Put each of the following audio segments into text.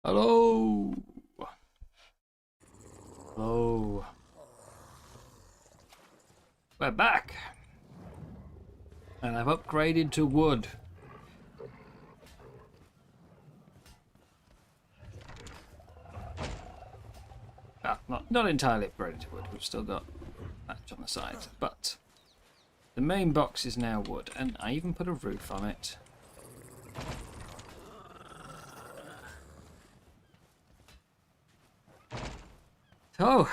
Hello. Hello. We're back. And I've upgraded to wood. Not entirely upgraded to wood. We've still got thatch on the sides. But the main box is now wood. And I even put a roof on it. So,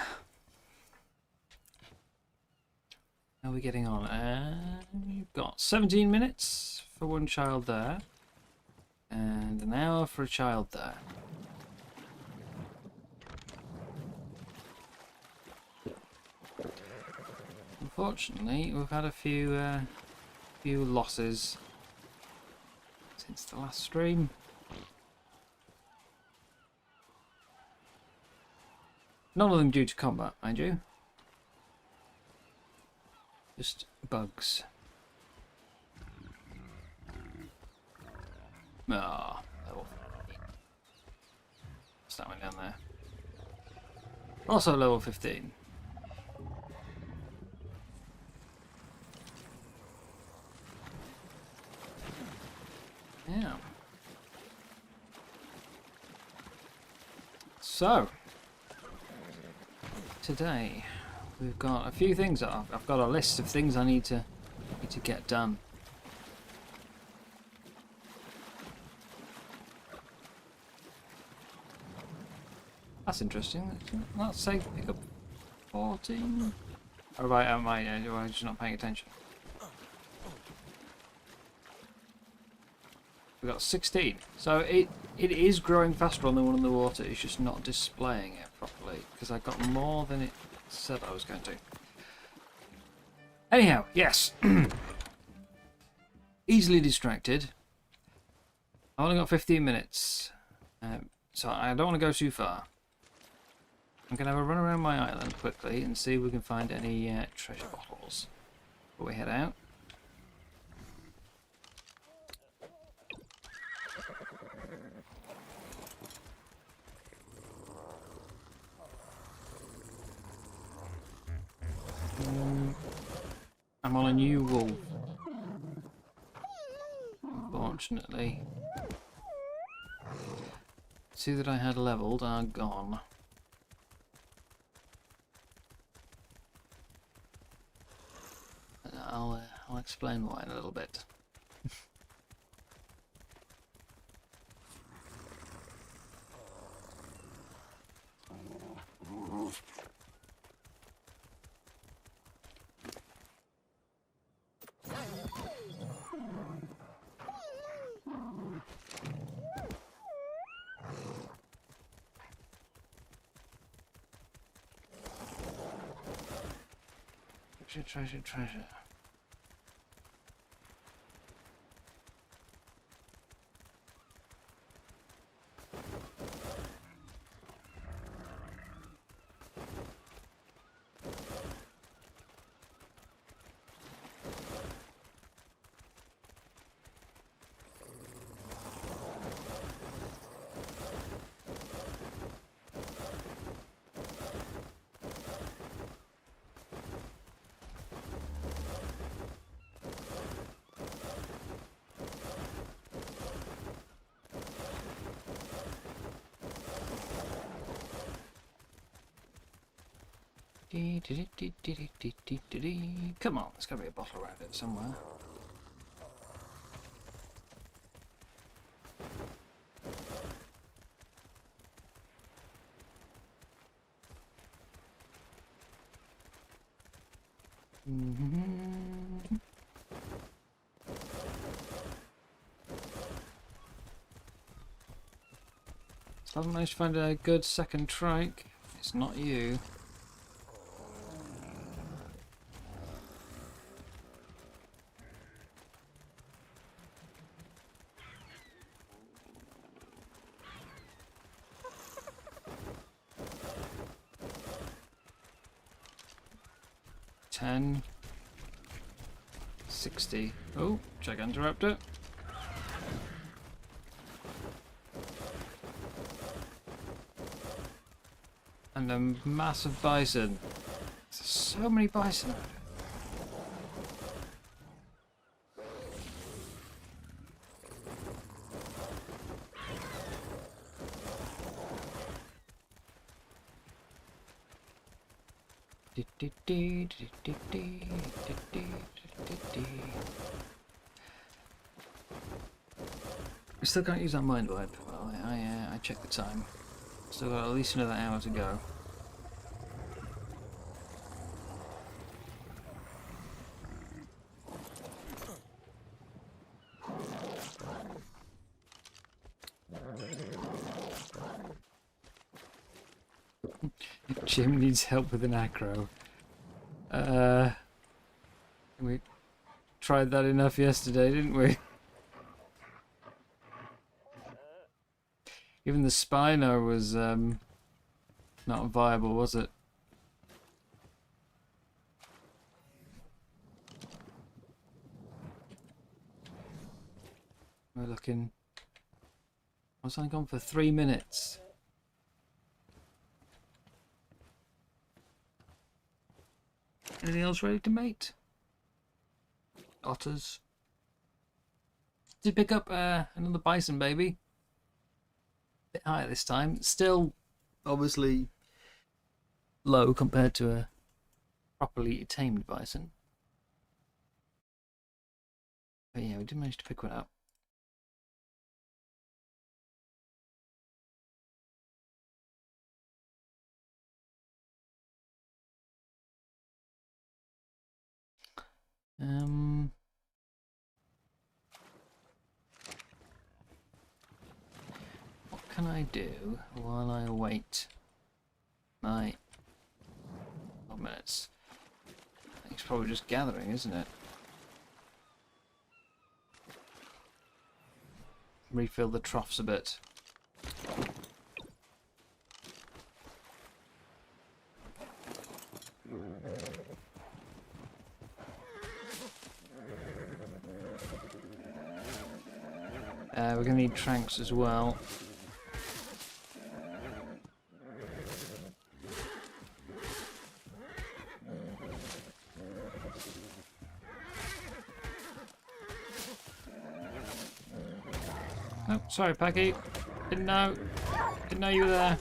how are we getting on? We've got 17 minutes for one child there, and an hour for a child there. Unfortunately, we've had a few losses since the last stream. None of them due to combat, mind you. Just bugs. Ah, level 15. What's that one down there? Also level 15. Yeah. So, today we've got a few things. I've got a list of things I need to get done. That's interesting. Let's say pick up 14. Or am I just not paying attention? We've got 16. So it is growing faster on the one in the water. It's just not displaying it properly because I got more than it said I was going to. Anyhow, yes. Easily distracted. I've only got 15 minutes. So I don't want to go too far. I'm going to have a run around my island quickly and see if we can find any treasure bottles before we head out. I'm on a new wolf. Unfortunately. Two that I had leveled are gone. I'll explain why in a little bit. Treasure. Come on, there's got to be a bottle around it somewhere. Still haven't managed to find a good second trike. It's not you. $10, $60. Oh, Gigantoraptor. And a massive bison. There's so many bison. I still can't use that mind wipe. Well, I checked the time. Still got at least another hour to go. Jim needs help with an acro. We tried that enough yesterday, didn't we? Even the Spino was not viable, was it? We're looking... I was only gone for 3 minutes. Anything else ready to mate? Otters. Did pick up another bison baby. Bit higher this time. Still, obviously, low compared to a properly tamed bison. But yeah, we did manage to pick one up. What can I do while I await my 12 minutes? I think it's probably just gathering, isn't it? Refill the troughs a bit. We're going to need tranks as well. Oh, sorry, Peggy. Didn't know you were there.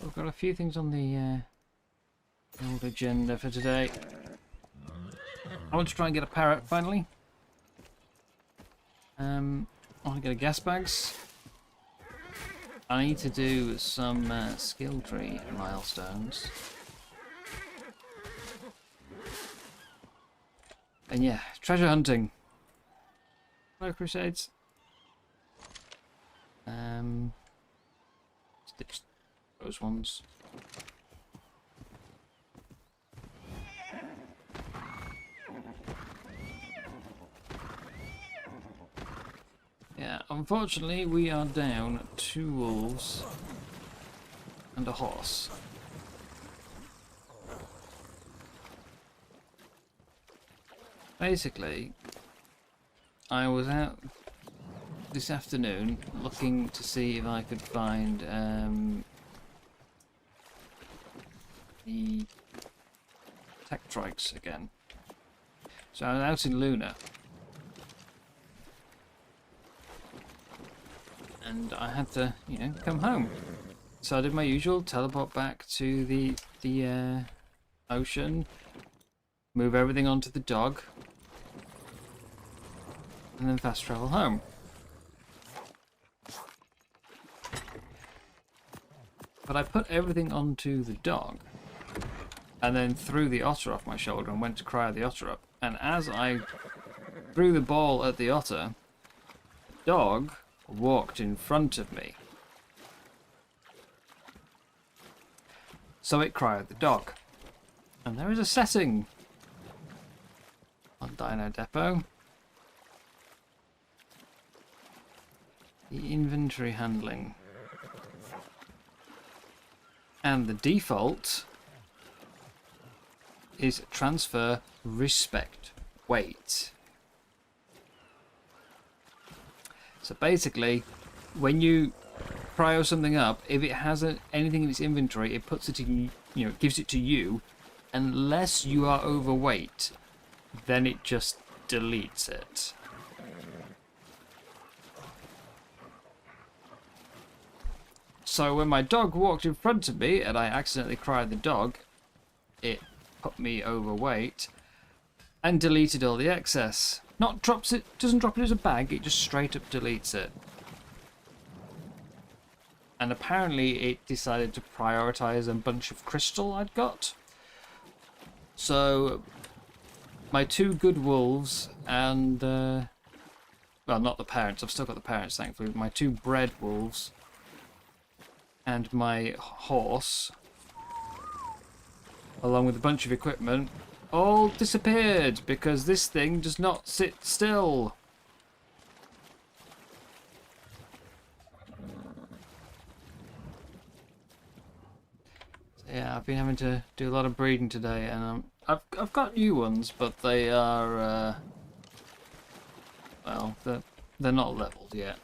We've got a few things on the old agenda for today. I want to try and get a parrot finally. I want to get a gas bags. I need to do some skill tree milestones. And yeah, treasure hunting. Hello, Crusades. Ditch those ones. Yeah, unfortunately we are down 2 wolves and a horse. Basically, I was out this afternoon looking to see if I could find the Tectrikes again. So I was out in Luna. And I had to, you know, come home. So I did my usual, teleport back to the ocean, move everything onto the dog, and then fast travel home. But I put everything onto the dog, and then threw the otter off my shoulder and went to cryo the otter up. And as I threw the ball at the otter, the dog walked in front of me. So it cryoed the dog. And there is a setting on Dino Depot. the inventory handling. And the default is transfer, respect, weight. So basically, when you prio something up, if it has anything in its inventory, it puts it in, you know, it gives it to you. Unless you are overweight, then it just deletes it. So when my dog walked in front of me and I accidentally cried the dog, it put me overweight and deleted all the excess. Not drops it, doesn't drop it as a bag, it just straight up deletes it. And apparently it decided to prioritize a bunch of crystal I'd got. So my two good wolves and, well, not the parents, I've still got the parents thankfully, my two bred wolves and my horse, along with a bunch of equipment, all disappeared because this thing does not sit still. So yeah, I've been having to do a lot of breeding today, and I've got new ones, but they are well, they're not leveled yet.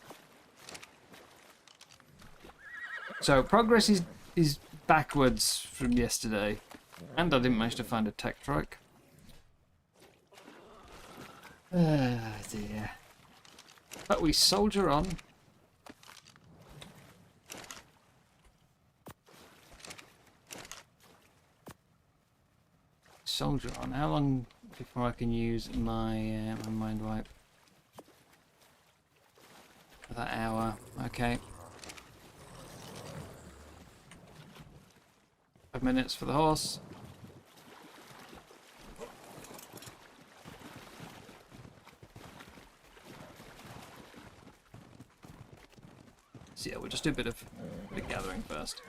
So progress is backwards from yesterday. And I didn't manage to find a tech truck. Ah, dear. But we soldier on. Soldier on. How long before I can use my my mind wipe? That hour. Okay. 5 minutes for the horse. So yeah, we'll just do a bit of gathering first.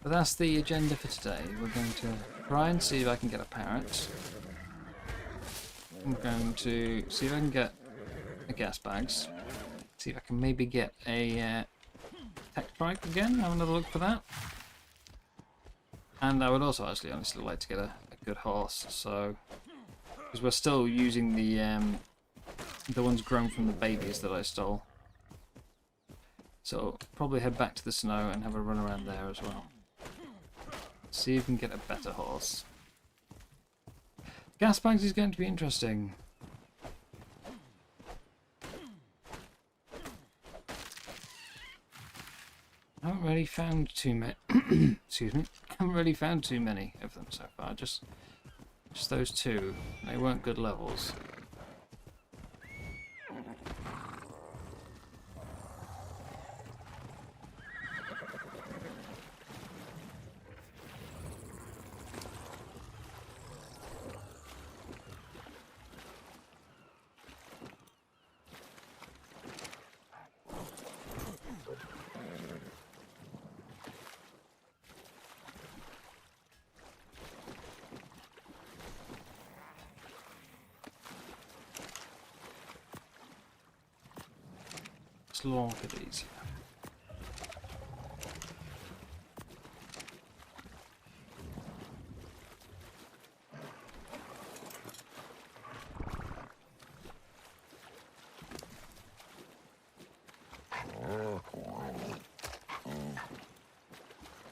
But that's the agenda for today. We're going to try and see if I can get a parrot. I'm going to see if I can get a gas bags. See if I can maybe get a tech trike again. Have another look for that. And I would also actually honestly like to get a good horse. So, because we're still using the ones grown from the babies that I stole. So probably head back to the snow and have a run around there as well. See if we can get a better horse. Gas bags is going to be interesting. I haven't really found too many. Excuse me. I haven't really found too many of them so far. Just those two. They weren't good levels. Let's look at these.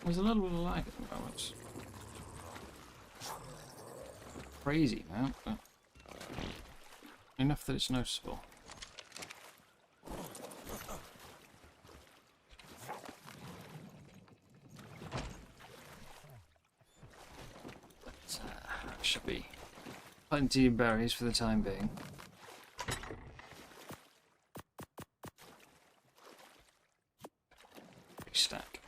There's a little bit of lag at the moment. Crazy amount, but enough that it's noticeable. Should be plenty of berries for the time being. Big stack.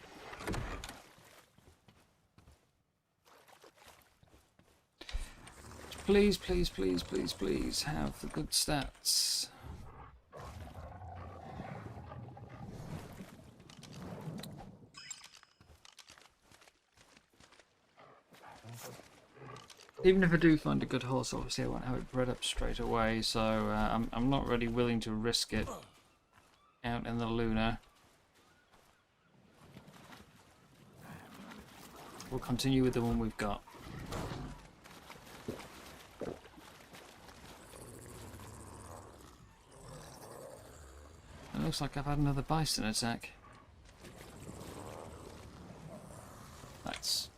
Please, please, please, please, please have the good stats. Even if I do find a good horse, obviously I won't have it bred up straight away, so I'm not really willing to risk it out in the Luna. We'll continue with the one we've got. It looks like I've had another bison attack. Let's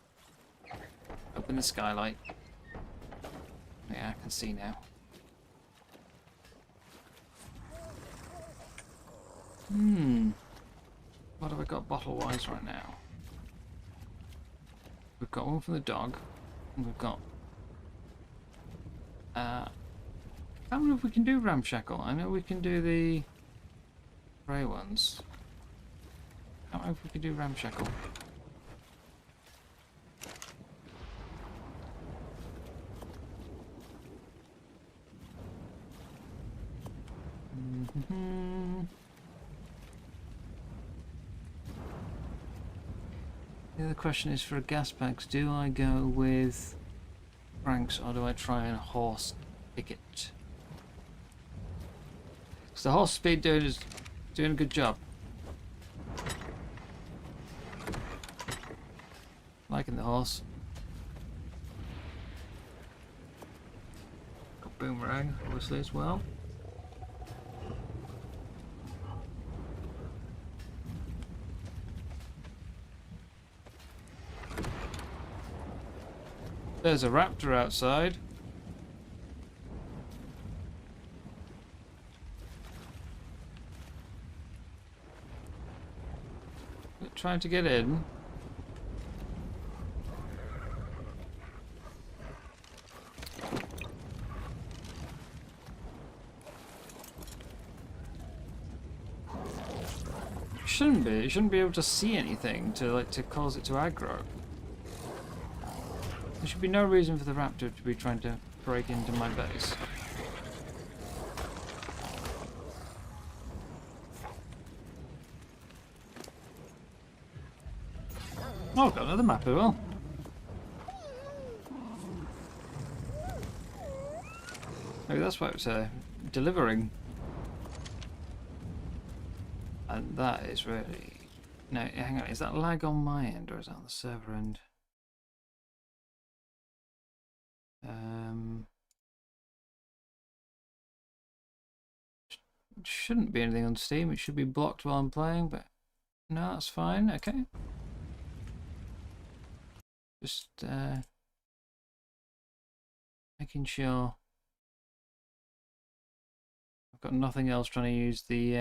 open the skylight. Yeah, I can see now. What have I got bottle-wise right now? We've got one from the dog. And we've got... I don't know if we can do ramshackle. I know we can do the grey ones. I don't know if we can do ramshackle. The other question is, for a gas packs, do I go with Franks or do I try and horse ticket? Because the horse speed dude is doing a good job. Liking the horse. Got boomerang obviously as well. There's a raptor outside. Trying to get in. Shouldn't be. You shouldn't be able to see anything to cause it to aggro. There should be no reason for the raptor to be trying to break into my base. Oh, I've got another map as well. Maybe that's why it's delivering. And that is really... No, hang on. Is that lag on my end or is that on the server end? Shouldn't be anything on Steam. It should be blocked while I'm playing, but no, that's fine. Okay. Just making sure I've got nothing else trying to use the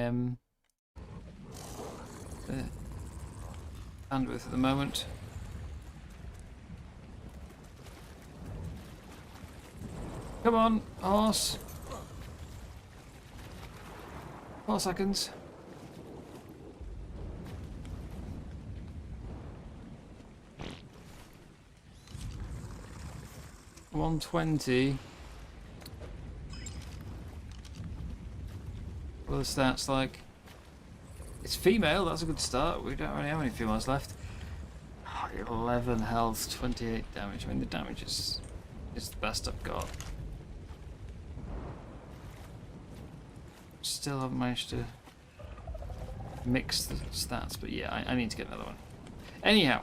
bandwidth at the moment. Come on, horse. 4 seconds. $120. What are the stats like? It's female, that's a good start. We don't really have any females left. 11 health, 28 damage. I mean, the damage is the best I've got. Still haven't managed to mix the stats, but yeah, I need to get another one. Anyhow,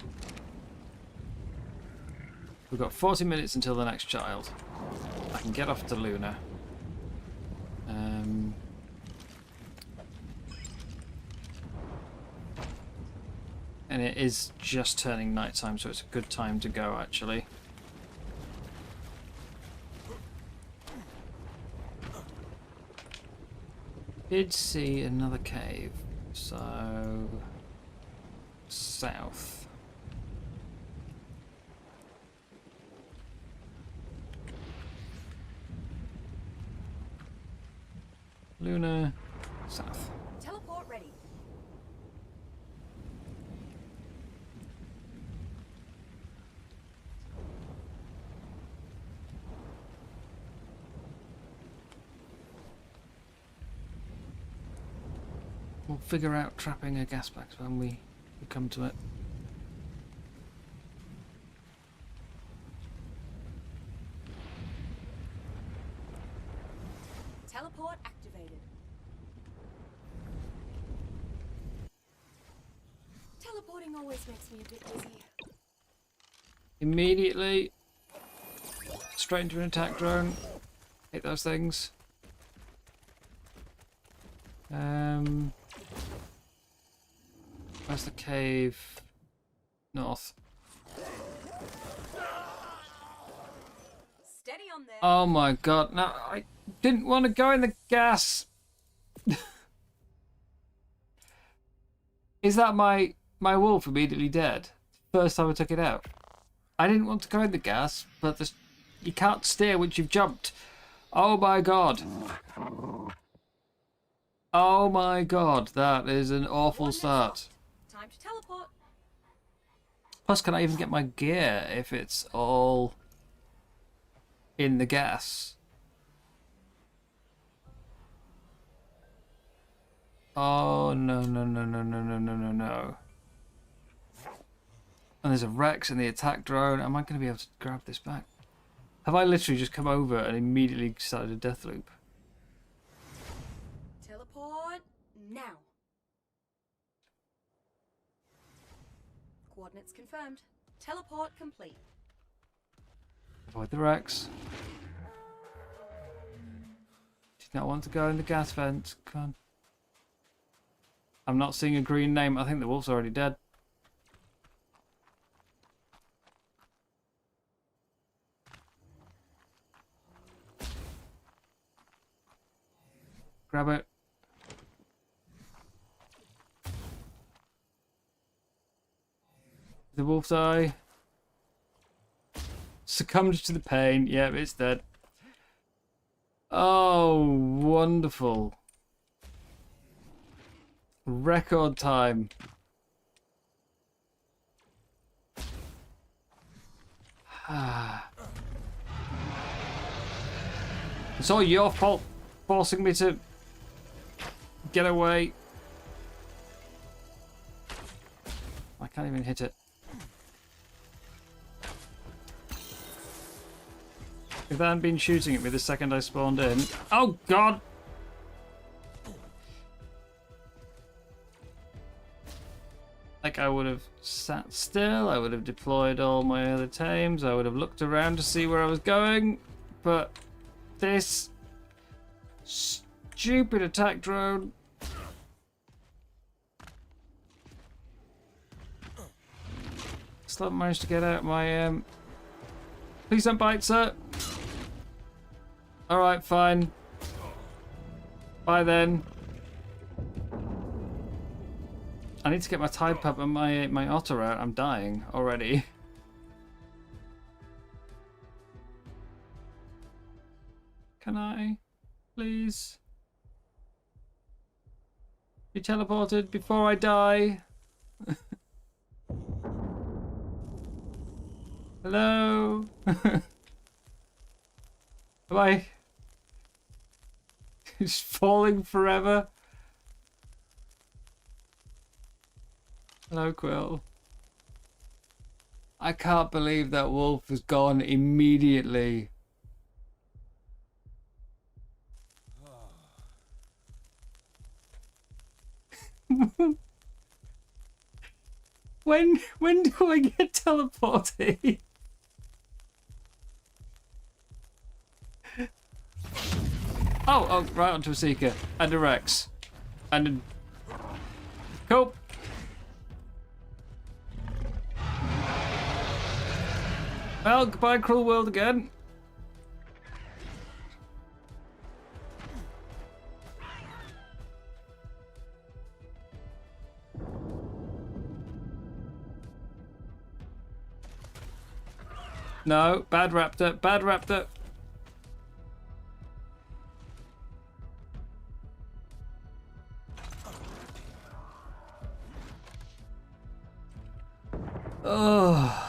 we've got 40 minutes until the next child. I can get off to Luna. And it is just turning nighttime, so it's a good time to go, actually. Did see another cave, so south. Luna, south. Teleport ready. We'll figure out trapping a gas box when we come to it. Teleporting always makes me a bit dizzy. Immediately. Straight into an attack drone. Hate those things. Where's the cave? North. Steady on there. Oh my god, no, I didn't want to go in the gas. Is that my wolf immediately dead? First time I took it out. I didn't want to go in the gas, but you can't steer once you've jumped. Oh my god. Oh my god, that is an awful start. Time to teleport. Plus, can I even get my gear if it's all in the gas? Oh, no, no, no, no, no, no, no, no, no. And there's a Rex in the attack drone. Am I going to be able to grab this back? Have I literally just come over and immediately started a death loop? Teleport now. Coordinates confirmed. Teleport complete. Avoid the Rex. Did not want to go in the gas vent. Come on. I'm not seeing a green name. I think the wolf's already dead. Grab it. The wolf's eye. Succumbed to the pain. Yep, it's dead. Oh, wonderful. Record time. It's all your fault, forcing me to get away. I can't even hit it. If they hadn't been shooting at me the second I spawned in... Oh, God! Like, I would have sat still, I would have deployed all my other tames, I would have looked around to see where I was going, but this stupid attack drone... Still haven't managed to get out my... Please don't bite, sir! Alright, fine. Bye then. I need to get my Tide Pup and my Otter out. I'm dying already. Can I? Please? Be teleported before I die. Hello? Am I just falling forever? Hello, Quill. I can't believe that wolf was gone immediately. When do I get teleported? Oh, right onto a Seeker and a Rex and a... Cool. Well, goodbye, cruel world again. No, bad raptor, bad raptor. Oh.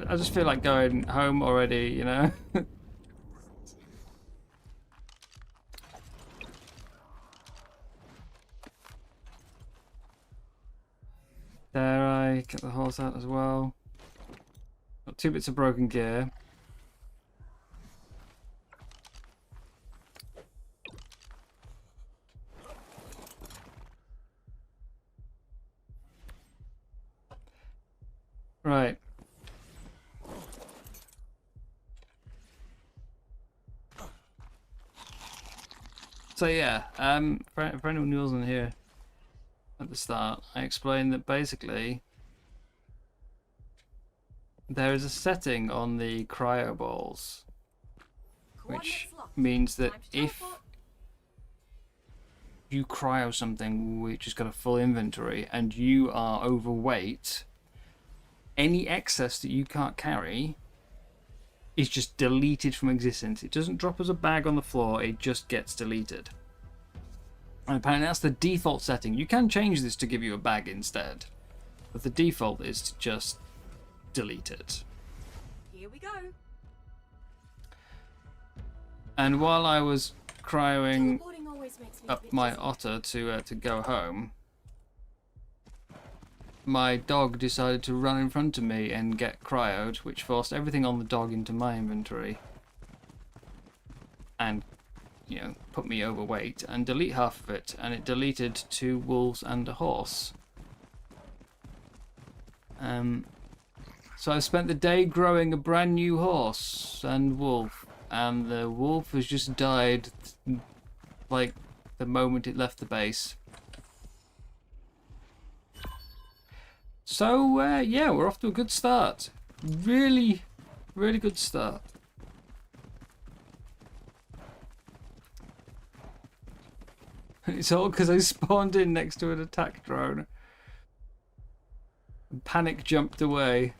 I just feel like going home already, you know? Dare I get the horse out as well? Got 2 bits of broken gear. Right. So yeah, for anyone who wasn't here at the start, I explained that basically there is a setting on the cryo balls, which means that if you cryo something which has got a full inventory and you are overweight, any excess that you can't carry is just deleted from existence. It doesn't drop as a bag on the floor, it just gets deleted. And apparently that's the default setting. You can change this to give you a bag instead, but the default is to just delete it. Here we go. And while I was cryoing Teleporting always makes me a up bit my dizzy. otter to go home, my dog decided to run in front of me and get cryoed, which forced everything on the dog into my inventory and, you know, put me overweight and delete half of it, and it deleted 2 wolves and a horse. So I spent the day growing a brand new horse and wolf, and the wolf has just died like the moment it left the base. So yeah, we're off to a good start. Really, really good start. It's all because I spawned in next to an attack drone and panic jumped away.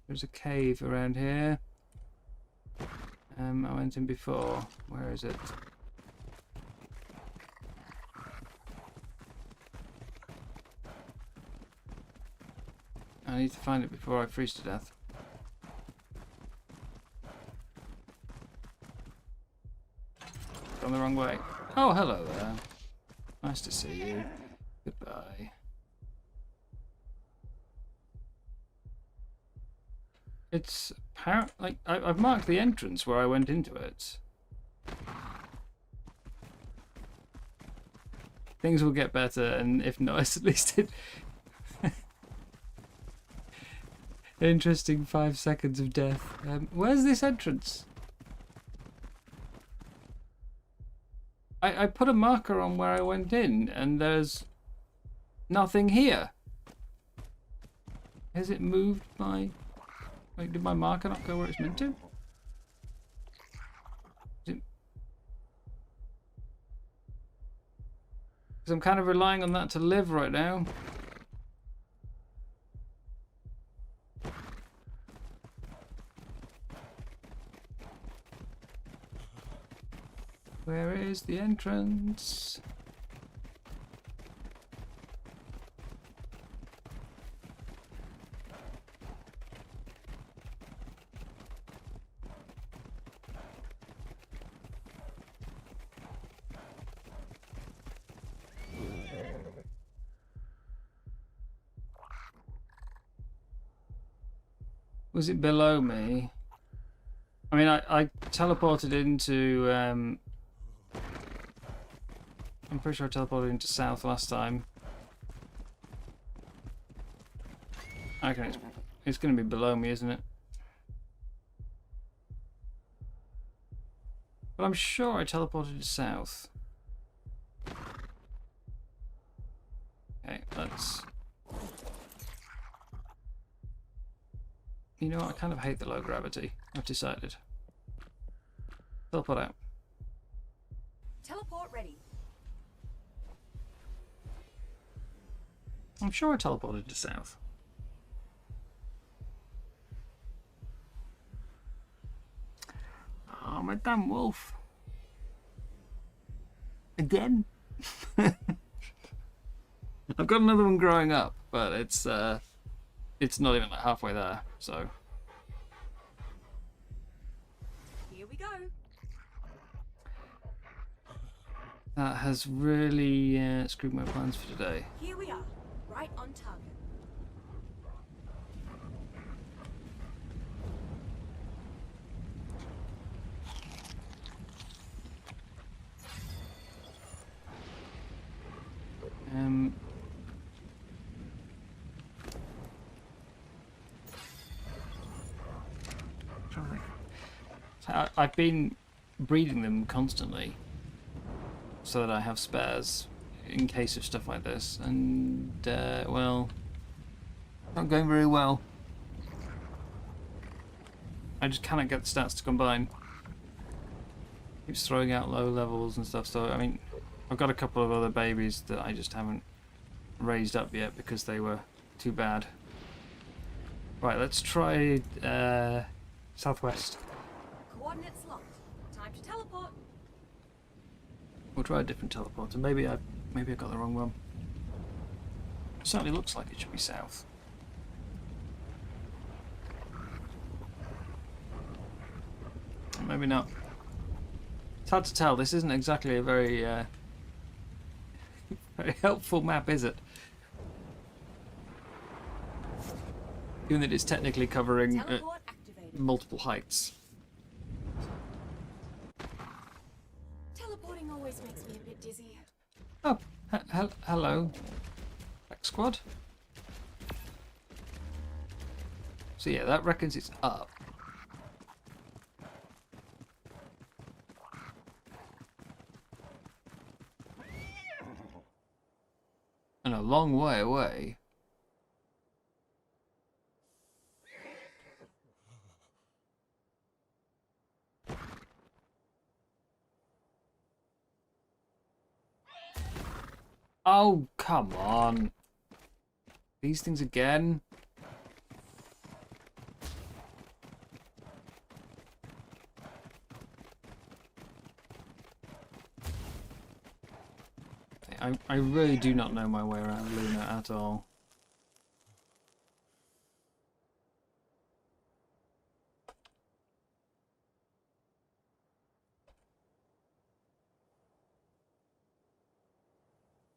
There's a cave around here. I went in before. Where is it? I need to find it before I freeze to death. Gone the wrong way. Oh, hello there. Nice to see you. Goodbye. It's apparent, like I've marked the entrance where I went into it. Things will get better, and if not, it's at least it. Interesting 5 seconds of death. Where's this entrance? I put a marker on where I went in, and there's nothing here. Has it moved my... Like, did my marker not go where it's meant to? Because I'm kind of relying on that to live right now. Where is the entrance? Was it below me? I mean, I teleported into... I'm pretty sure I teleported into south last time. Okay, it's going to be below me, isn't it? But I'm sure I teleported to south. Okay, let's... You know what, I kind of hate the low gravity. I've decided. Teleport out. Teleport ready. I'm sure I teleported to south. Oh, my damn wolf. Again? I've got another one growing up, but it's not even like halfway there, so. Here we go. That has really screwed my plans for today. Here we are, right on target. I've been breeding them constantly so that I have spares in case of stuff like this, and well, not going very well. I just cannot get the stats to combine. Keeps throwing out low levels and stuff, so I mean, I've got a couple of other babies that I just haven't raised up yet because they were too bad. Right, let's try southwest. Coordinates locked. Time to teleport. We'll try a different teleporter. Maybe I got the wrong one. It certainly looks like it should be south. Maybe not. It's hard to tell. This isn't exactly a very very helpful map, is it? Even that it's technically covering Teleport activated. multiple heights. Teleporting always makes me a bit dizzy. Oh, hello, Black Squad. So yeah, that reckons it's up. And a long way away. Oh, come on. These things again. I really do not know my way around Luna at all.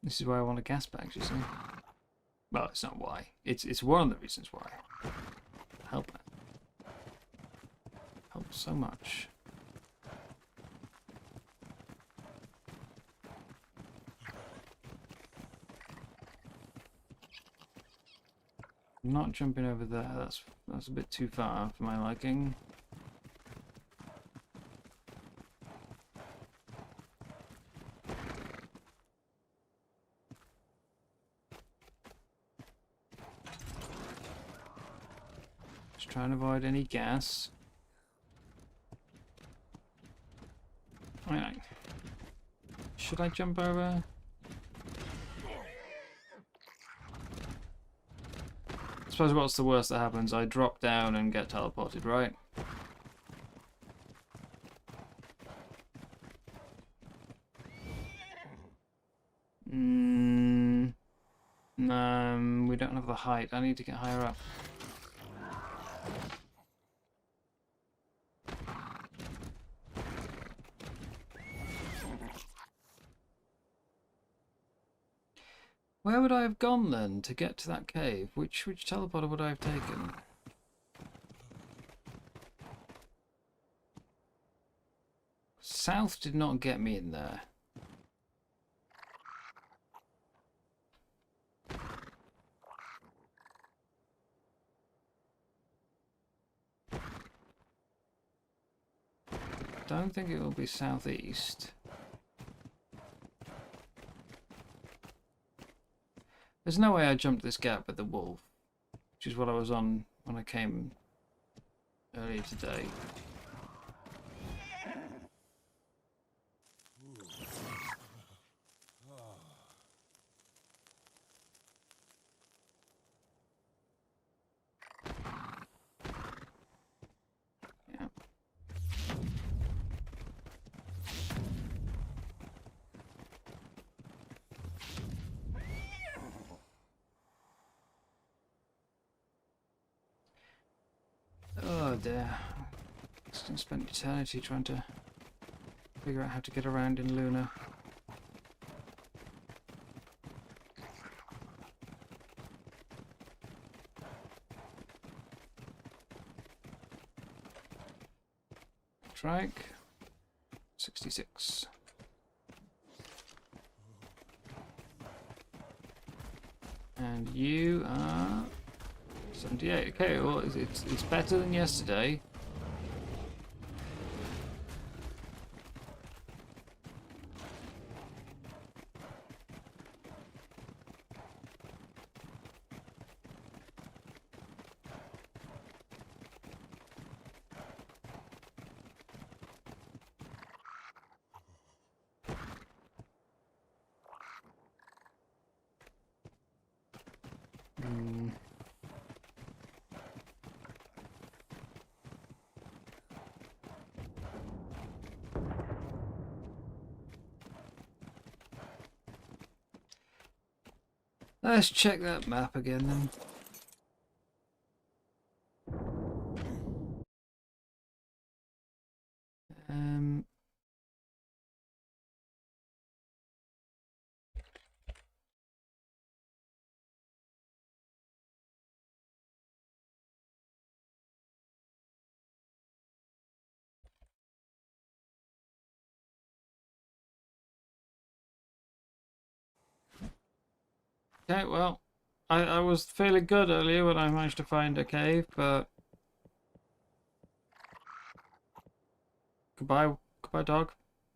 This is why I want a gas bag, you see. Well, it's not why. It's one of the reasons why. Help. Helps so much. I'm not jumping over there. That's a bit too far for my liking. Just trying to avoid any gas. Right. Should I jump over? I suppose what's the worst that happens? I drop down and get teleported, right? We don't have the height. I need to get higher up. Where would I have gone then to get to that cave? Which teleporter would I have taken? South did not get me in there. Don't think it will be southeast. There's no way I jumped this gap with the wolf, which is what I was on when I came earlier today. Yeah. Oh dear. Just gonna spend eternity trying to figure out how to get around in Luna. strike. 66. And you are 78. Okay, well, it's better than yesterday. Let's check that map again then. Okay, well, I was feeling good earlier when I managed to find a cave, but goodbye, dog.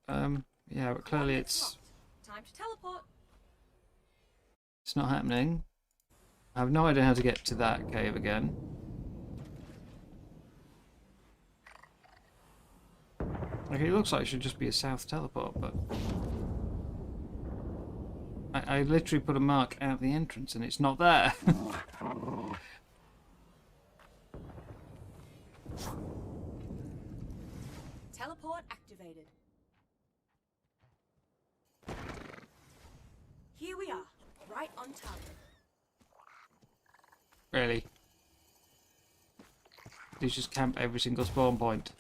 Yeah, but clearly Coordinates locked. Time to teleport. it's not happening. I have no idea how to get to that cave again. Okay, it looks like it should just be a south teleport, but I literally put a mark out the entrance and it's not there. Teleport activated. Here we are, right on target. Really? You just camp every single spawn point.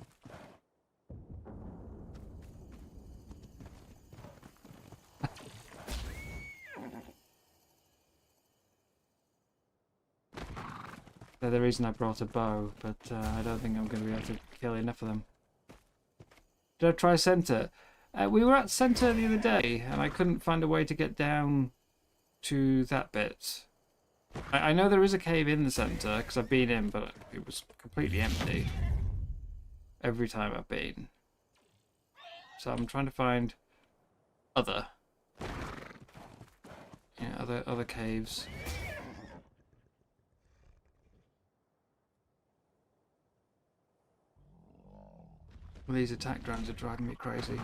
They're the reason I brought a bow, but I don't think I'm going to be able to kill enough of them. Did I try center? We were at center the other day, and I couldn't find a way to get down to that bit. I know there is a cave in the center, because I've been in, but it was completely empty every time I've been. So I'm trying to find other caves. These attack drones are driving me crazy.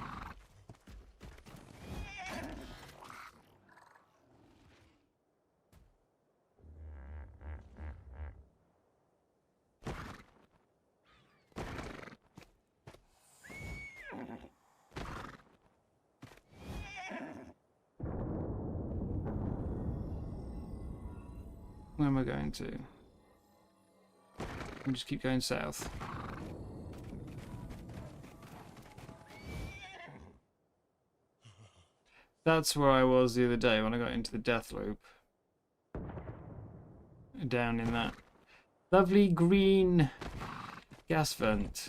Where am I going to? I'll just keep going south. That's where I was the other day when I got into the death loop. Down in that lovely green gas vent.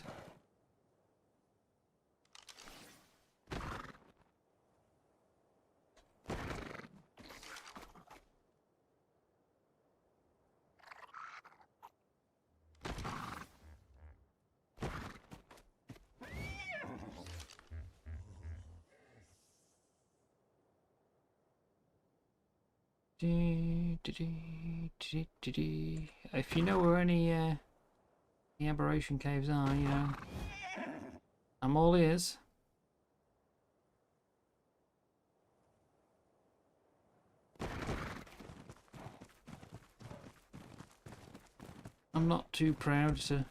If you know where any the aberration caves are, you know, I'm all ears. I'm not too proud to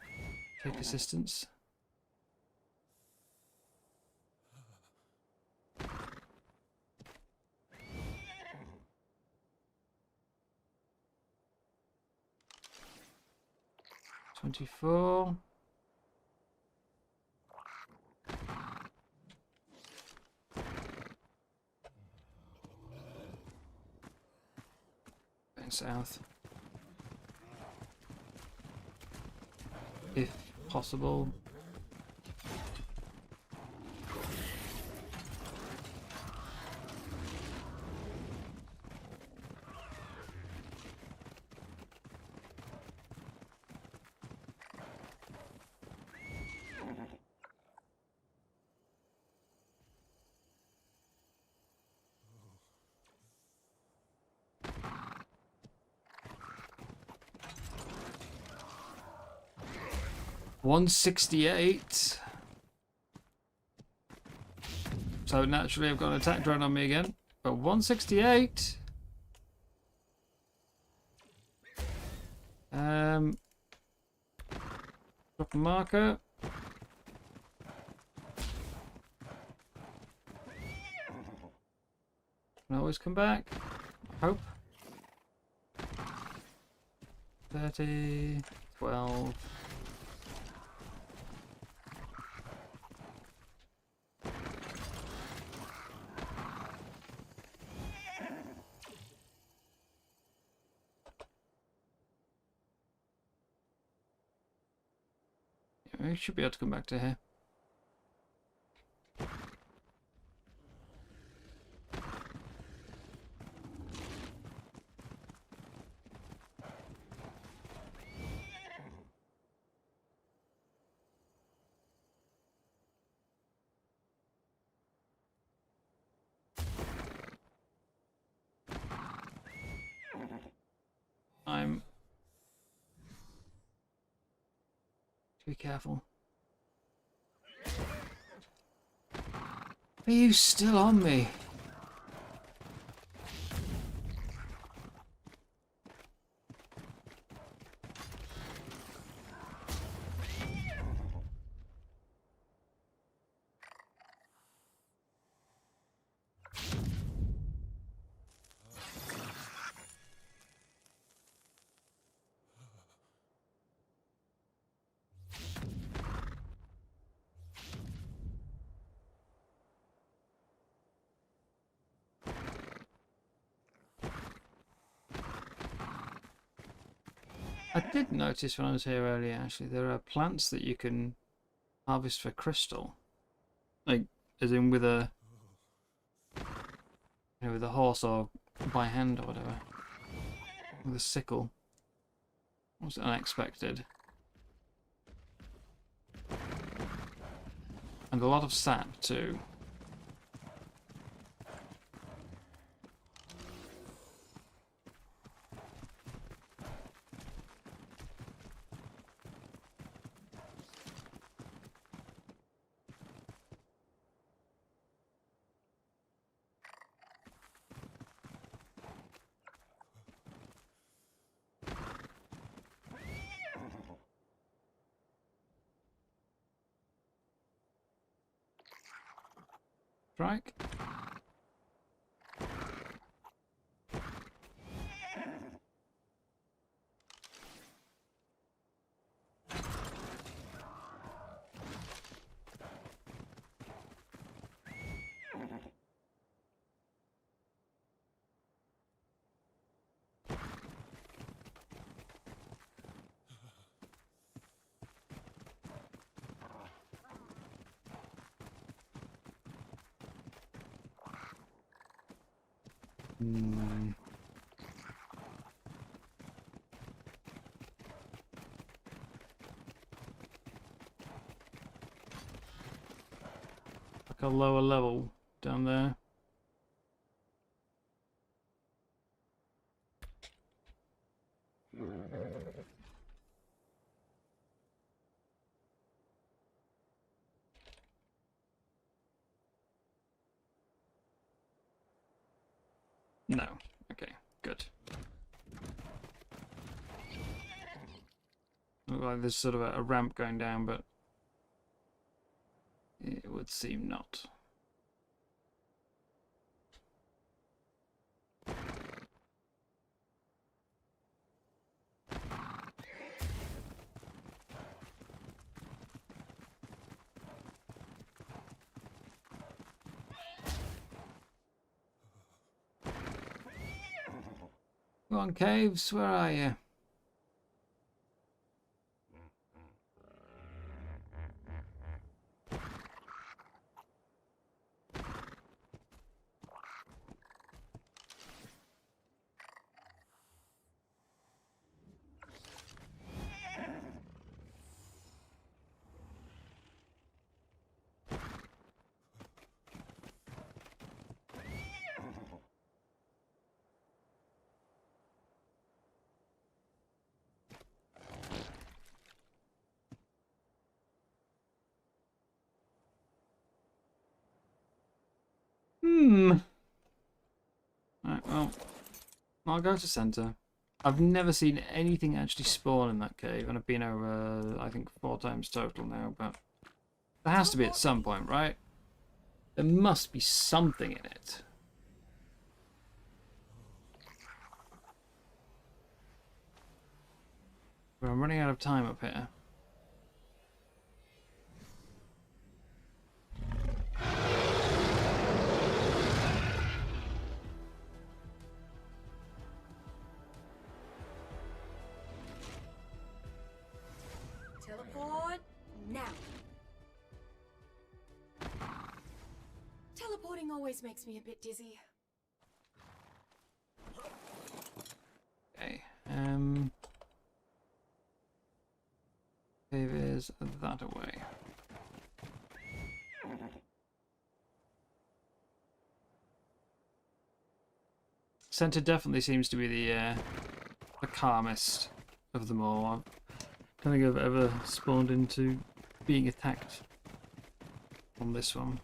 take assistance. $24. Going south. If possible. 168. So naturally I've got an attack drone on me again. But 168. Drop a marker. Can always come back. I hope. 30, 12. Yeah, we should be able to come back to here. Be careful. Are you still on me? I did notice when I was here earlier, actually, there are plants that you can harvest for crystal. Like, as in with a, with a horse or by hand or whatever. With a sickle. That was unexpected. And a lot of sap, too. Strike. Like a lower level down there. No. Okay, good. Look like there's sort of a ramp going down, but it would seem not. Go on, caves, where are you? Hmm. Right, well, I'll go to center. I've never seen anything actually spawn in that cave, and I've been over, I think, 4 times total now, but there has to be at some point, right? There must be something in it. But I'm running out of time up here. Teleport now. Teleporting always makes me a bit dizzy. Okay. Cave is that away. Center definitely seems to be the calmest of them all. I don't think I've ever spawned into being attacked on this one.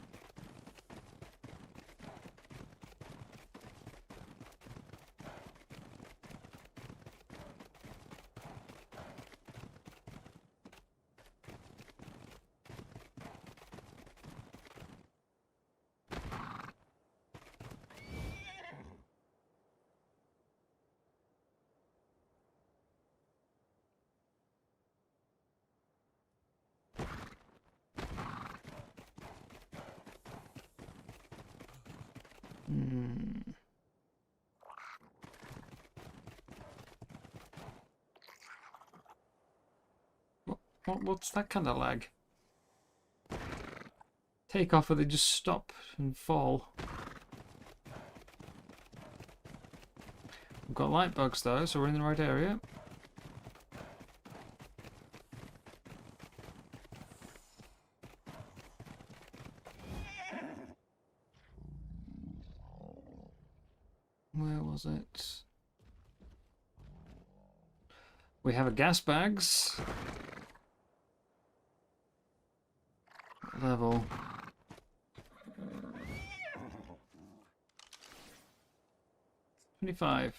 What's that kind of lag? Take off or they just stop and fall. We've got light bugs though, so we're in the right area. Where was it? We have a gas bags. Level. $25.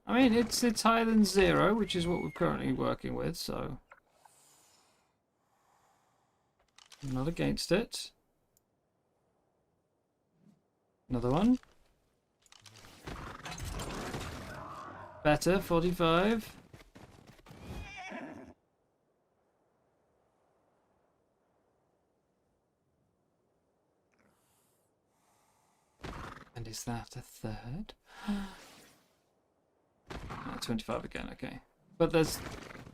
I mean, it's higher than 0, which is what we're currently working with, so I'm not against it. Another one. Better, 45. And is that a third? 25 again, okay. But there's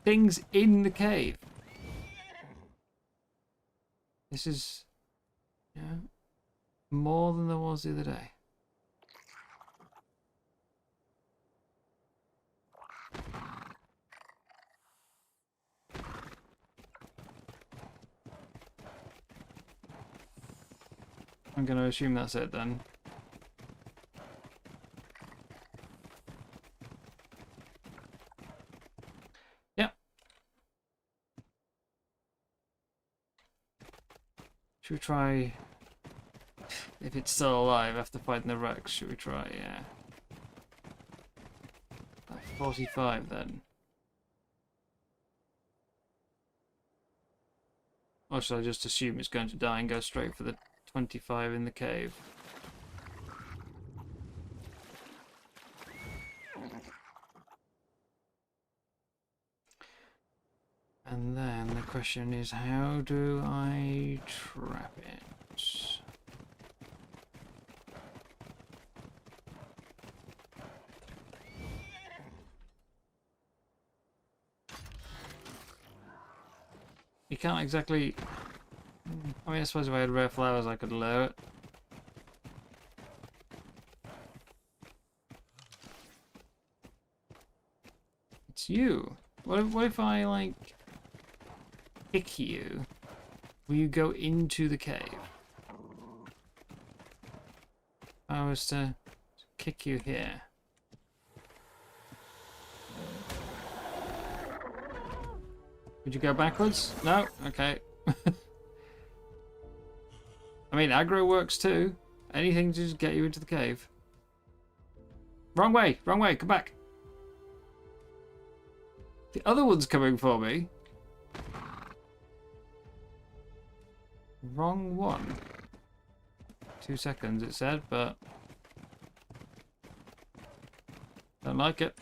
things in the cave. This is, yeah, more than there was the other day. I'm going to assume that's it then. Should we try, if it's still alive after fighting the Rex, should we try, yeah. 45 then. Or should I just assume it's going to die and go straight for the 25 in the cave? And then the question is, how do I trap it? You can't exactly... I mean, I suppose if I had rare flowers I could lure it. It's you. What if I, like, kick you? Will you go into the cave? If I was to kick you here. Would you go backwards? No? Okay. I mean, aggro works too. Anything to just get you into the cave. Wrong way, come back. The other one's coming for me. Wrong one. 2 seconds it said, but don't like it.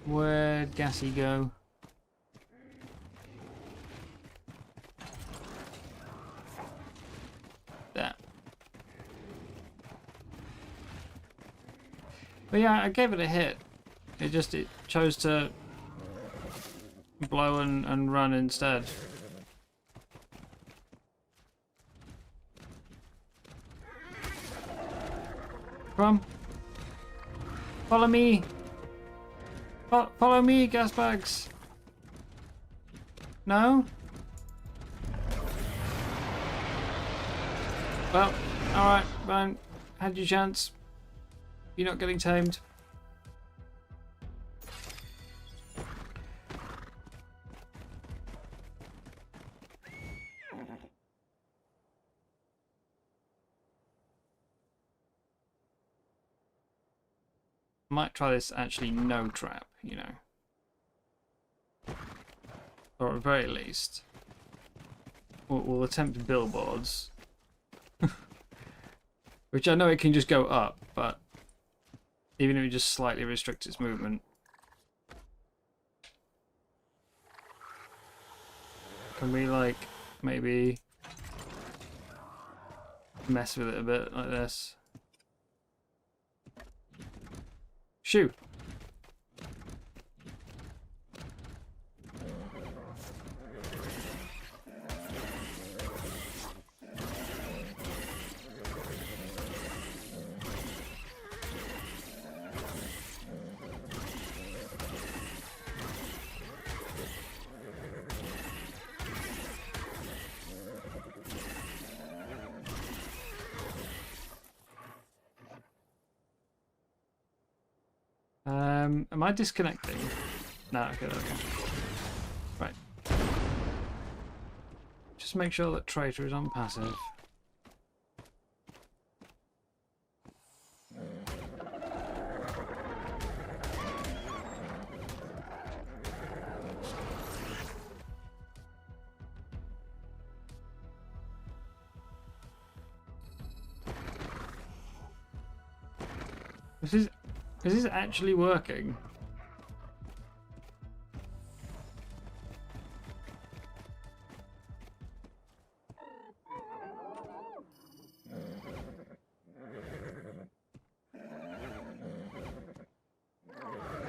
Where'd Gassy go? There. But yeah, I gave it a hit. It chose to blow and run instead. Come on. Follow me. Follow me, gas bags. No? Well, alright, fine. Had your chance. You're not getting tamed. Might try this actually no trap, you know. Or at the very least, we'll attempt billboards. Which I know it can just go up, but even if it just slightly restricts its movement. Can we, like, maybe mess with it a bit like this? Shoo! Am I disconnecting? No, okay, okay. Right. Just make sure that Traitor is on passive. Is this actually working?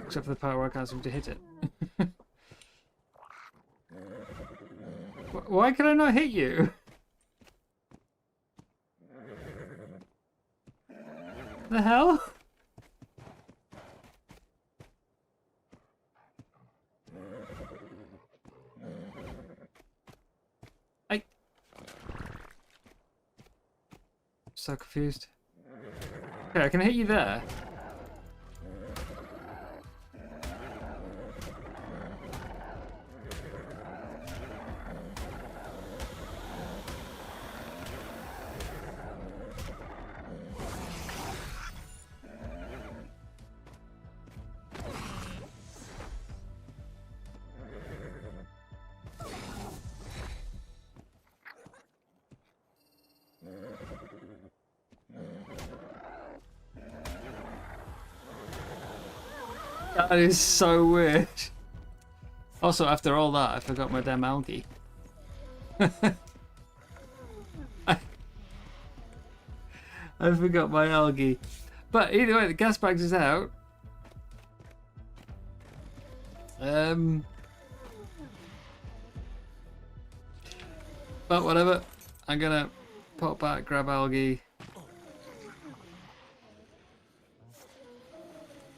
Except for the part where I can't seem to hit it. Why can I not hit you? The hell? So confused. Okay, I can hit you there. That is so weird. Also, after all that, I forgot my damn algae. I forgot my algae. But either way, the gas bags is out. But whatever. I'm gonna pop back, grab algae.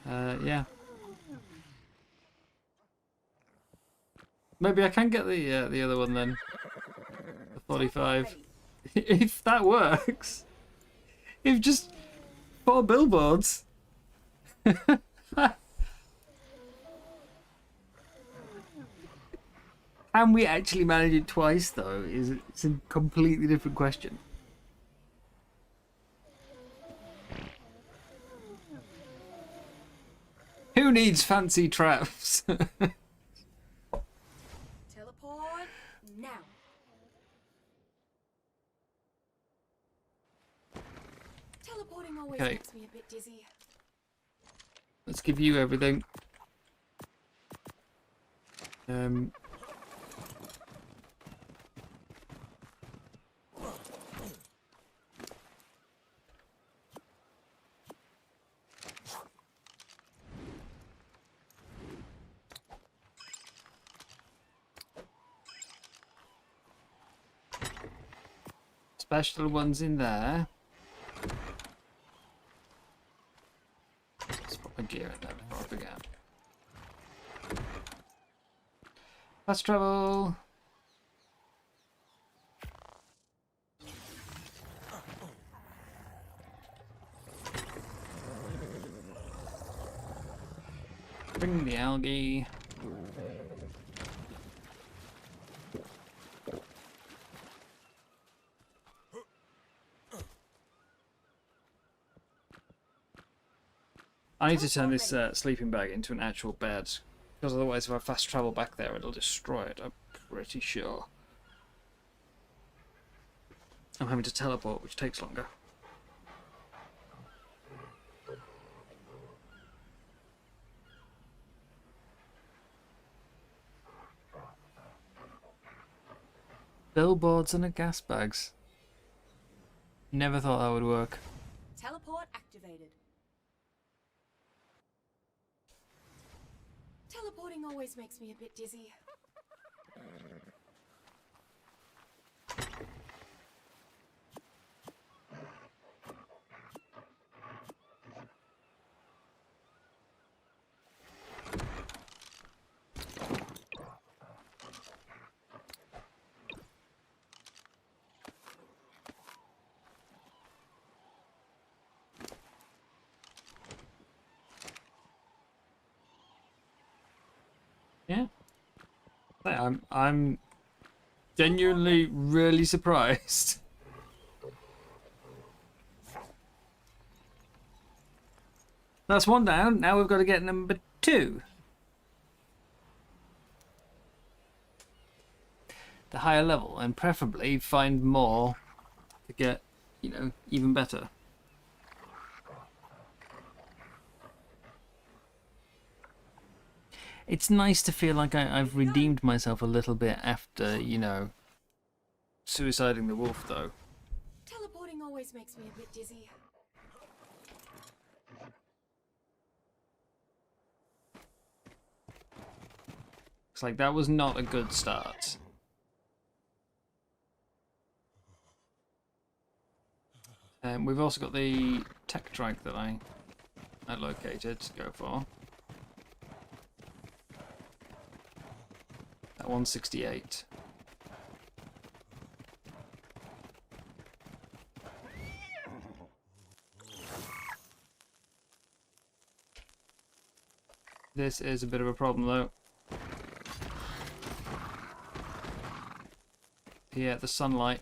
Yeah. Maybe I can get the other one then. The 45. If that works. If just 4 billboards. Can we actually manage it twice, though? It's a completely different question. Who needs fancy traps? Teleport now. Teleporting always Okay. makes me a bit dizzy. Let's give you everything. Special ones in there. Let's put my gear in there before I forget. Fast travel. Bring the algae. I need to turn this sleeping bag into an actual bed, because otherwise if I fast travel back there it'll destroy it, I'm pretty sure. I'm having to teleport, which takes longer. Billboards and a gas bags. Never thought that would work. Teleport activated. Teleporting always makes me a bit dizzy. Yeah. I'm genuinely really surprised. That's one down. Now we've got to get number 2. The higher level, and preferably find more to get, you know, even better. It's nice to feel like I've redeemed myself a little bit after, you know, suiciding the wolf, though. Teleporting always makes me a bit dizzy. It's like that was not a good start. We've also got the tech trike that I located to go for. At 168. This is a bit of a problem though. Yeah, the sunlight.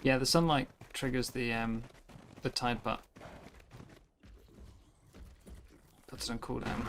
Yeah, the sunlight triggers the tide butt. Puts it on cooldown.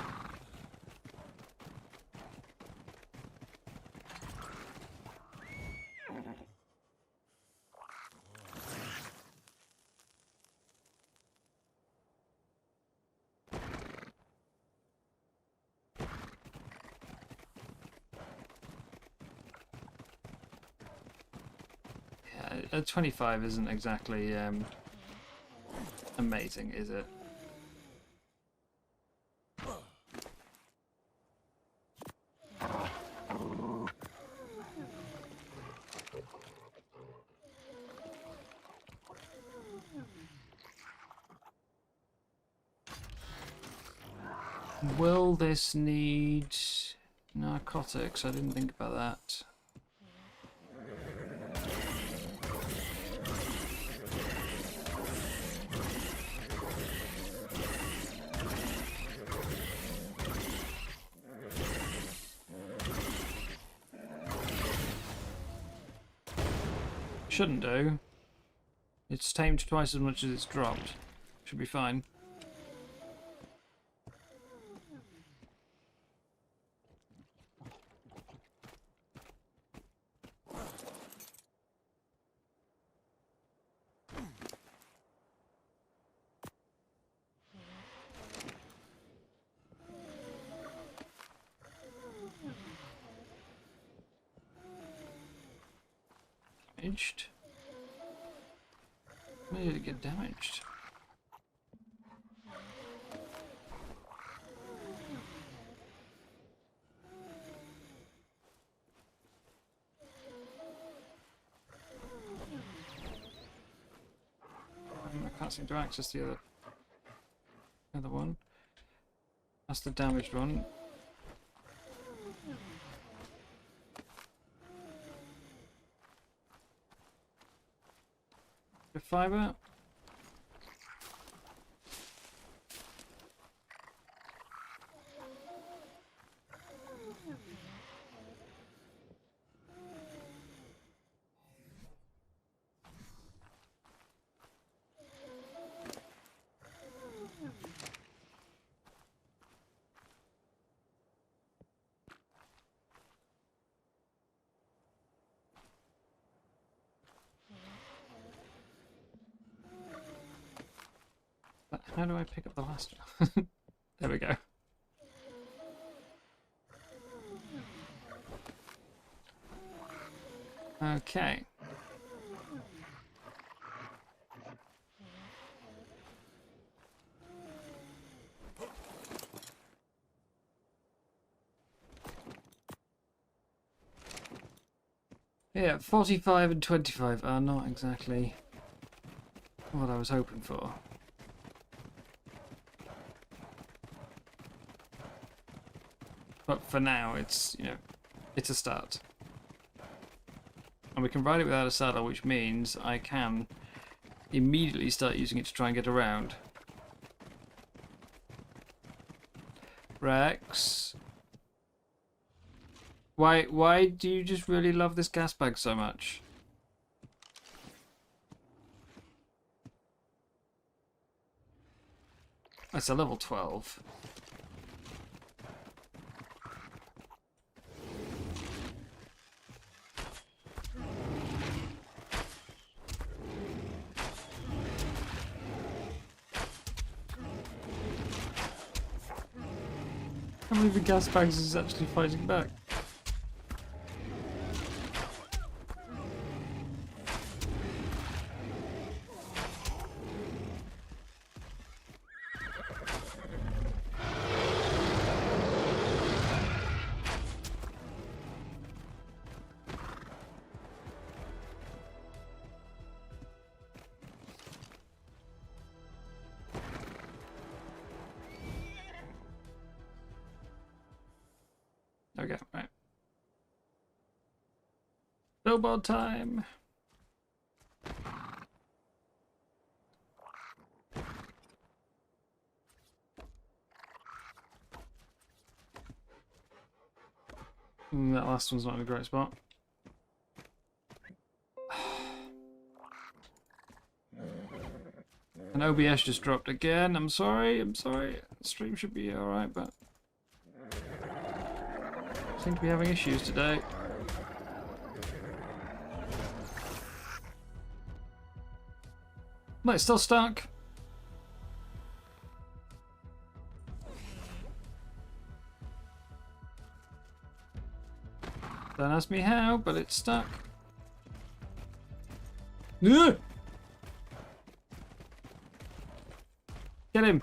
Yeah, 25 isn't exactly amazing, is it? Will this need narcotics? I didn't think about that. Shouldn't do. It's tamed twice as much as it's dropped. Should be fine. Damaged? Where did it get damaged? I can't seem to access the other one. That's the damaged one. The fiber. How do I pick up the last one? There we go. Okay. Yeah, 45 and 25 are not exactly what I was hoping for. But for now, it's, you know, it's a start. And we can ride it without a saddle, which means I can immediately start using it to try and get around. Rex. Why do you just really love this gas bag so much? It's a level 12. How many of the gas bags is actually fighting back? Okay, right. Billboard time! That last one's not in a great spot. And OBS just dropped again. I'm sorry. The stream should be alright, but seem to be having issues today. No, it's still stuck. Don't ask me how, but it's stuck. Ugh! Get him!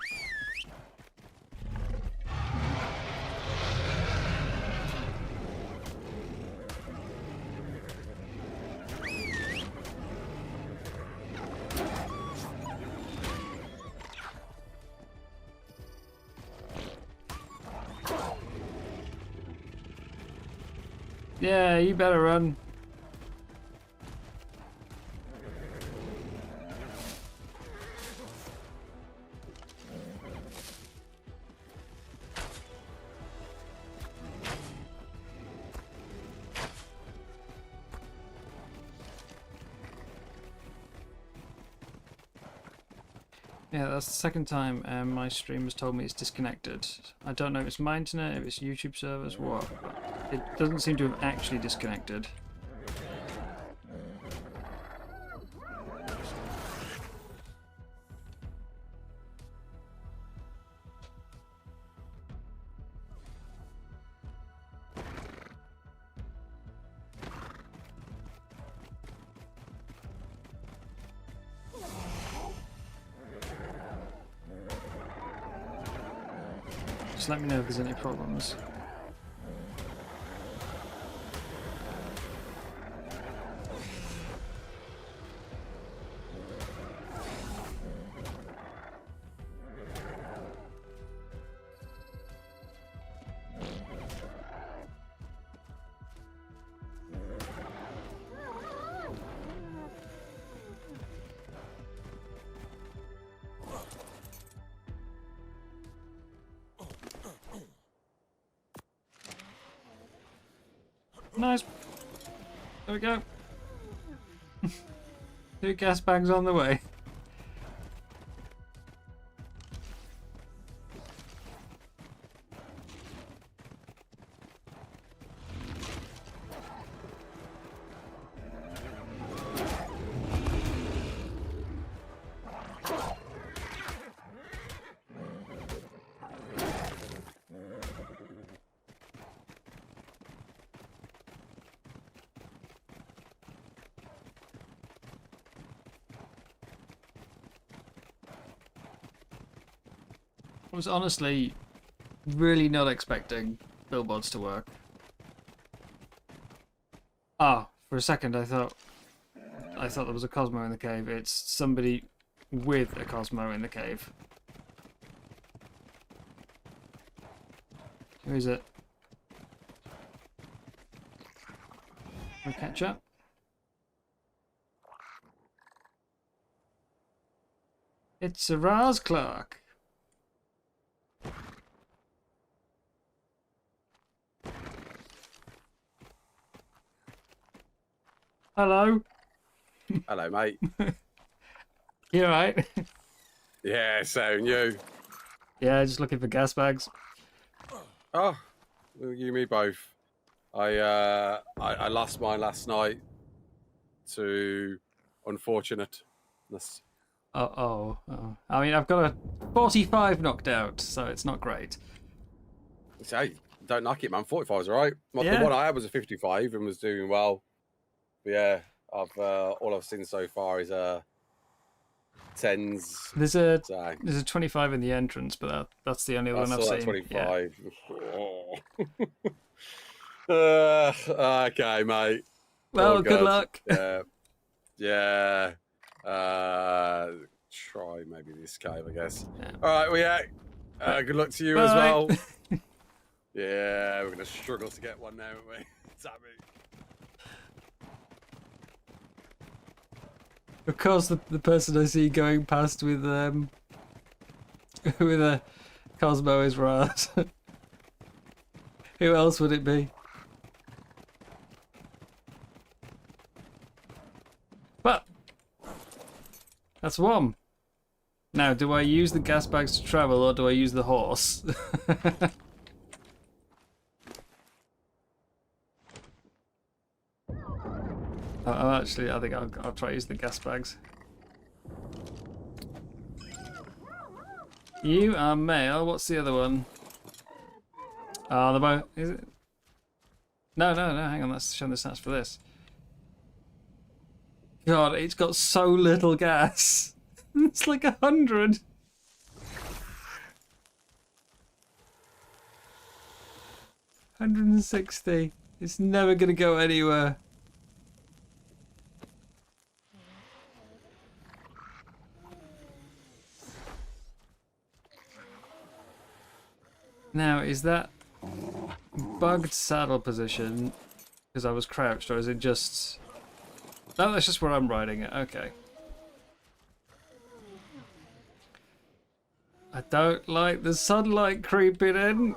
Yeah, you better run. Yeah, that's the second time my stream has told me it's disconnected. I don't know if it's my internet, if it's YouTube servers, what. It doesn't seem to have actually disconnected. Just let me know if there's any problems. Nice. There we go. 2 gas bags on the way. I was honestly really not expecting billboards to work. Ah, for a second I thought there was a Cosmo in the cave. It's somebody with a Cosmo in the cave. Who is it? Can we catch up? It's a Raz Clark. Hello. Hello, mate. You alright? Yeah, so you. Yeah, just looking for gas bags. Oh, well, you, me both. I lost mine last night to unfortunateness. Oh. I mean, I've got a 45 knocked out, so it's not great. Hey, don't knock it, man. 45 is all right. Yeah. The one I had was a 55 and was doing well. But yeah, all I've seen so far is 10s. There's a So, 25 in the entrance, but that's the only I one I've saw seen. that 25. Yeah. Okay, mate. Well, All good luck. Yeah. Try maybe this cave, I guess. Yeah. All right, well, yeah. Good luck to you as Bye. well. Yeah, we're going to struggle to get one now, aren't we? Damn it. Of course, the person I see going past with with a Cosmo is Raz. Who else would it be? But that's one. Now, do I use the gas bags to travel or do I use the horse? Actually, I think I'll try to use the gas bags. You are male. What's the other one? Oh, the bow. Is it? No. Hang on. Let's show the stats for this. God, it's got so little gas. It's like 100. $160. It's never gonna go anywhere. Now, is that bugged saddle position because I was crouched, or is it just... No, that's just where I'm riding it. Okay. I don't like the sunlight creeping in.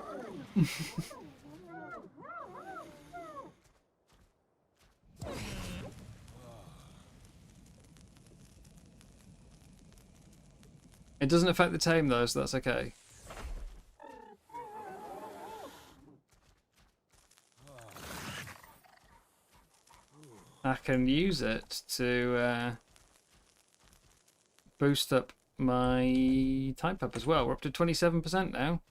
It doesn't affect the tame though, so that's okay. I can use it to boost up my type up as well. We're up to 27% now.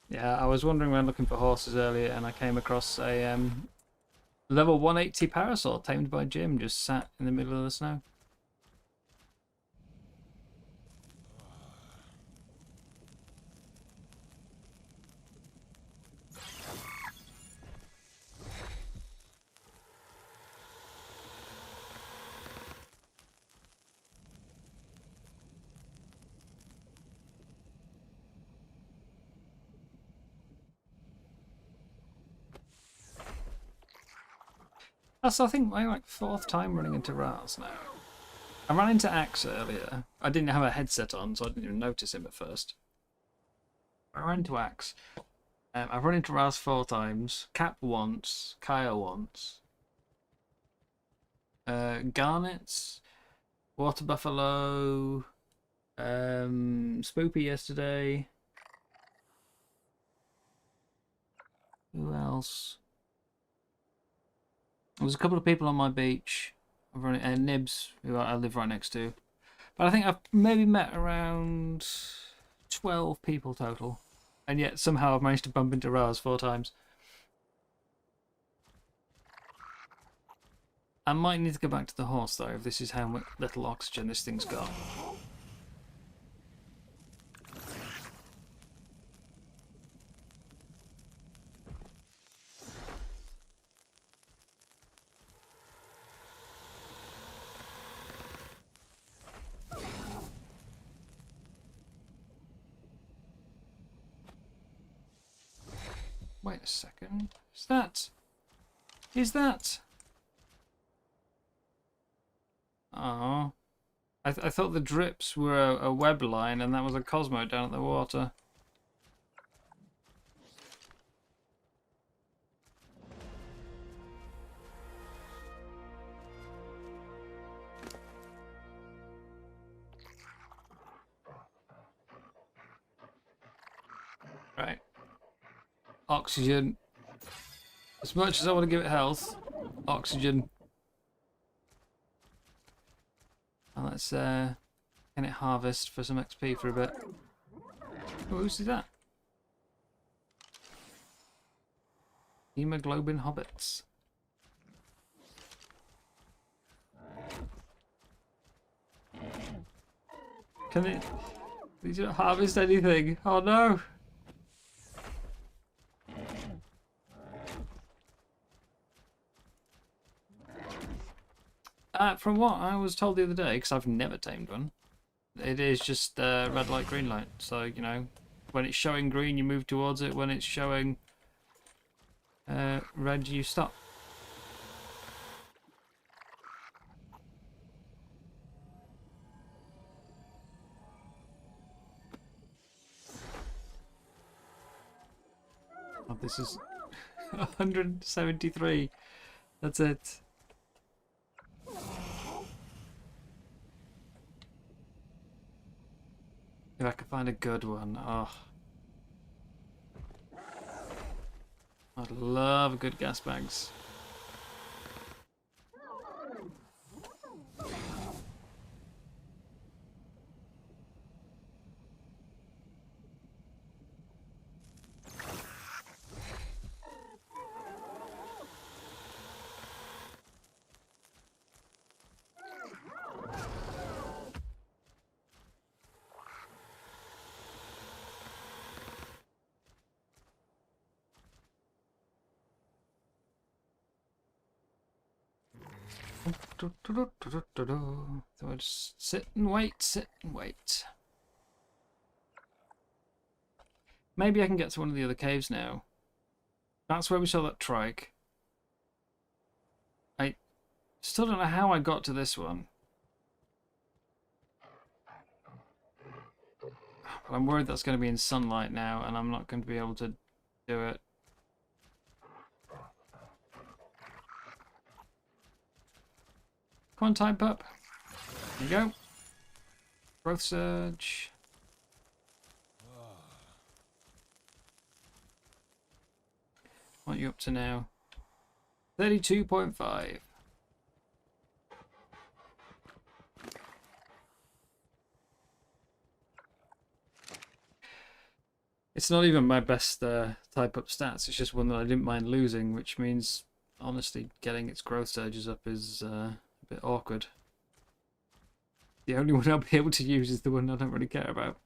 Yeah, I was wandering around looking for horses earlier and I came across a level 180 parasol tamed by Jim, just sat in the middle of the snow. That's, I think, my like 4th time running into Raz now. I ran into Axe earlier. I didn't have a headset on, so I didn't even notice him at first. I ran into Axe. I've run into Raz 4 times. Cap once. Kaya once. Garnets. Water Buffalo. Spoopy yesterday. Who else? There was a couple of people on my beach. I've run Nibs, who I live right next to. But I think I've maybe met around 12 people total. And yet somehow I've managed to bump into Raz 4 times. I might need to go back to the horse though, if this is how little oxygen this thing's got. Wait a second. Is that? Is that? Oh. I thought the drips were a web line and that was a Cosmo down at the water. Right. Oxygen. As much as I want to give it health, oxygen. And let's can it harvest for some XP for a bit. Oh, who's that? Hemoglobin hobbits. Can it? Did you not harvest anything? Oh no! From what I was told the other day, because I've never tamed one, it is just red light, green light. So, you know, when it's showing green, you move towards it. When it's showing red, you stop. Oh, this is 173. That's it. If I could find a good one, oh. I'd love good gas bags. So I just sit and wait, sit and wait. Maybe I can get to one of the other caves now. That's where we saw that trike. I still don't know how I got to this one. But I'm worried that's going to be in sunlight now, and I'm not going to be able to do it. Come on, Tide Pup. There you go. Growth Surge. What are you up to now? 32.5. It's not even my best type up stats, it's just one that I didn't mind losing, which means, honestly, getting its growth surges up is a bit awkward. The only one I'll be able to use is the one I don't really care about.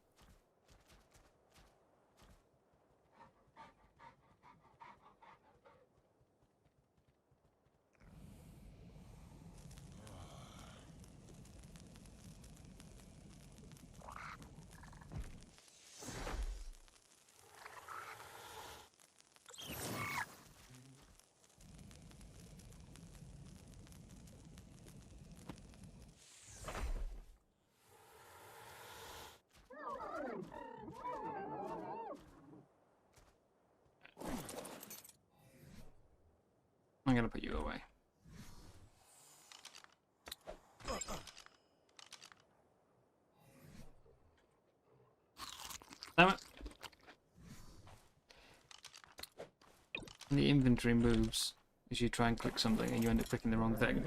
I'm going to put you away. Damn it. And the inventory moves as you try and click something and you end up clicking the wrong thing.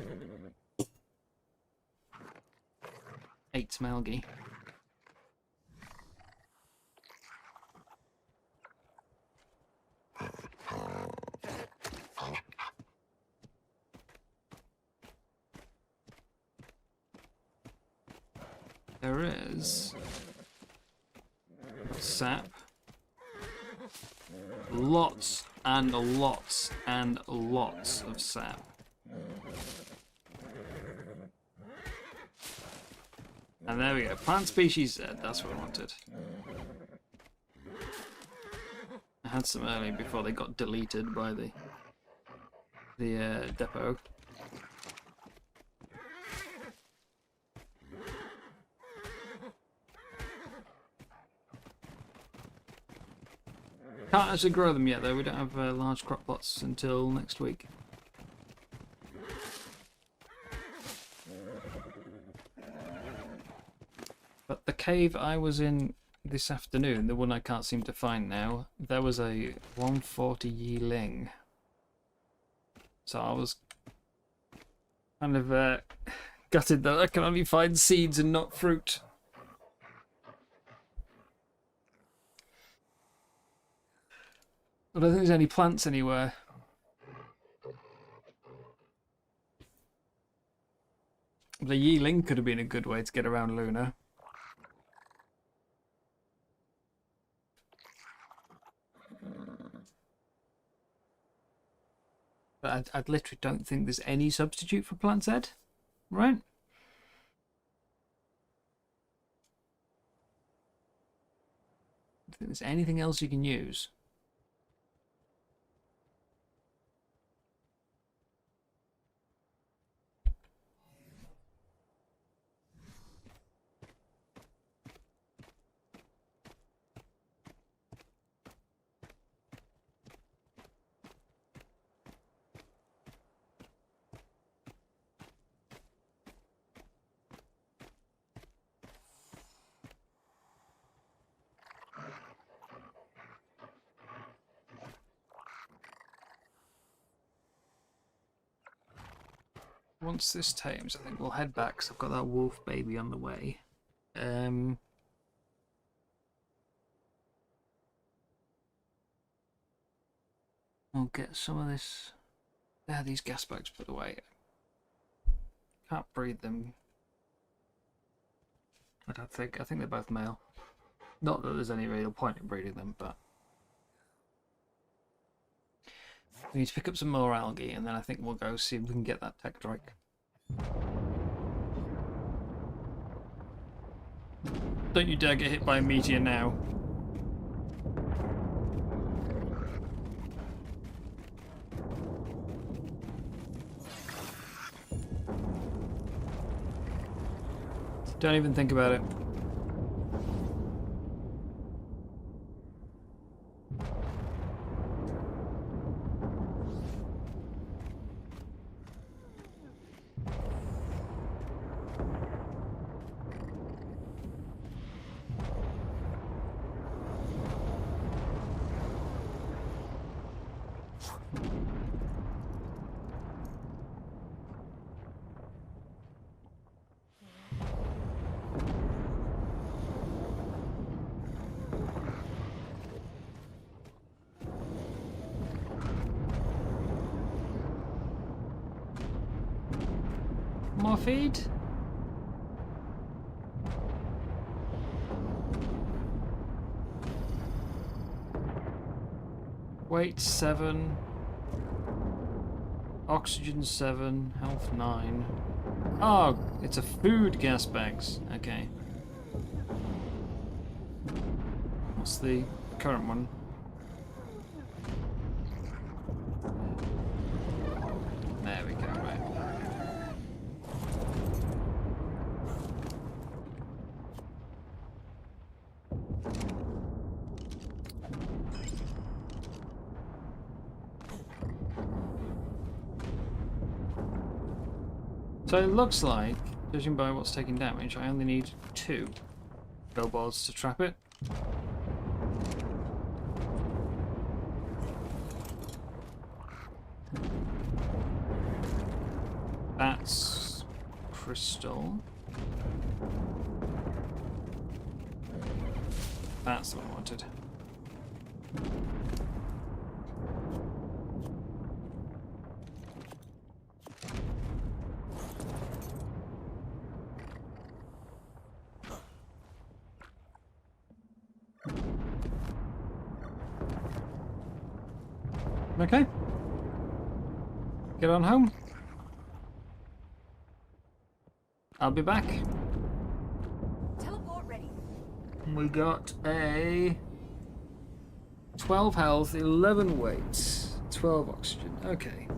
8 Smelgy. There is sap. Lots and lots and lots of sap. And there we go. Plant species Z, that's what I wanted. I had some earlier before they got deleted by the depot. Can't actually grow them yet though, we don't have large crop plots until next week. But the cave I was in this afternoon, the one I can't seem to find now, there was a 140 Yiling. So I was kind of gutted that I can only find seeds and not fruit. I don't think there's any plants anywhere. The Yiling could have been a good way to get around Luna. But I literally don't think there's any substitute for Plant Z, right? I don't think there's anything else you can use. Once this tames, I think we'll head back because I've got that wolf baby on the way. I'll get some of this. There, these gas bags put away. Can't breed them. I don't think. I think they're both male. Not that there's any real point in breeding them, but we need to pick up some more algae, and then I think we'll go see if we can get that tech trike. Don't you dare get hit by a meteor now. Don't even think about it. More feed? Weight 7. Oxygen 7. Health 9. Oh, it's a food gas bags. Okay. What's the current one? There we go, right. So it looks like, judging by what's taking damage, I only need 2 billboards to trap it. That's crystal. That's the one I wanted. Okay. Get on home. I'll be back. Teleport ready. We got a 12 health, 11 weight, 12 oxygen. Okay.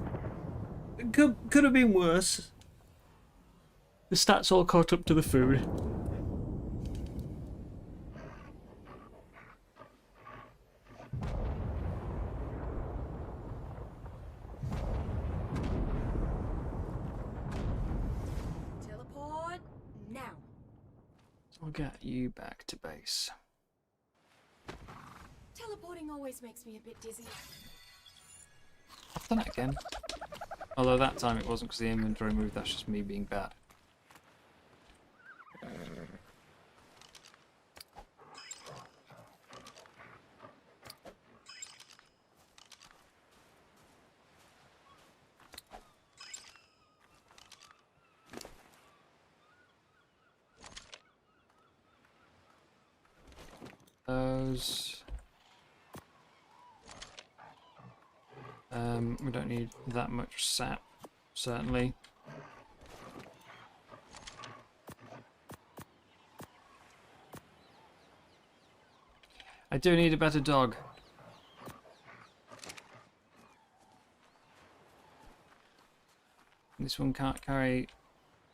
Could have been worse. The stats all caught up to the food. Teleport now. I'll get you back to base. Teleporting always makes me a bit dizzy. I've done it again. Although that time it wasn't because the inventory moved, that's just me being bad. Those. We don't need that much sap, certainly. I do need a better dog. This one can't carry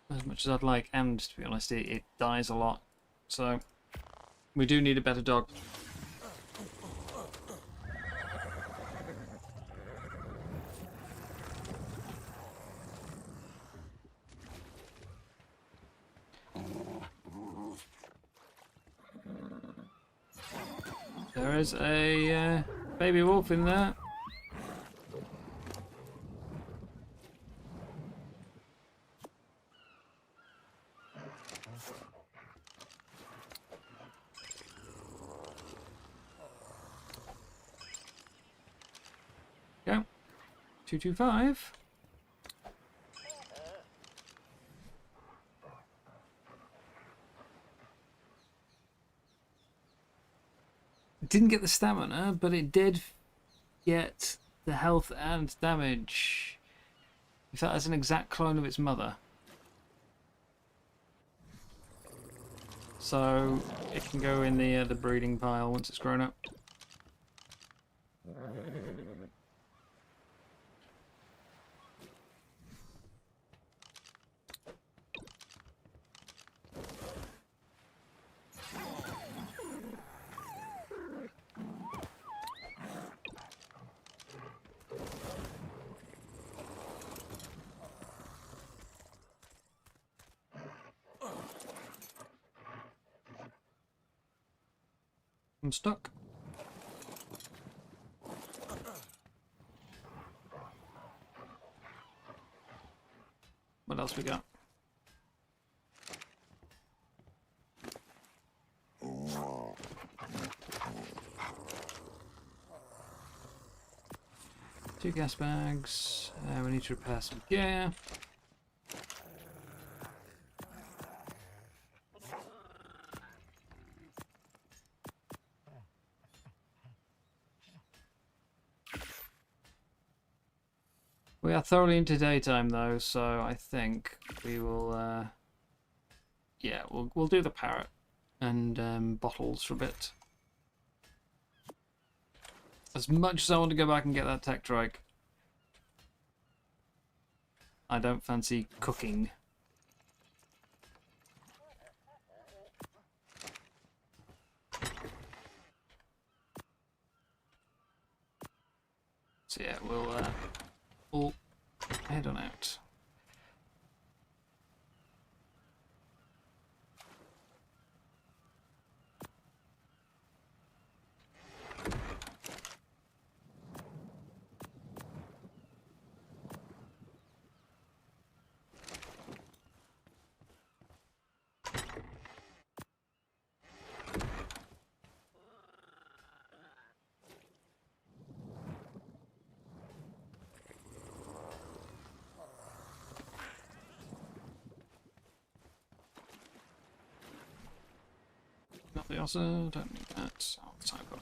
as much as I'd like, and to be honest, it dies a lot. So we do need a better dog. There is a baby wolf in there. Go. 225. Didn't get the stamina, but it did get the health and damage. In fact, that's an exact clone of its mother. so it can go in the breeding pile once it's grown up. I'm stuck. What else we got? Two gas bags. We need to repair some gear. We are thoroughly into daytime though, so I think we will. Yeah, we'll do the parrot and bottles for a bit. As much as I want to go back and get that tech trike, I don't fancy cooking. So yeah, we'll head on out. Not the ossa, don't need that. Oh, typo.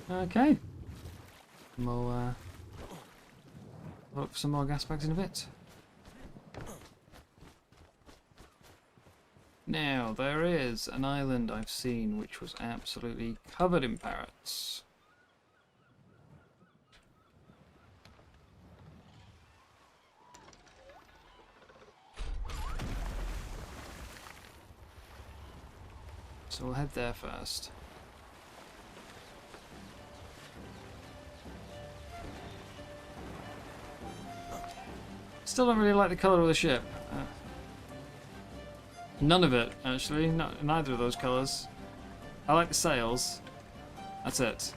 Okay. We'll look for some more gas bags in a bit. Now, there is an island I've seen which was absolutely covered in parrots. So we'll head there first. Still don't really like the colour of the ship. None of it, actually. Neither of those colours. I like the sails. That's it.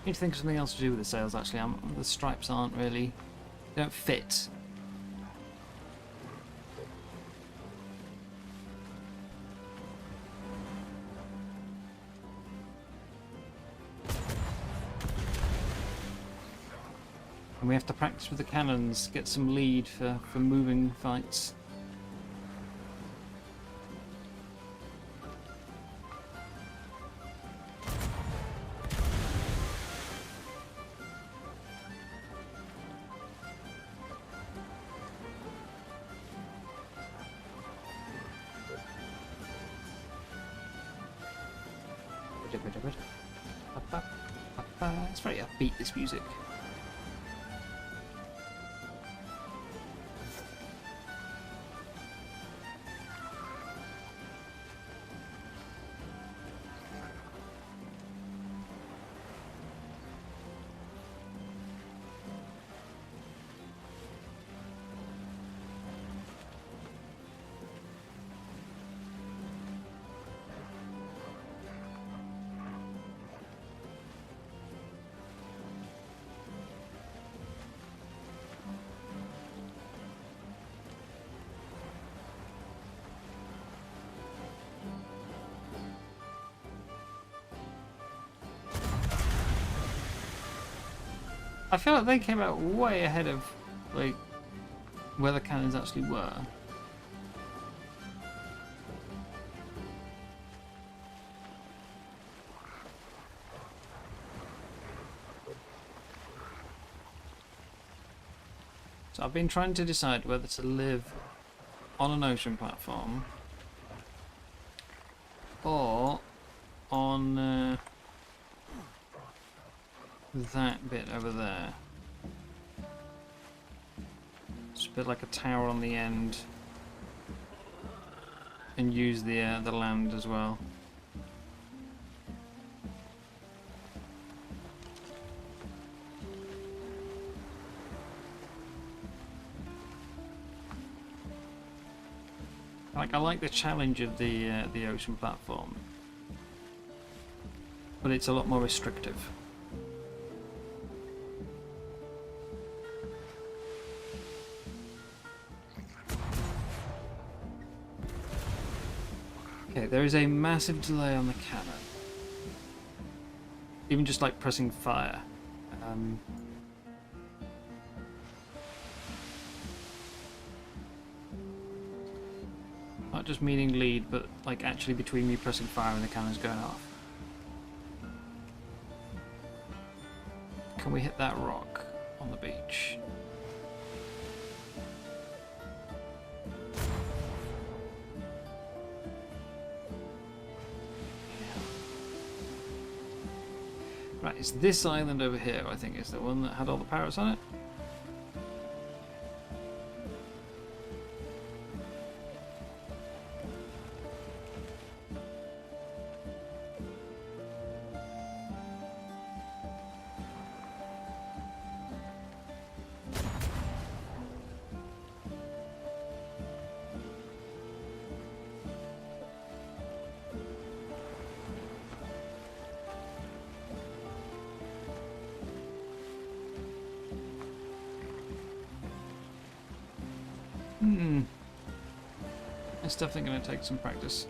Need to think of something else to do with the sails, actually. The stripes aren't really... They don't fit. And we have to practice with the cannons, get some lead for moving fights. It's very upbeat, this music. I feel like they came out way ahead of like where the cannons actually were. So I've been trying to decide whether to live on an ocean platform or on that bit over there. Just build like a tower on the end and use the land as well. Like, I like the challenge of the ocean platform, but it's a lot more restrictive. Okay, there is a massive delay on the cannon. Even just like pressing fire. Not just meaning lead, but like actually between me pressing fire and the cannon's going off. Can we hit that rock on the beach? Right, it's this island over here, I think, is the one that had all the parrots on it. It's definitely going to take some practice.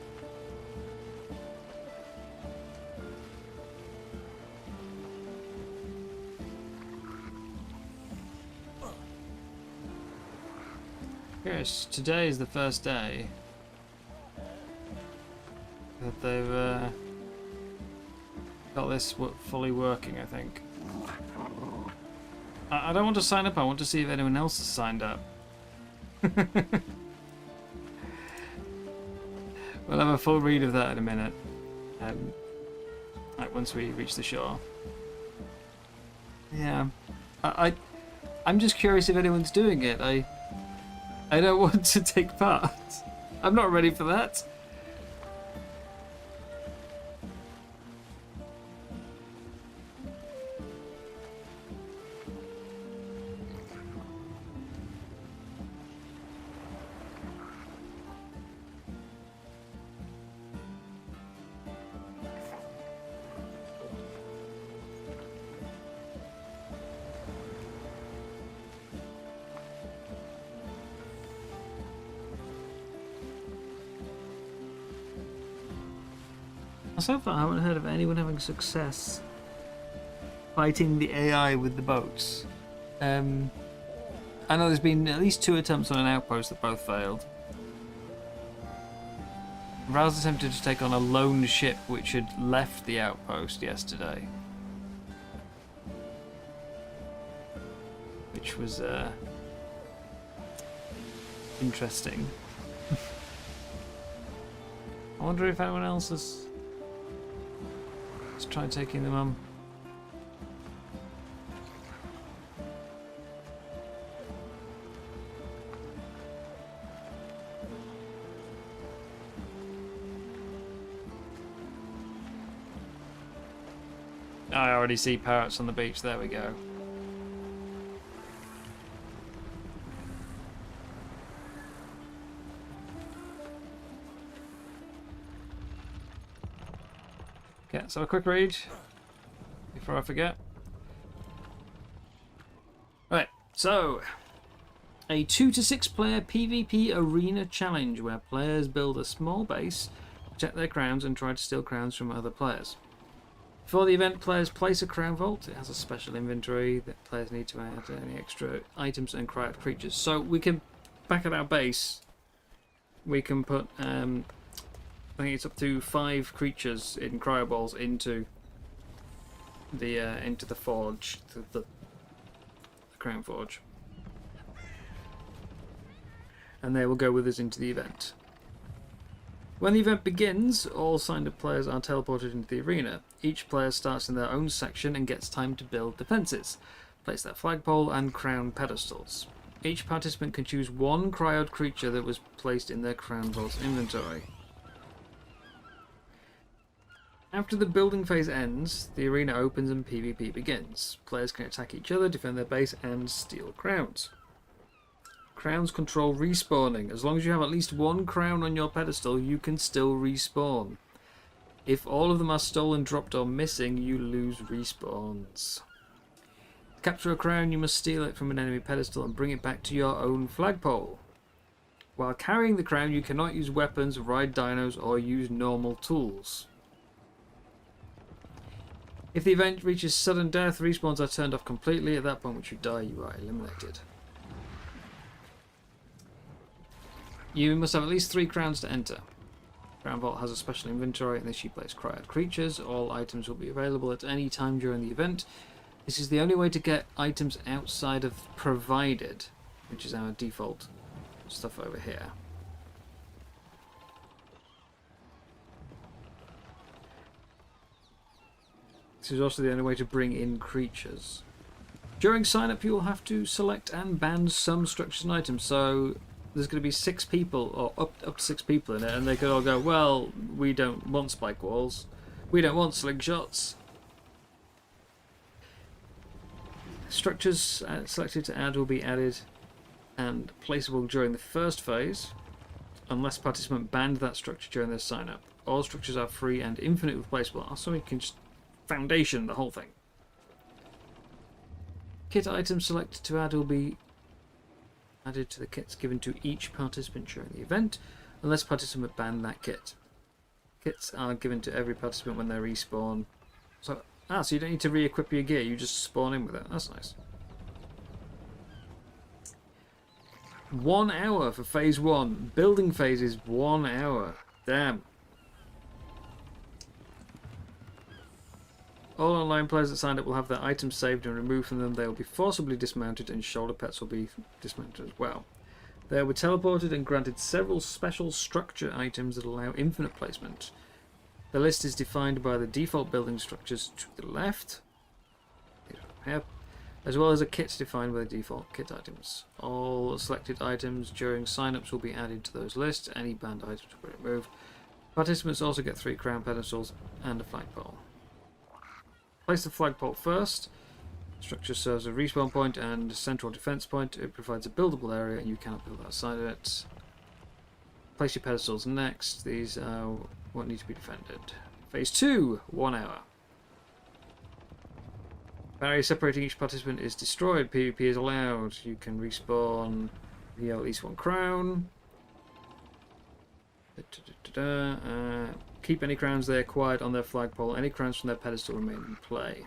Yes, today is the first day that they've got this fully working, I think. I don't want to sign up, I want to see if anyone else has signed up. We'll have a full read of that in a minute. Like once we reach the shore. Yeah, I'm just curious if anyone's doing it. I don't want to take part. I'm not ready for that. So far, I haven't heard of anyone having success fighting the AI with the boats. I know there's been at least 2 attempts on an outpost that both failed. Rouse attempted to take on a lone ship which had left the outpost yesterday. Which was interesting. I wonder if anyone else has... Let's try taking them on. I already see parrots on the beach. There we go. Okay, so a quick read before I forget. Right, so a 2 to 6 player PvP arena challenge where players build a small base, protect their crowns, and try to steal crowns from other players. Before the event, players place a crown vault. It has a special inventory that players need to add any extra items and cryoed creatures. So we can, back at our base, we can put, I think it's up to 5 creatures in cryo balls into the forge, the crown forge, and they will go with us into the event. When the event begins, all signed up players are teleported into the arena. Each player starts in their own section and gets time to build defences, place their flagpole and crown pedestals. Each participant can choose one cryoed creature that was placed in their crown vault's inventory. After the building phase ends, the arena opens and PvP begins. Players can attack each other, defend their base, and steal crowns. Crowns control respawning. As long as you have at least one crown on your pedestal, you can still respawn. If all of them are stolen, dropped, or missing, you lose respawns. To capture a crown, you must steal it from an enemy pedestal and bring it back to your own flagpole. While carrying the crown, you cannot use weapons, ride dinos, or use normal tools. If the event reaches sudden death, respawns are turned off completely. At that point, once you die, you are eliminated. You must have at least 3 crowns to enter. Crown Vault has a special inventory, and this you place cryoed creatures. All items will be available at any time during the event. This is the only way to get items outside of provided, which is our default stuff over here. This is also the only way to bring in creatures. During sign-up, you will have to select and ban some structures and items. So there's going to be 6 people, or up to 6 people in it, and they could all go, well, we don't want spike walls, we don't want slingshots. Structures selected to add will be added and placeable during the first phase, unless participant banned that structure during their sign-up. All structures are free and infinite replaceable, so we can just foundation the whole thing. Kit items selected to add will be added to the kits given to each participant during the event, unless participant ban that kit. Kits are given to every participant when they respawn. So you don't need to re-equip your gear, you just spawn in with it. That's nice. 1 hour for phase 1. Building phase is 1 hour. Damn. All online players that signed up will have their items saved and removed from them. They will be forcibly dismounted, and shoulder pets will be dismounted as well. They will be teleported and granted several special structure items that allow infinite placement. The list is defined by the default building structures to the left, as well as a kit defined by the default kit items. All selected items during sign-ups will be added to those lists. Any banned items will be removed. Participants also get 3 crown pedestals and a flagpole. Place the flagpole first. Structure serves a respawn point and central defense point. It provides a buildable area and you cannot build outside of it. Place your pedestals next. These won't need to be defended. Phase 2, 1 hour. Barrier separating each participant is destroyed. PvP is allowed. You can respawn. You have at least 1 crown. Keep any crowns they acquired on their flagpole. Any crowns from their pedestal remain in play.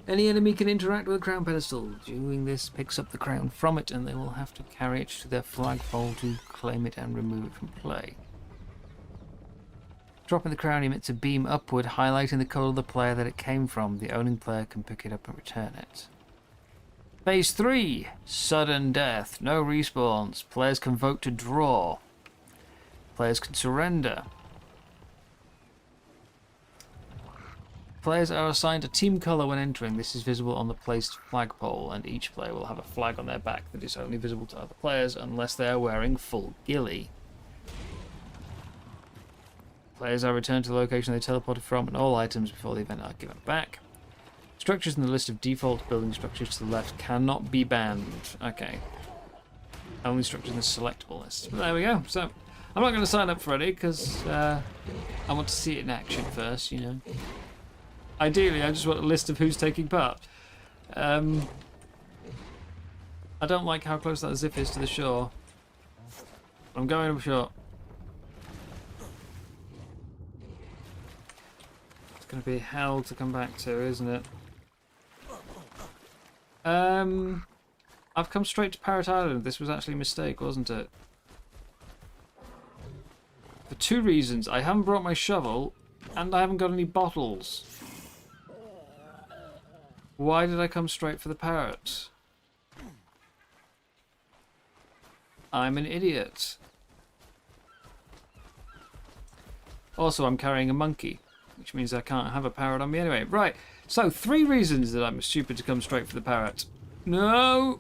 Any enemy can interact with a crown pedestal. Doing this picks up the crown from it, and they will have to carry it to their flagpole to claim it and remove it from play. Dropping the crown emits a beam upward, highlighting the colour of the player that it came from. The owning player can pick it up and return it. Phase 3. Sudden death. No respawns. Players can vote to draw. Players can surrender. Players are assigned a team colour when entering. This is visible on the placed flagpole, and each player will have a flag on their back that is only visible to other players unless they are wearing full ghillie. Players are returned to the location they teleported from, and all items before the event are given back. Structures in the list of default building structures to the left cannot be banned. Okay. Only structures in the selectable list. But there we go. So, I'm not going to sign up for any because I want to see it in action first, you know. Ideally, I just want a list of who's taking part. I don't like how close that zip is to the shore. I'm going up shore. It's going to be hell to come back to, isn't it? I've come straight to Parrot Island. This was actually a mistake, wasn't it? For two reasons. I haven't brought my shovel, and I haven't got any bottles. Why did I come straight for the parrot? I'm an idiot. Also, I'm carrying a monkey, which means I can't have a parrot on me anyway. Right, so 3 reasons that I'm stupid to come straight for the parrot. No!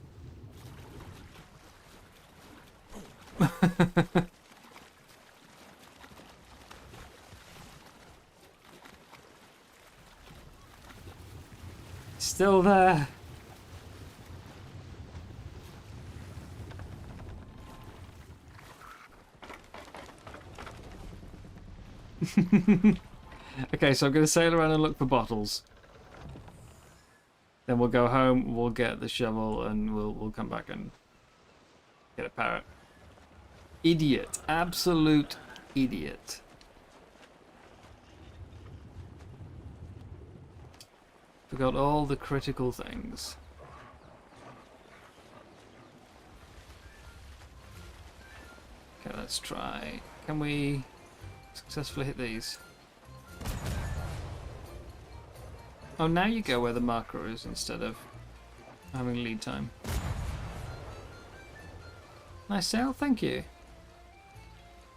Still there. Okay, so I'm going to sail around and look for bottles. Then we'll go home, we'll get the shovel, and we'll come back and get a parrot. Idiot. Absolute idiot. Forgot all the critical things. Okay, let's try. Can we successfully hit these? Oh, now you go where the marker is instead of having lead time. Nice sail, thank you.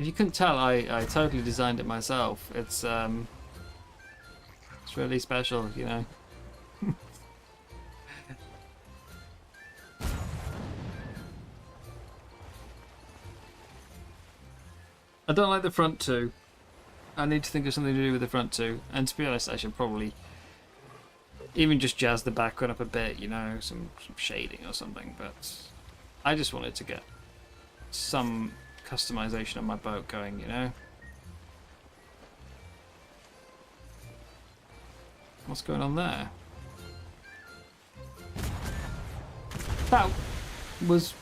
If you couldn't tell, I totally designed it myself. It's really special, you know. I don't like the front two. I need to think of something to do with the front two. And to be honest, I should probably even just jazz the background up a bit, you know, some shading or something. But I just wanted to get some customization on my boat going, you know. What's going on there? That was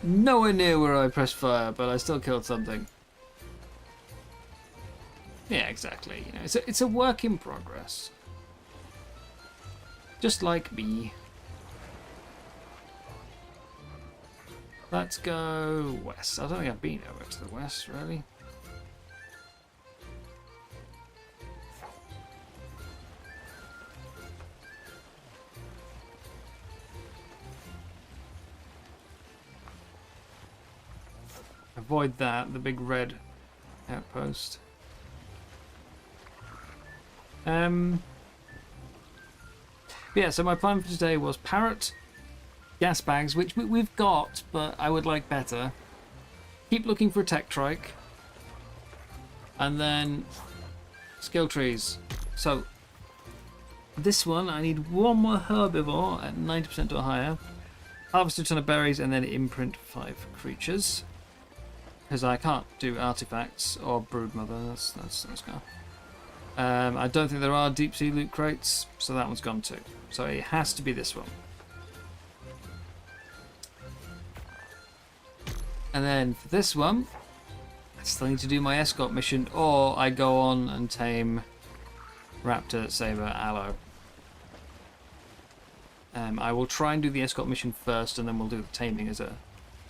nowhere near where I pressed fire, but I still killed something. Yeah, exactly. You know, it's a work in progress. Just like me. Let's go west. I don't think I've been over to the west, really. Avoid that, the big red outpost. Yeah, so my plan for today was parrot, gas bags, which we've got, but I would like better. Keep looking for a tech trike. And then skill trees. So this one, I need 1 more herbivore at 90% or higher. Harvest a ton of berries and then imprint 5 creatures. Because I can't do artifacts or broodmother, that's go. I don't think there are deep sea loot crates, so that one's gone too. So it has to be this one. And then for this one, I still need to do my escort mission, or I go on and tame Raptor, Saber, Aloe. I will try and do the escort mission first, and then we'll do the taming as a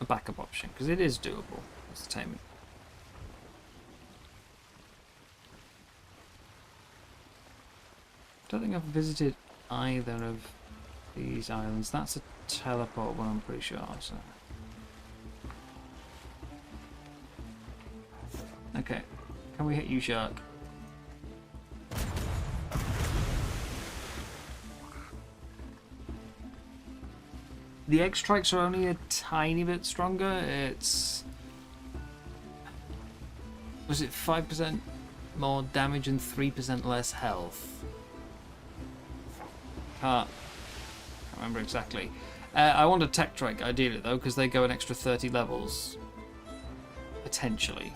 backup option, because it is doable. It's the taming. I don't think I've visited either of these islands. That's a teleport one, I'm pretty sure. So. Okay, can we hit you, shark? The egg strikes are only a tiny bit stronger. It's... was it 5% more damage and 3% less health? Can't remember exactly. I want a tech trike ideally though, because they go an extra 30 levels. Potentially.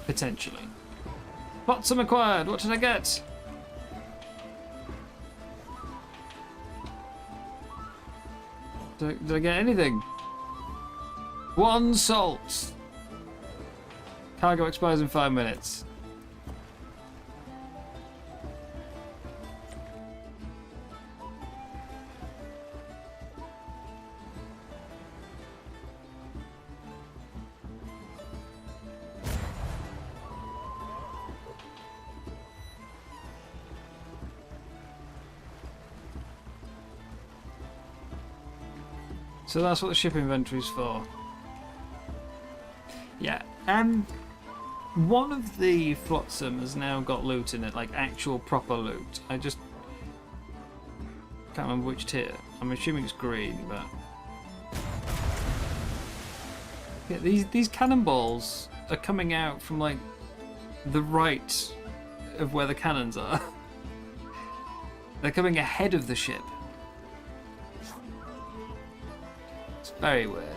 Potentially. Flotsam acquired! What did I get? Did I get anything? 1 salt. Cargo expires in 5 minutes. So that's what the ship inventory's for. Yeah, one of the flotsam has now got loot in it, like actual proper loot. I just can't remember which tier. I'm assuming it's green, but yeah, these cannonballs are coming out from like the right of where the cannons are. They're coming ahead of the ship. It's very weird.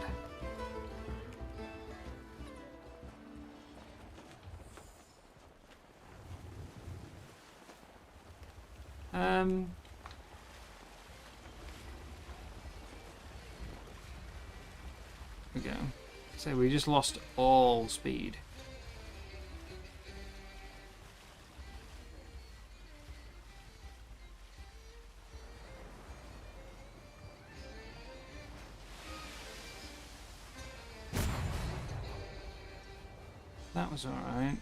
There we go. So we just lost all speed. That was alright.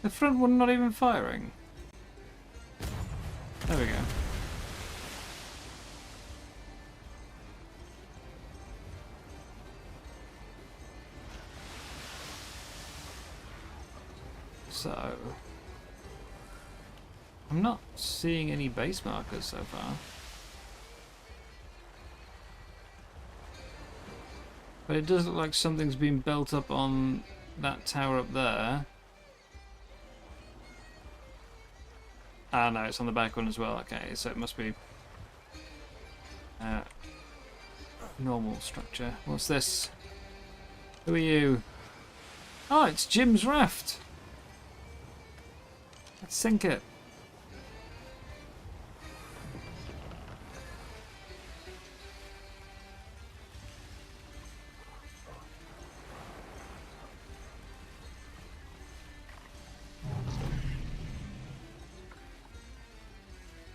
The front one not even firing. There we go. So, I'm not seeing any base markers so far. But it does look like something's been built up on that tower up there. Ah, no, it's on the back one as well. Okay, so it must be normal structure. What's this? Who are you? Oh, it's Jim's raft. Let's sink it.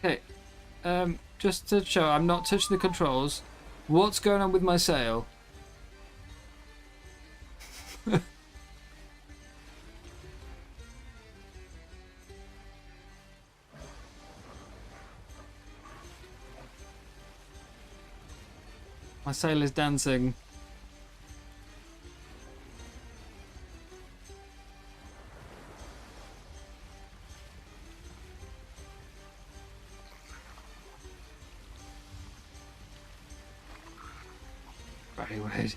Okay, just to show, I'm not touching the controls. What's going on with my sail? My sail is dancing. Very weird.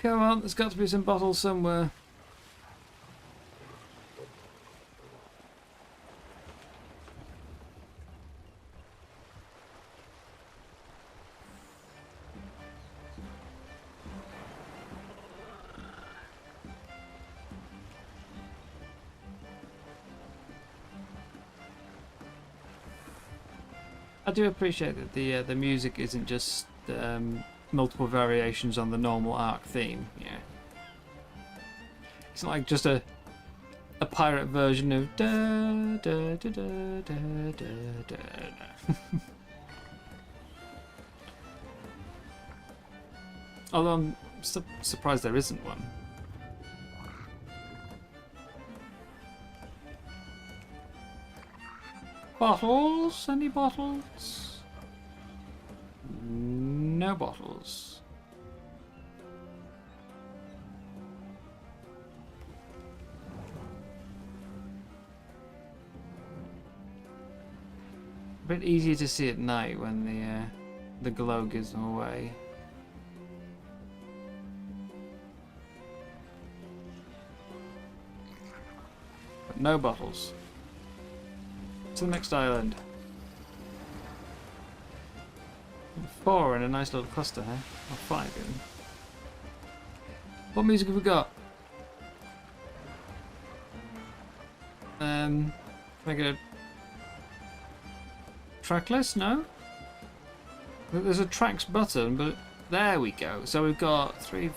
Come on, there's got to be some bottles somewhere. I do appreciate that the music isn't just multiple variations on the normal Ark theme. Yeah, it's not like just a pirate version of da da da da da da da. Although I'm surprised there isn't one. Bottles? Any bottles? No bottles. A bit easier to see at night when the glow gives them away. But no bottles. To the next island. 4 in a nice little cluster here. Or 5 even. What music have we got? Make it a track list? No? There's a tracks button, but there we go. So we've got 3,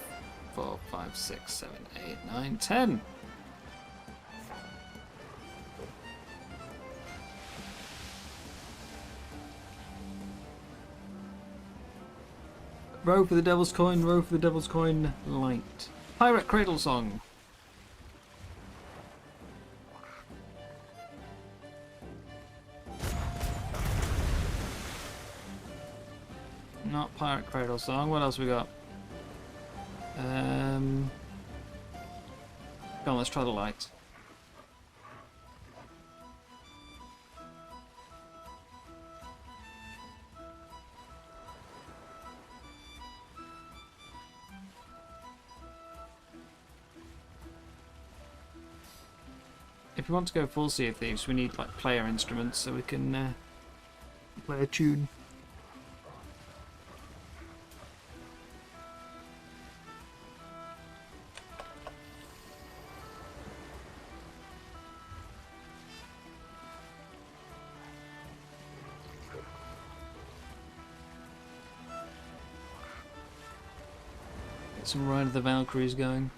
4, 5, 6, 7, 8, 9, 10. Row for the devil's coin, row for the devil's coin, light. Pirate Cradle Song. Not Pirate Cradle Song. What else we got? Go on, let's try the light. If we want to go full Sea of Thieves, we need like player instruments so we can play a tune. Get some Ride of the Valkyries going.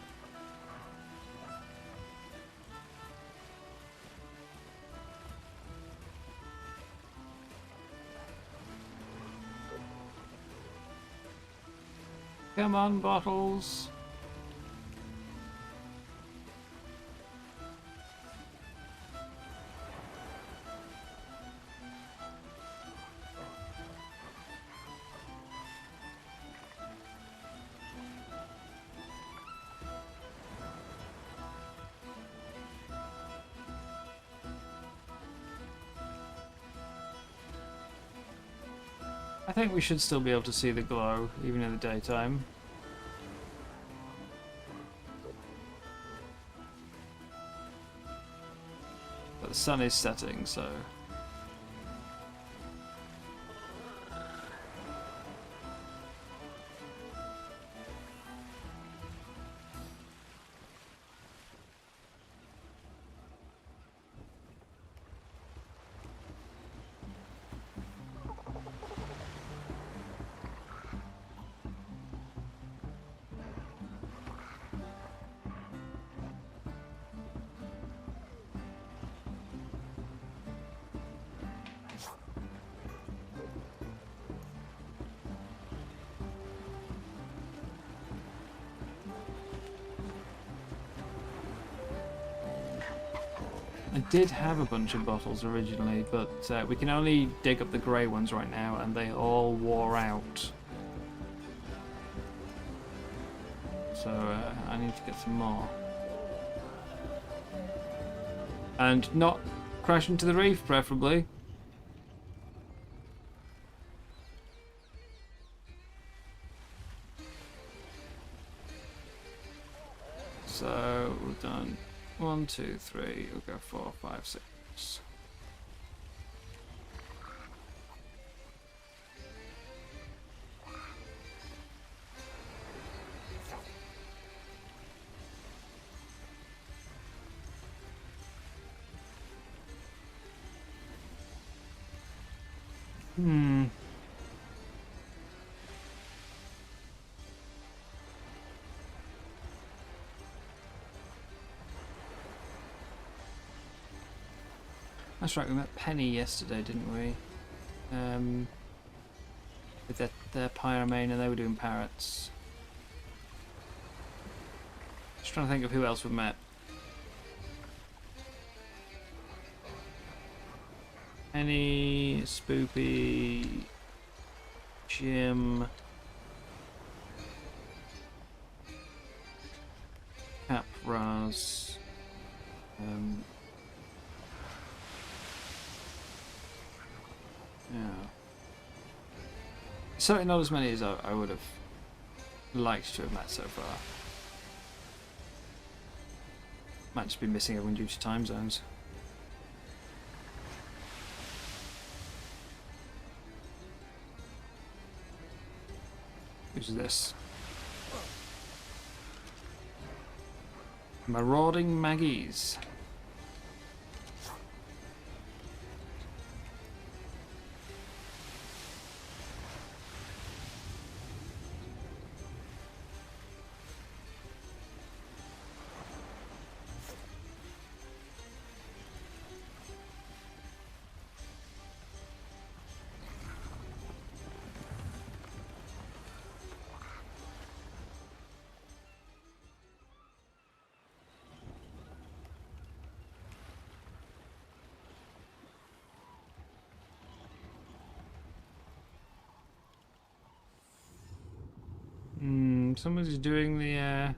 Come on, bottles. I think we should still be able to see the glow, even in the daytime. But the sun is setting, so... I did have a bunch of bottles originally, but we can only dig up the grey ones right now, and they all wore out. So I need to get some more. And not crash into the reef, preferably. So we've done 1, 2, 3, we'll go 4, 5, 6. That's right, we met Penny yesterday, didn't we? With their Pyromane, and they were doing parrots. Just trying to think of who else we've met. Penny, Spoopy, Jim, Cap, Raz, yeah. Certainly not as many as I would have liked to have met so far. Might just be missing everyone due to time zones. Who's this? Marauding Maggies. around. Somebody's doing the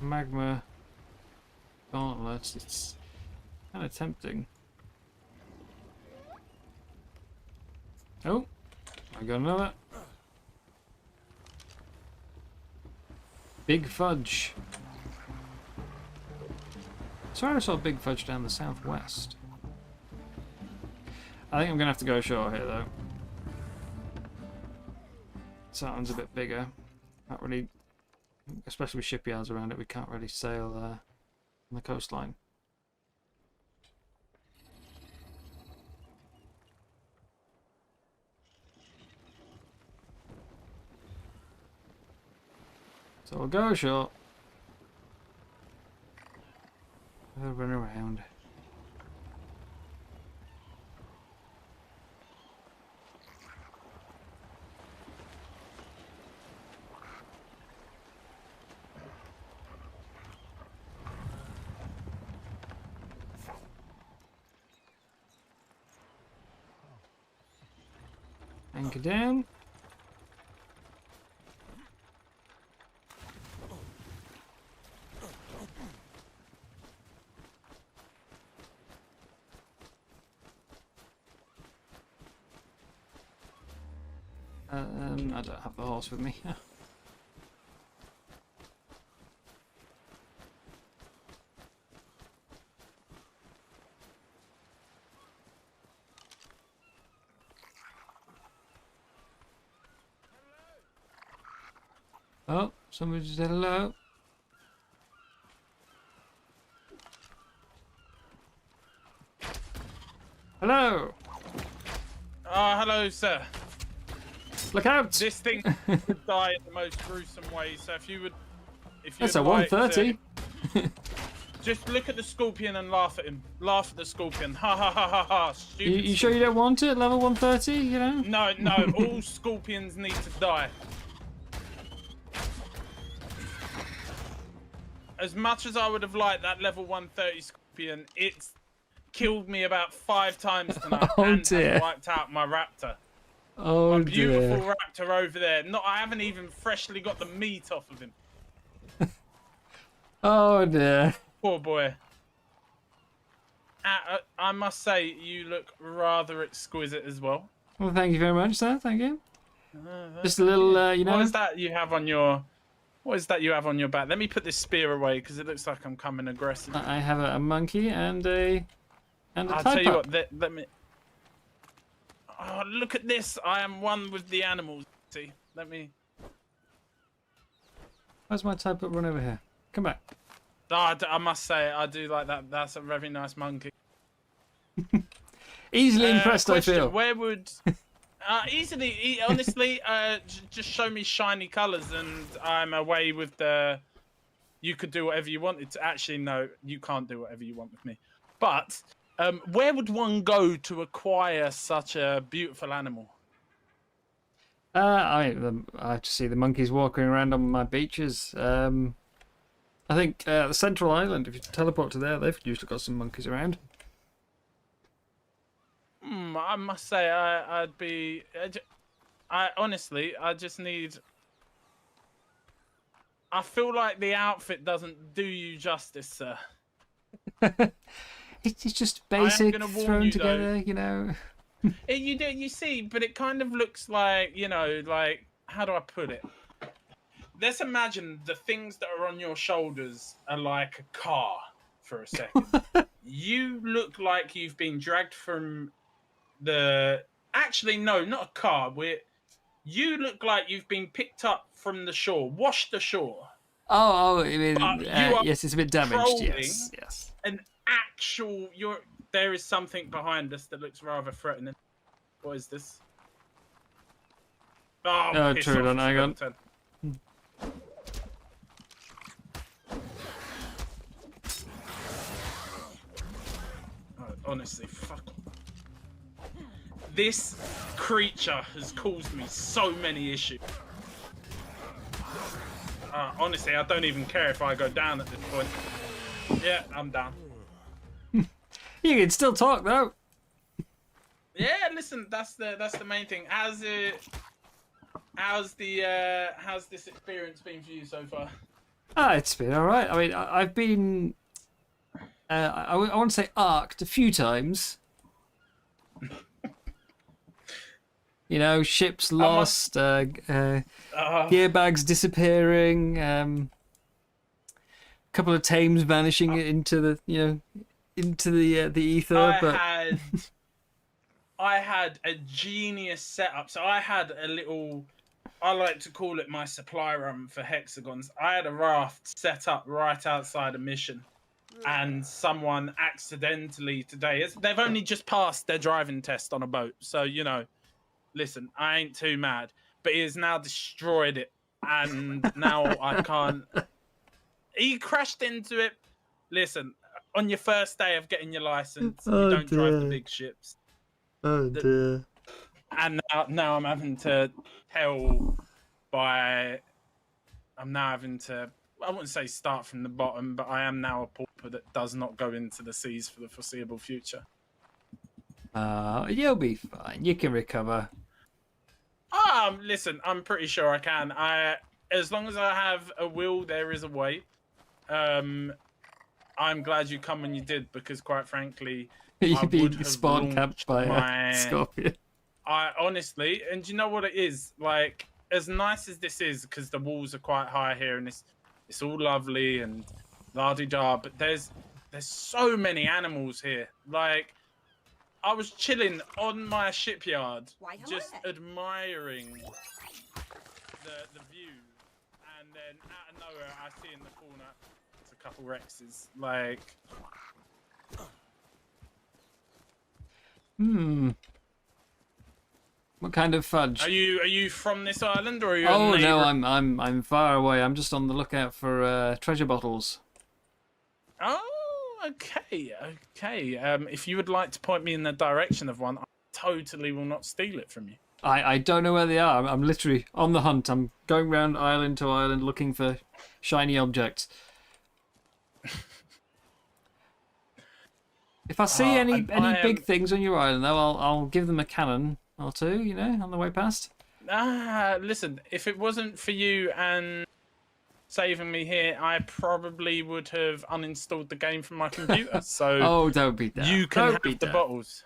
magma gauntlet. It's kind of tempting. Oh, I got another. Big Fudge. Sorry, I saw Big Fudge down the southwest. I think I'm gonna have to go ashore here though. Saturn's a bit bigger. Can't really, especially with shipyards around it, we can't really sail on the coastline. So we'll go ashore. We'll run around. Anchor down. I don't have the horse with me. Oh, somebody just said hello. Hello! Hello, sir. Look out! This thing would die in the most gruesome way, so if you would... That's a 130. Just look at the scorpion and laugh at him. Laugh at the scorpion. Ha ha ha ha ha. Stupid You sure you don't want it? Level 130, you know? No, no, all scorpions need to die. As much as I would have liked that level 130 scorpion, it's killed me about 5 times tonight and has wiped out my raptor. Oh, my beautiful dear. raptor over there. I haven't even freshly got the meat off of him. Oh, dear. Poor boy. I must say, you look rather exquisite as well. Well, thank you very much, sir. Thank you. Just a little, you know. What is that you have on your? What is that you have on your back? Let me put this spear away because it looks like I'm coming aggressive. I have a monkey and a I'll type tell you up. what. Let me. Oh, look at this! I am one with the animals. See, let me. Where's my type up? Run over here. Come back. Oh, I must say, I do like that. That's a very nice monkey. Easily impressed, question, I feel. Where would honestly, just show me shiny colours and I'm away with the. You could do whatever you wanted to. Actually, no, you can't do whatever you want with me. But where would one go to acquire such a beautiful animal? I just see the monkeys walking around on my beaches. I think the Central Island, if you teleport to there, they've usually got some monkeys around. I must say, I'd be. Honestly, I just need. I feel like the outfit doesn't do you justice, sir. It's just basic thrown you, together, though. you know. You see, but it kind of looks like, like, how do I put it? Let's imagine the things that are on your shoulders are like a car for a second. You look like you've been dragged from the... Actually, no, not a car. You look like you've been picked up from the shore, washed ashore. Oh, I mean, you are yes, it's a bit damaged, yes. An actual... There is something behind us that looks rather threatening. What is this? Oh, true, hang on. Honestly, fuck. This creature has caused me so many issues. Honestly, I don't even care if I go down at this point. Yeah, I'm down. You can still talk though. Yeah, listen, that's the main thing. how's this experience been for you so far? It's been all right. I mean, I've been, I want to say arced a few times. You know, ships lost, gear bags disappearing, couple of tames vanishing into the the ether. I had a genius setup. So I had a little, I like to call it my supply room for hexagons. I had a raft set up right outside a mission, and someone accidentally today, they've only just passed their driving test on a boat, so you know, listen, I ain't too mad, but he has now destroyed it, and now I can't. He crashed into it. Listen, on your first day of getting your license, you don't drive the big ships. Oh dear. And now I'm having to tell by... I'm now having to... I wouldn't say start from the bottom, but I am now a pauper that does not go into the seas for the foreseeable future. You'll be fine. You can recover. Listen, I'm pretty sure I can. As long as I have a will, there is a way. I'm glad you come when you did, because quite frankly, You'd be would have spawn camped by a scorpion. I honestly, and you know what it is? Like, as nice as this is, because the walls are quite high here, and it's all lovely and la-di-da, but there's so many animals here. Like, I was chilling on my shipyard, just admiring the view, and then out of nowhere, I see in the corner, it's a couple Rexes. Like, What kind of fudge? are you from this island, or are you? Oh no, I'm far away. I'm just on the lookout for treasure bottles. Oh, okay. If you would like to point me in the direction of one, I totally will not steal it from you. I don't know where they are. I'm literally on the hunt. I'm going round island to island looking for shiny objects. If I see any big things on your island, though, I'll give them a cannon or two. You know, on the way past. Listen. If it wasn't for you and saving me here, I probably would have uninstalled the game from my computer. So oh, don't be that. You can have the bottles.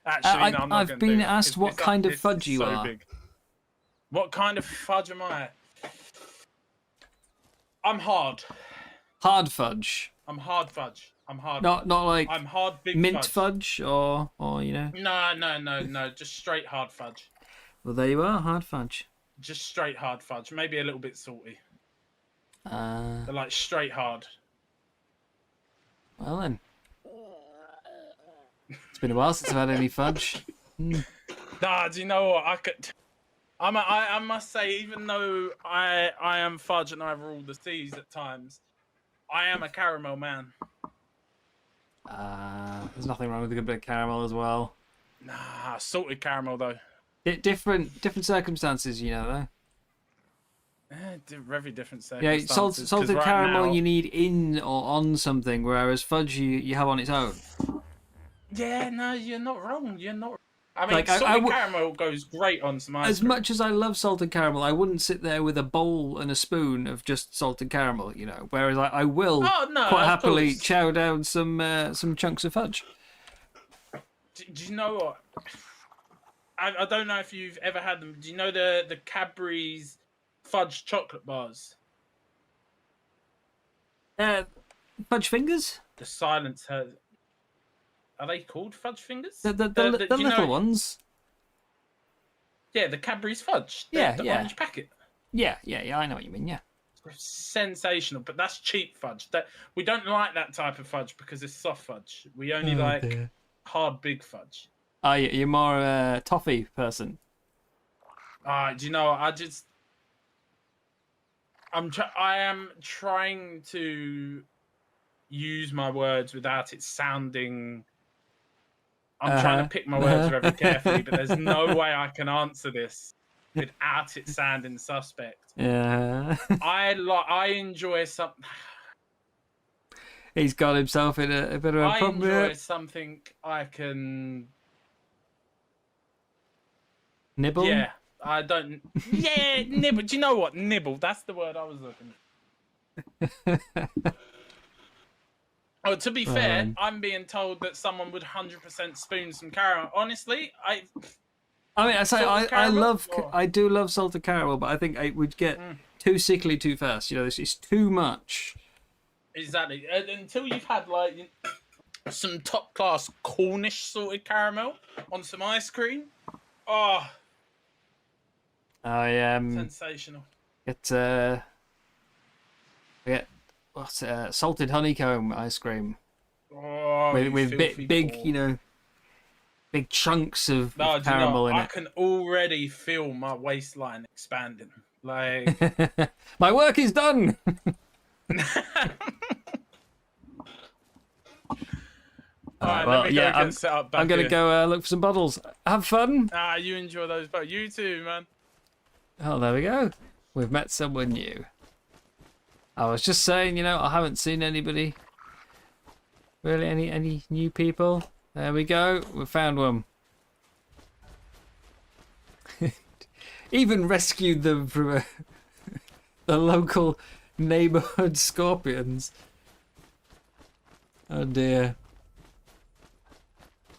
Actually, no, I'm not I've been asked what kind of fudge you are. Big. What kind of fudge am I? I'm hard. Hard fudge. I'm hard fudge. I'm hard. Not like I'm hard big mint fudge or you know. No. Just straight hard fudge. Well, there you are, hard fudge. Just straight hard fudge. Maybe a little bit salty. But like straight hard. Well then. It's been a while since I've had any fudge. Nah, do you know what? I must say, even though I am fudge and I rule the seas at times, I am a caramel man. There's nothing wrong with a good bit of caramel as well. Nah, salted caramel though. Different circumstances, you know, though. Very different Yeah, circumstances. salted right caramel now, you need in or on something, whereas fudge you have on its own. Yeah, no, you're not wrong. You're not. I mean, Like, salted caramel goes great on some ice As cream. much as I love salted caramel, I wouldn't sit there with a bowl and a spoon of just salted caramel, you know. Whereas I will quite happily chow down some chunks of fudge. Do you know what? I don't know if you've ever had them. Do you know the Cadbury's fudge chocolate bars? Fudge fingers? The silence has. Are they called fudge fingers? The little ones. Yeah, the Cadbury's fudge. The orange packet. Yeah, I know what you mean, yeah. Sensational, but that's cheap fudge. We don't like that type of fudge because it's soft fudge. We only like hard, big fudge. You're more a toffee person. Do you know, I am trying to use my words without it sounding... I'm trying to pick my words very carefully, but there's no way I can answer this without it sounding suspect. Yeah. I enjoy something. He's got himself in a bit of a problem. I enjoy something I can nibble. Yeah, I don't. Yeah, nibble. Do you know what? Nibble. That's the word I was looking for. Oh, to be fair, I'm being told that someone would 100% spoon some caramel. Honestly, I mean, I do love salted caramel, but I think it would get too sickly too fast. You know, it's too much. Exactly. Until you've had like some top class Cornish salted caramel on some ice cream. Oh, I sensational. I get salted honeycomb ice cream Oh, with big, you know, big chunks of caramel in it. I can already feel my waistline expanding. Like my work is done. Alright, let me go get set up back I'm gonna go look for some bottles. Have fun. You enjoy those, but you too, man. Oh, there we go. We've met someone new. I was just saying, you know, I haven't seen anybody. Really, any new people? There we go. We found one. Even rescued them from the local neighborhood scorpions. Oh dear.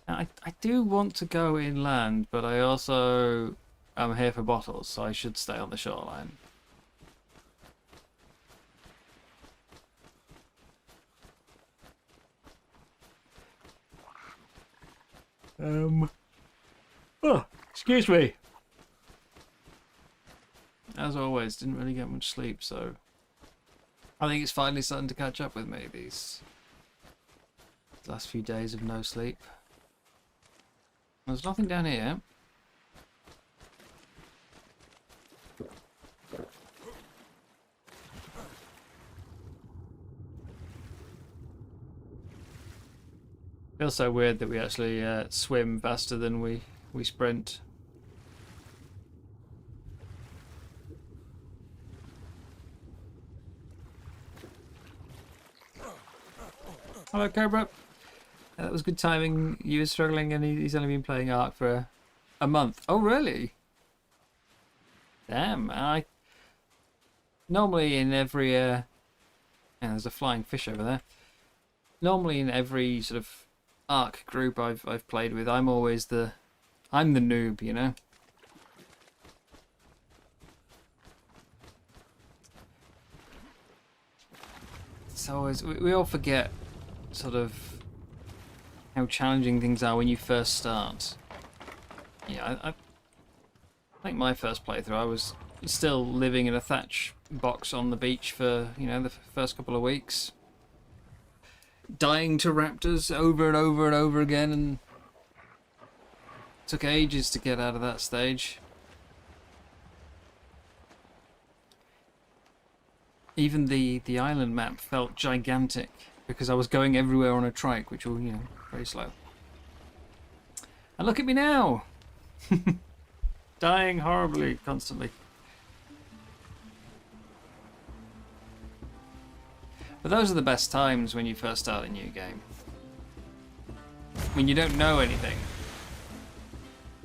Now, I do want to go inland, but I also am here for bottles, so I should stay on the shoreline. Oh, excuse me. As always, didn't really get much sleep, so I think it's finally starting to catch up with me, these last few days of no sleep. There's nothing down here. Feels so weird that we actually swim faster than we sprint. Hello, Cobra. That was good timing. You were struggling, and he's only been playing Ark for a month. Oh, really? Damn. Normally in every and there's a flying fish over there. Normally in every sort of Ark group I've played with, I'm the noob, you know. It's always we all forget sort of how challenging things are when you first start. Yeah, I think my first playthrough, I was still living in a thatch box on the beach for, you know, the first couple of weeks. Dying to raptors over and over and over again, and took ages to get out of that stage. Even the island map felt gigantic because I was going everywhere on a trike, which were, you know, very slow. And look at me now! Dying horribly, constantly. But those are the best times when you first start a new game. When you don't know anything.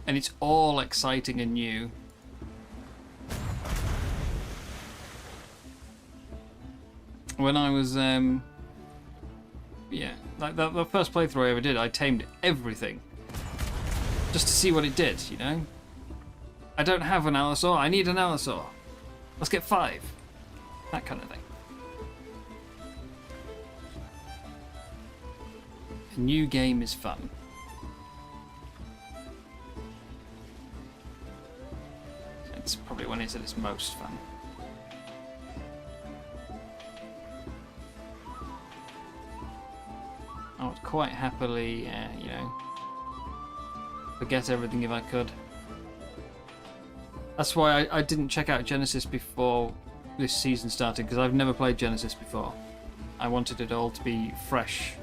And it's all exciting and new. When I was, yeah, like the first playthrough I ever did, I tamed everything. Just to see what it did, you know? I don't have an allosaur, I need an allosaur. Let's get 5. That kind of thing. A new game is fun. It's probably when it's at its most fun. I would quite happily, you know, forget everything if I could. That's why I didn't check out Genesis before this season started, because I've never played Genesis before. I wanted it all to be fresh.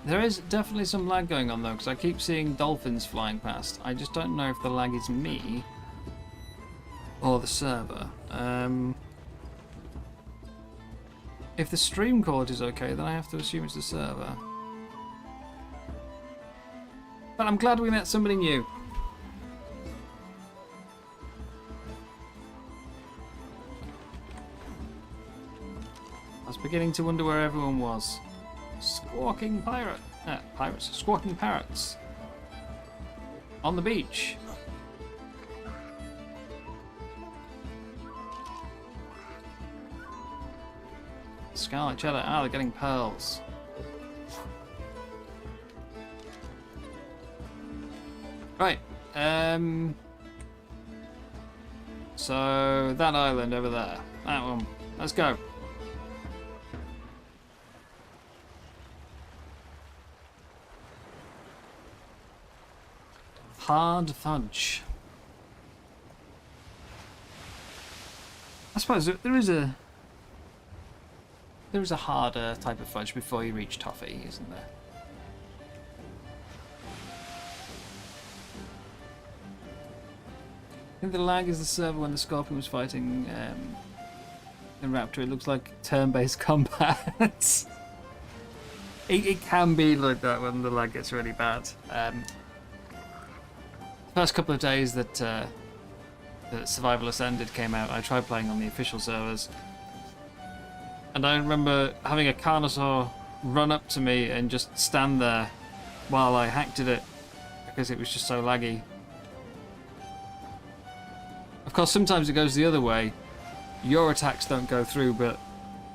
There is definitely some lag going on though, because I keep seeing dolphins flying past. I just don't know if the lag is me or the server. If the stream quality is okay, then I have to assume it's the server. But I'm glad we met somebody new. I was beginning to wonder where everyone was. Squawking pirates. Squawking parrots. On the beach. Scarlet cheddar. Ah, they're getting pearls. Right. So that island over there. That one. Let's go. Hard fudge. I suppose there is a harder type of fudge before you reach toffee, isn't there? I think the lag is the server when the Scorpion was fighting the Raptor. It looks like turn-based combat. it can be like that when the lag gets really bad. The first couple of days that Survival Ascended came out, I tried playing on the official servers. And I remember having a Carnosaur run up to me and just stand there while I hacked at it because it was just so laggy. Of course, sometimes it goes the other way. Your attacks don't go through, but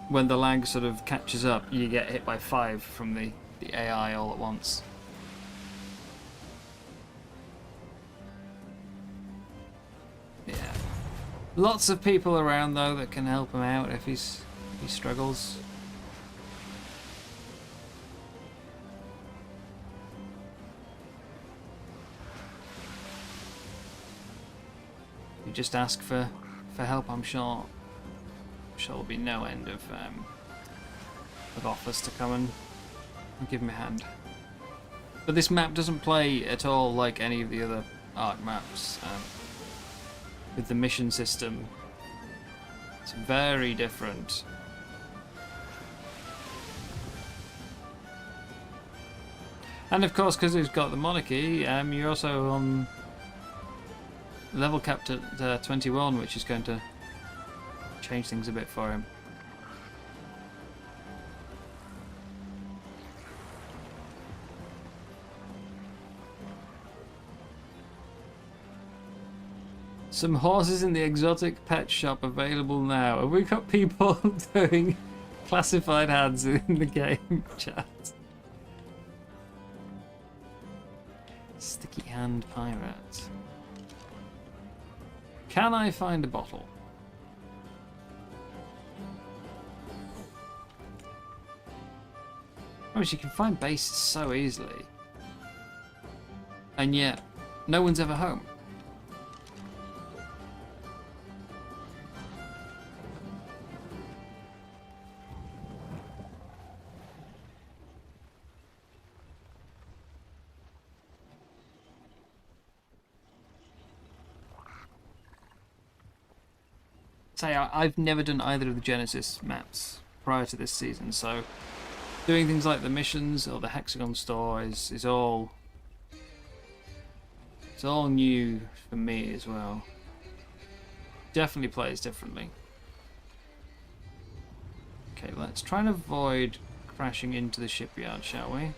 when the lag sort of catches up, you get hit by 5 from the AI all at once. Yeah. Lots of people around, though, that can help him out if he struggles. You just ask for help, I'm sure. There'll be no end of offers to come and give him a hand. But this map doesn't play at all like any of the other Ark maps. With the mission system, it's very different. And of course, because he's got the Monarchy, you're also on level capped at 21, which is going to change things a bit for him. Some horses in the exotic pet shop available now. Have we got people doing classified ads in the game chat? Sticky hand pirate. Can I find a bottle? Oh, you can find bases so easily. And yet, no one's ever home. Say, I've never done either of the Genesis maps prior to this season, so doing things like the missions or the Hexagon store is all new for me as well. Definitely plays differently. Okay, let's try and avoid crashing into the shipyard, shall we?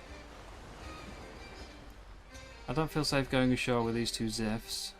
I don't feel safe going ashore with these two Ziffs.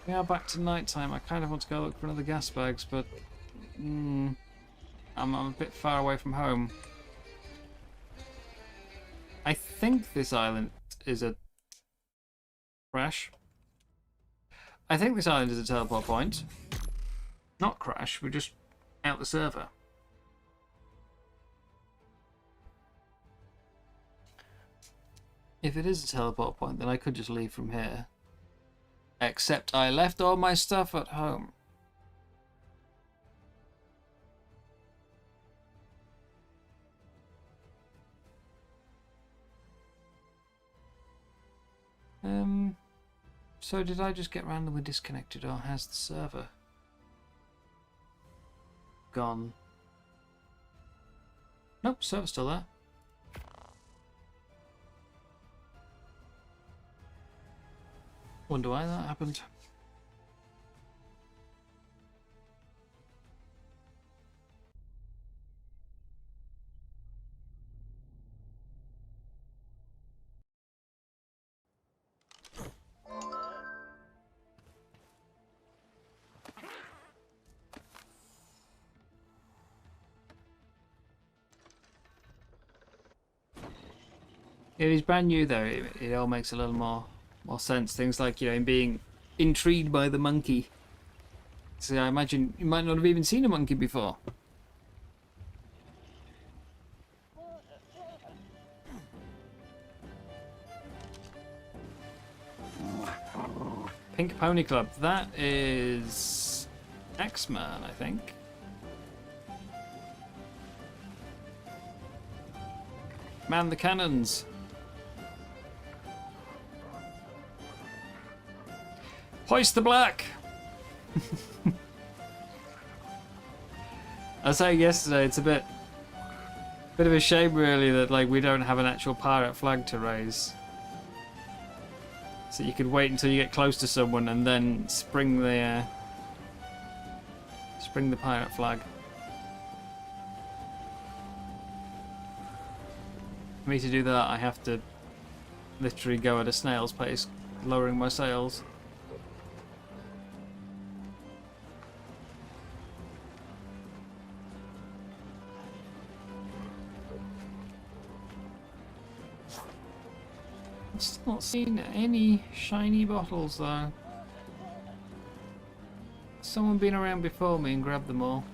We are back to night time. I kind of want to go look for another gas bags, but I'm a bit far away from home. I think this island is a crash. I think this island is a teleport point. Not crash, we're just out the server. If it is a teleport point, then I could just leave from here. Except I left all my stuff at home. So did I just get randomly disconnected, or has the server gone? Nope, server's still there. Wonder why that happened. It is brand new though. It all makes a little more sense. Things like, you know, him being intrigued by the monkey. So I imagine you might not have even seen a monkey before. Pink Pony Club. That is X-Man, I think. Man the cannons. Hoist the black. I was saying yesterday, it's a bit of a shame really that like we don't have an actual pirate flag to raise. So you could wait until you get close to someone and then spring the pirate flag. For me to do that, I have to literally go at a snail's pace, lowering my sails. I've still not seen any shiny bottles though. Someone been around before me and grabbed them all.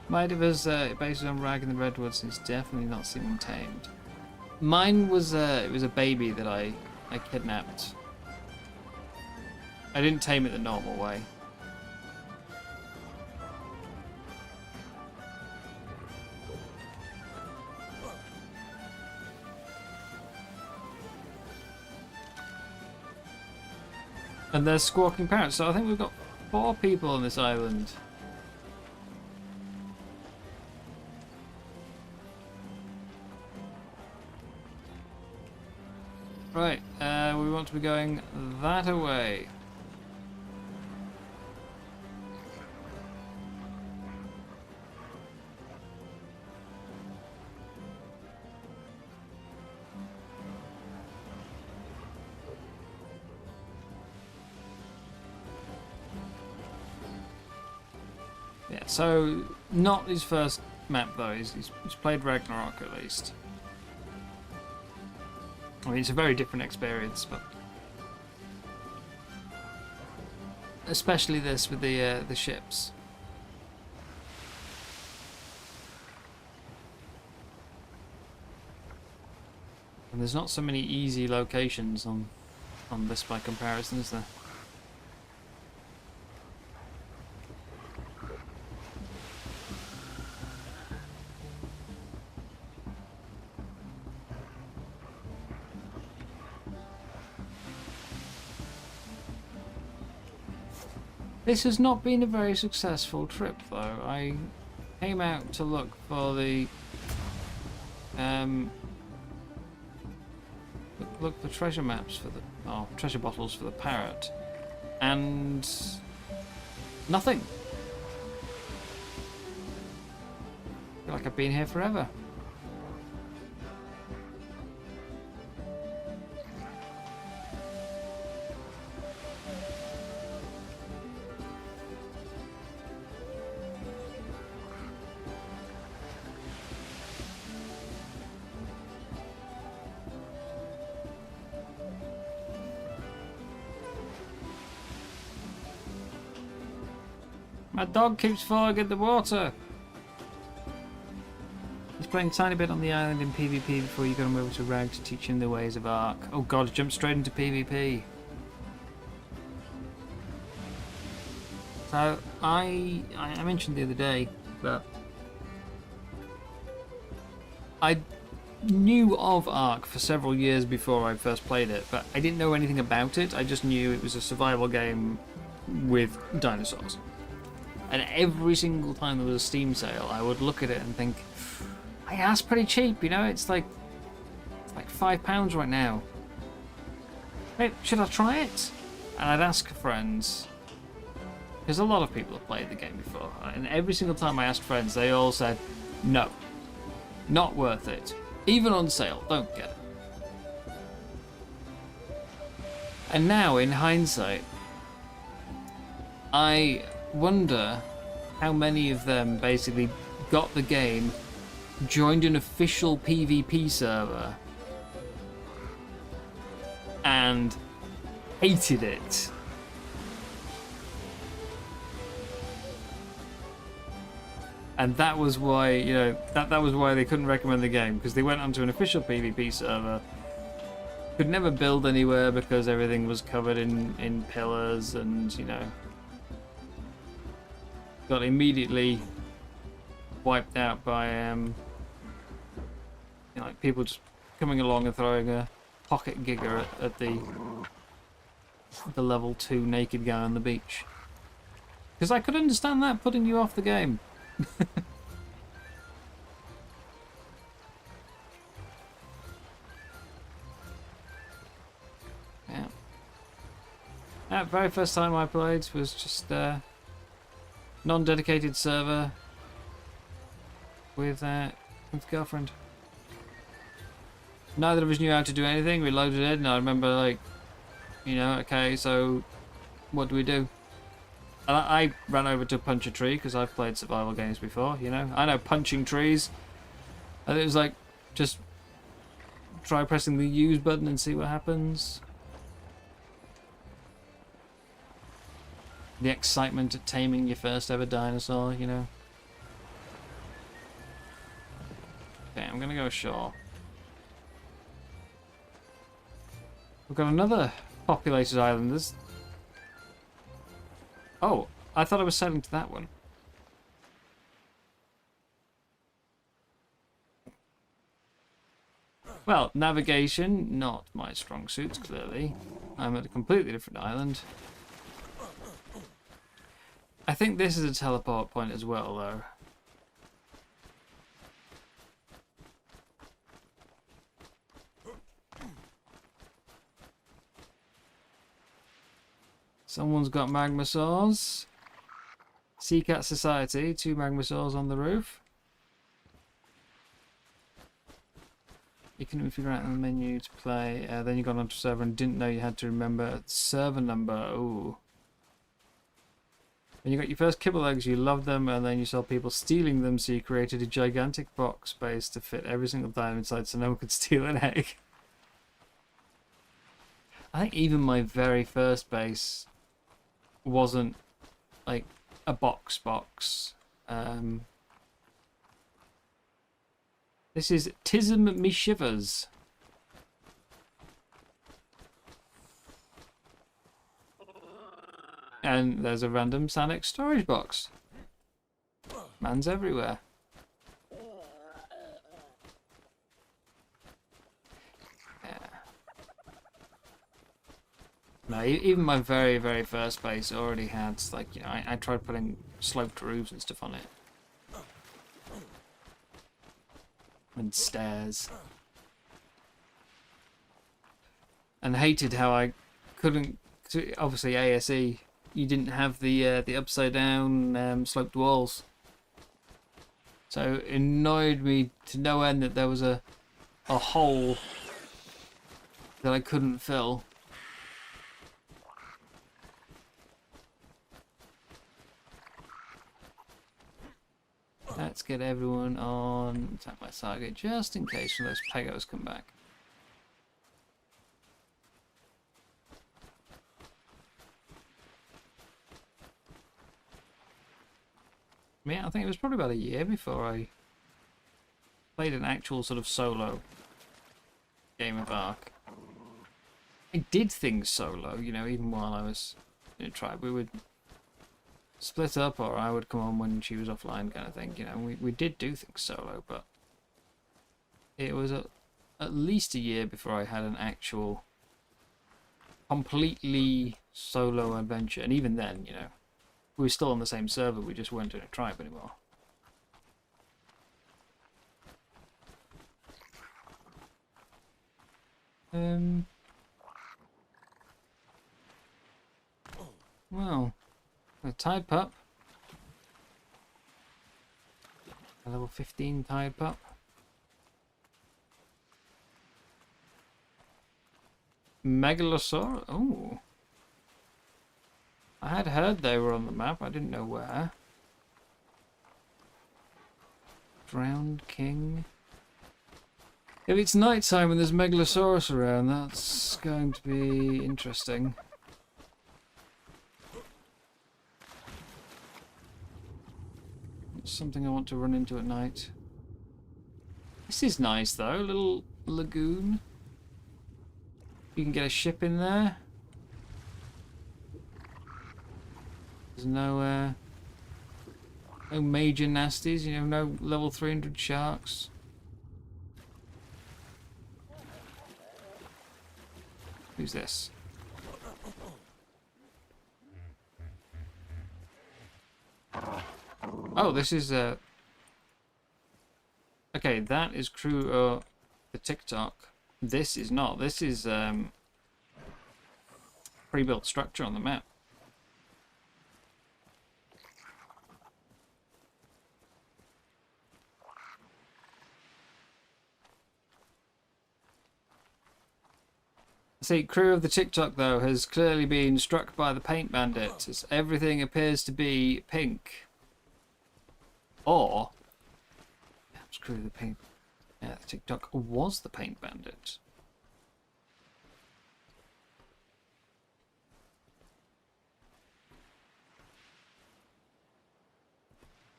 Might have us based on Rag in the Redwoods, and it's definitely not seen one tamed. Mine was it was a baby that I kidnapped. I didn't tame it the normal way. And there's squawking parrots, so I think we've got 4 people on this island. Right, we want to be going that away. Yeah, so not his first map though. He's played Ragnarok at least. I mean, it's a very different experience, but especially this with the ships. And there's not so many easy locations on this by comparison, is there? This has not been a very successful trip, though. I came out to look for the look for treasure maps for the treasure bottles for the parrot, and nothing. I feel like I've been here forever. My dog keeps falling in the water. He's playing a tiny bit on the island in PvP before you got him over to Rag to teach him the ways of Ark. Oh god, jumped straight into PvP. So I mentioned the other day that I knew of Ark for several years before I first played it, but I didn't know anything about it. I just knew it was a survival game with dinosaurs. And every single time there was a Steam sale, I would look at it and think, hey, that's pretty cheap, you know, it's like £5 right now. Hey, should I try it? And I'd ask friends, because a lot of people have played the game before, and every single time I asked friends, they all said, no, not worth it. Even on sale, don't get it. And now, in hindsight, I wonder how many of them basically got the game, joined an official PvP server, and hated it. And that was why, you know, that was why they couldn't recommend the game, because they went onto an official PvP server, could never build anywhere because everything was covered in pillars, and, you know, got immediately wiped out by you know, like people just coming along and throwing a pocket gigger at the level 2 naked guy on the beach. Because I could understand that putting you off the game. Yeah. That very first time I played was just non-dedicated server with girlfriend. Neither of us knew how to do anything. We loaded it, and I remember, like, you know, okay, so what do we do? And I ran over to punch a tree because I've played survival games before, you know. I know punching trees. And it was like, just try pressing the use button and see what happens. The excitement of taming your first ever dinosaur, you know. Okay, I'm gonna go ashore. We've got another populated island. There's... Oh, I thought I was sailing to that one. Well, navigation, not my strong suit, clearly. I'm at a completely different island. I think this is a teleport point as well, though. Someone's got magma saws. Sea Cat Society, 2 magma saws on the roof. You can figure out in the menu to play. Then you got onto server and didn't know you had to remember server number. Ooh. And you got your first kibble eggs, you loved them, and then you saw people stealing them, so you created a gigantic box space to fit every single time inside so no one could steal an egg. I think even my very first base wasn't like a box. This is Tism Me Shivers. And there's a random Sanex storage box. Man's everywhere. Yeah. No, even my very, very first base already had, like, you know, I tried putting sloped roofs and stuff on it. And stairs. And hated how I couldn't, obviously ASE, you didn't have the upside down sloped walls. So it annoyed me to no end that there was a hole that I couldn't fill. Let's get everyone on attack my target just in case those pegos come back. Yeah, I think it was probably about a year before I played an actual sort of solo game of Ark. I did things solo, you know, even while I was in a tribe. We would split up, or I would come on when she was offline, kind of thing. You know, we did do things solo, but it was at least a year before I had an actual completely solo adventure. And even then, you know, we were still on the same server, we just weren't in a tribe anymore. Well, a Tide Pup. A level 15 Tide Pup. Megalosaurus. Oh. I had heard they were on the map. I didn't know where. Drowned King. If it's nighttime and there's Megalosaurus around, that's going to be interesting. It's something I want to run into at night. This is nice though, a little lagoon. You can get a ship in there. There's no major nasties, you know, no level 300 sharks. Who's this? Oh, this is okay, that is crew the TikTok. This is not. This is pre-built structure on the map. See, crew of the TikTok though has clearly been struck by the paint bandit, as everything appears to be pink. Or perhaps crew of the paint. Yeah, the TikTok was the paint bandit.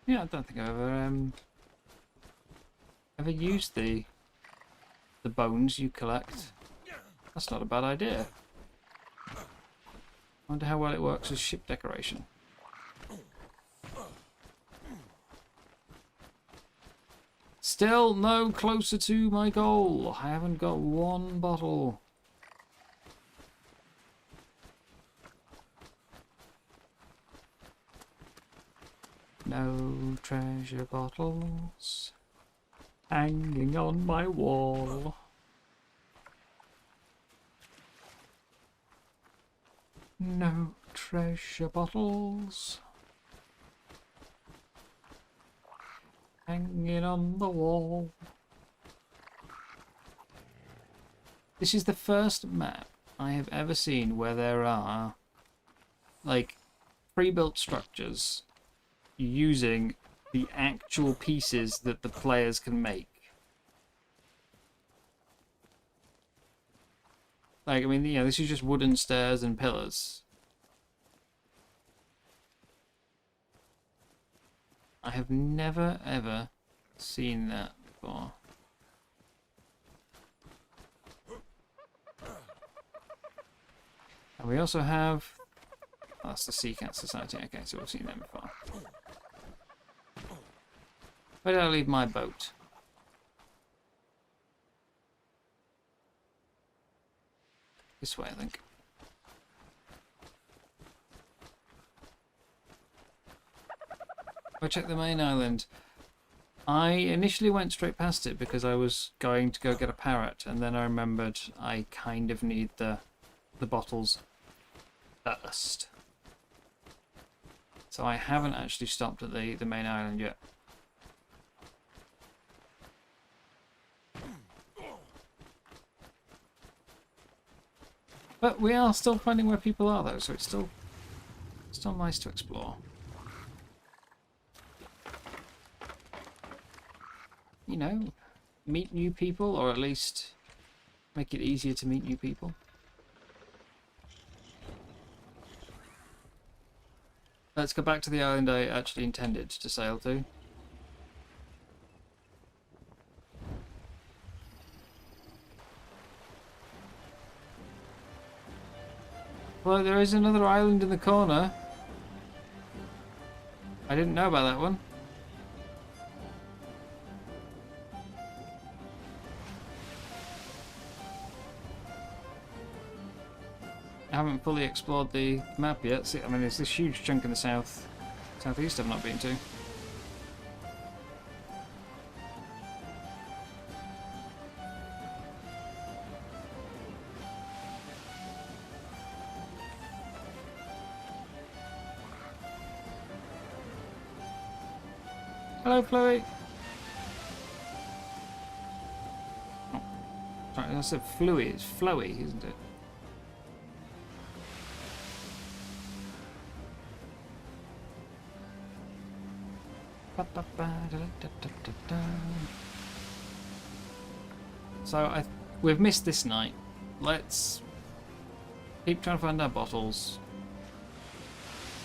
Yeah, I don't think I've ever used the bones you collect. That's not a bad idea. I wonder how well it works as ship decoration. Still no closer to my goal. I haven't got one bottle. No treasure bottles hanging on my wall. No treasure bottles hanging on the wall. This is the first map I have ever seen where there are like pre-built structures using the actual pieces that the players can make. Like, I mean, you know, this is just wooden stairs and pillars. I have never, ever seen that before. And we also have... Oh, that's the Sea Cat Society. Okay, so we've seen them before. Where did I leave my boat? This way, I think. Go check the main island. I initially went straight past it because I was going to go get a parrot, and then I remembered I kind of need the bottles first. So I haven't actually stopped at the main island yet. But we are still finding where people are, though, so it's still nice to explore. You know, meet new people, or at least make it easier to meet new people. Let's go back to the island I actually intended to sail to. Well, there is another island in the corner. I didn't know about that one. haven't fully explored the map yet. See, I mean, there's this huge chunk in the southeast I've not been to. Hello, Chloe. Oh, sorry, I said fluey. It's flowy, isn't it? So we've missed this night. Let's keep trying to find our bottles,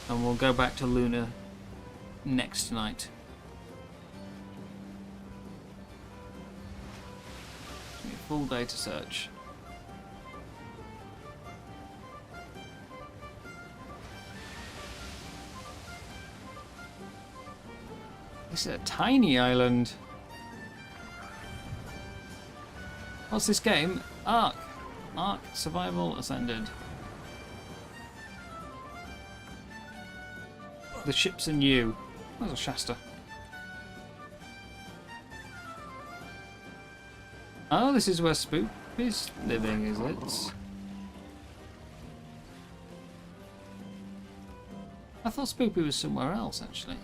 and we'll go back to Luna next night. Full day to search. This is a tiny island. What's this game? Ark. Ark Survival Ascended. The ships are new. There's a Shasta. Oh, this is where Spook is living, is it? I thought Spoopy was somewhere else, actually.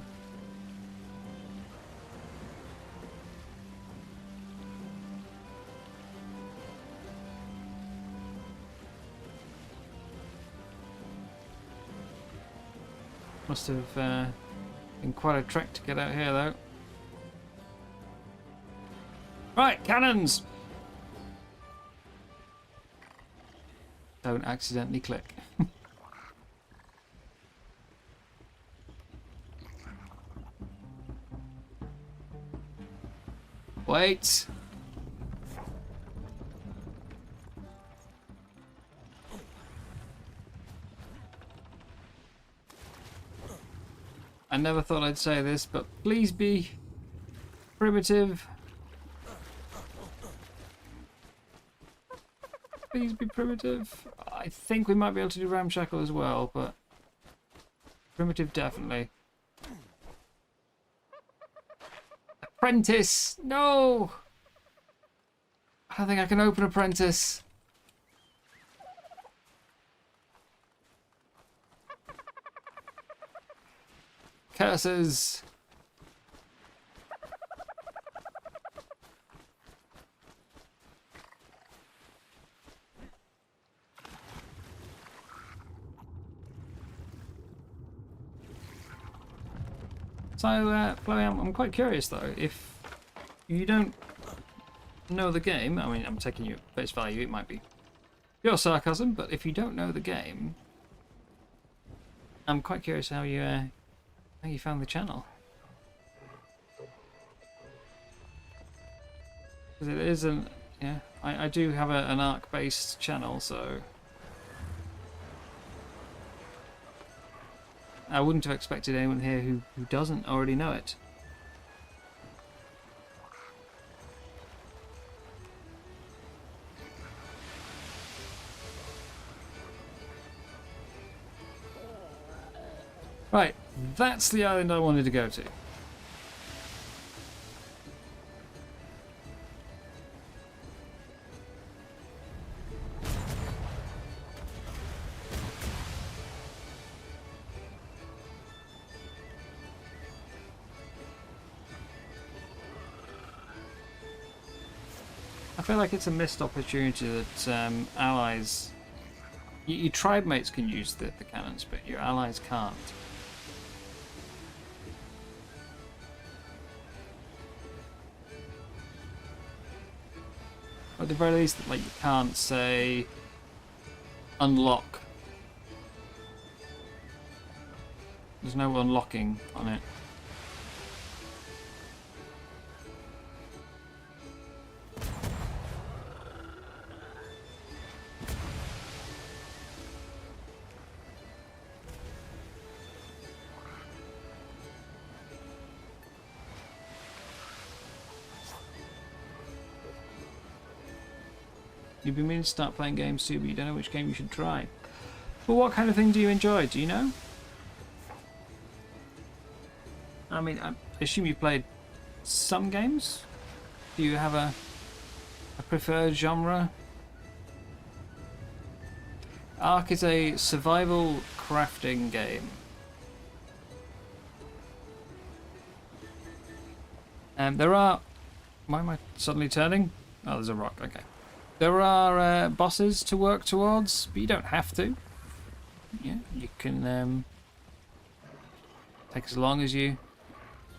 Must have been quite a trek to get out here, though. Right, cannons! Don't accidentally click. Wait! I never thought I'd say this, but please be primitive. Please be primitive. I think we might be able to do ramshackle as well, but primitive definitely. Apprentice! No! I don't think I can open apprentice. Curses! So, Chloe, I'm quite curious though, if you don't know the game, I mean, I'm taking you at face value, it might be pure sarcasm, but if you don't know the game, I'm quite curious how you found the channel. Because it is I do have an Ark-based channel, so I wouldn't have expected anyone here who doesn't already know it. Right, that's the island I wanted to go to. I feel like it's a missed opportunity that allies... Your tribe mates can use the cannons, but your allies can't. At the very least, like, you can't say unlock. There's no unlocking on it. You've been meaning to start playing games too, but you don't know which game you should try. But what kind of thing do you enjoy? Do you know? I mean, I assume you played some games. Do you have a preferred genre? Ark is a survival crafting game. There are... Why am I suddenly turning? Oh, there's a rock. Okay. There are bosses to work towards, but you don't have to. Yeah, you can take as long as you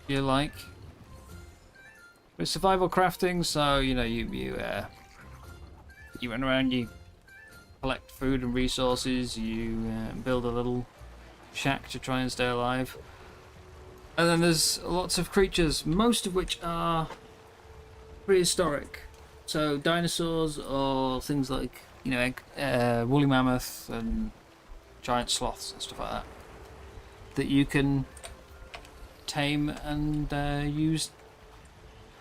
like. But it's survival crafting, so you know you run around, you collect food and resources, you build a little shack to try and stay alive. And then there's lots of creatures, most of which are prehistoric. So dinosaurs or things like, you know, woolly mammoth and giant sloths and stuff like that. That you can tame and use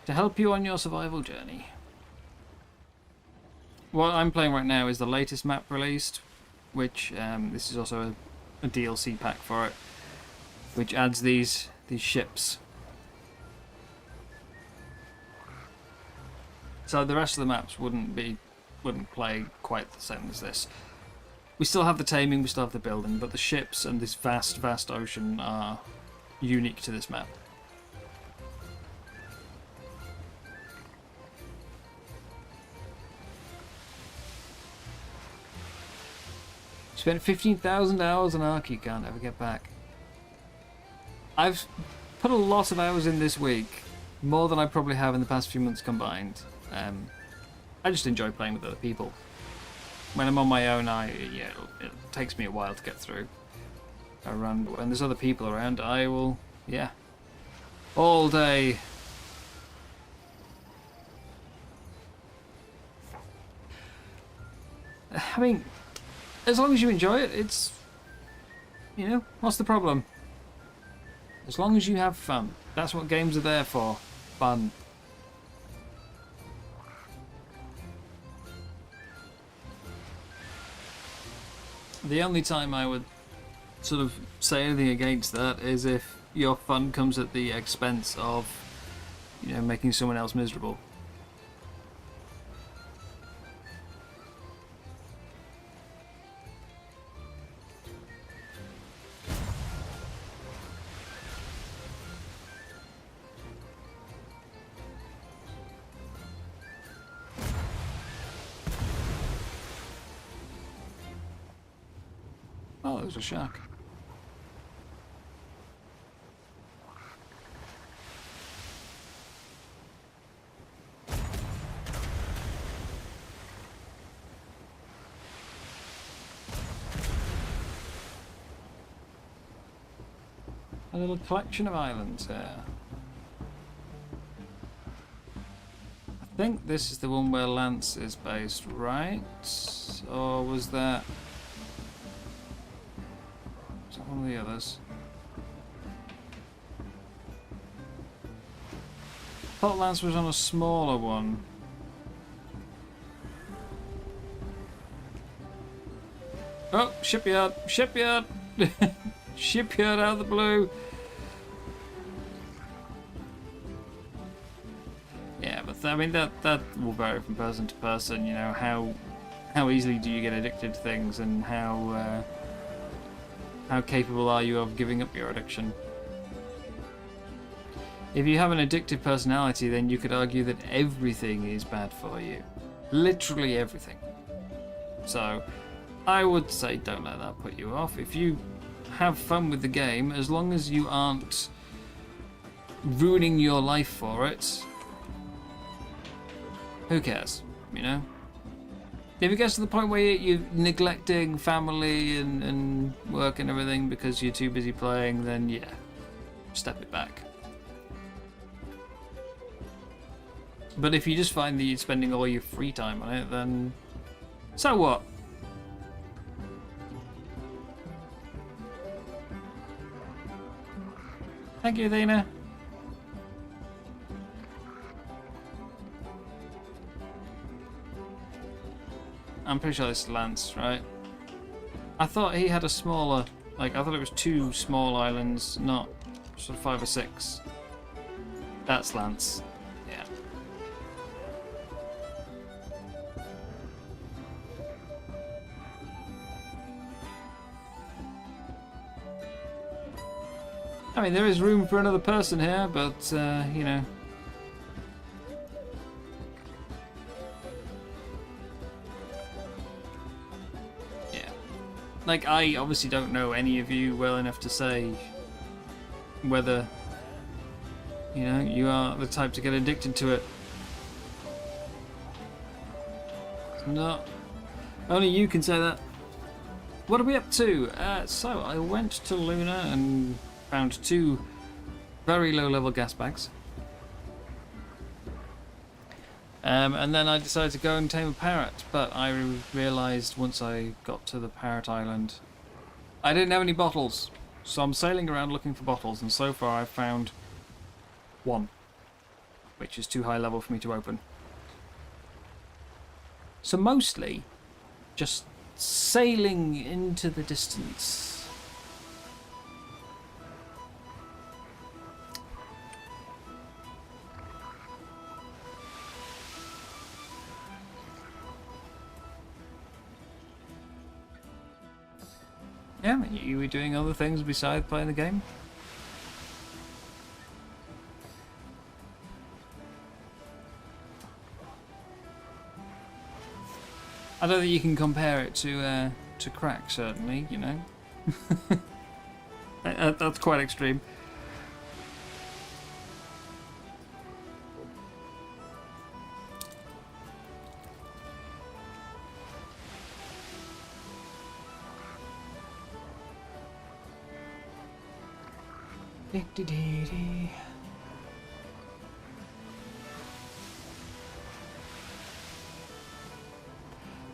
to help you on your survival journey. What I'm playing right now is the latest map released, which this is also a DLC pack for it, which adds these ships. So the rest of the maps wouldn't play quite the same as this. We still have the taming, we still have the building, but the ships and this vast ocean are unique to this map. Spent 15,000 hours on Ark, you can't ever get back. I've put a lot of hours in this week, more than I probably have in the past few months combined. I just enjoy playing with other people. When I'm on my own, it takes me a while to get through. Around when there's other people around, I will, yeah, all day. I mean, as long as you enjoy it, it's, you know, what's the problem? As long as you have fun. That's what games are there for. Fun. The only time I would sort of say anything against that is if your fun comes at the expense of, you know, making someone else miserable. Oh, there's a shark. A little collection of islands here. I think this is the one where Lance is based, right? Or was that... one of the others? I thought Lance was on a smaller one. Oh, shipyard! Shipyard! Shipyard out of the blue! Yeah, but I mean that will vary from person to person, you know, how easily do you get addicted to things and how capable are you of giving up your addiction? If you have an addictive personality, then you could argue that everything is bad for you. Literally everything. So, I would say don't let that put you off. If you have fun with the game, as long as you aren't ruining your life for it, who cares, you know? If it gets to the point where you're neglecting family and work and everything because you're too busy playing, then yeah, step it back. But if you just find that you're spending all your free time on it, then so what? Thank you, Athena. I'm pretty sure this is Lance, right? I thought he had a smaller, like, I thought it was 2 small islands, not sort of 5 or 6. That's Lance. Yeah. I mean, there is room for another person here, but, you know. Yeah. Like, I obviously don't know any of you well enough to say whether, you know, you are the type to get addicted to it. No. Only you can say that. What are we up to? So, I went to Luna and found 2 very low-level gas bags. And then I decided to go and tame a parrot, but I realised once I got to the parrot island, I didn't have any bottles. So I'm sailing around looking for bottles, and so far I've found 1, which is too high level for me to open. So mostly, just sailing into the distance. Yeah, you were doing other things besides playing the game? I don't think you can compare it to crack, certainly, you know. That's quite extreme.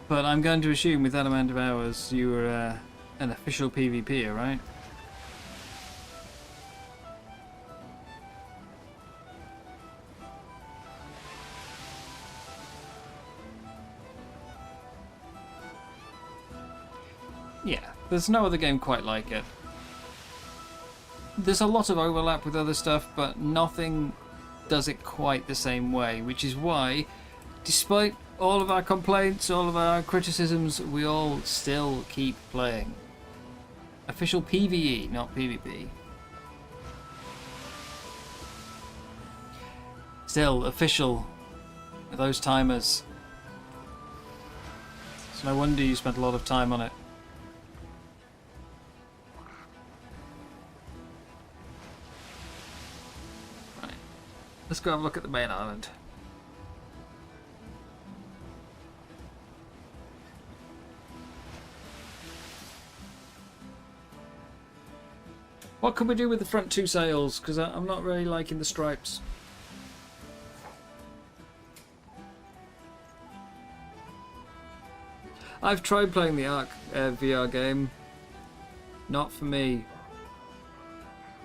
But I'm going to assume with that amount of hours you were an official PvPer, right? Yeah, there's no other game quite like it. There's a lot of overlap with other stuff, but nothing does it quite the same way, which is why, despite all of our complaints, all of our criticisms, we all still keep playing. Official PvE, not PvP. Still, official with those timers. It's no wonder you spent a lot of time on it. Right. Let's go have a look at the main island. What can we do with the front 2 sails? Because I'm not really liking the stripes. I've tried playing the Ark VR game. Not for me.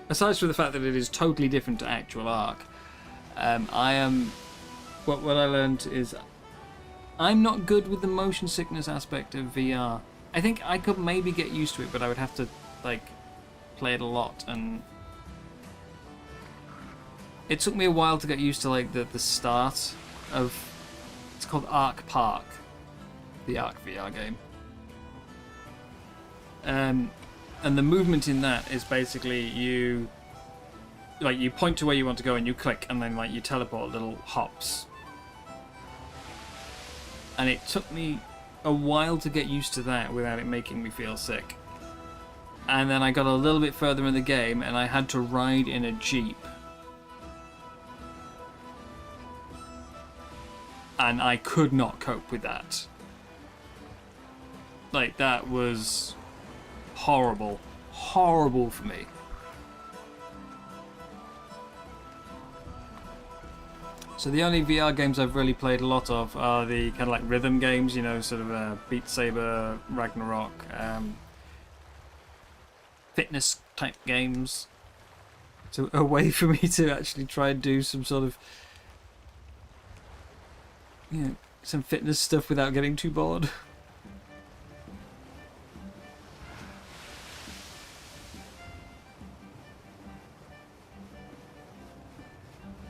Aside from the fact that it is totally different to actual Ark, I am... What I learned is I'm not good with the motion sickness aspect of VR. I think I could maybe get used to it, but I would have to, like, play it a lot, and it took me a while to get used to, like, the start of... It's called Ark Park. The Ark VR game. And the movement in that is basically you point to where you want to go and you click, and then like you teleport little hops. And it took me a while to get used to that without it making me feel sick. And then I got a little bit further in the game and I had to ride in a jeep. And I could not cope with that. Like, that was horrible. Horrible for me. So the only VR games I've really played a lot of are the kind of like rhythm games, you know, sort of Beat Saber, Ragnarok, fitness type games. So a way for me to actually try and do some sort of, you know, some fitness stuff without getting too bored.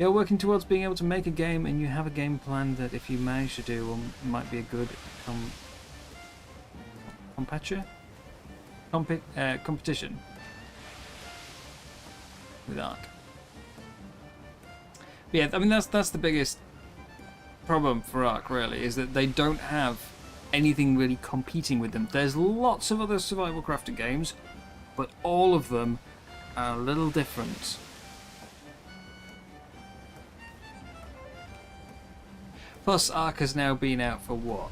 You're working towards being able to make a game, and you have a game plan that, if you manage to do, might be a good competition with Ark. But yeah, I mean that's the biggest problem for Ark, really, is that they don't have anything really competing with them. There's lots of other survival crafting games, but all of them are a little different. Plus, Ark has now been out for what?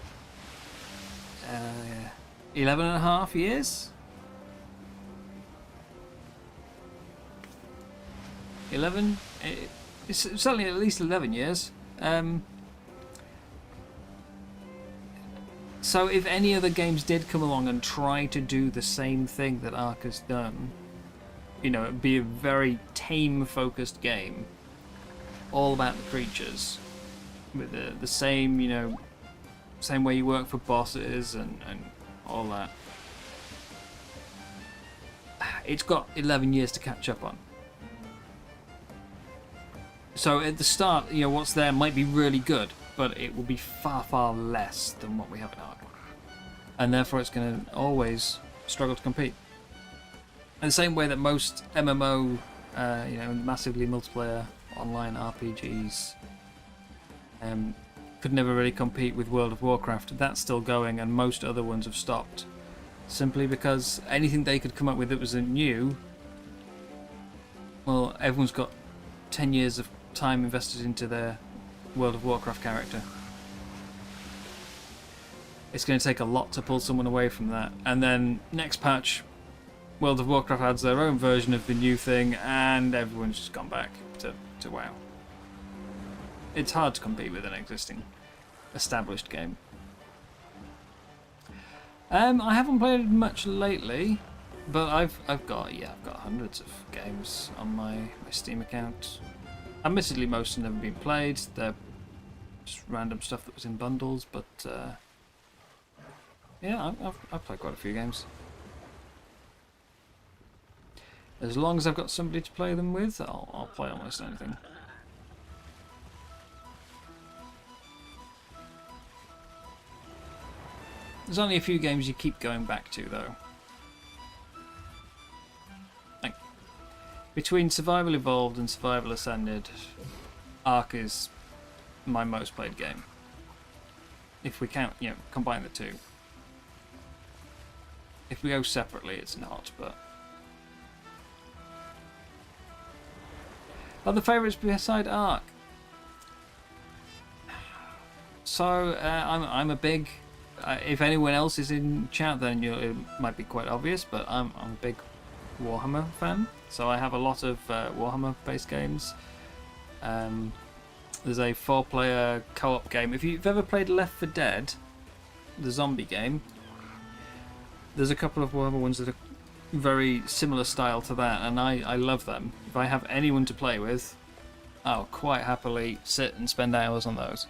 11 and a half years? 11? It's certainly at least 11 years. So if any other games did come along and try to do the same thing that Ark has done, you know, it'd be a very tame-focused game, all about the creatures, with the same, you know, same way you work for bosses and all that. It's got 11 years to catch up on. So at the start, you know, what's there might be really good, but it will be far, far less than what we have in Ark. And therefore it's going to always struggle to compete. In the same way that most MMO, you know, massively multiplayer online RPGs could never really compete with World of Warcraft. That's still going, and most other ones have stopped. Simply because anything they could come up with that was new, well, everyone's got 10 years of time invested into their World of Warcraft character. It's going to take a lot to pull someone away from that. And then next patch, World of Warcraft adds their own version of the new thing, and everyone's just gone back to WoW. It's hard to compete with an existing, established game. I haven't played much lately, but I've got hundreds of games on my Steam account. Admittedly, most have never been played. They're just random stuff that was in bundles, but yeah, I've played quite a few games. As long as I've got somebody to play them with, I'll play almost anything. There's only a few games you keep going back to, though. Like, between Survival Evolved and Survival Ascended, Ark is my most played game. If we count, you know, combine the two. If we go separately, it's not, but... Other favourites beside Ark? So, I'm a big... if anyone else is in chat, then it might be quite obvious, but I'm a big Warhammer fan. So I have a lot of Warhammer-based games. There's a 4-player co-op game. If you've ever played Left 4 Dead, the zombie game, there's a couple of Warhammer ones that are very similar style to that, and I love them. If I have anyone to play with, I'll quite happily sit and spend hours on those.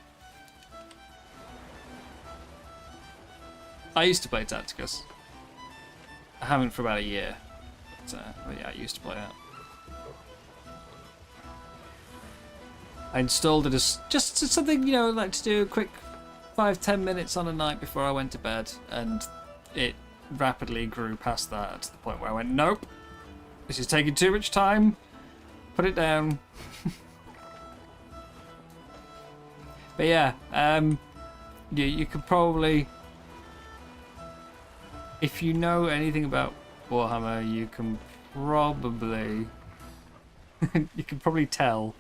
I used to play Tacticus. I haven't for about a year. But yeah, I used to play that. I installed it as just something, you know, like to do a quick 5-10 minutes on a night before I went to bed, and it rapidly grew past that to the point where I went, nope, this is taking too much time, put it down. But yeah, you could probably, if you know anything about Warhammer, you can probably you can probably tell.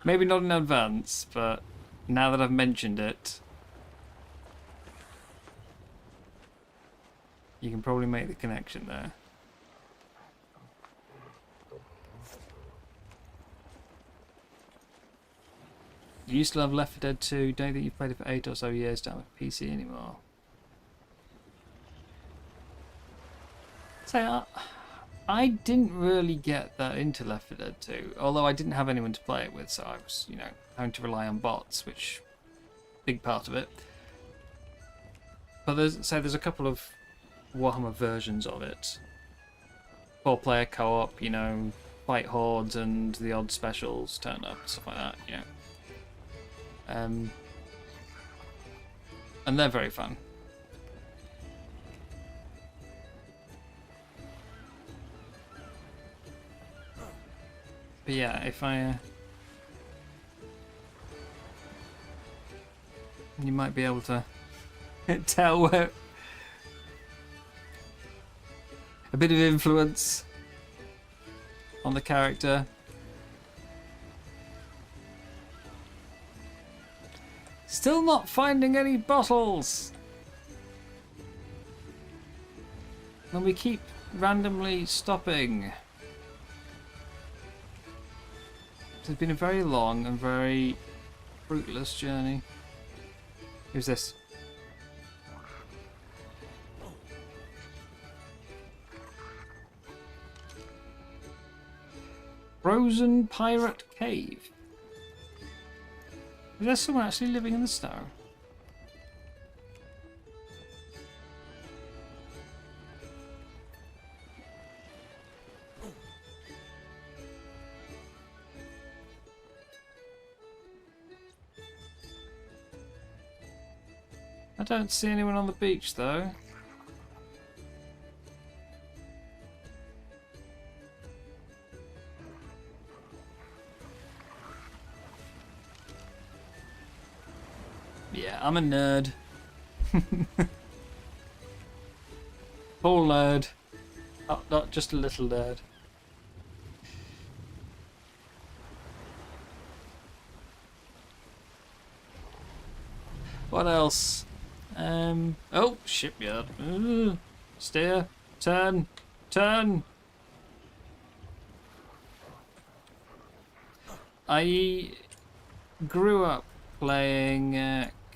Maybe not in advance, but now that I've mentioned it, you can probably make the connection there. You used to love Left 4 Dead 2, don't think you've played it for 8 or so years, don't have a PC anymore. So, I didn't really get that into Left 4 Dead 2, although I didn't have anyone to play it with, so I was, you know, having to rely on bots, which big part of it. But there's a couple of Warhammer versions of it. 4-player co-op, you know, fight hordes and the odd specials turn up and stuff like that, you know. And they're very fun. But yeah, if I... you might be able to tell where... a bit of influence on the character. Still not finding any bottles! And we keep randomly stopping. It's been a very long and very fruitless journey. Who's this? Frozen Pirate Cave. Is there someone actually living in the snow? I don't see anyone on the beach though. Yeah, I'm a nerd. Full nerd. Oh, not just a little nerd. What else? Oh, shipyard. Steer. Turn. Turn. I grew up playing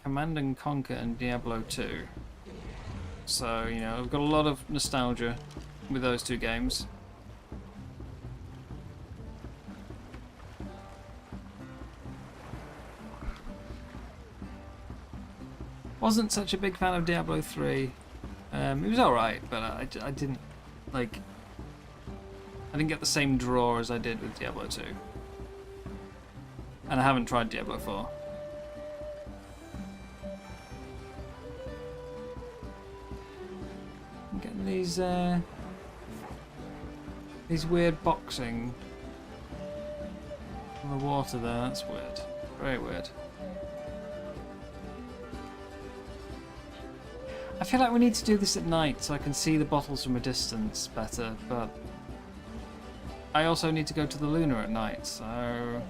Command and Conquer and Diablo 2. So, you know, I've got a lot of nostalgia with those two games. Wasn't such a big fan of Diablo 3. It was alright, but I didn't, like... I didn't get the same draw as I did with Diablo 2. And I haven't tried Diablo 4. I'm getting these weird boxing on the water there. That's weird. Very weird. I feel like we need to do this at night so I can see the bottles from a distance better, but I also need to go to the Lunar at night, so I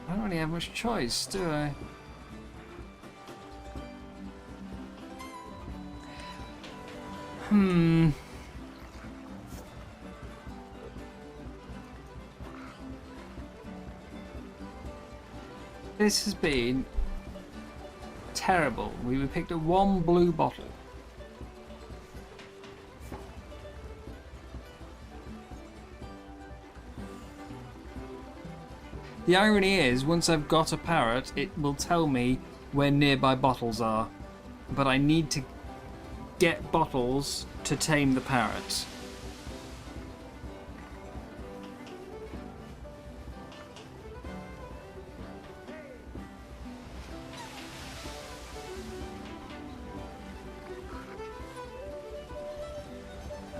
don't really have much choice, do I? This has been terrible. We picked up one blue bottle. The irony is, once I've got a parrot, it will tell me where nearby bottles are. But I need to get bottles to tame the parrot.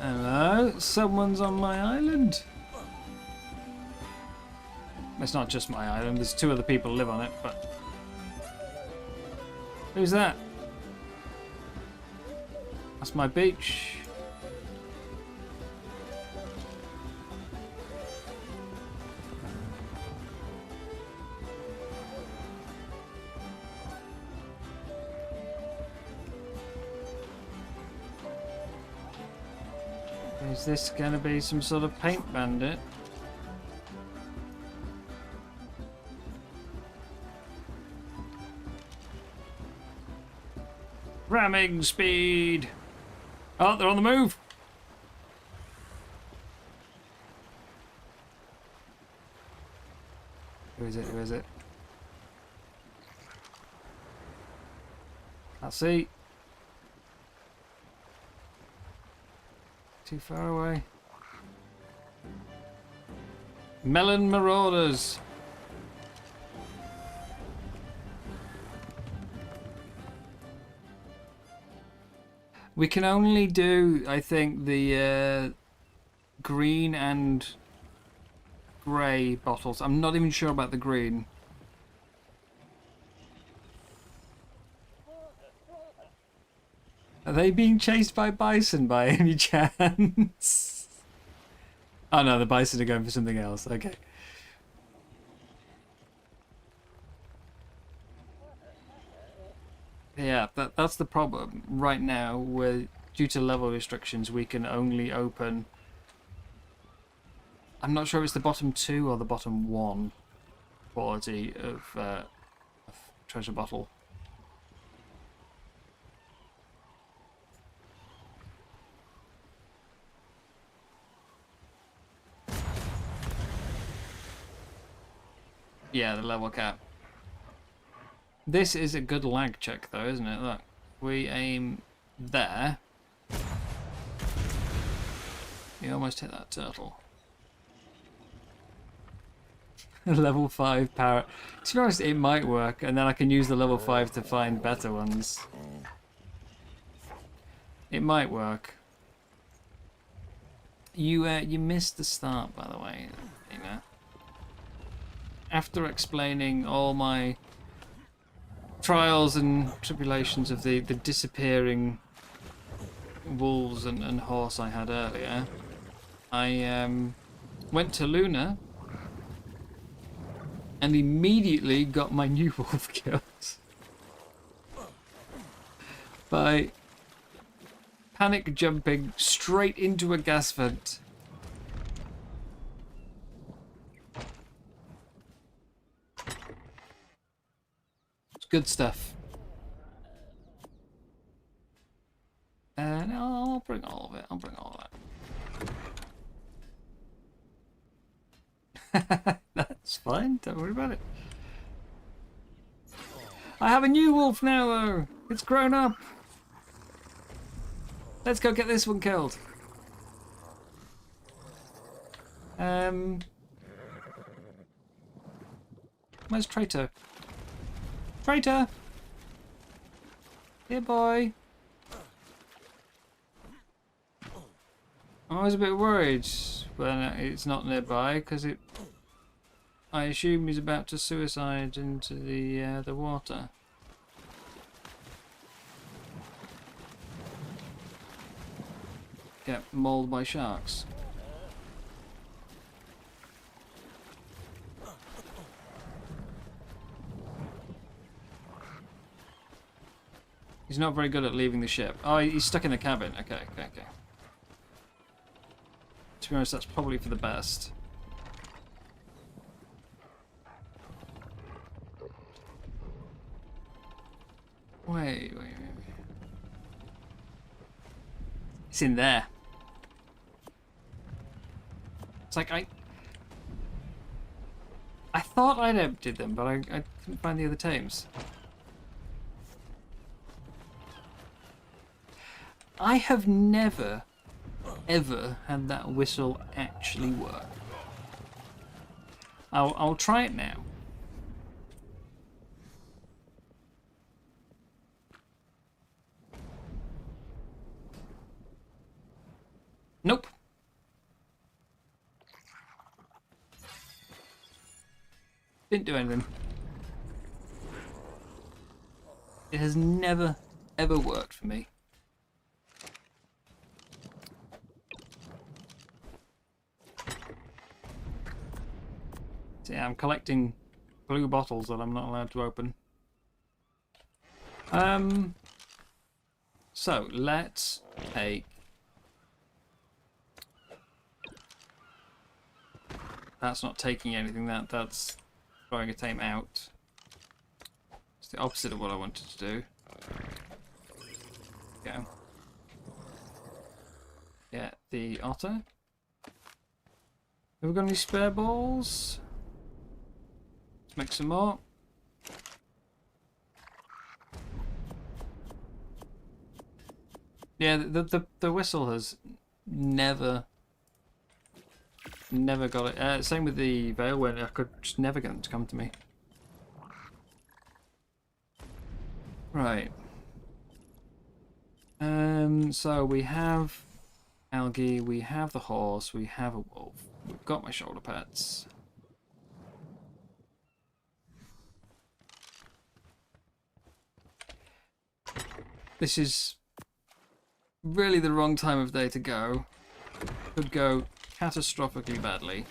Hello, someone's on my island. It's not just my island, there's two other people who live on it, but... Who's that? That's my beach. Is this gonna be some sort of paint bandit? Ramming speed! Oh, they're on the move! Who is it? Who is it? Can't see. too far away. Melon Marauders. We can only do, I think, the green and grey bottles. I'm not even sure about the green. Are they being chased by bison by any chance? Oh no, the bison are going for something else. Okay. Yeah, that's the problem. Right now, due to level restrictions, we can only open... I'm not sure if it's the bottom 2 or the bottom 1 quality of treasure bottle. Yeah, the level cap. This is a good lag check though, isn't it? Look, we aim there. You almost hit that turtle. Level 5 power. To be honest, it might work, and then I can use the level 5 to find better ones. It might work. You missed the start, by the way, you know. After explaining all my trials and tribulations of the disappearing wolves and horse I had earlier, I went to Luna and immediately got my new wolf killed by panic jumping straight into a gas vent. It's good stuff. And I'll bring all of it. I'll bring all of that. That's fine. Don't worry about it. I have a new wolf now, though. It's grown up. Let's go get this one killed. Where's Traitor? Traitor! Here, boy. I was a bit worried when it's not nearby, because I assume he's about to suicide into the water. Get mauled by sharks. He's not very good at leaving the ship. Oh, he's stuck in the cabin. Okay. To be honest, that's probably for the best. Wait. It's in there. It's like I thought I'd emptied them, but I couldn't find the other tames. I have never, ever had that whistle actually work. I'll try it now. Nope. Didn't do anything. It has never, ever worked for me. So yeah, I'm collecting blue bottles that I'm not allowed to open. So let's take... That's not taking anything, that's throwing a tame out. It's the opposite of what I wanted to do. Go. Get the otter. Have we got any spare balls? Let's make some more. Yeah, the whistle has never got it. Same with the Veil when I could just never get them to come to me. Right. So we have Algae, we have the horse, we have a wolf. We've got my shoulder pads. This is really the wrong time of day to go. Could go catastrophically badly.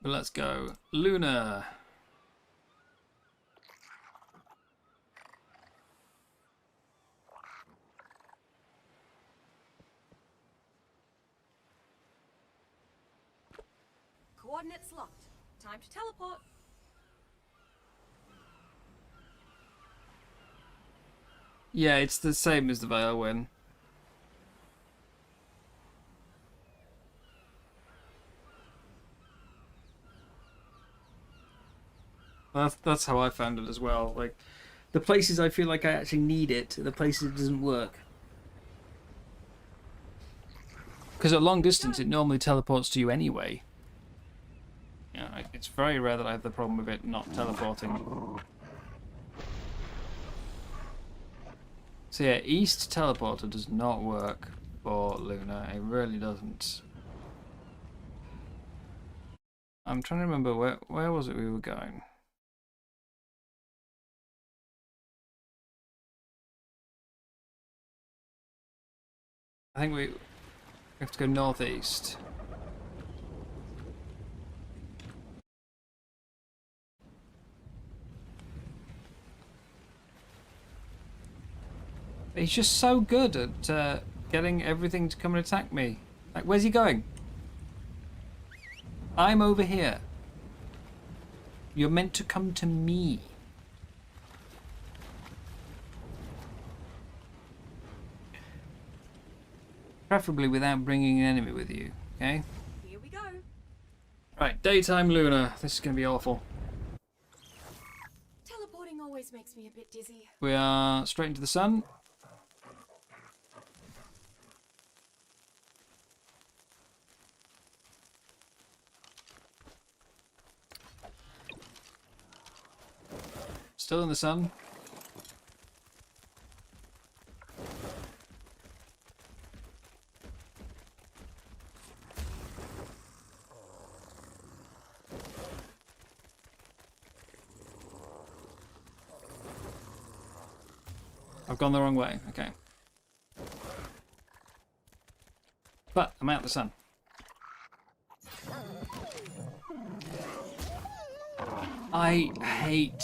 But let's go. Luna. Coordinates locked. Time to teleport. Yeah, it's the same as the Veil win. That's how I found it as well. Like, the places I feel like I actually need it, the places it doesn't work. Because at long distance, it normally teleports to you anyway. Yeah, it's very rare that I have the problem with it not teleporting. So yeah, East Teleporter does not work for Luna. It really doesn't. I'm trying to remember where was it we were going. I think we have to go northeast. He's just so good at getting everything to come and attack me. Like, where's he going? I'm over here. You're meant to come to me. Preferably without bringing an enemy with you, okay? Here we go. Right, daytime Luna. This is going to be awful. Teleporting always makes me a bit dizzy. We are straight into the sun. Still in the sun. I've gone the wrong way, okay. But I'm out of the sun. I hate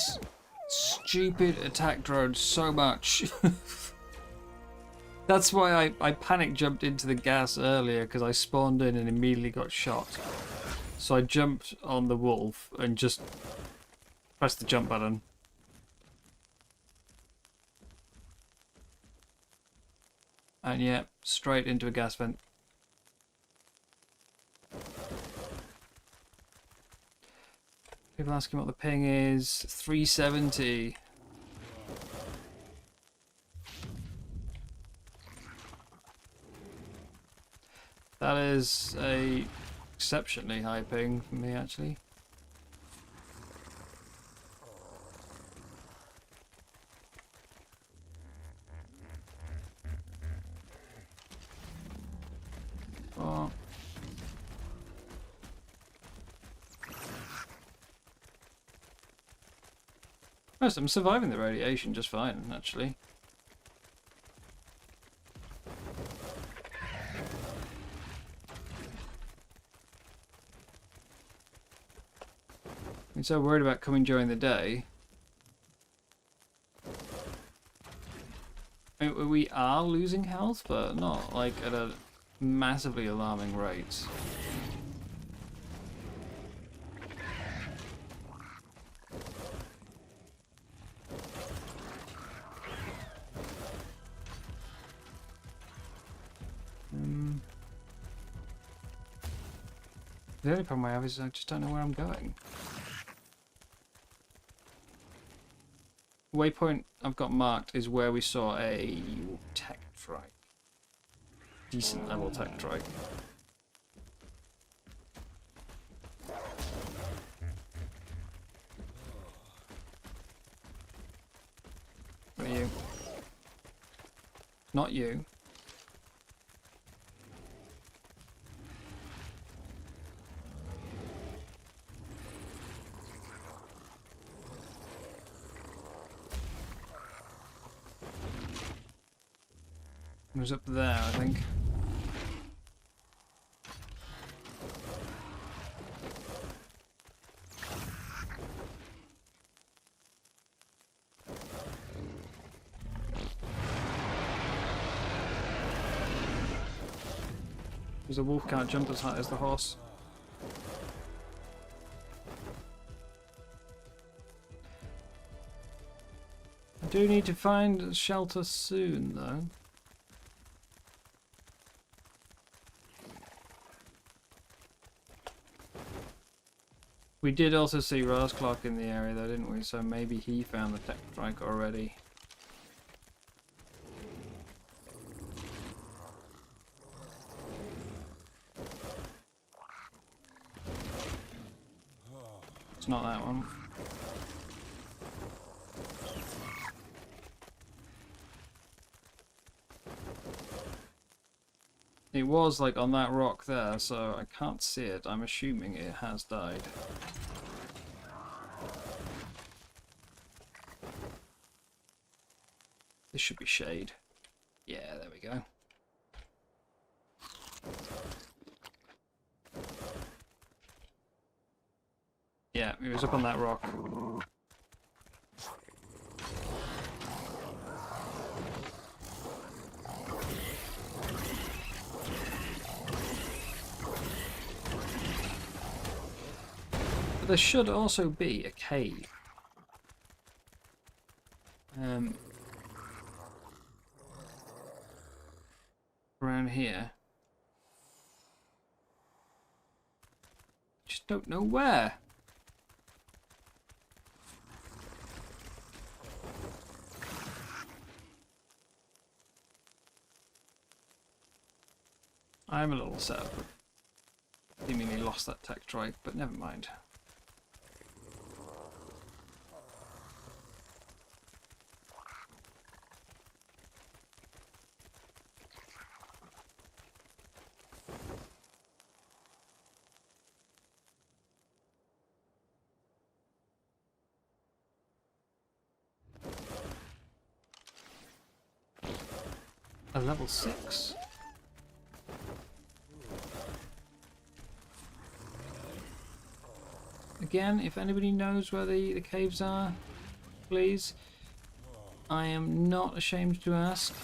stupid attack drones so much. That's why I panic jumped into the gas earlier, because I spawned in and immediately got shot. So I jumped on the wolf and just pressed the jump button. And yeah, straight into a gas vent. People asking what the ping is. 370. That is a exceptionally high ping for me, actually. Oh. Yes, I'm surviving the radiation just fine, actually. I'm so worried about coming during the day. I mean, we are losing health, but not like at a massively alarming rate. The only problem I have is I just don't know where I'm going. waypoint I've got marked is where we saw a tech trike. Decent level tech trike. What are you? Not you. It was up there, I think. Because the wolf can't jump as high as the horse. I do need to find shelter soon, though. We did also see Razclock in the area though, didn't we? So maybe he found the tech strike already. It's not that one. It was like on that rock there, so I can't see it. I'm assuming it has died. This should be shade. Yeah, there we go. Yeah, it was up on that rock. But there should also be a cave. Around here. Just don't know where. I'm a little sad, but seemingly lost that tech trike, but never mind. A level 6. Again, if anybody knows where the caves are, please. I am not ashamed to ask.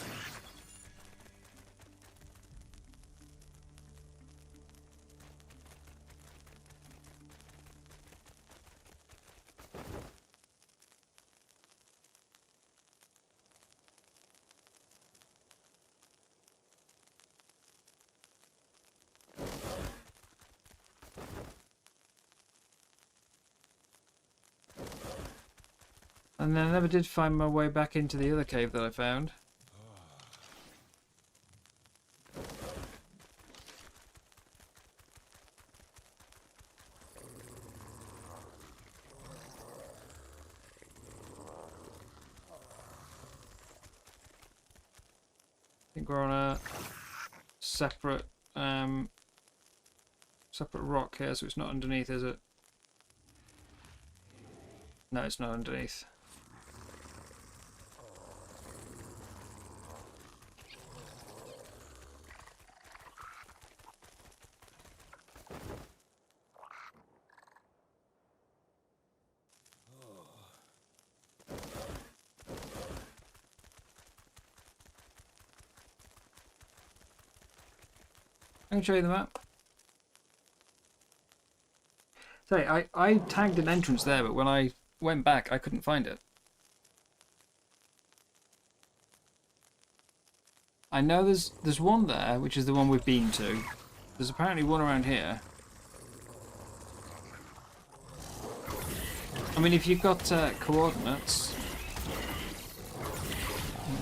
And then I never did find my way back into the other cave that I found. I think we're on a separate separate rock here, so it's not underneath, is it? No, it's not underneath. I can show you the map. Say, I tagged an entrance there, but when I went back, I couldn't find it. I know there's one there, which is the one we've been to. There's apparently one around here. I mean, if you've got coordinates,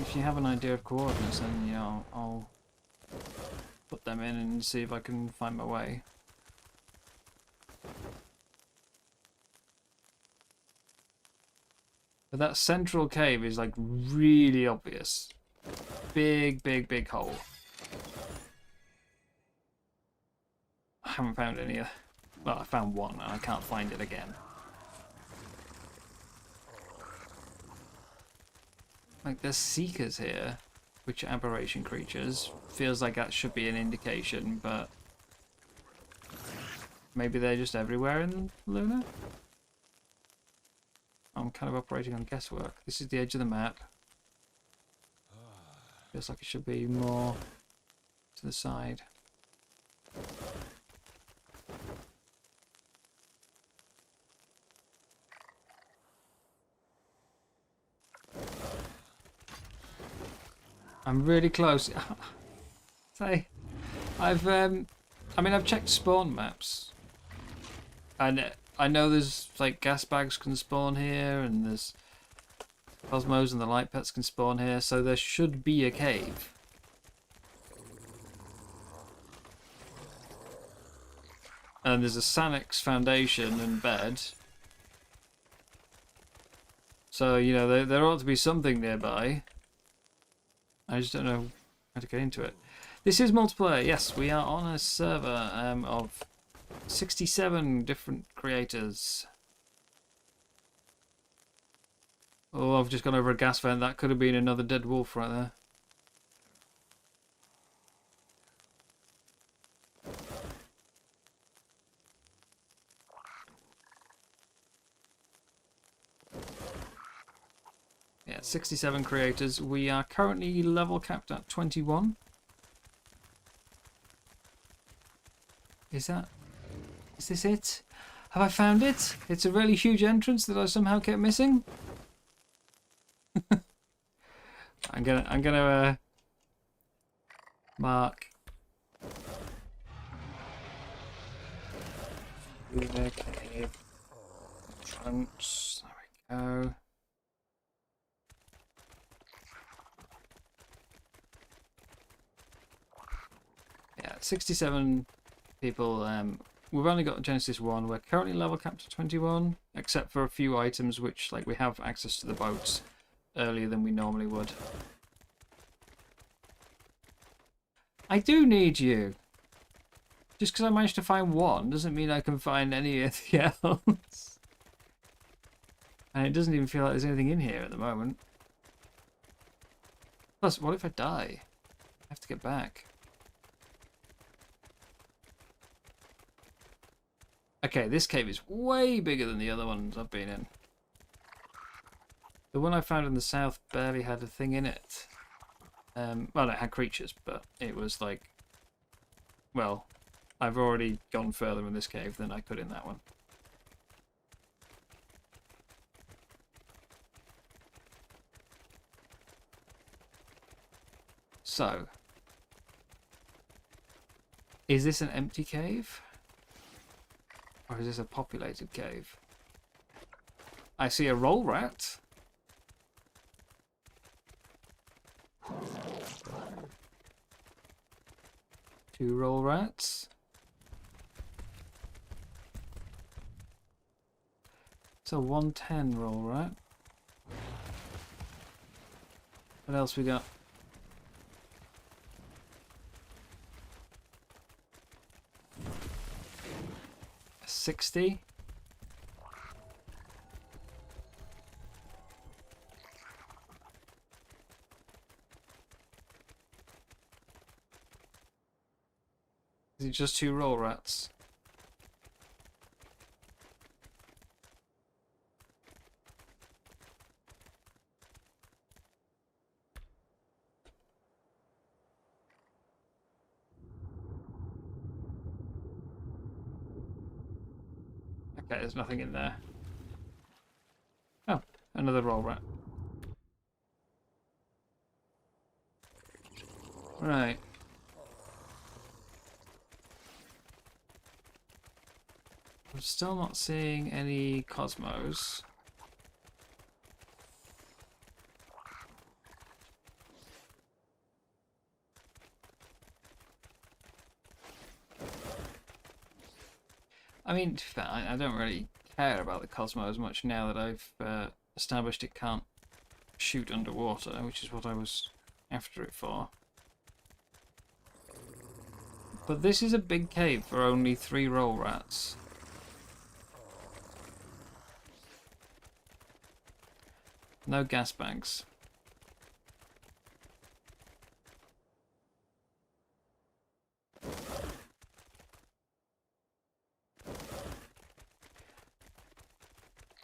If you have an idea of coordinates, then you know I'll put them in and see if I can find my way. But that central cave is like really obvious. Big, big, big hole. I haven't found any. Well, I found one and I can't find it again. Like, there's seekers here, which are aberration creatures. Feels like that should be an indication, but maybe they're just everywhere in Luna? I'm kind of operating on guesswork. This is the edge of the map. Feels like it should be more to the side. I'm really close. Say, I've checked spawn maps, and I know there's like gas bags can spawn here, and there's cosmos and the light pets can spawn here, so there should be a cave. And there's a Sanix foundation and bed. So, you know, there ought to be something nearby. I just don't know how to get into it. This is multiplayer. Yes, we are on a server of 67 different creators. Oh, I've just gone over a gas vent. That could have been another dead wolf right there. Yeah, 67 creators. We are currently level capped at 21. Is this it? Have I found it? It's a really huge entrance that I somehow kept missing. I'm gonna mark. Cave entrance. There we go. Yeah, 67 people. We've only got Genesis 1. We're currently level capped to 21, except for a few items which, like, we have access to the boats earlier than we normally would. I do need you. Just because I managed to find one doesn't mean I can find anything else. And it doesn't even feel like there's anything in here at the moment. Plus, what if I die? I have to get back. Okay, this cave is way bigger than the other ones I've been in. The one I found in the south barely had a thing in it. Well, it had creatures, but it was like... Well, I've already gone further in this cave than I could in that one. So... Is this an empty cave? Or is this a populated cave? I see a roll rat. Two roll rats. It's a 110 roll rat. What else we got? A 60. Is it just two roll rats? Okay, there's nothing in there. Oh, another roll rat. Right. I'm still not seeing any cosmos. I mean, to be fair, I don't really care about the Cosmo as much now that I've established it can't shoot underwater, which is what I was after it for. But this is a big cave for only 3 roll rats. No gas bags.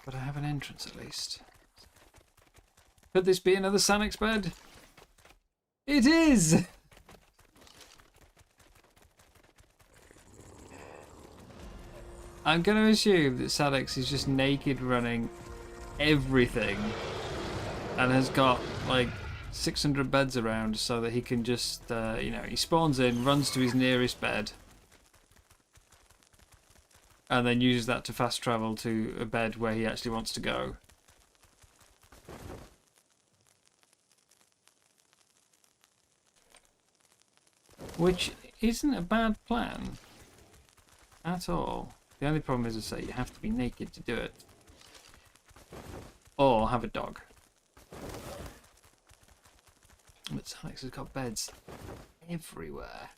But I have an entrance at least. Could this be another Sanix bed? It is! I'm going to assume that Sanix is just naked running everything and has got like 600 beds around so that he can just, you know, he spawns in, runs to his nearest bed, and then uses that to fast travel to a bed where he actually wants to go. Which isn't a bad plan at all. The only problem is, I say, you have to be naked to do it. Or have a dog. But Alex has got beds everywhere.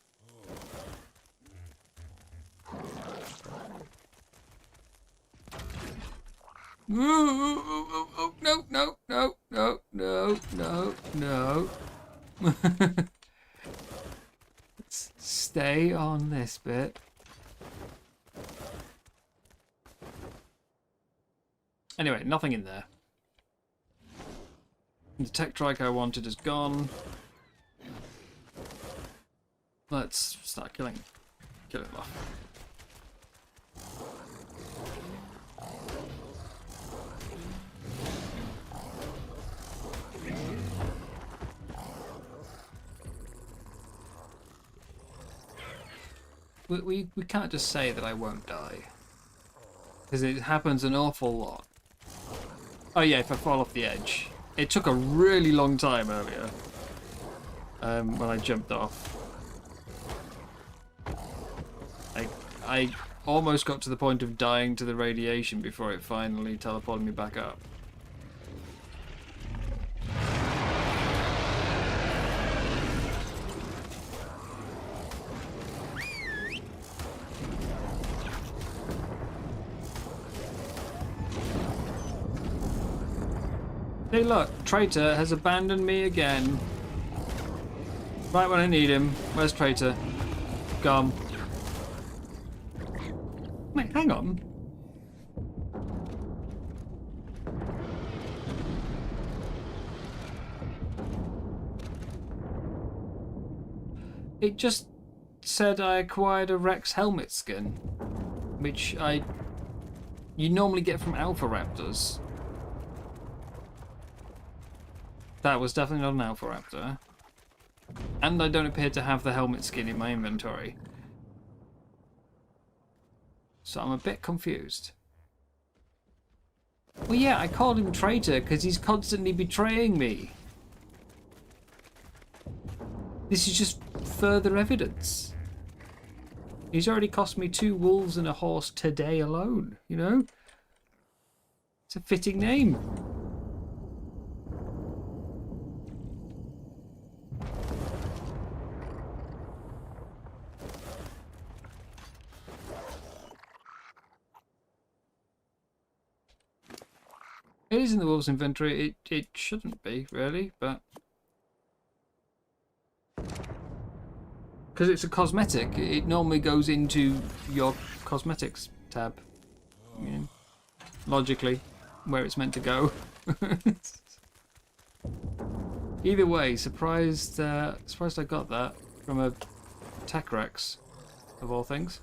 Oh, no, no, no, no, no, no, no. Let's stay on this bit. Anyway, nothing in there. The tech trike I wanted is gone. Let's start killing them off. We can't just say that I won't die, because it happens an awful lot. Oh yeah, if I fall off the edge. It took a really long time earlier when I jumped off. I almost got to the point of dying to the radiation before it finally teleported me back up. Hey look, Traitor has abandoned me again. Right when I need him. Where's Traitor? Gone. Wait, hang on. It just said I acquired a Rex helmet skin, which you normally get from Alpha Raptors. That was definitely not an Alpha Raptor. And I don't appear to have the helmet skin in my inventory. So I'm a bit confused. Well, yeah, I called him traitor because he's constantly betraying me. This is just further evidence. He's already cost me 2 wolves and a horse today alone, you know? It's a fitting name. It is in the wolves inventory. It shouldn't be, really, but because it's a cosmetic, it normally goes into your cosmetics tab. You know, logically, where it's meant to go. Either way, surprised I got that from a Tech Rex, of all things.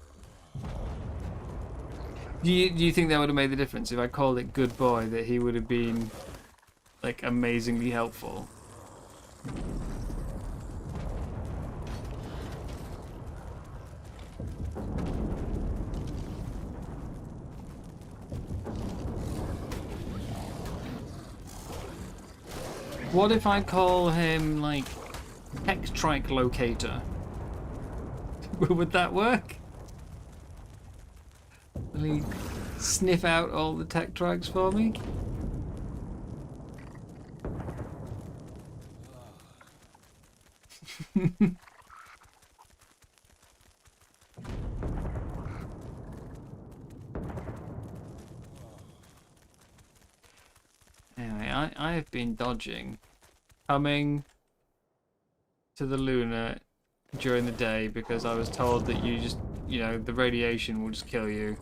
Do you think that would have made the difference if I called it Good Boy, that he would have been like amazingly helpful? What if I call him like Tech Trike Locator? Would that work? Will he sniff out all the tech tracks for me? Anyway, I have been dodging coming to the Luna during the day because I was told that the radiation will just kill you.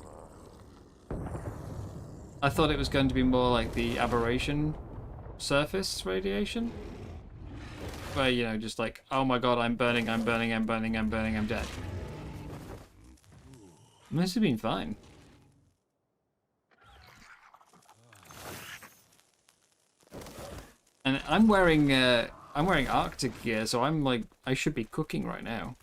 I thought it was going to be more like the aberration surface radiation. Where, just like, oh my god, I'm burning, I'm burning, I'm burning, I'm burning, I'm dead. Must have been fine. And I'm wearing Arctic gear, so I'm like, I should be cooking right now.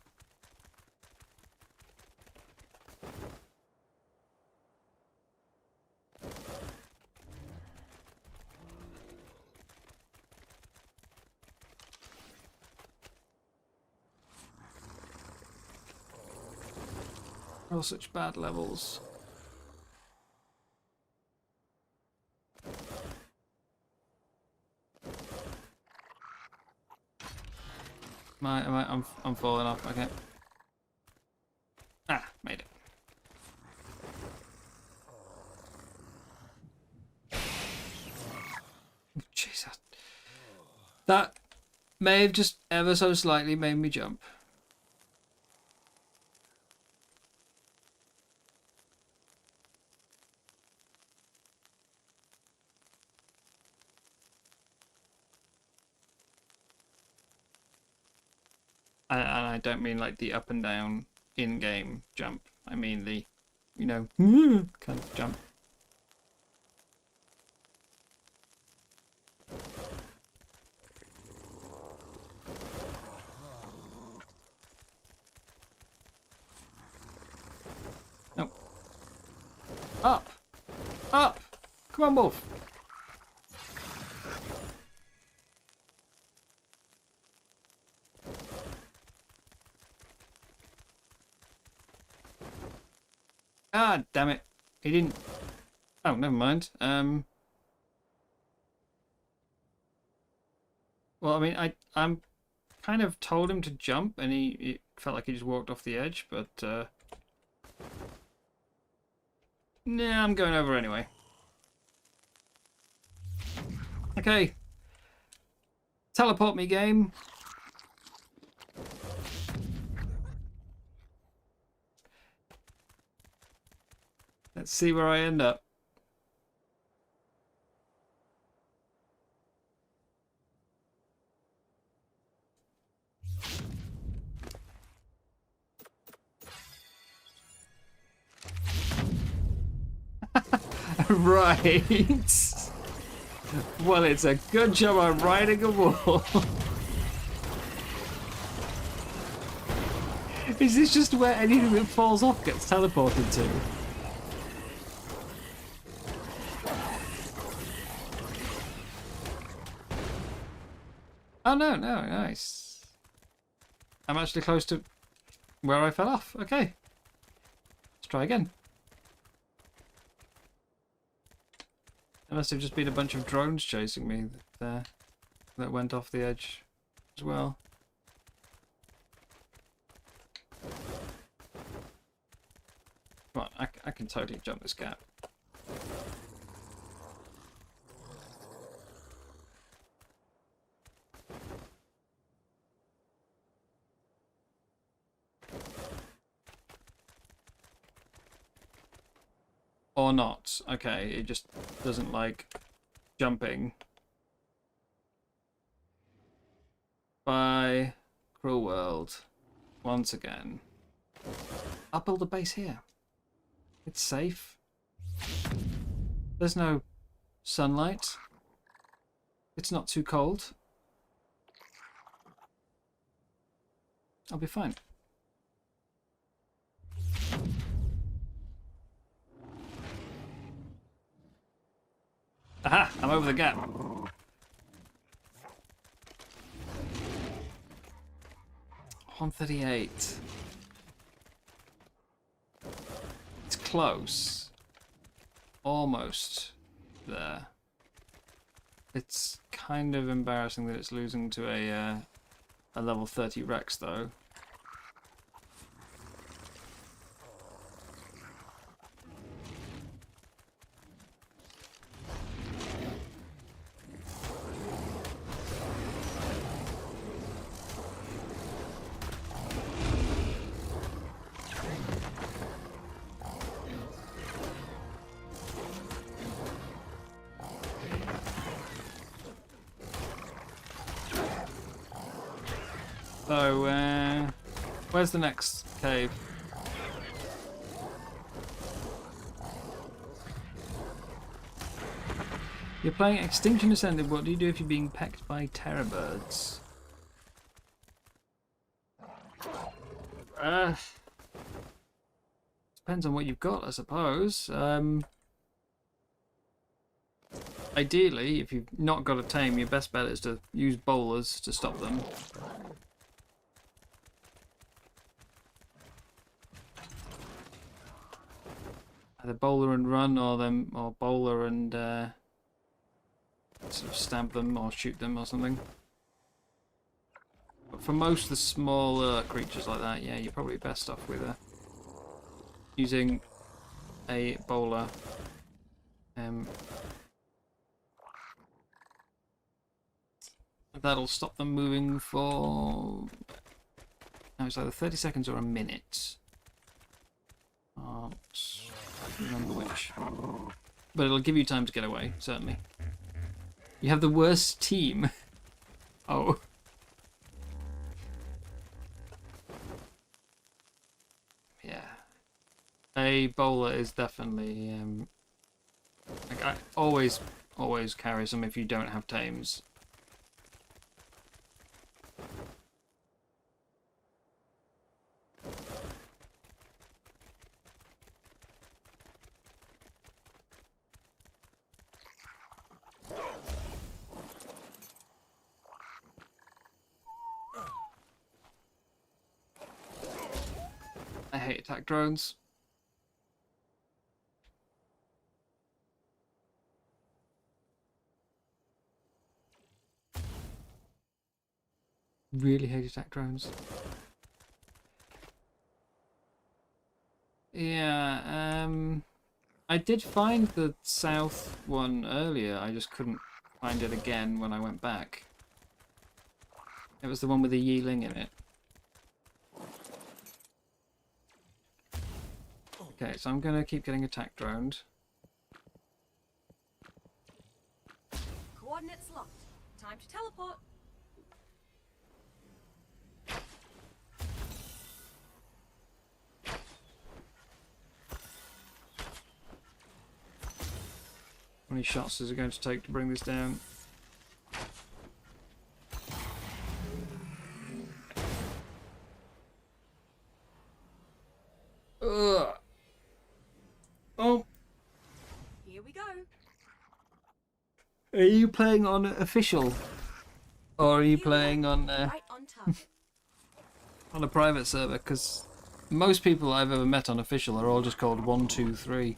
Oh, such bad levels. I'm falling off. Okay. Ah, made it. Jesus. That may have just ever so slightly made me jump. And I don't mean like the up and down in-game jump. I mean the, kind of jump. No. Up! Up! Come on, Wolf! Ah, damn it. He didn't... Oh, never mind. Well, I mean, I'm kind of told him to jump, and he felt like he just walked off the edge, but, nah, I'm going over anyway. Okay. Teleport me, game. Let's see where I end up. Right. Well, it's a good job I'm riding a wall. Is this just where anything that falls off gets teleported to? Oh no, nice. I'm actually close to where I fell off. Okay. Let's try again. There must have just been a bunch of drones chasing me that went off the edge as well. Come on, I can totally jump this gap. Or not. Okay, it just doesn't like jumping. Bye, cruel world. Once again. I'll build a base here. It's safe. There's no sunlight. It's not too cold. I'll be fine. Aha! I'm over the gap. $138. It's close. almost there. It's kind of embarrassing that it's losing to a level 30 Rex, though. So, where's the next cave? You're playing Extinction Ascended. What do you do if you're being pecked by terror birds? Depends on what you've got, I suppose. Ideally, if you've not got a tame, your best bet is to use bowlers to stop them. Either bowler and run, or bowler and sort of stab them or shoot them or something. But for most of the smaller creatures like that, yeah, you're probably best off with using a bowler. That'll stop them moving for... No, it's either 30 seconds or a minute. I can't remember which. But it'll give you time to get away, certainly. You have the worst team. Oh. Yeah. A bowler is definitely... like I always carry some if you don't have tames. I hate attack drones. Really hate attack drones. Yeah, I did find the south one earlier, I just couldn't find it again when I went back. It was the one with the yeeling in it. Okay, so I'm gonna keep getting attack droned. Coordinates locked. Time to teleport. How many shots is it going to take to bring this down? Ugh. Oh. Here we go. Are you playing on official? Or are you playing on Right on target. on a private server? Because most people I've ever met on official are all just called 1, 2, 3.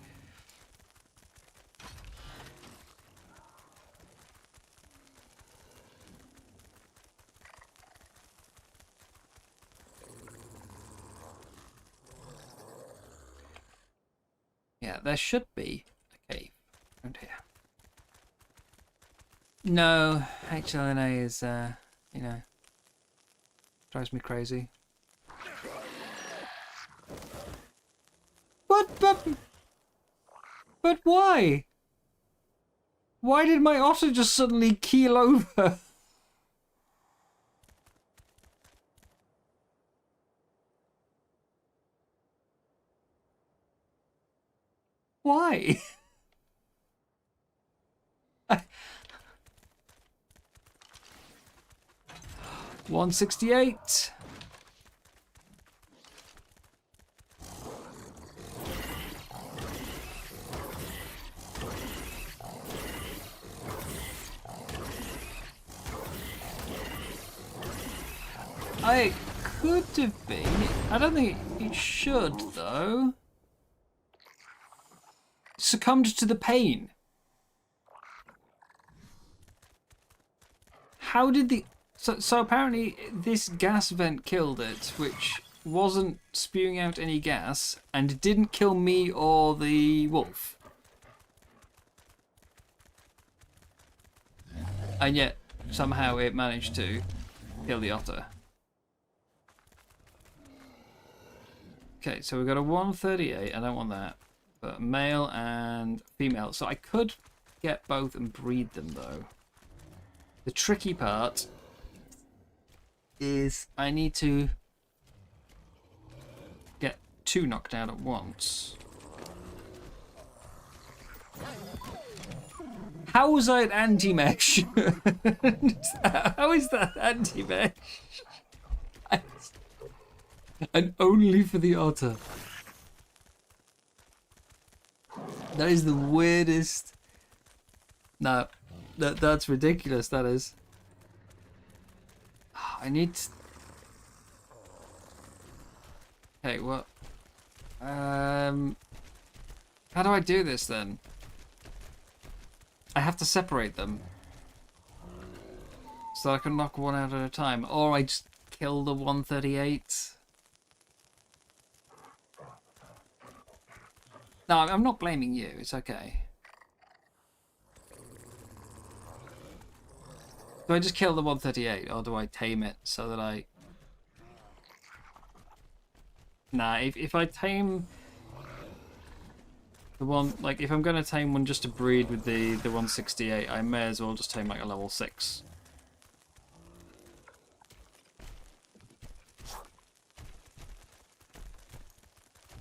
Yeah, there should be a cave around here. No, HLNA is, you know, drives me crazy. But why? Why did my otter just suddenly keel over? Why? 168. I could have been. I don't think it should, though. succumbed to the pain. How did the... So apparently this gas vent killed it, which wasn't spewing out any gas, and it didn't kill me or the wolf. And yet, somehow it managed to kill the otter. Okay, so we've got a 138. I don't want that. But male and female. So I could get both and breed them, though. The tricky part is I need to get 2 knocked out at once. How was I at anti-mesh? How is that anti-mesh? And only for the otter. That is the weirdest. No, that's ridiculous. That is. I need. Okay, what? How do I do this then? I have to separate them so that I can knock one out at a time, or I just kill the 138. No, I'm not blaming you. It's okay. Do I just kill the 138, or do I tame it so that I... Nah, if I tame the one... Like, if I'm going to tame one just to breed with the 168, I may as well just tame, like, a level 6.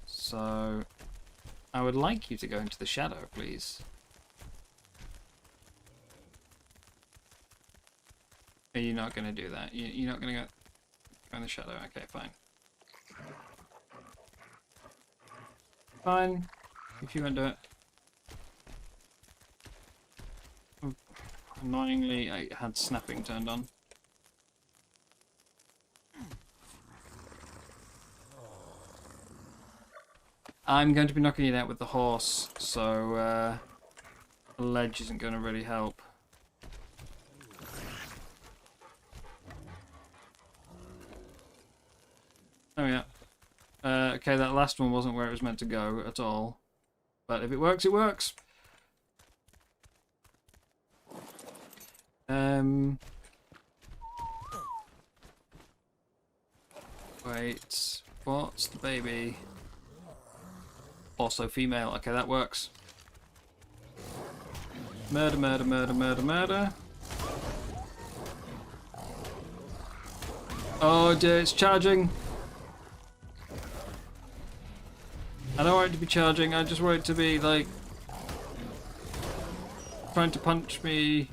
So... I would like you to go into the shadow, please. Are you not going to do that? You're not going to go in the shadow? Okay, fine. Fine. If you won't do it. Oh, annoyingly, I had snapping turned on. I'm going to be knocking it out with the horse, so the ledge isn't going to really help. Oh yeah. Okay, that last one wasn't where it was meant to go at all. But if it works, it works. Wait, what's the baby? Also female. Okay, that works. Murder, murder, murder, murder, murder. Oh dear, it's charging. I don't want it to be charging, I just want it to be, like, trying to punch me.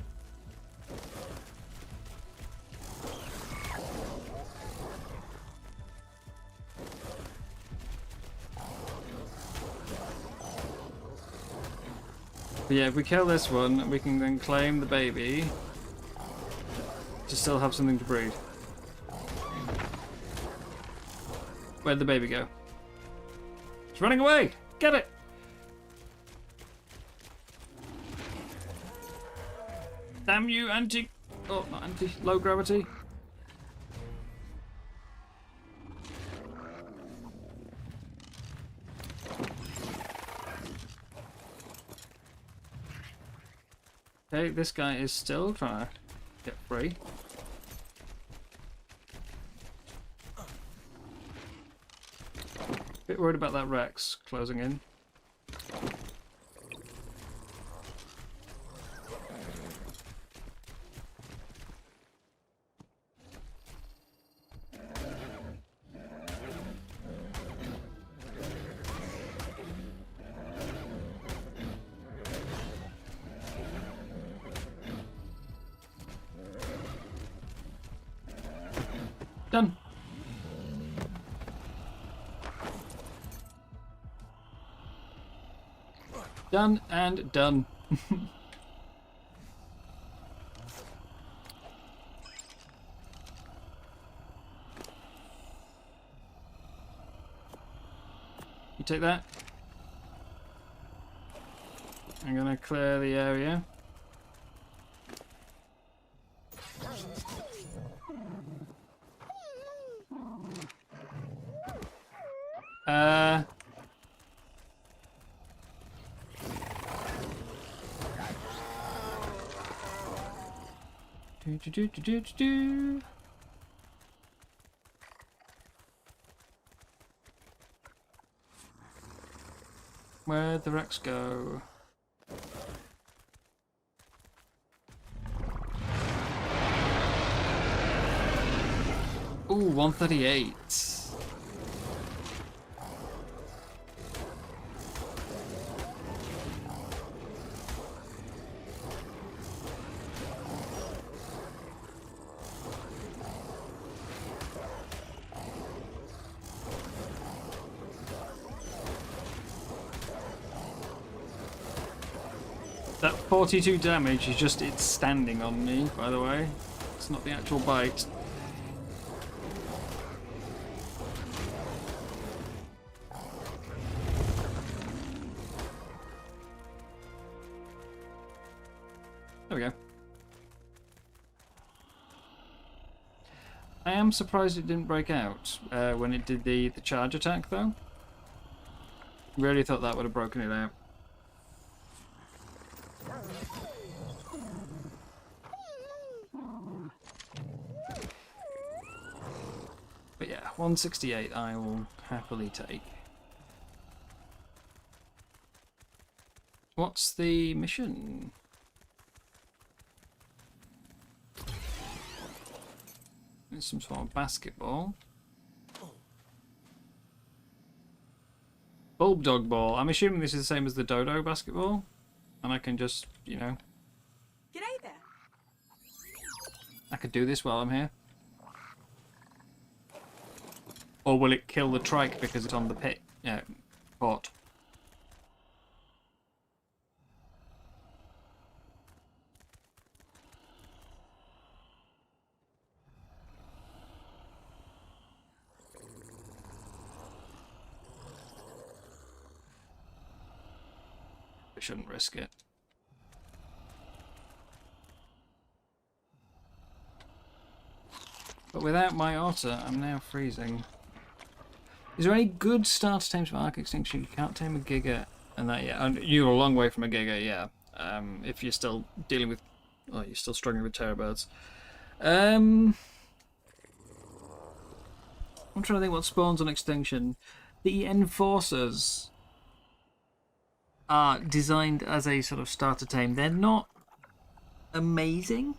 But yeah, if we kill this one, we can then claim the baby to still have something to breed. Where'd the baby go? It's running away! Get it! Damn you, anti... Oh, not anti... Low gravity. Okay, this guy is still trying to get free. Bit worried about that Rex closing in. Done. Done and done. You take that. I'm gonna clear the area. Do. Where'd the Rex go? Ooh, 138. That 42 damage is just it's standing on me, by the way. It's not the actual bite. There we go. I am surprised it didn't break out when it did the charge attack, though. Really thought that would have broken it out. But yeah, 168 I will happily take. What's the mission? It's some sort of basketball. Bulb dog ball. I'm assuming this is the same as the dodo basketball. And I can just, you know... G'day there. I could do this while I'm here. Or will it kill the trike because it's on the pit? Yeah, port. I shouldn't risk it. But without my otter, I'm now freezing. Is there any good starter tames for Arc Extinction? You can't tame a Giga, and that, yeah, and you're a long way from a Giga, yeah. If you're still dealing with, oh, you're still struggling with terror birds. I'm trying to think what spawns on Extinction. The Enforcers are designed as a sort of starter tame. They're not amazing,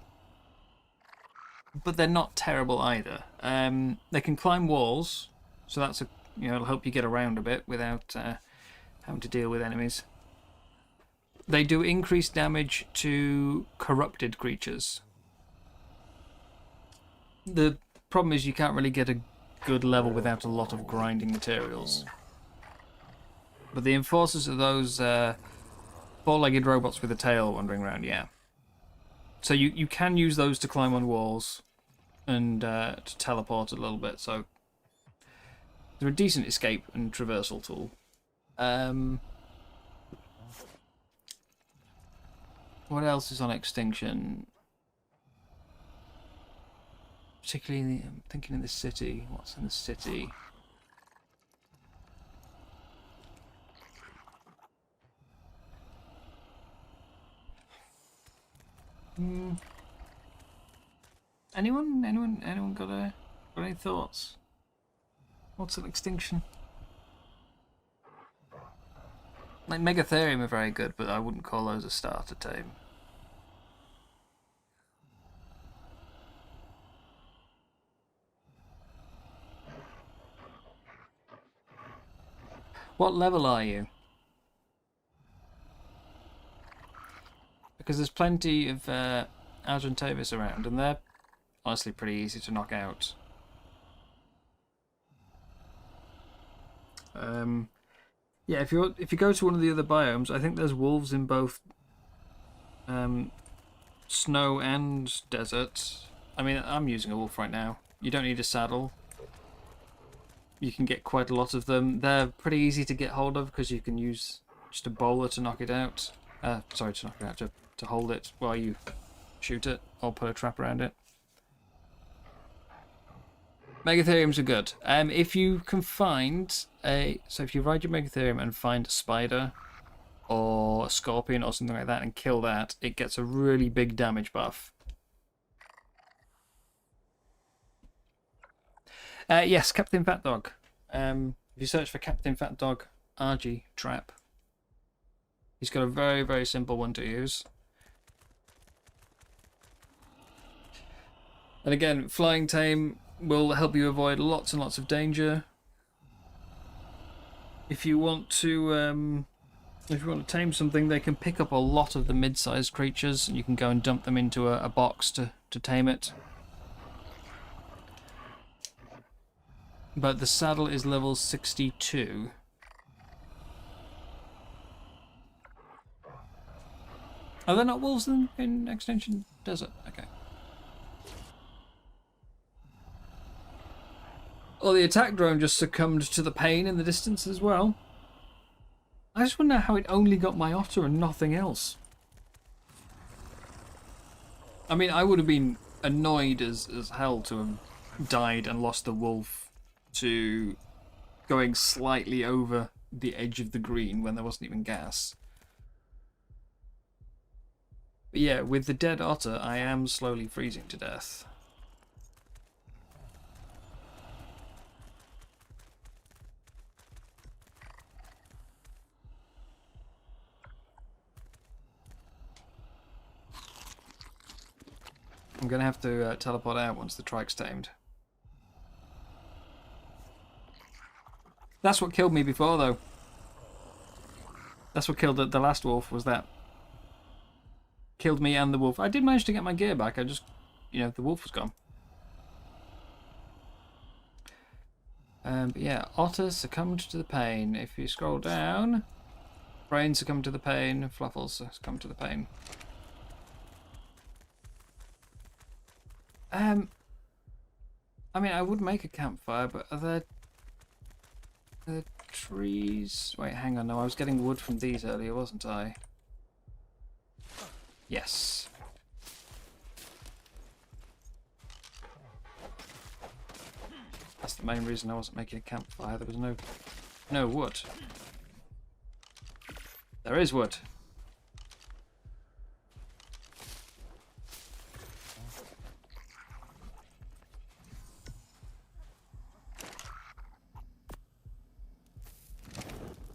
but they're not terrible either. They can climb walls, so that's it'll help you get around a bit without having to deal with enemies. They do increased damage to corrupted creatures. The problem is you can't really get a good level without a lot of grinding materials. But the Enforcers are those four-legged robots with a tail wandering around, yeah. So you can use those to climb on walls and to teleport a little bit, so they're a decent escape and traversal tool. What else is on Extinction? Particularly, I'm thinking in the city. What's in the city? Anyone got any thoughts? What's an Extinction? Like Megatherium are very good, but I wouldn't call those a starter tame. What level are you? Because there's plenty of Argentavis around, and they're honestly pretty easy to knock out. Yeah, if you go to one of the other biomes, I think there's wolves in both snow and desert. I mean, I'm using a wolf right now. You don't need a saddle. You can get quite a lot of them. They're pretty easy to get hold of because you can use just a bowler to knock it out. Sorry to knock it out, to hold it while you shoot it or put a trap around it. Megatheriums are good. If you can find so if you ride your Megatherium and find a spider or a scorpion or something like that and kill that, it gets a really big damage buff. Yes, Captain Fat Dog. If you search for Captain Fat Dog RG trap, he's got a very, very simple one to use. And again, Flying Tame will help you avoid lots and lots of danger. If you want to tame something, they can pick up a lot of the mid-sized creatures, and you can go and dump them into a box to tame it. But the saddle is level 62. Are there not wolves in Extinction Desert? Okay. Oh, the attack drone just succumbed to the pain in the distance as well. I just wonder how it only got my otter and nothing else. I mean, I would have been annoyed as hell to have died and lost the wolf to going slightly over the edge of the green when there wasn't even gas. But yeah, with the dead otter, I am slowly freezing to death. I'm going to have to teleport out once the trike's tamed. That's what killed me before, though. That's what killed the last wolf, was that. Killed me and the wolf. I did manage to get my gear back, I just, the wolf was gone. But yeah, otter succumbed to the pain. If you scroll down, Freyn succumbed to the pain, Fluffles succumbed to the pain. I mean, I would make a campfire, but are there trees? Wait, hang on. No, I was getting wood from these earlier, wasn't I? Yes. That's the main reason I wasn't making a campfire. There was no wood. There is wood.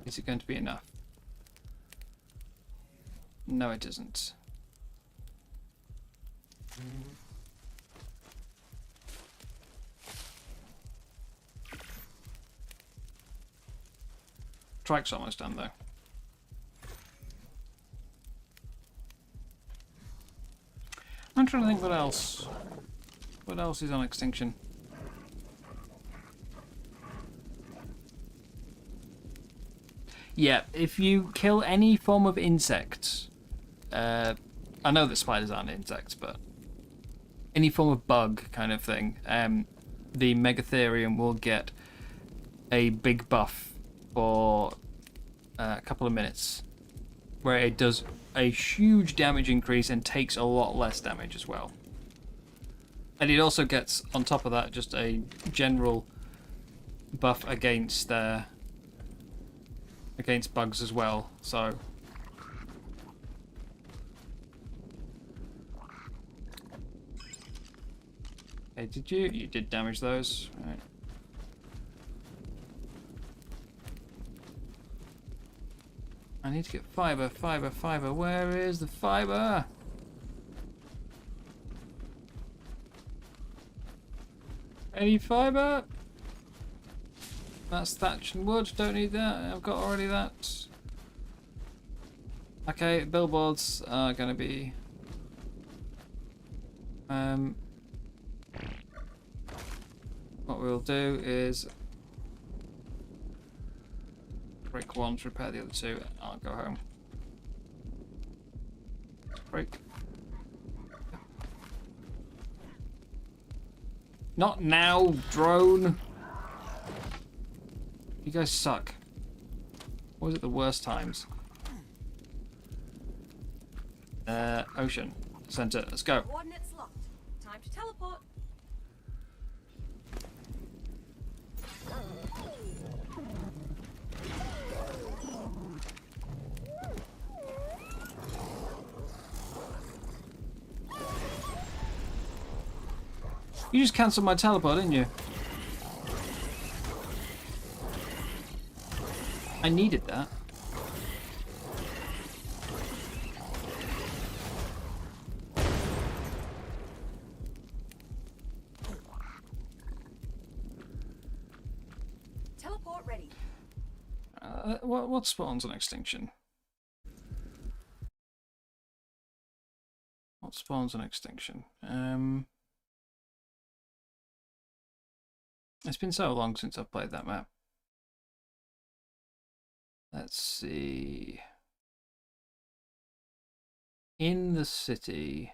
Is it going to be enough? No, it isn't. Trike's almost done, though. I'm trying to think what else. What else is on extinction? Yeah, if you kill any form of insect, I know that spiders aren't insects, but any form of bug kind of thing, the Megatherium will get a big buff for a couple of minutes, where it does a huge damage increase and takes a lot less damage as well. And it also gets, on top of that, just a general buff against bugs as well, so hey, you did damage those. All right. I need to get fiber. Where is the fiber? Any fiber? That's thatch and wood, don't need that, I've got already that. Okay, billboards are going to be... what we'll do is... break one to repair the other two, and I'll go home. Break. Not now, drone! You guys suck. Always at the worst times. Ocean. Center. Let's go. Coordinates locked. Time to teleport. You just cancelled my teleport, didn't you? I needed that. Teleport ready. What spawns on extinction? What spawns on extinction? It's been so long since I've played that map. Let's see. In the city.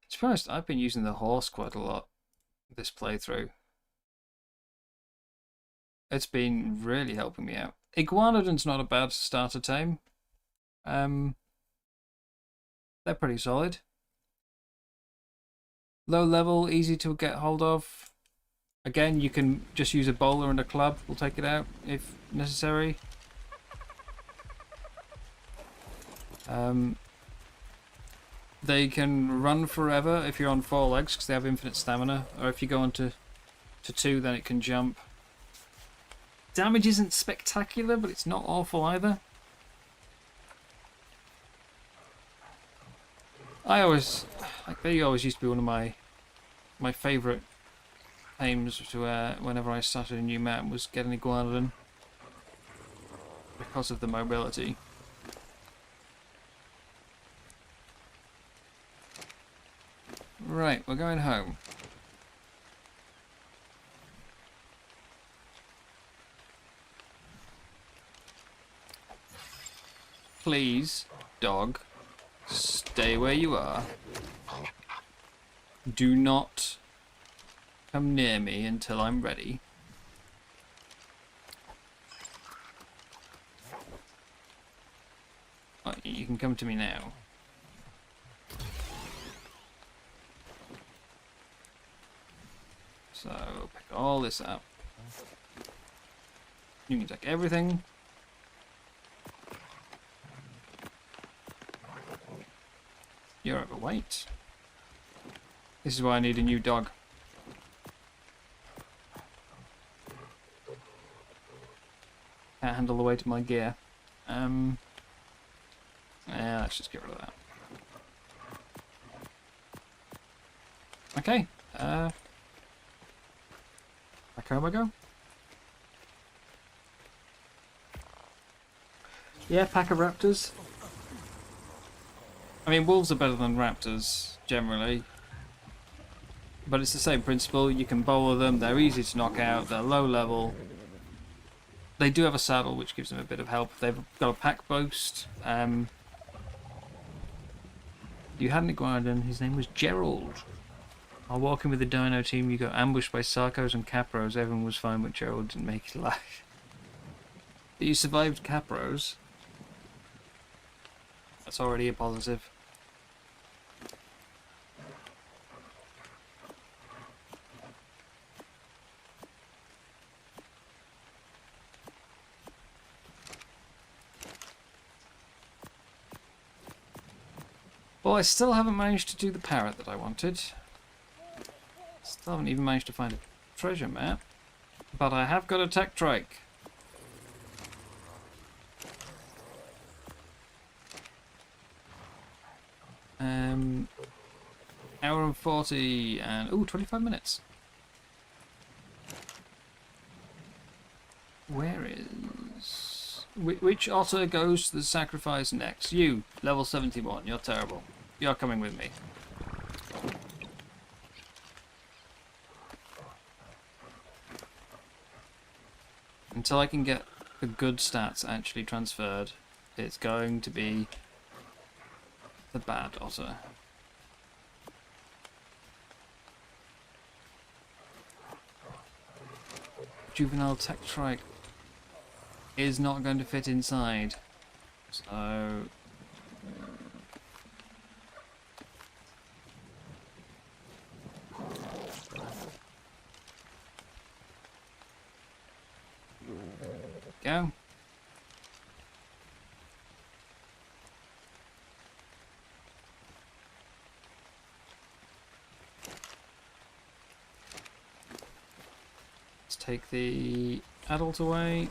To be honest, I've been using the horse quite a lot this playthrough. It's been really helping me out. Iguanodon's not a bad starter tame. They're pretty solid. Low level, easy to get hold of. Again, you can just use a bowler and a club. We'll take it out if necessary. They can run forever if you're on 4 legs because they have infinite stamina. Or if you go on to 2, then it can jump. Damage isn't spectacular, but it's not awful either. They always used to be one of my favourite aims to whenever I started a new map was get an Iguanodon because of the mobility. Right, we're going home. Please, dog, stay where you are. Do not come near me until I'm ready. Oh, you can come to me now. So, pick all this up. You can take everything. You're overweight. This is why I need a new dog. Can't handle the weight of my gear. Yeah, let's just get rid of that. Okay. Back home I go. Yeah, pack of raptors. I mean, wolves are better than raptors, generally. But it's the same principle. You can bowler them, they're easy to knock out, they're low level. They do have a saddle, which gives them a bit of help. They've got a pack boost. You had an Iguanodon, his name was Gerald. While walking with the dino team, you got ambushed by Sarcos and Capros. Everyone was fine, but Gerald didn't make it alive. But you survived Capros. That's already a positive. Well, I still haven't managed to do the parrot that I wanted. Still haven't even managed to find a treasure map. But I have got a tech trike. Hour and 40 and... ooh, 25 minutes. Where is... Which otter goes to the sacrifice next? You, level 71. You're terrible. You're coming with me. Until I can get the good stats actually transferred, it's going to be the bad otter. juvenile tech trike is not going to fit inside. So go. Let's take the adult away.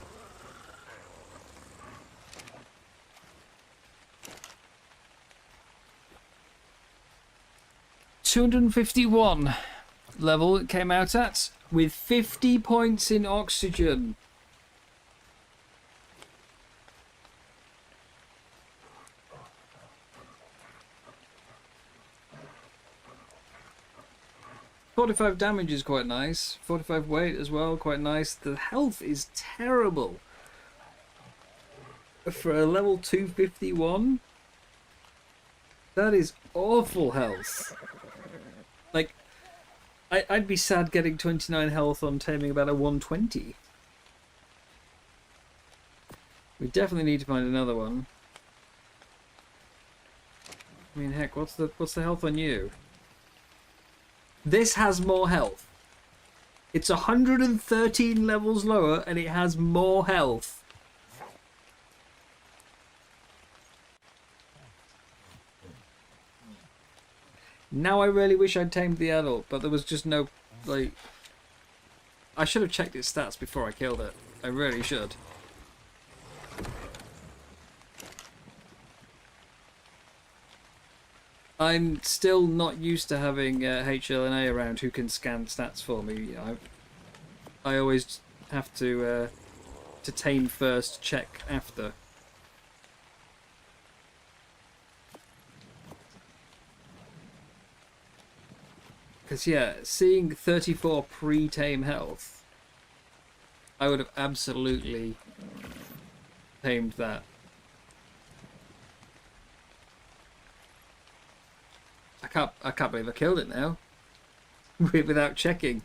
$251 level it came out at, with 50 points in oxygen. $45 damage is quite nice. 45 weight as well, quite nice. The health is terrible. For a level 251, that is awful health. Like, I'd be sad getting 29 health on taming about a 120. We definitely need to find another one. I mean, heck, what's the health on you? This has more health. It's 113 levels lower, and it has more health. Now I really wish I'd tamed the adult, but there was just no, like... I should have checked its stats before I killed it. I really should. I'm still not used to having HLNA around who can scan stats for me. I always have to tame first, check after. Because, yeah, seeing 34 pre-tame health, I would have absolutely tamed that. I can't believe I killed it now. Without checking.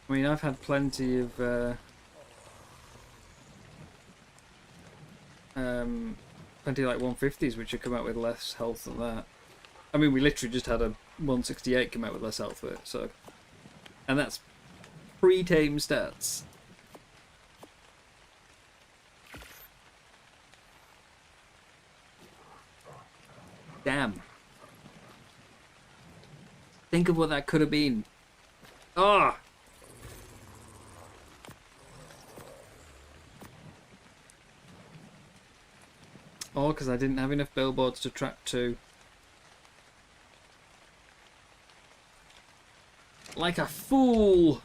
I mean, I've had plenty of plenty of like 150s which have come out with less health than that. I mean, we literally just had a 168 come out with less health with it, so... And that's pre-tame stats. Damn. Think of what that could have been. Ah! All because I didn't have enough billboards to trap to. Like a fool!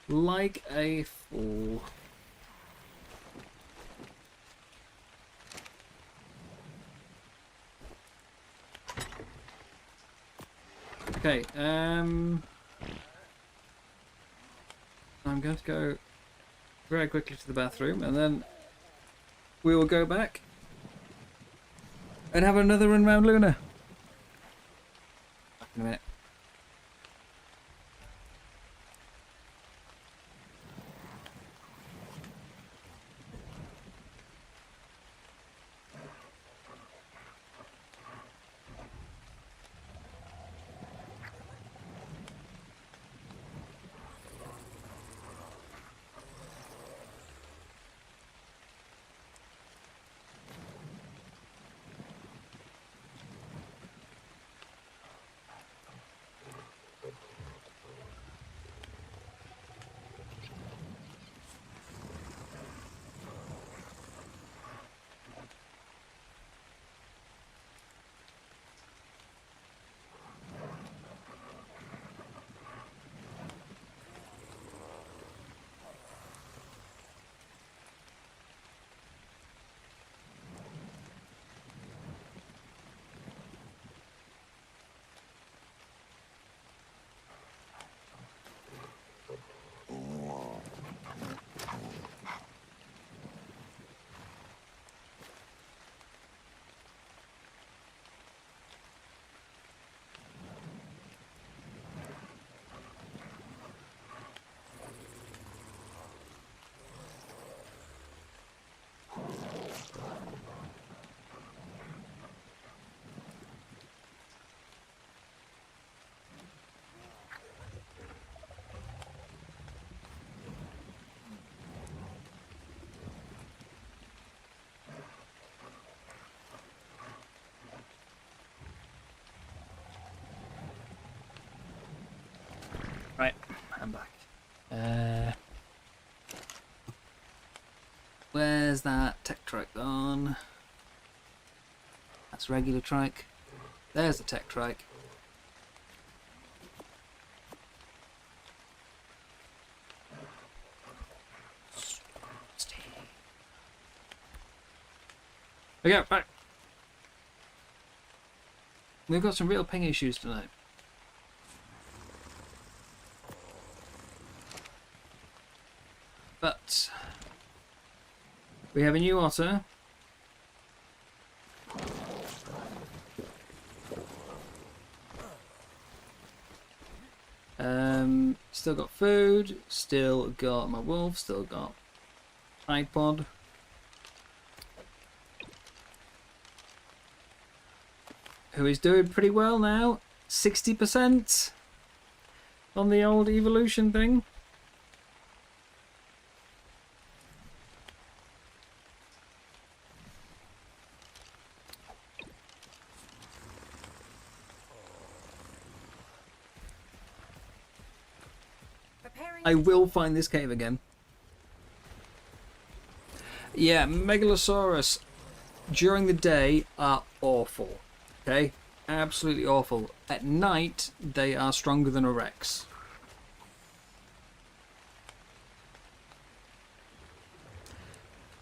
Like a fool. Okay, I'm going to go very quickly to the bathroom, and then we will go back and have another run round Luna. Back in a minute. Right, I'm back. Where's that tech trike gone? That's regular trike. There's the tech trike. Okay, back. We've got some real ping issues tonight. But we have a new otter. Still got food, still got my wolf, still got tripod. Who is doing pretty well now. 60% on the old evolution thing. I will find this cave again. Yeah, Megalosaurus during the day are awful. Okay? Absolutely awful. At night, they are stronger than a Rex.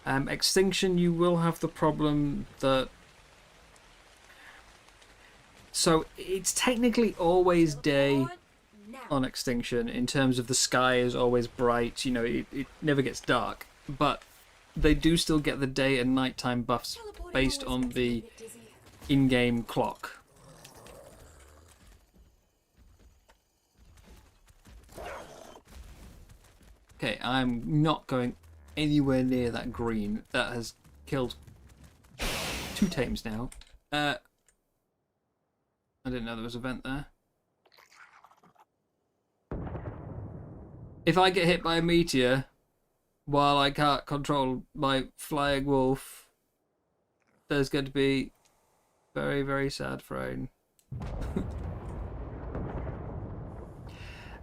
Extinction, you will have the problem that... So, it's technically always day on Extinction in terms of the sky is always bright, you know, it never gets dark, but they do still get the day and nighttime buffs based on the in-game clock. Okay, I'm not going anywhere near that green. That has killed 2 tames now. I didn't know there was a vent there. If I get hit by a meteor while I can't control my flying wolf, there's going to be very, very sad Freyn.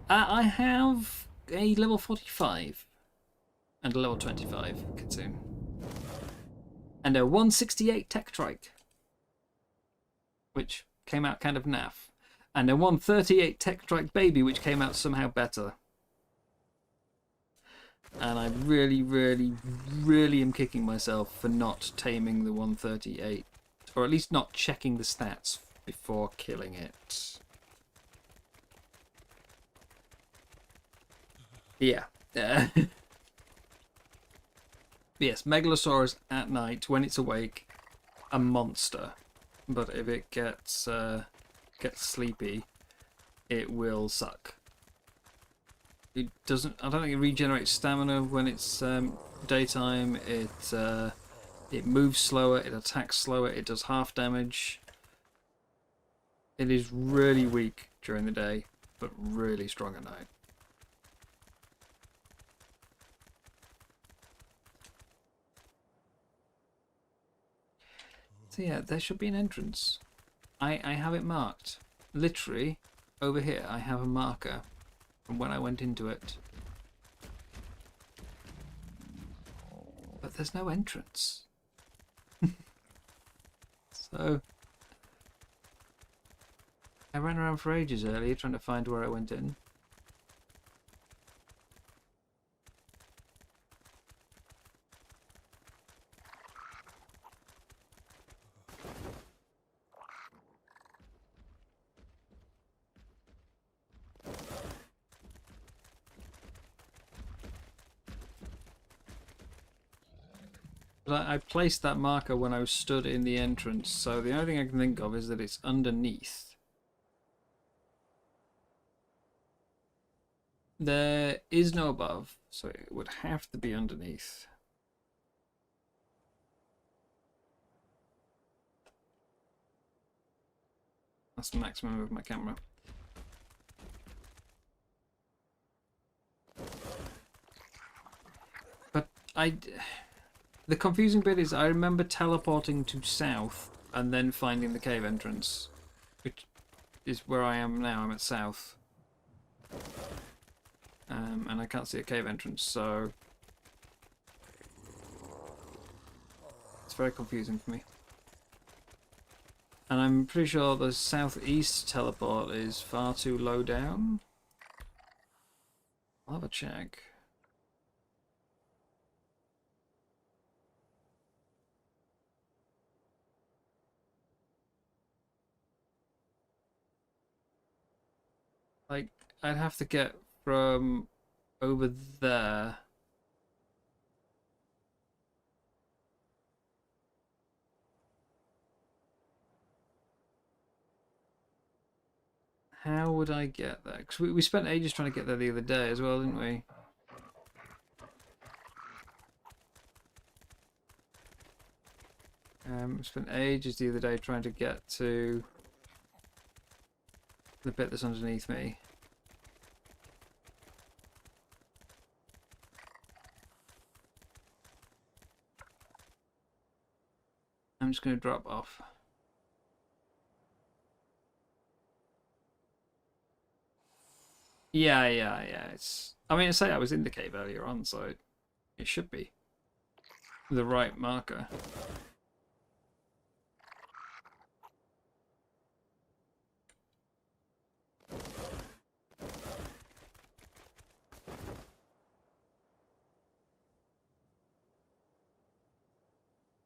I have a level 45 and a level 25 Kitsune. And a 168 tech trike, which came out kind of naff. And a 138 tech trike baby, which came out somehow better. And I really, really, really am kicking myself for not taming the 138. Or at least not checking the stats before killing it. Yeah. Yes, Megalosaurus at night, when it's awake, a monster. But if it gets sleepy, it will suck. It doesn't. I don't think it regenerates stamina when it's daytime. It moves slower. It attacks slower. It does half damage. It is really weak during the day, but really strong at night. So yeah, there should be an entrance. I have it marked. Literally, over here, I have a marker from when I went into it. But there's no entrance. So I ran around for ages earlier trying to find where I went in. I placed that marker when I was stood in the entrance, so the only thing I can think of is that it's underneath. There is no above, so it would have to be underneath. That's the maximum of my camera. But the confusing bit is I remember teleporting to south and then finding the cave entrance, which is where I am now. I'm at south. and I can't see a cave entrance, so it's very confusing for me. And I'm pretty sure the southeast teleport is far too low down. I'll have a check. Like, I'd have to get from over there. How would I get there? Because we spent ages trying to get there the other day as well, didn't we? We spent ages the other day trying to get to the bit that's underneath me. I'm just going to drop off. Yeah. It's. I mean, I say I was in the cave earlier on, so it should be the right marker.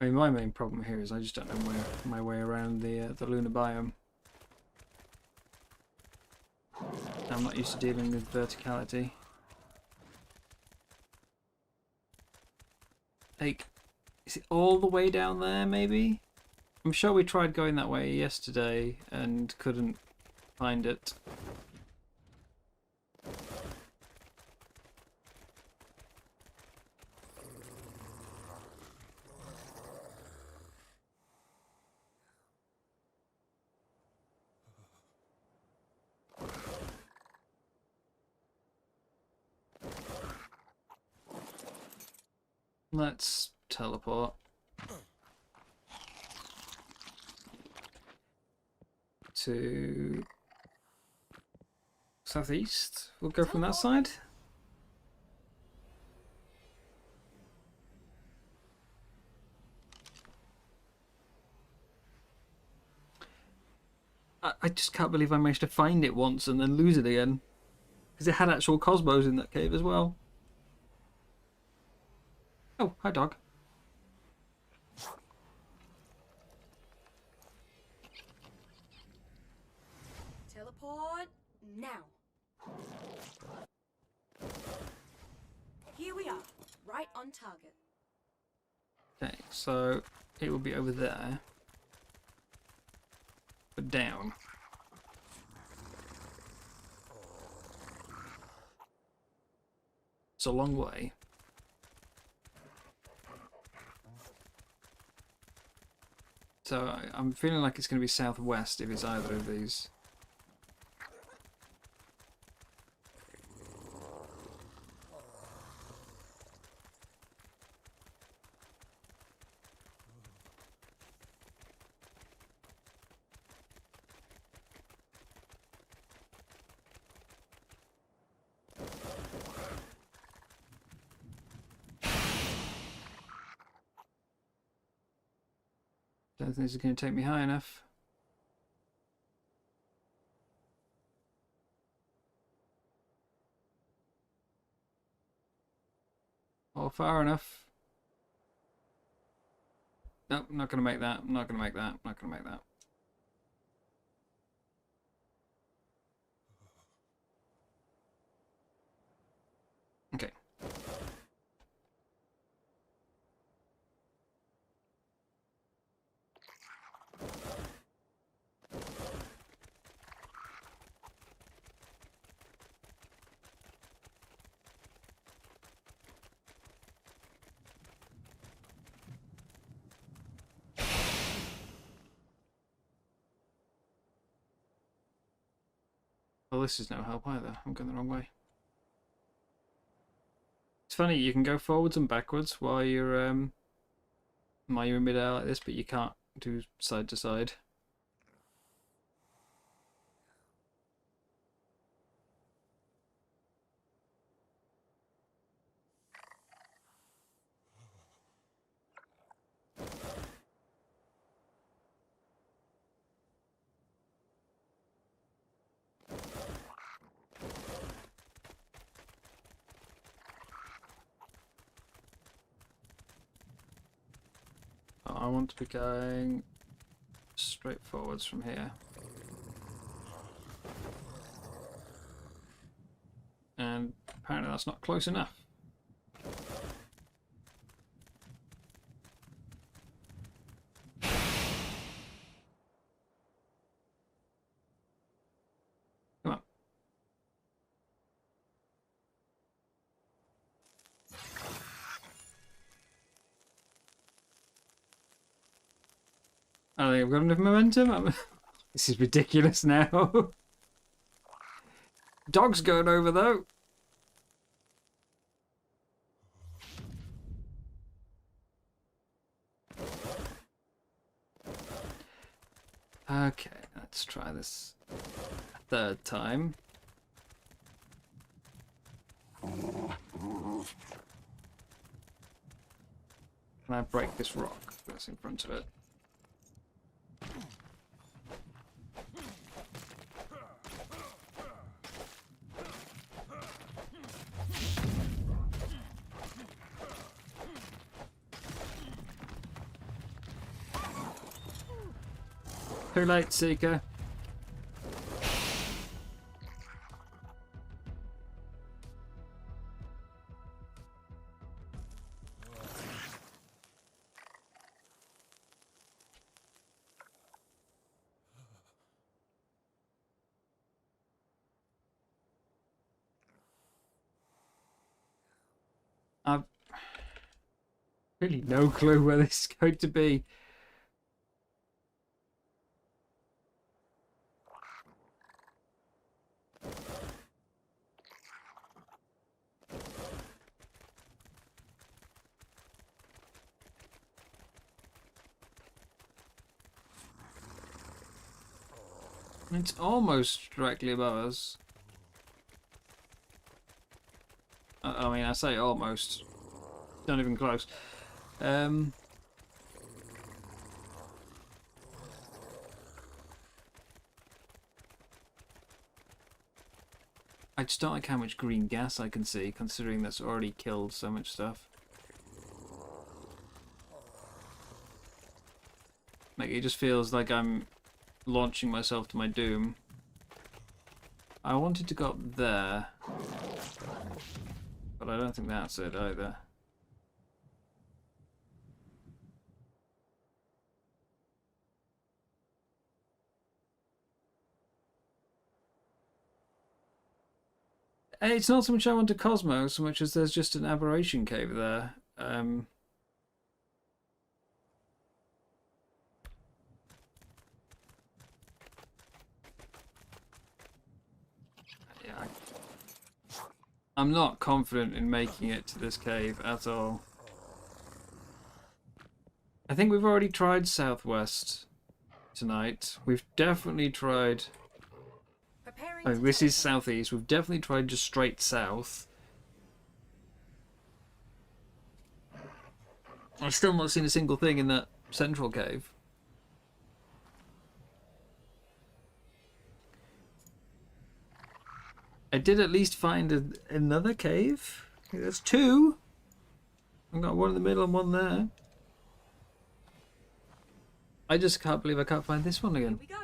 I mean, my main problem here is I just don't know my way around the lunar biome. I'm not used to dealing with verticality. Like, is it all the way down there, maybe? I'm sure we tried going that way yesterday and couldn't find it. Let's teleport to southeast. We'll go from that side. I just can't believe I managed to find it once and then lose it again. Because it had actual Cosmos in that cave as well. Oh, hi dog. Teleport now. Here we are, right on target. Okay, so it will be over there. But down. It's a long way. So I'm feeling like it's going to be southwest if it's either of these. Don't think this is going to take me high enough. Or far enough. Nope, I'm not going to make that. I'm not going to make that. I'm not going to make that. Okay. Well, this is no help either. I'm going the wrong way. It's funny, you can go forwards and backwards while you're in midair like this, but you can't do side to side. I want to be going straight forwards from here. And apparently that's not close enough. Come on. I don't think I've got enough momentum. This is ridiculous now. Dog's going over though. Okay, let's try this a third time. Can I break this rock that's in front of it? Too late, Seeker. I've really no clue where this is going to be. It's almost directly above us. I mean, I say almost. Not even close. I just don't like how much green gas I can see, considering that's already killed so much stuff. Like, it just feels like I'm launching myself to my doom. I wanted to go up there, but I don't think that's it either. It's not so much I want to Cosmo, so much as there's just an aberration cave there. Yeah, I'm not confident in making it to this cave at all. I think we've already tried southwest tonight. We've definitely tried... Preparing Oh, to this is teleport. southeast. We've definitely tried just straight south. I've still not seen a single thing in that central cave. I did at least find another cave. There's two. I've got one in the middle and one there. I just can't believe I can't find this one Here again. we go.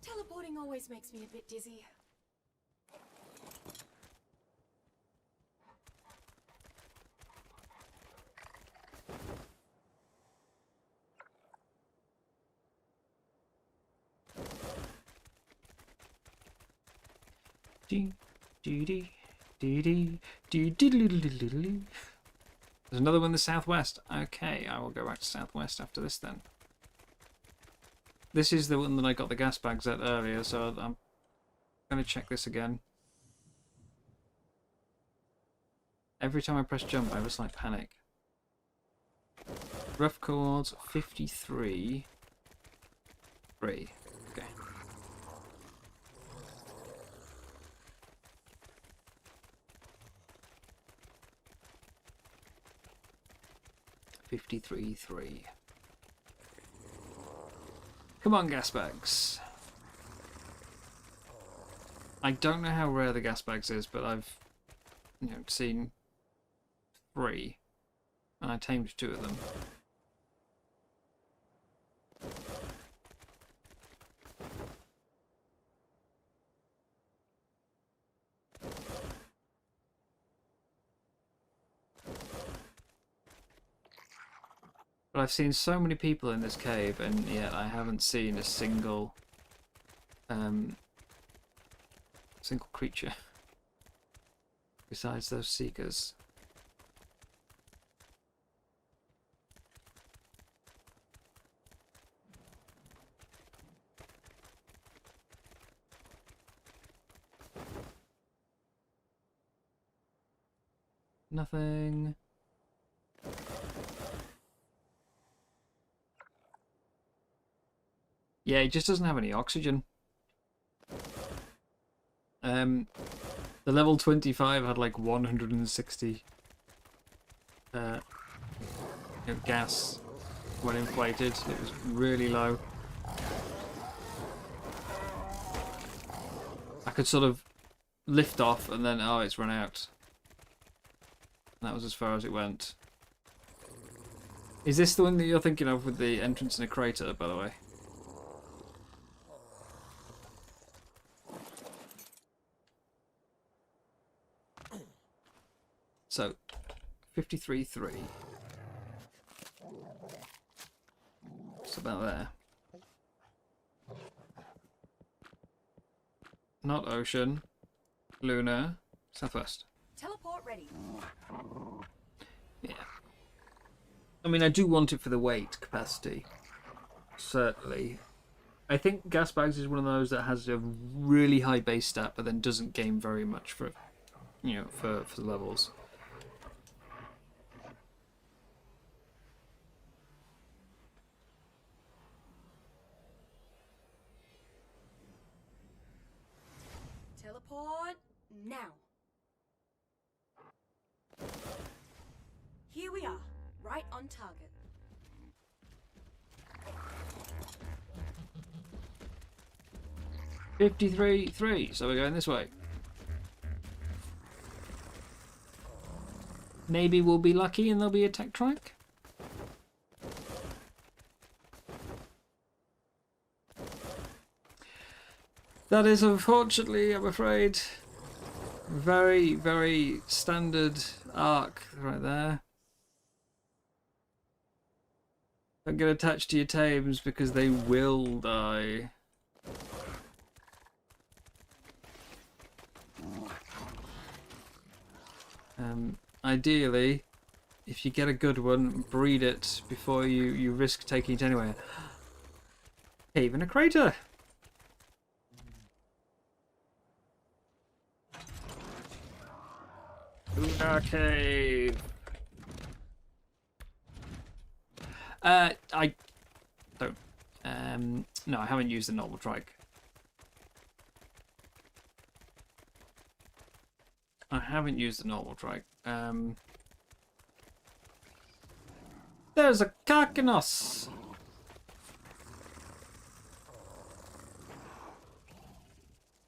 Teleporting always makes me a bit dizzy. There's another one in the southwest. Okay, I will go back to southwest after this then. This is the one that I got the gas bags at earlier, so I'm going to check this again. Every time I press jump, I have a slight panic. Rough chords 53. 3. Okay. $53.3. Come on, gas bags. I don't know how rare the gas bags is, but I've seen 3. And I tamed 2 of them. But I've seen so many people in this cave, and yet I haven't seen a single creature besides those seekers. Nothing. Yeah, he just doesn't have any oxygen. The level 25 had like 160 gas when inflated. It was really low. I could sort of lift off and then, oh, it's run out. That was as far as it went. Is this the one that you're thinking of with the entrance in a crater, by the way? So, 53.3. It's about there. Not ocean. Lunar. Southwest. Teleport ready. Yeah. I mean, I do want it for the weight capacity. Certainly. I think gas bags is one of those that has a really high base stat, but then doesn't gain very much for, for the levels. Teleport now. Here we are, right on target. $53.3, so we're going this way. Maybe we'll be lucky and there'll be a tech track. That is unfortunately, I'm afraid, very, very standard arc right there. Don't get attached to your tames because they will die. Ideally, if you get a good one, breed it before you risk taking it anywhere. Cave in a crater! Lunar cave! I don't. No, I haven't used the normal trike. I haven't used the normal trike. There's a Karkinos!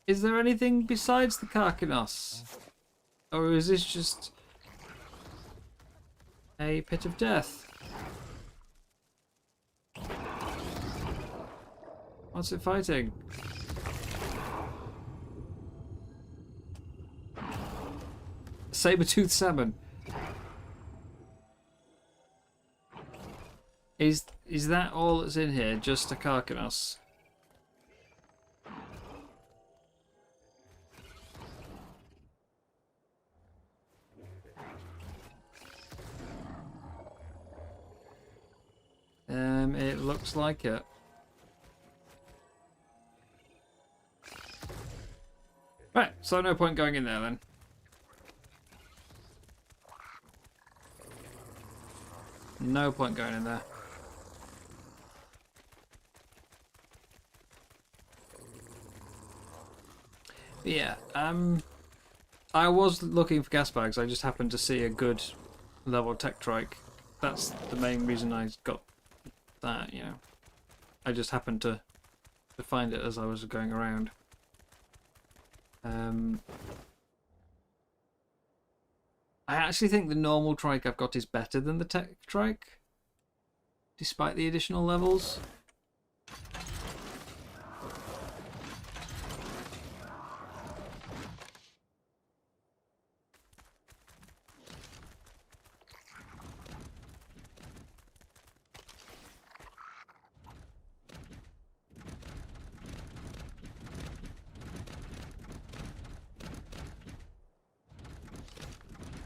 Is there anything besides the Karkinos? Or is this just a pit of death? What's it fighting? Saber-toothed salmon. Is that all that's in here? Just a Karkinos? It looks like it. Right, so no point going in there then. No point going in there. But yeah, I was looking for gas bags. I just happened to see a good level tech trike. That's the main reason I got that, you know. I just happened to find it as I was going around. I actually think the normal trike I've got is better than the tech trike, despite the additional levels.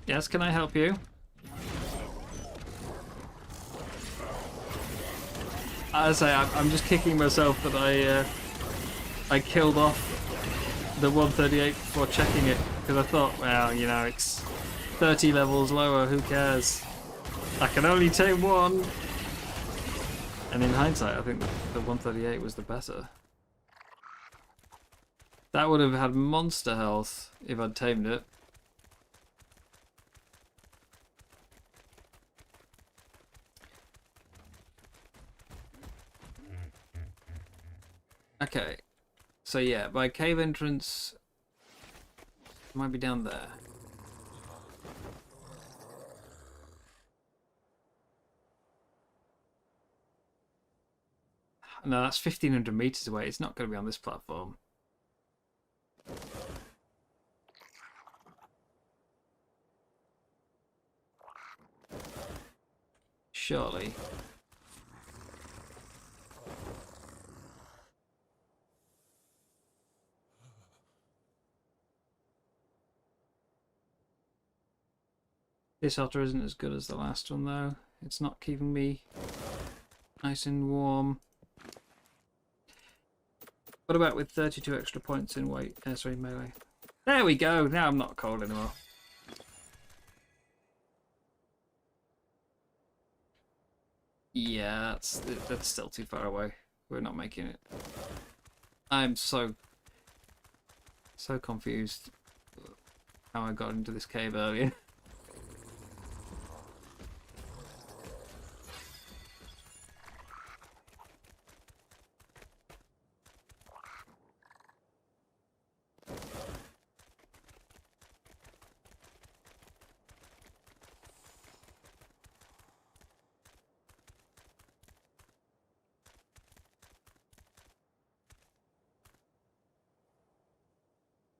Yes, can I help you? As I say, I'm just kicking myself that I killed off the 138 before checking it, because I thought, well, you know, it's 30 levels lower, who cares? I can only take one. And in hindsight, I think the 138 was the better. That would have had monster health if I'd tamed it. Okay, so yeah, my cave entrance might be down there. No, that's 1,500 meters away. It's not going to be on this platform. Surely. This otter isn't as good as the last one, though. It's not keeping me nice and warm. What about with 32 extra points in weight? Sorry, melee. There we go. Now I'm not cold anymore. Yeah, that's still too far away. We're not making it. I'm so confused how I got into this cave earlier.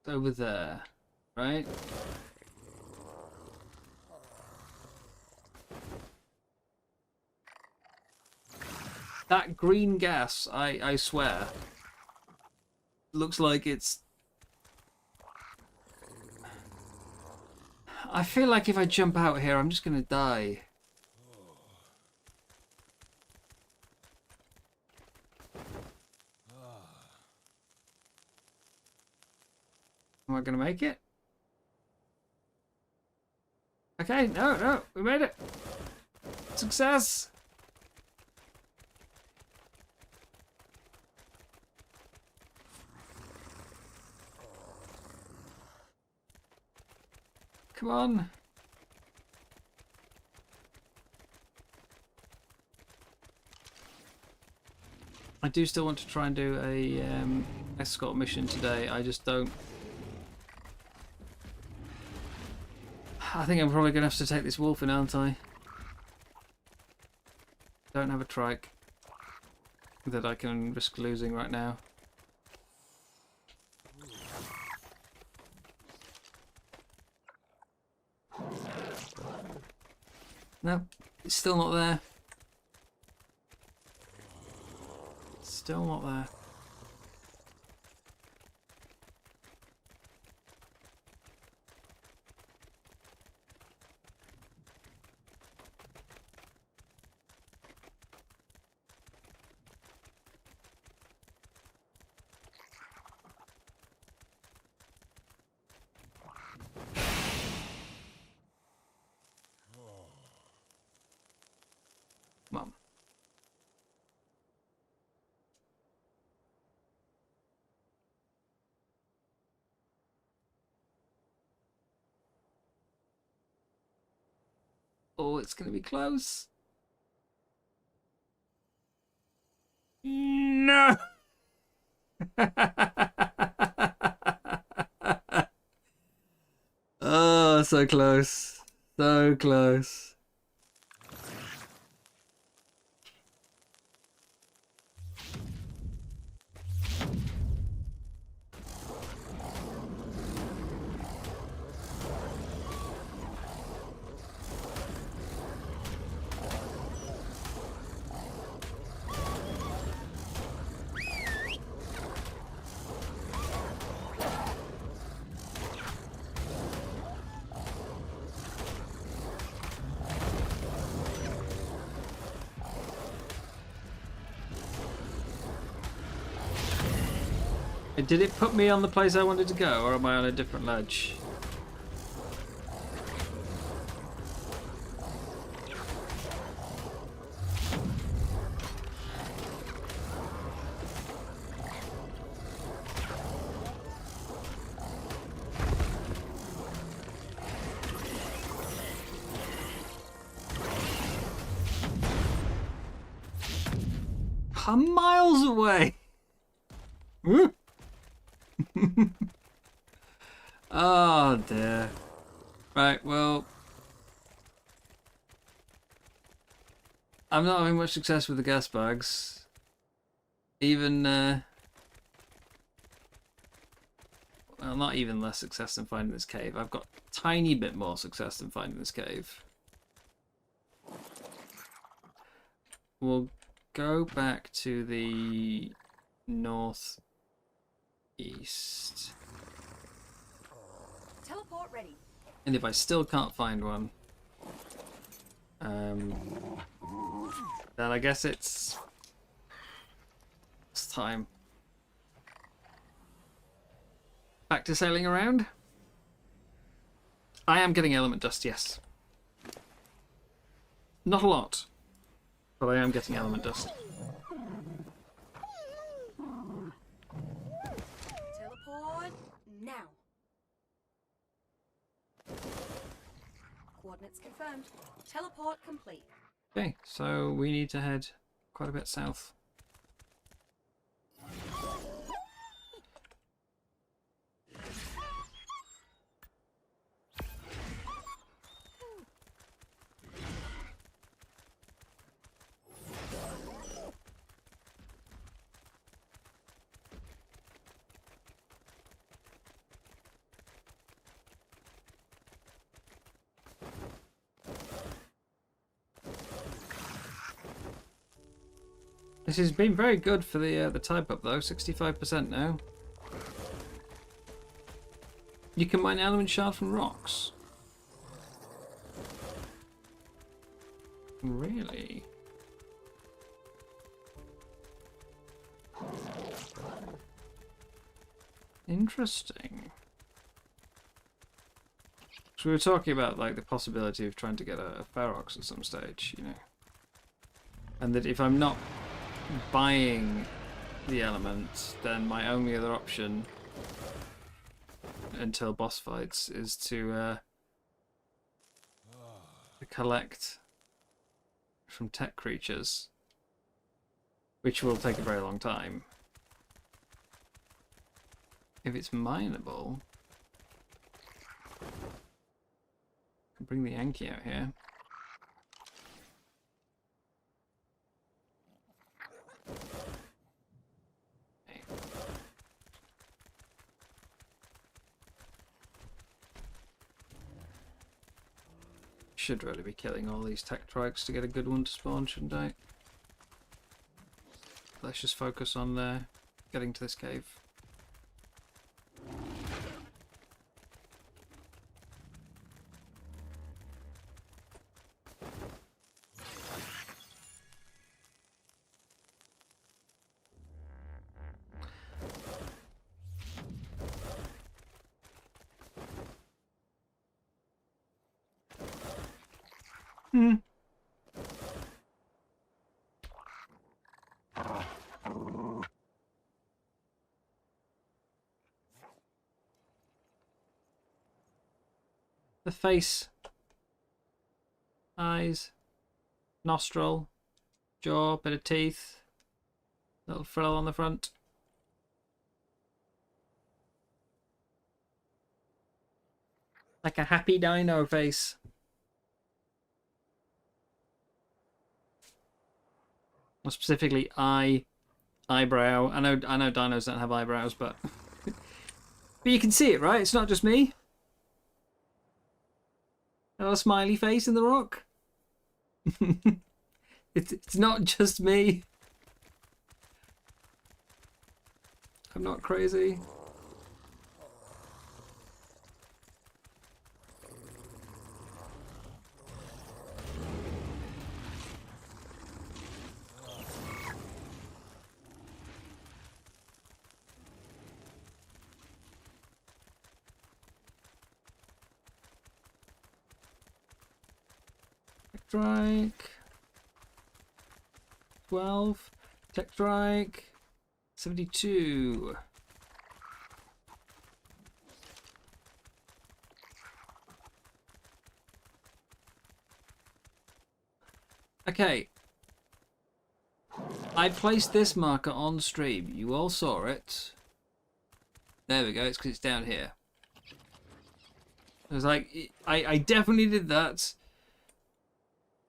Over there, right? That green gas, I swear, looks like it's... I feel like if I jump out here, I'm just gonna die. Am I going to make it? Okay, no, we made it. Success! Come on. I do still want to try and do a escort mission today. I just don't... I think I'm probably going to have to take this wolf in, aren't I? Don't have a trike that I can risk losing right now. No, it's still not there. Still not there. Mum. Oh, it's going to be close. No! Oh, so close. So close. Did it put me on the place I wanted to go, or am I on a different ledge? I'm miles away! Woo! Oh dear. Right, well, I'm not having much success with the gas bags. Even, well, not even less success than finding this cave. I've got a tiny bit more success than finding this cave. We'll go back to the northeast. Teleport ready. And if I still can't find one, then I guess it's time. Back to sailing around. I am getting element dust, yes. Not a lot, but I am getting element dust. Teleport now. Coordinates confirmed. Teleport complete. Okay, so we need to head quite a bit south. This has been very good for the type up though, 65% now. You can mine element shard from rocks. Really? Interesting. So we were talking about like the possibility of trying to get a Ferox at some stage, you know. And that if I'm not buying the element, then my only other option until boss fights is to collect from tech creatures, which will take a very long time. If it's mineable, I can bring the Yankee out here. Should really be killing all these tech trikes to get a good one to spawn, shouldn't I? Let's just focus on getting to this cave. The face, eyes, nostril, jaw, bit of teeth, little frill on the front. Like a happy dino face. Or specifically eyebrow. I know dinos don't have eyebrows, but but you can see it, right? It's not just me. A smiley face in the rock. It's not just me. I'm not crazy. Strike. 12. Tech strike. 72. Okay. I placed this marker on stream. You all saw it. There we go. It's because it's down here. I was like, I definitely did that.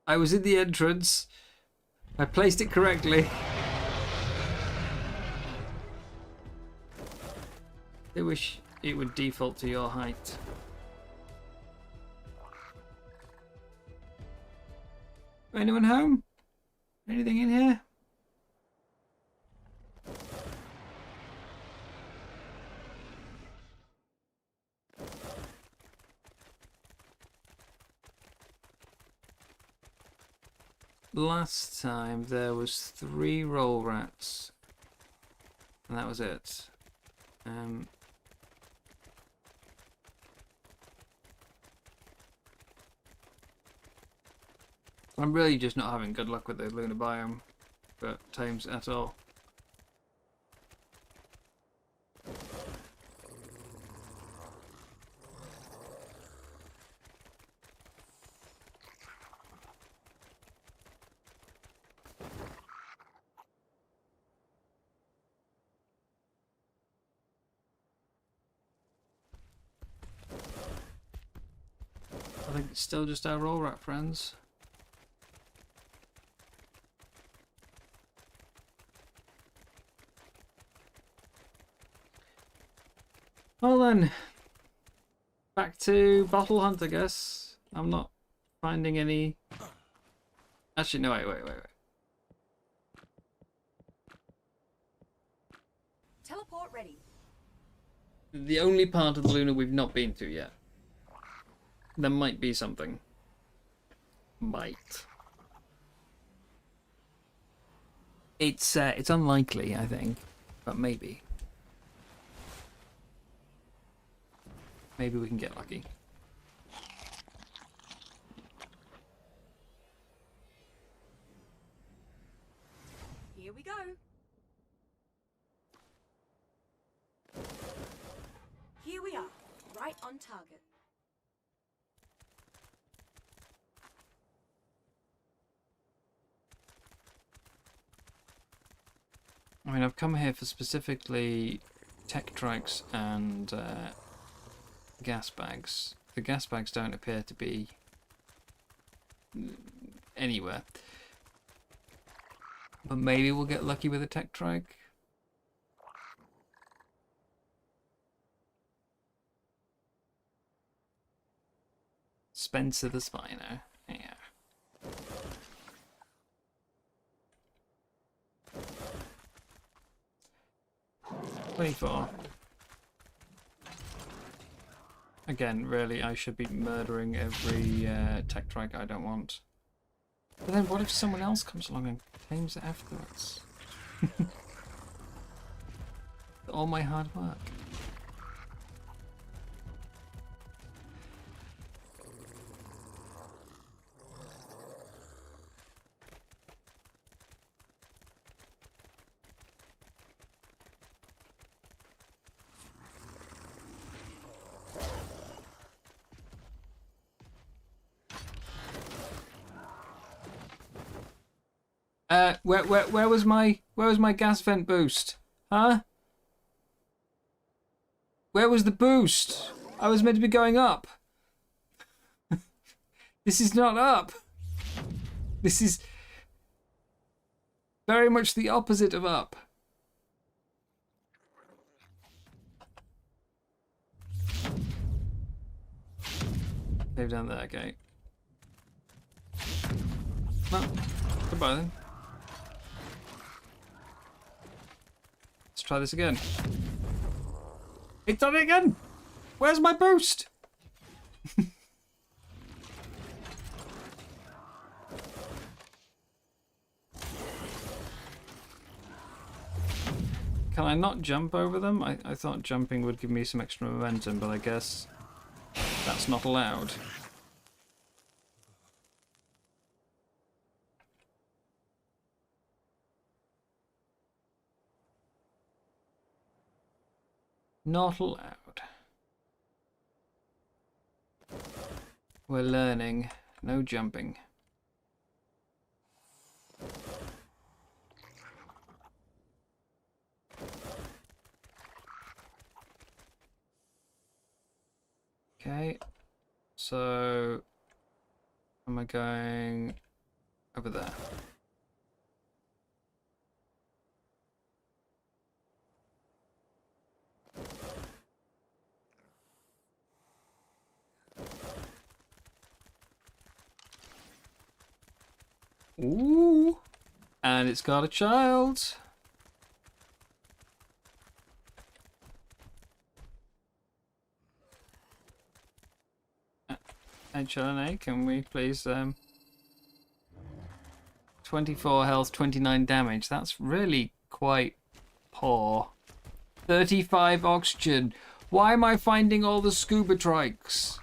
I was in the entrance. I placed it correctly. I wish it would default to your height. Anyone home? Anything in here? Last time there was 3 roll rats, and that was it. I'm really just not having good luck with the lunar biome for tames at all. I think it's still just our roll rat friends. Well then, back to Bottle Hunt, I guess. I'm not finding any... Actually, no, wait. Teleport ready. The only part of the Luna we've not been to yet. There might be something. Might. It's unlikely, I think, but maybe. Maybe we can get lucky. Here we go. Here we are, right on target. I mean, I've come here for specifically tech trikes and gas bags. The gas bags don't appear to be anywhere. But maybe we'll get lucky with a tech trike. Spencer the Spino. Yeah. $24. Again, really, I should be murdering every tech trike I don't want. But then what if someone else comes along and claims it afterwards? All my hard work. Where was my gas vent boost? Huh? Where was the boost? I was meant to be going up. This is not up. This is... Very much the opposite of up. Cave down there, okay. Well, goodbye then. Let's try this again. It's done it again! Where's my boost? Can I not jump over them? I thought jumping would give me some extra momentum, but I guess that's not allowed. Not allowed. We're learning. No jumping. Okay, so am I going over there? Ooh, and it's got a child. HLNA, can we please 24 health, 29 damage. That's really quite poor. 35 oxygen. Why am I finding all the scuba trikes?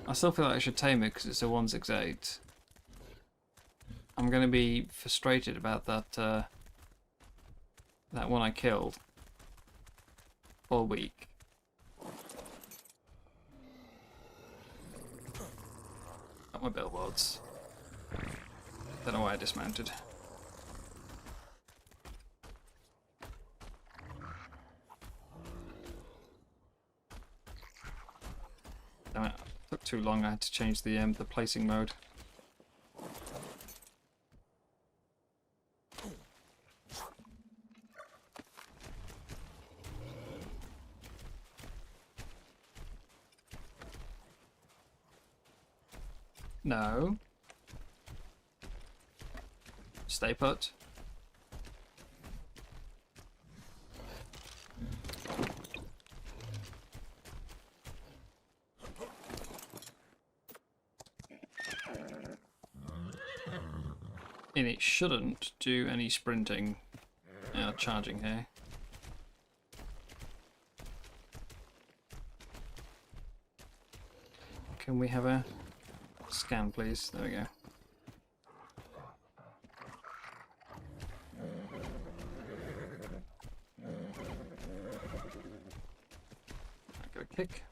I still feel like I should tame it because it's a 168. I'm going to be frustrated about that that one I killed all week. Got my billboards. Don't know why I dismounted. Damn it. Took too long. I had to change the placing mode. No. Stay put. And it shouldn't do any sprinting charging here. Can we have a scan, please? There we go. I'll give a kick.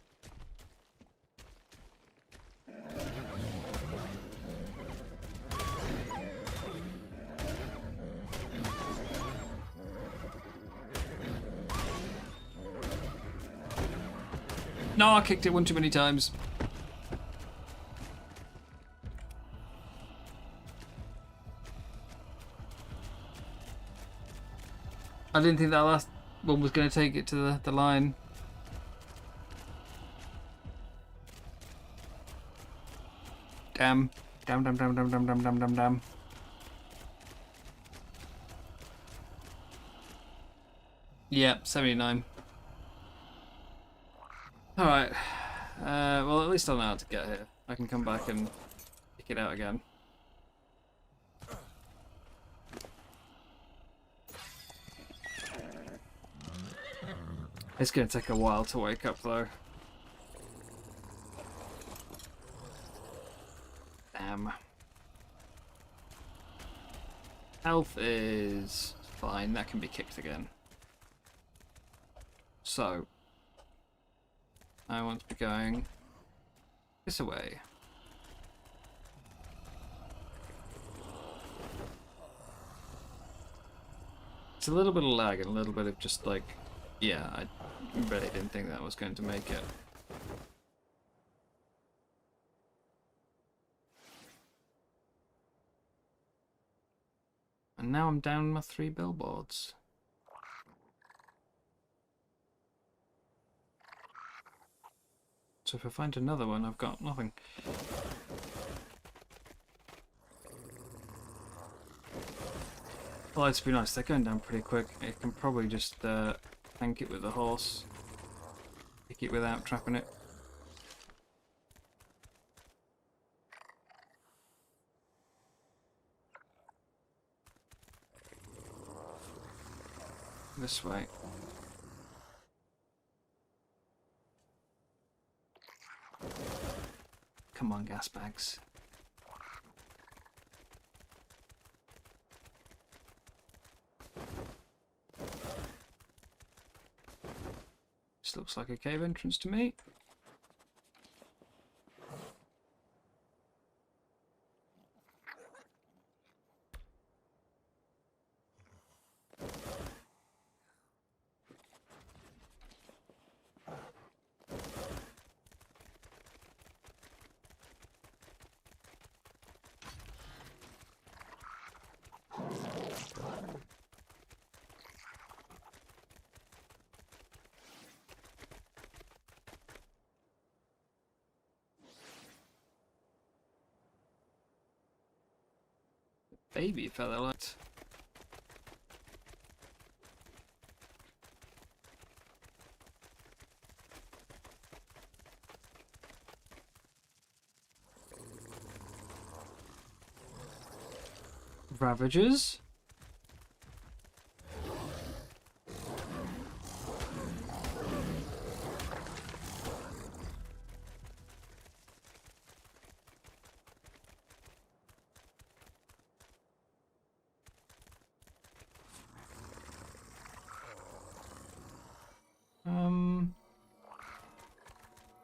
No, I kicked it one too many times. I didn't think that last one was going to take it to the line. Damn. Damn, damn, damn, damn, damn, damn, damn, damn, damn. Yeah, 79. Alright. Well, at least I know how to get here. I can come back and kick it out again. It's going to take a while to wake up, though. Damn. Health is fine. That can be kicked again. So, I want to be going this way. It's a little bit of lag and a little bit of just like, yeah, I really didn't think that was going to make it. And now I'm down my 3 billboards. So if I find another one, I've got nothing. Well, to be nice, they're going down pretty quick. You can probably just tank it with the horse. Pick it without trapping it. This way. Come on, gas bags. This looks like a cave entrance to me. Baby fella light. Ravagers.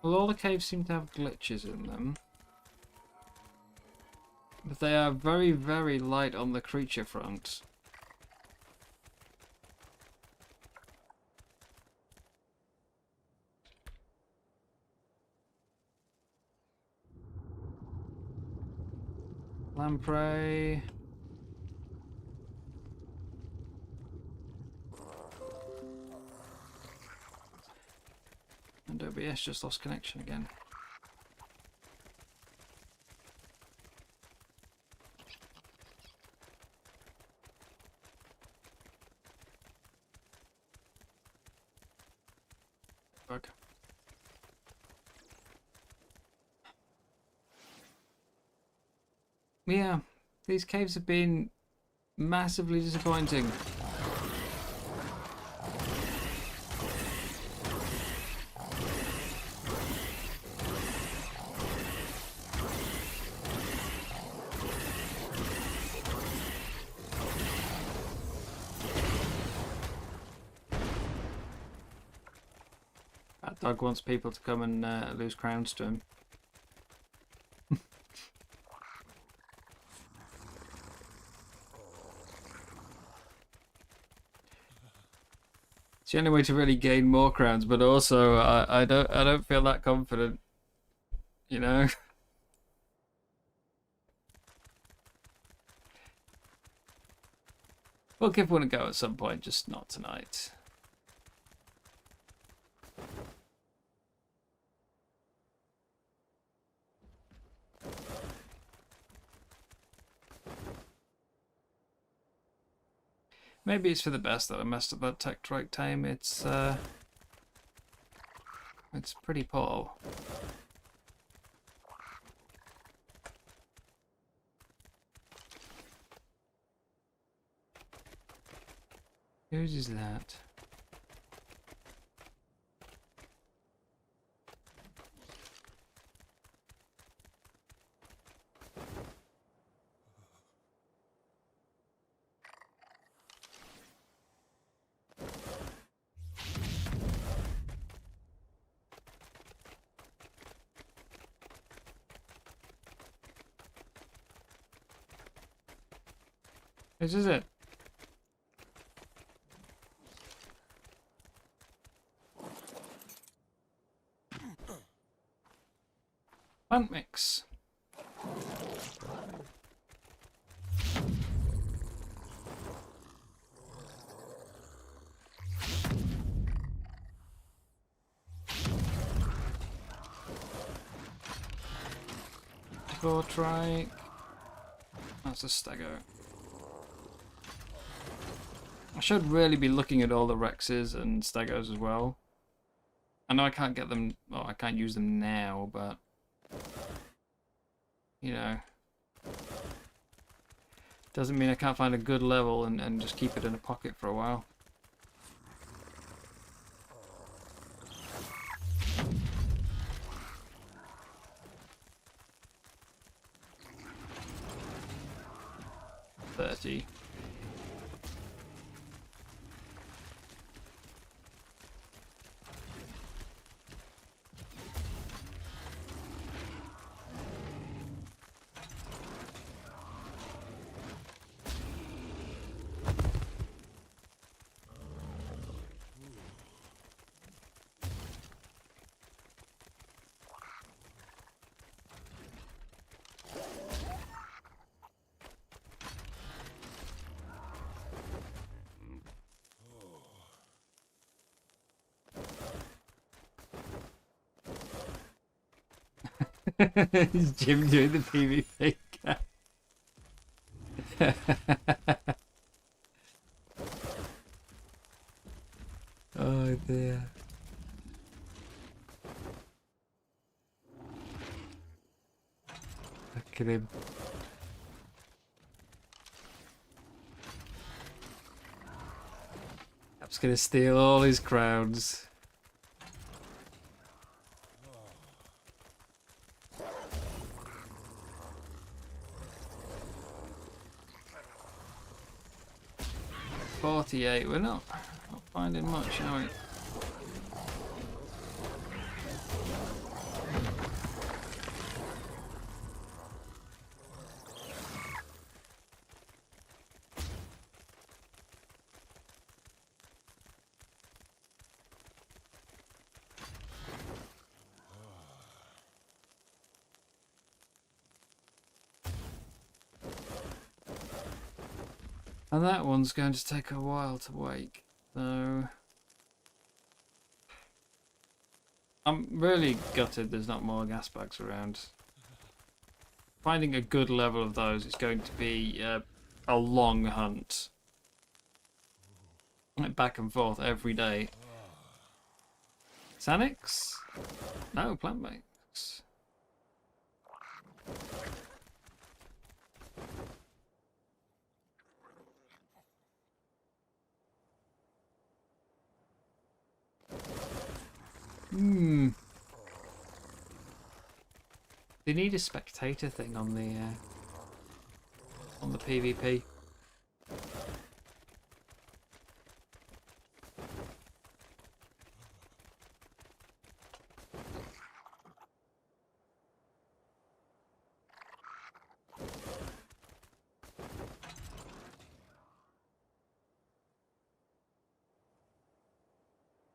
Well, all the caves seem to have glitches in them. But they are very, very light on the creature front. Lamprey. And OBS just lost connection again. Bug. Yeah, these caves have been massively disappointing. That dog wants people to come and lose crowns to him. It's the only way to really gain more crowns, but also I don't feel that confident, you know. We'll give one a go at some point, just not tonight. Maybe it's for the best that I messed up that Tectorite time. It's pretty poor. Whose is that? This is it. Plant mix. core trike. That's a stego. I should really be looking at all the Rexes and stegos as well. I know I can't get them, well, I can't use them now, but you know, doesn't mean I can't find a good level and just keep it in a pocket for a while. $30. Is Jim doing the PvP? Oh dear. Look at him. I'm just gonna steal all his crowns. $48. We're not finding much, are we? And that one's going to take a while to wake, so I'm really gutted there's not more gas bags around. Finding a good level of those is going to be a long hunt. Like back and forth every day. Sanix? No, plant bakes. They need a spectator thing on the PvP.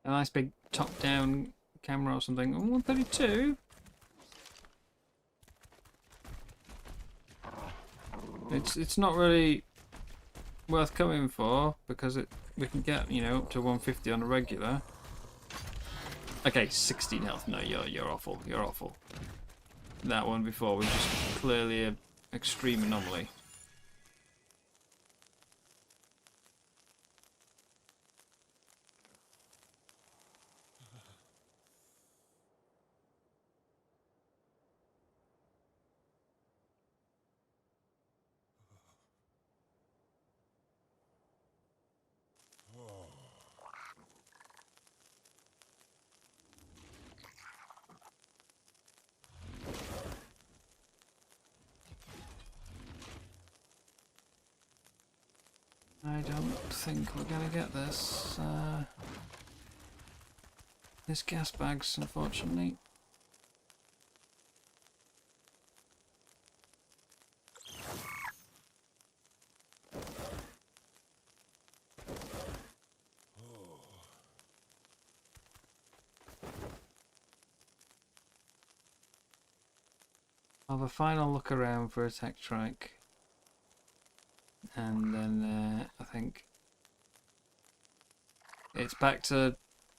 A nice big top-down camera or something. 132. It's not really worth coming for because we can get, you know, up to 150 on a regular. Okay, 16 health. No, you're awful. You're awful. That one before was just clearly an extreme anomaly. I don't think we're gonna get this. This gas bags, unfortunately. I'll have a final look around for a tech trike. And then I think it's back to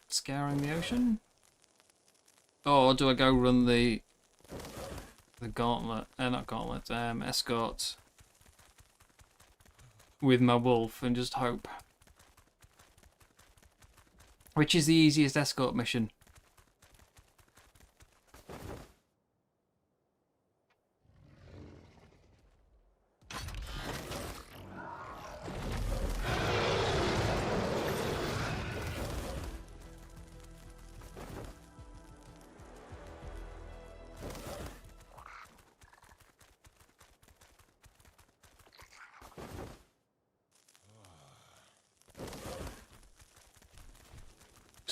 scouring the ocean. Or do I go run the the gauntlet, not gauntlet, escort with my wolf and just hope. Which is the easiest escort mission?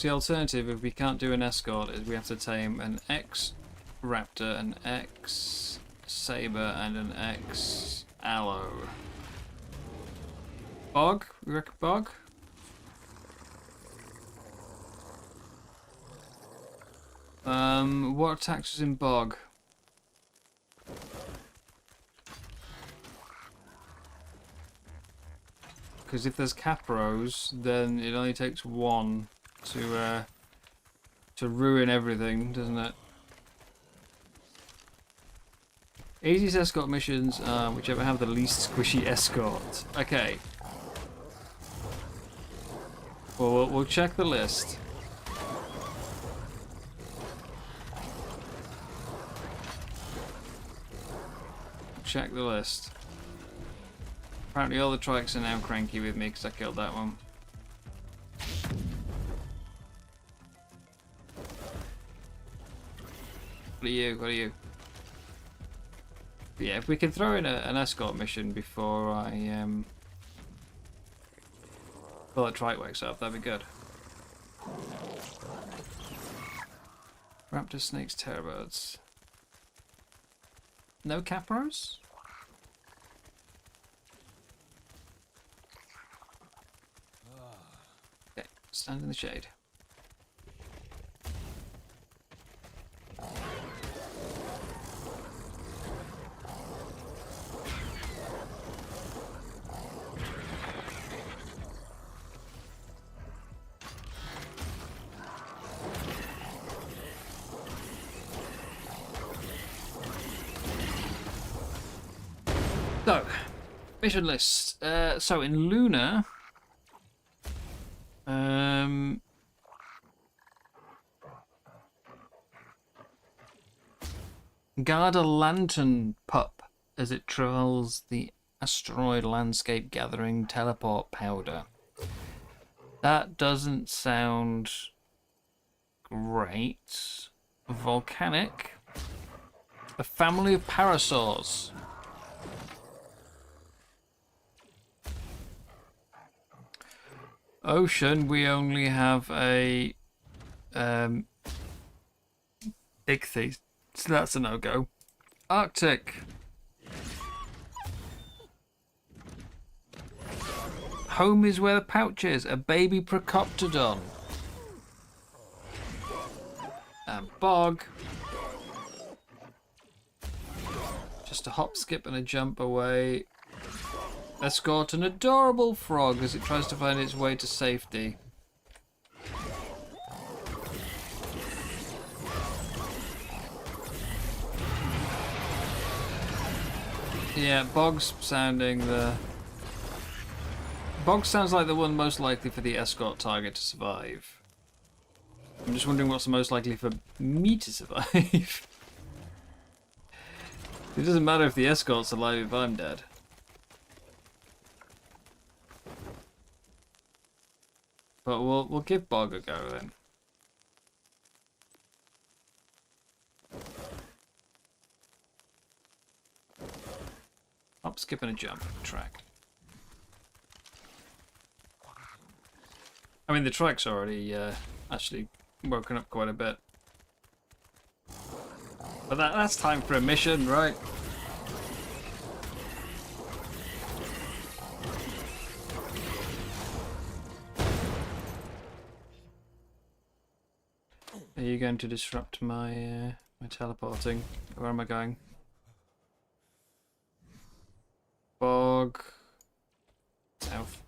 The alternative, if we can't do an escort, is we have to tame an X-Raptor, an X-Saber, and an X-Aloe. Bog? We reckon Bog? What attacks us in Bog? Because if there's Capros, then it only takes one to ruin everything, doesn't it? Easiest escort missions are whichever have the least squishy escort. Okay. Well, we'll check the list. Check the list. Apparently all the trikes are now cranky with me because I killed that one. What are you? What are you? But yeah, if we can throw in an escort mission before before the trike wakes up, that'd be good. Raptor, snakes, terrorbirds. No Capros? Okay, stand in the shade. So, mission list. So in Luna, guard a lantern pup as it travels the asteroid landscape gathering teleport powder. That doesn't sound great. Volcanic. A family of parasaurs. Ocean, we only have a ichthy, so that's a no-go. Arctic. Home is where the pouch is, a baby Procoptodon. And bog. Just a hop, skip and a jump away. Escort an adorable frog as it tries to find its way to safety. Yeah, Bog's sounding the... Bog sounds like the one most likely for the escort target to survive. I'm just wondering what's the most likely for me to survive. It doesn't matter if the escort's alive if I'm dead. But we'll give Bog a go then. Hop, skip and a jump track. I mean the track's already actually woken up quite a bit. But that's time for a mission, right? Are you going to disrupt my my teleporting? Where am I going? Bog. South.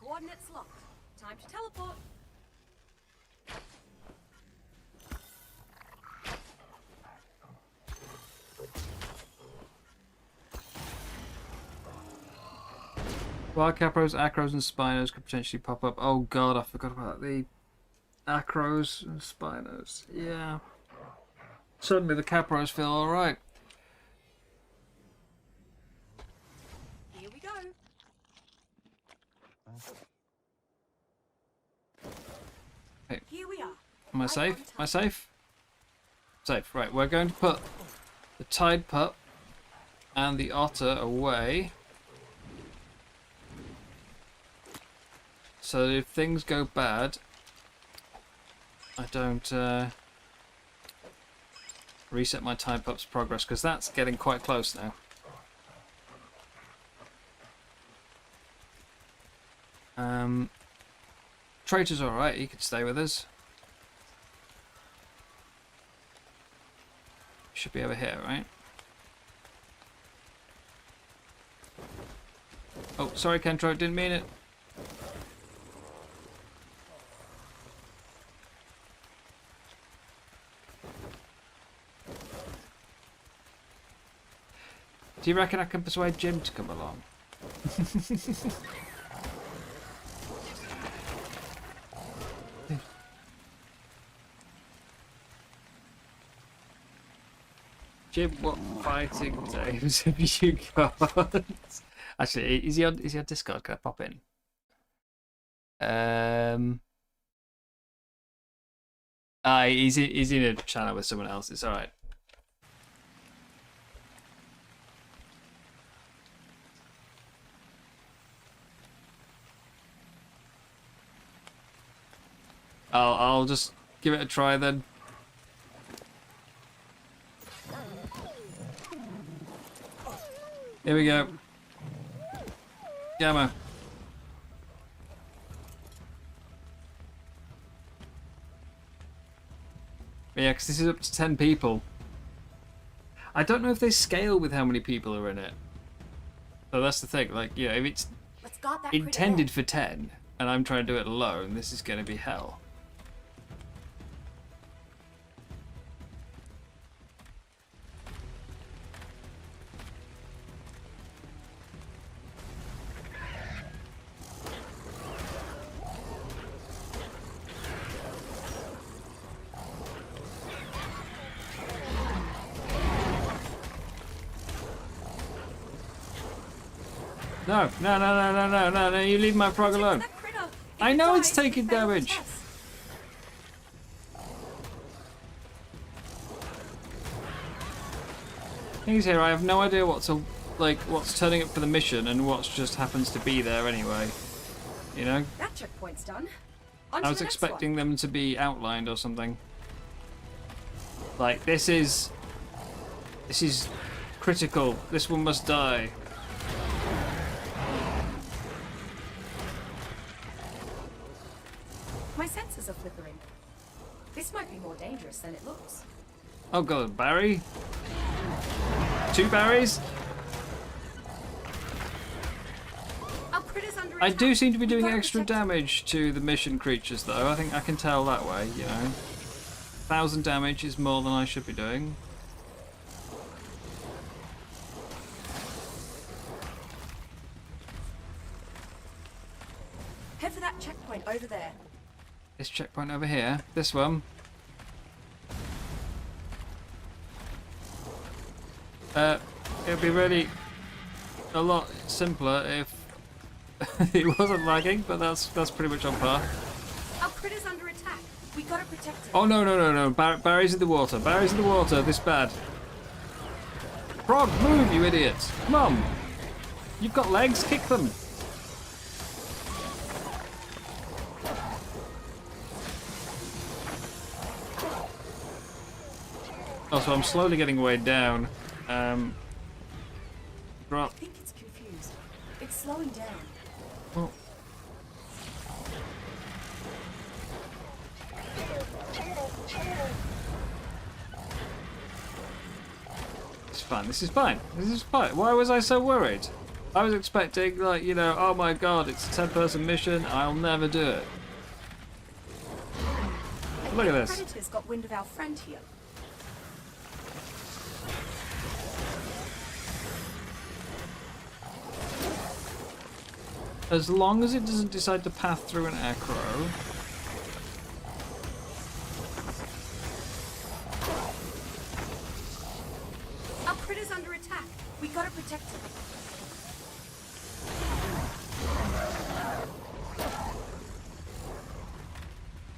Coordinates locked. Time to teleport. Wild capros, acros, and spinos could potentially pop up. Oh god, I forgot about the acros and spinos. Yeah. Suddenly the capros feel alright. Here we go. Hey. Here we are. Am I Right safe? on Am I target. safe? Safe. Right, we're going to put the tide pup and the otter away. So that if things go bad, I don't reset my tide pup's progress, because that's getting quite close now. Traitor's alright, he could stay with us. Should be over here, right? Oh, sorry, Kentro, didn't mean it. Do you reckon I can persuade Jim to come along? Jim, what fighting games have you got? Actually, is he on Discord? Can I pop in? He's in a channel with someone else. It's alright. I'll just give it a try then. Here we go. Gamma. Yeah, because this is up to 10 people. I don't know if they scale with how many people are in it. So that's the thing. Like, you know, if it's Let's guard that intended critter for 10 and I'm trying to do it alone, this is going to be hell. No, you leave my frog there. alone. That critter. If I it know dies, it's taking fatal damage. test. Things here, I have no idea what's turning up for the mission and what just happens to be there anyway. You know? That checkpoint's done. On I to was the next expecting one. them to be outlined or something. Like, this is critical. This one must die. My sensors are flickering. This might be more dangerous than it looks. Oh god, Barry? 2 Barrys? Our critter's under I attack. do seem to be We've doing gotta extra protect it. damage to the mission creatures though. I think I can tell that way, you know. 1,000 damage is more than I should be doing. Head for that checkpoint over there. This checkpoint over here, this one. It would be really a lot simpler if it wasn't lagging, but that's pretty much on par. Our critter's under attack. We gotta protect it. Oh no! Barry's in the water. Barry's in the water. This bad. Frog, move, you idiot! Come on! You've got legs. Kick them. Also, I'm slowly getting weighed down. Drop. I think it's confused. It's slowing down. Oh. It's fine. This is fine. This is fine. Why was I so worried? I was expecting, like, you know, oh my god, it's a 10-person mission. I'll never do it. I Look at think this. Predators got wind of our friend here. As long as it doesn't decide to path through an acro. Our critter's under attack. We gotta protect him.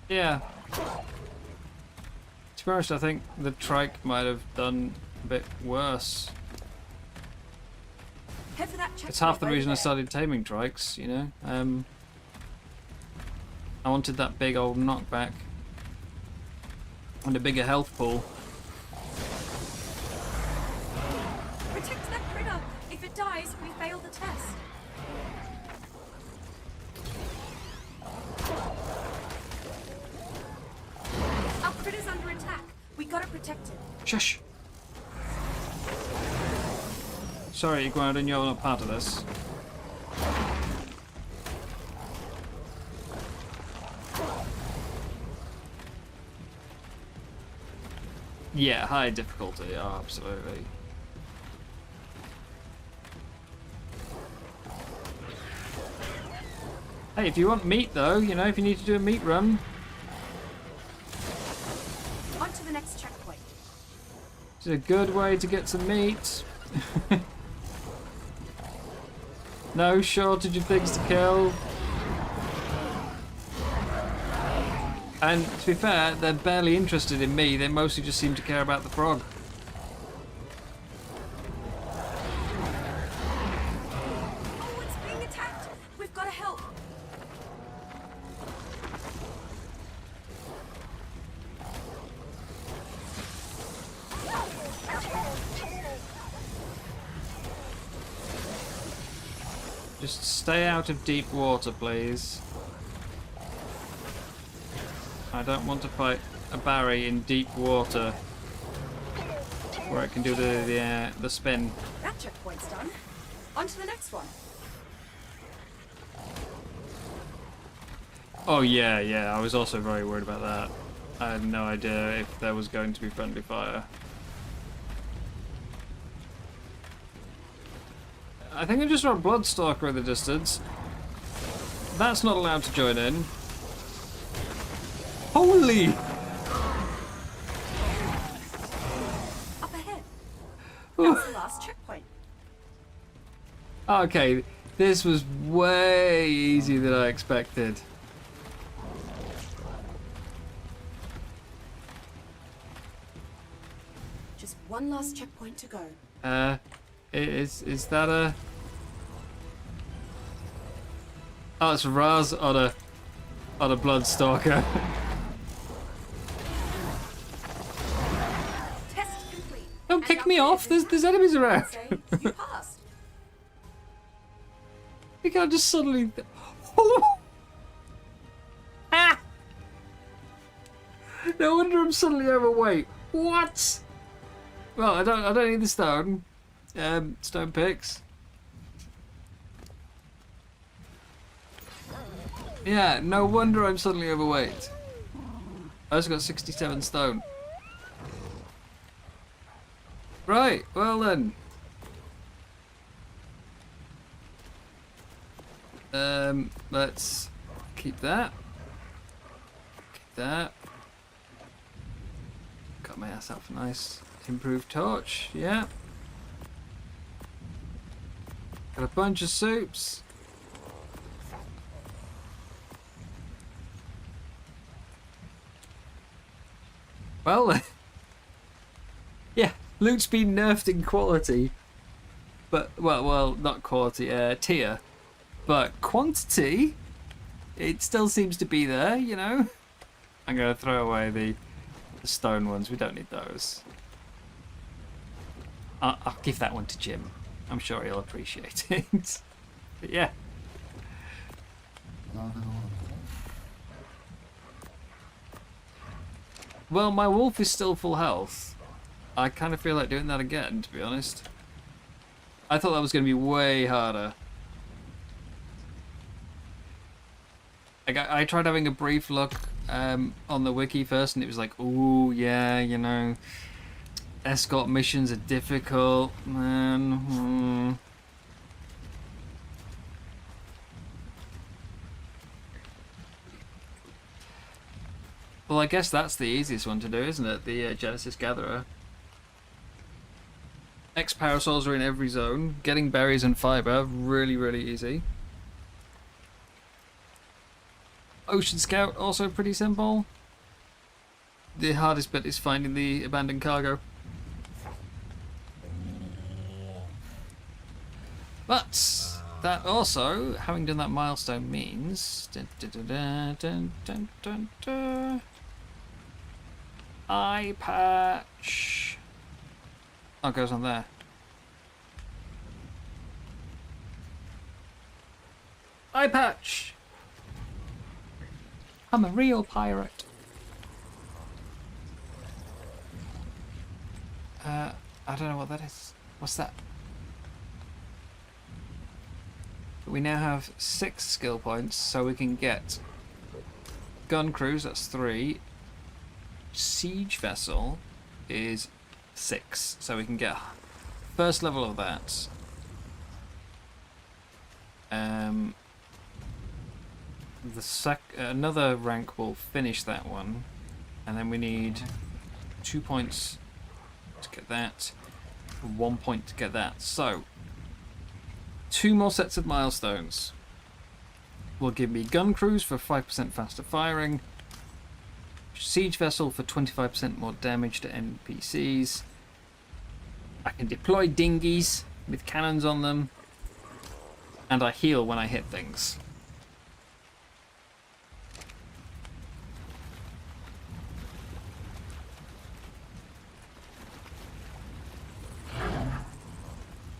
Yeah. To be honest, I think the trike might have done a bit worse. Head for that checkpoint. It's half the right reason I there. started taming trikes, you know. I wanted that big old knockback and a bigger health pool. Protect that critter. If it dies, we fail the test. Our critter's under attack. We gotta protect him. Shush. Sorry, Iguanodon, you're not part of this. Yeah, high difficulty, oh, absolutely. Hey, if you want meat though, you know, if you need to do a meat run, On to the next checkpoint. it's a good way to get some meat. No shortage of things to kill. And to be fair, they're barely interested in me, they mostly just seem to care about the frog. Oh, it's being attacked. We've gotta help. Just stay out of deep water, please. I don't want to fight a Barry in deep water where it can do the spin. That checkpoint's done. On to the next one. Oh yeah, I was also very worried about that. I had no idea if there was going to be friendly fire. I think I just saw a Bloodstalker in the distance. That's not allowed to join in. Holy! Up ahead. That's the last checkpoint. Okay, this was way easier than I expected. Just one last checkpoint to go. Is that a... Oh, it's Raz on a Bloodstalker. Test complete. Don't And kick our me critter off, is there's enemies around. Say you passed. You can't just suddenly... Oh! Ah! No wonder I'm suddenly overweight. What? Well, I don't need the stone. Stone picks. Yeah, no wonder I'm suddenly overweight. I just got 67 stone. Right, well then. Let's keep that. Keep that. Got myself a nice improved torch, yeah. Got a bunch of soups. Well, yeah, loot's been nerfed in quality, but well, not quality, tier, but quantity, it still seems to be there, you know. I'm gonna throw away the stone ones. We don't need those. I'll give that one to Jim. I'm sure he'll appreciate it. But yeah. Well, my wolf is still full health. I kind of feel like doing that again, to be honest. I thought that was going to be way harder. Like, I tried having a brief look on the wiki first, and it was like, ooh, yeah, you know, escort missions are difficult, man. Well, I guess that's the easiest one to do, isn't it? The Genesis Gatherer. X parasols are in every zone. Getting berries and fiber, really, really easy. Ocean Scout, also pretty simple. The hardest bit is finding the abandoned cargo. But that also, having done that milestone, means eye patch. Oh, it goes on there. Eye patch. I'm a real pirate. I don't know what that is. What's that? We now have 6 skill points, so we can get gun crews, that's 3. Siege vessel is 6, so we can get first level of that. Another rank will finish that one, and then we need 2 points to get that, 1 point to get that. So 2 more sets of milestones will give me gun crews for 5% faster firing, siege vessel for 25% more damage to NPCs. I can deploy dinghies with cannons on them, and I heal when I hit things.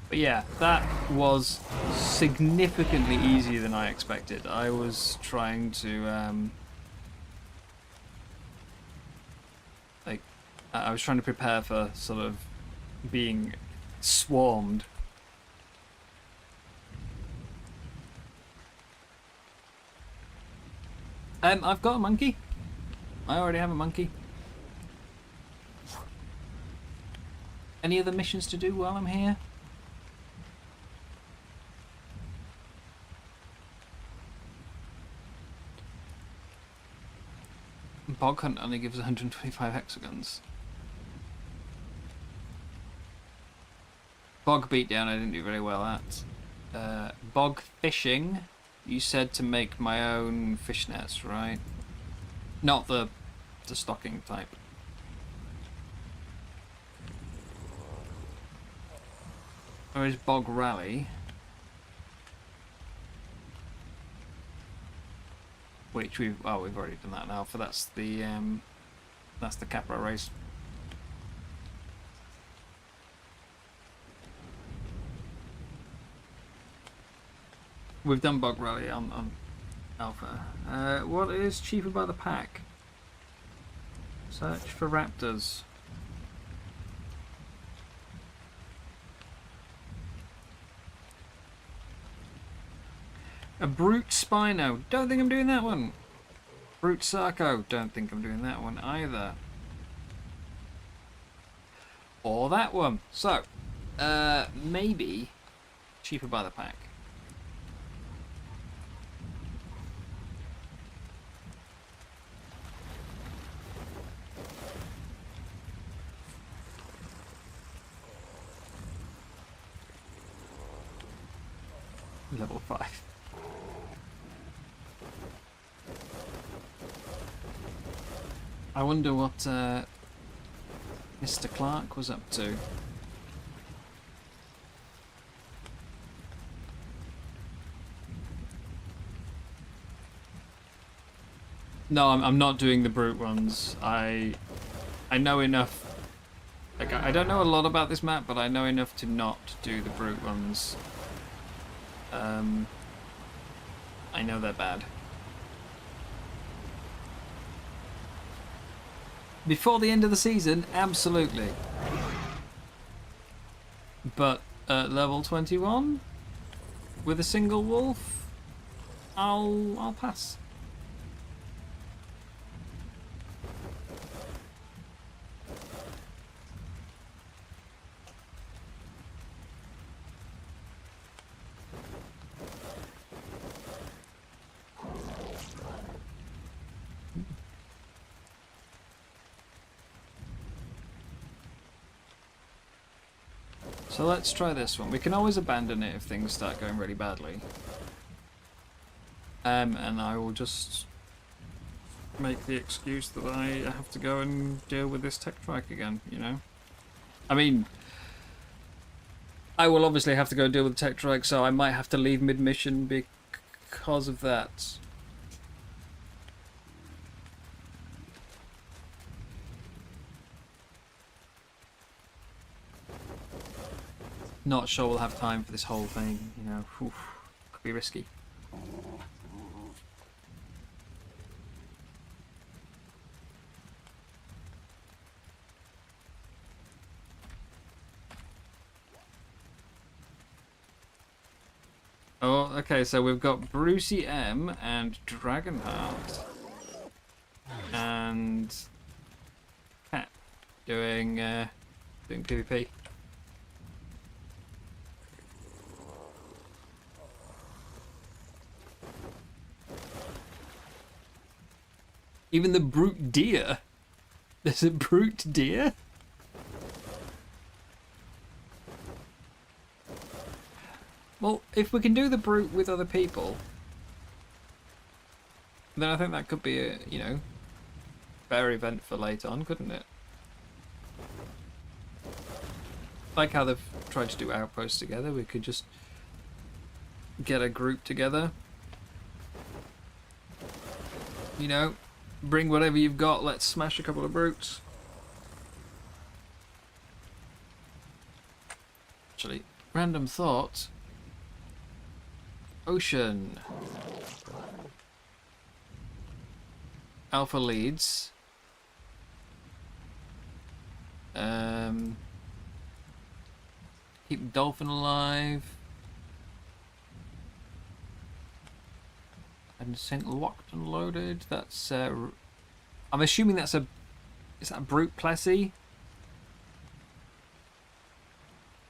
But yeah, that was significantly easier than I expected. I was trying to I was trying to prepare for sort of being swarmed. I've got a monkey. I already have a monkey. Any other missions to do while I'm here? Bog Hunt only gives 125 hexagons. Bog Beatdown I didn't do very well at. Bog Fishing, you said to make my own fish nets, right? Not the stocking type. Where is Bog Rally? Which we've already done that now. For that's the Capra race. We've done Bog Rally on Alpha. What is cheaper by the pack? Search for raptors. A Brute Spino. Don't think I'm doing that one. Brute Sarco. Don't think I'm doing that one either. Or that one. So, maybe cheaper by the pack. Level 5. I wonder what Mr. Clark was up to. No, I'm not doing the brute ones. I know enough. Like, I don't know a lot about this map, but I know enough to not do the brute ones. I know they're bad. Before the end of the season, absolutely. But at level 21, with a single wolf, I'll pass. So let's try this one. We can always abandon it if things start going really badly. And I will just make the excuse that I have to go and deal with this tech trike again, you know? I mean, I will obviously have to go deal with the tech trike, so I might have to leave mid-mission because of that. Not sure we'll have time for this whole thing, you know. Oof, could be risky. Oh, okay, so we've got Brucey M and Dragonheart. And Cat doing PvP. Even the brute deer. There's a brute deer? Well, if we can do the brute with other people, then I think that could be a, you know, better event for later on, couldn't it? Like how they've tried to do outposts together, we could just get a group together. You know, bring whatever you've got, let's smash a couple of brutes. Actually, random thought. Ocean. Alpha leads. Keep dolphin alive. And St. Locked and loaded. That's I'm assuming that's a, is that a brute Plessy?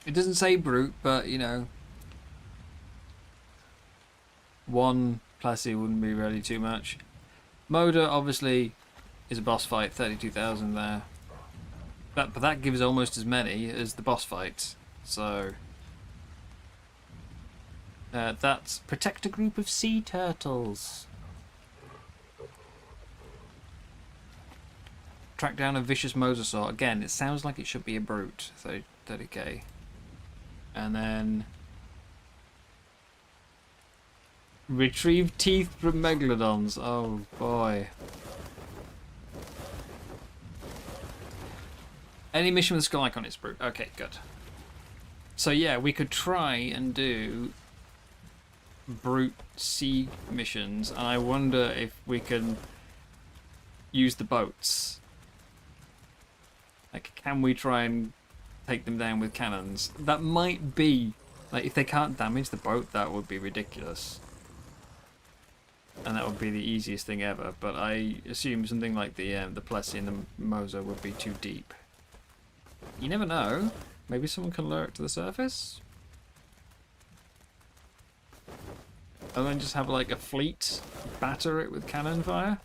It doesn't say brute, but you know, one Plessy wouldn't be really too much. Moda obviously is a boss fight, 32,000 there. But that gives almost as many as the boss fight. So that's protect a group of sea turtles. Track down a vicious mosasaur. Again, it sounds like it should be a brute. 30k. And then retrieve teeth from megalodons. Oh boy. Any mission with a skull icon is brute. Okay, good. So yeah, we could try and do brute sea missions, and I wonder if we can use the boats. Like, can we try and take them down with cannons? That might be, like, if they can't damage the boat, that would be ridiculous. And that would be the easiest thing ever, but I assume something like the Plessy and the Mosa would be too deep. You never know. Maybe someone can lure it to the surface? And then just have like a fleet batter it with cannon fire?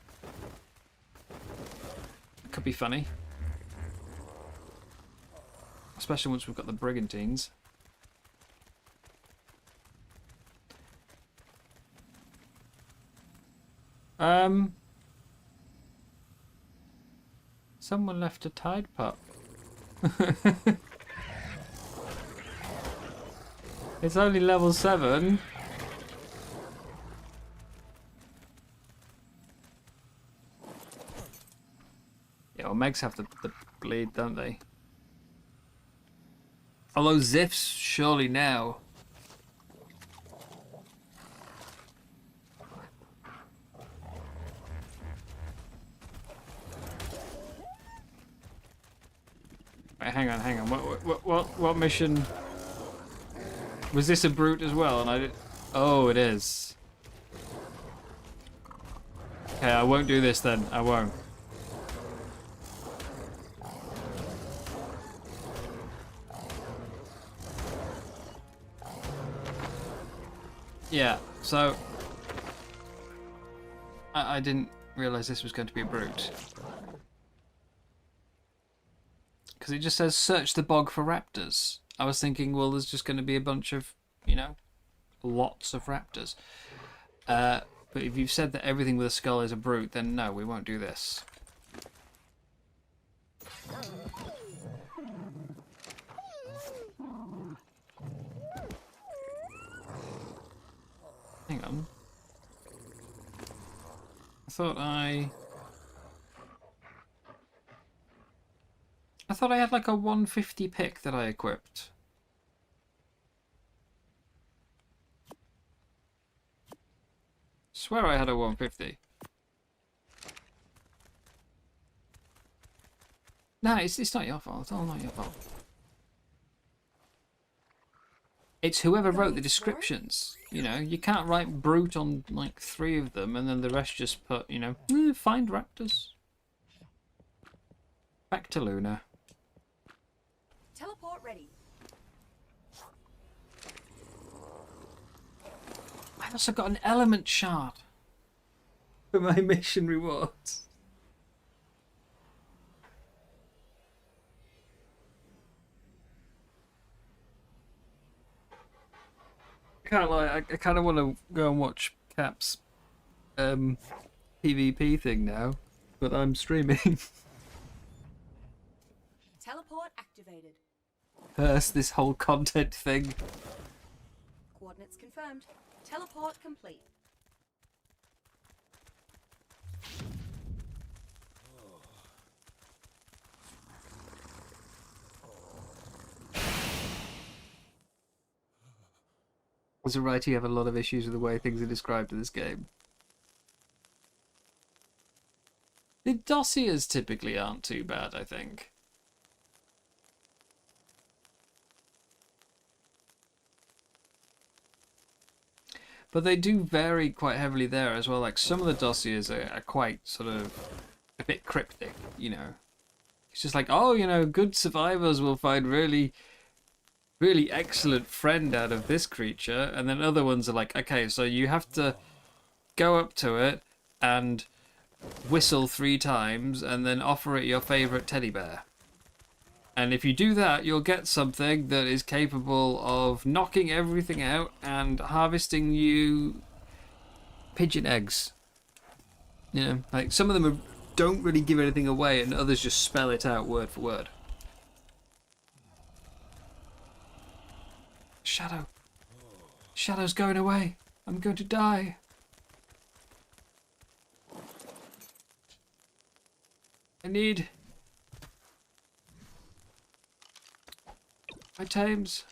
Could be funny. Especially once we've got the brigantines. Someone left a Tide Pup. It's only level 7. Yeah, well, Megs have the bleed, don't they? Although Ziff's surely now. Wait, hang on. What mission? Was this a brute as well? And I did. Oh, it is. Okay, I won't do this then. I won't. Yeah, so I didn't realize this was going to be a brute. Because it just says search the bog for raptors. I was thinking, well, there's just going to be a bunch of, you know, lots of raptors. But if you've said that everything with a skull is a brute, then no, we won't do this. Hang on. I thought I had like a 150 pick that I equipped. Swear I had a 150. No, it's not your fault. It's all not your fault. It's whoever wrote the descriptions. You know, you can't write brute on like 3 of them and then the rest just put, you know, find raptors. Back to Luna. Teleport ready. I've also got an element shard for my mission rewards. Can't lie, I kind of want to go and watch Cap's PvP thing now, but I'm streaming. Teleport activated. First, this whole content thing. Coordinates confirmed. Teleport complete. As a writer, you have a lot of issues with the way things are described in this game. The dossiers typically aren't too bad, I think. But they do vary quite heavily there as well. Like, some of the dossiers are quite sort of a bit cryptic, you know. It's just like, oh, you know, good survivors will find really excellent friend out of this creature. And then other ones are like, okay, so you have to go up to it and whistle 3 times and then offer it your favorite teddy bear. And if you do that, you'll get something that is capable of knocking everything out and harvesting you pigeon eggs. You know, like some of them don't really give anything away and others just spell it out word for word. Shadow. Shadow's going away. I'm going to die. I need my tames.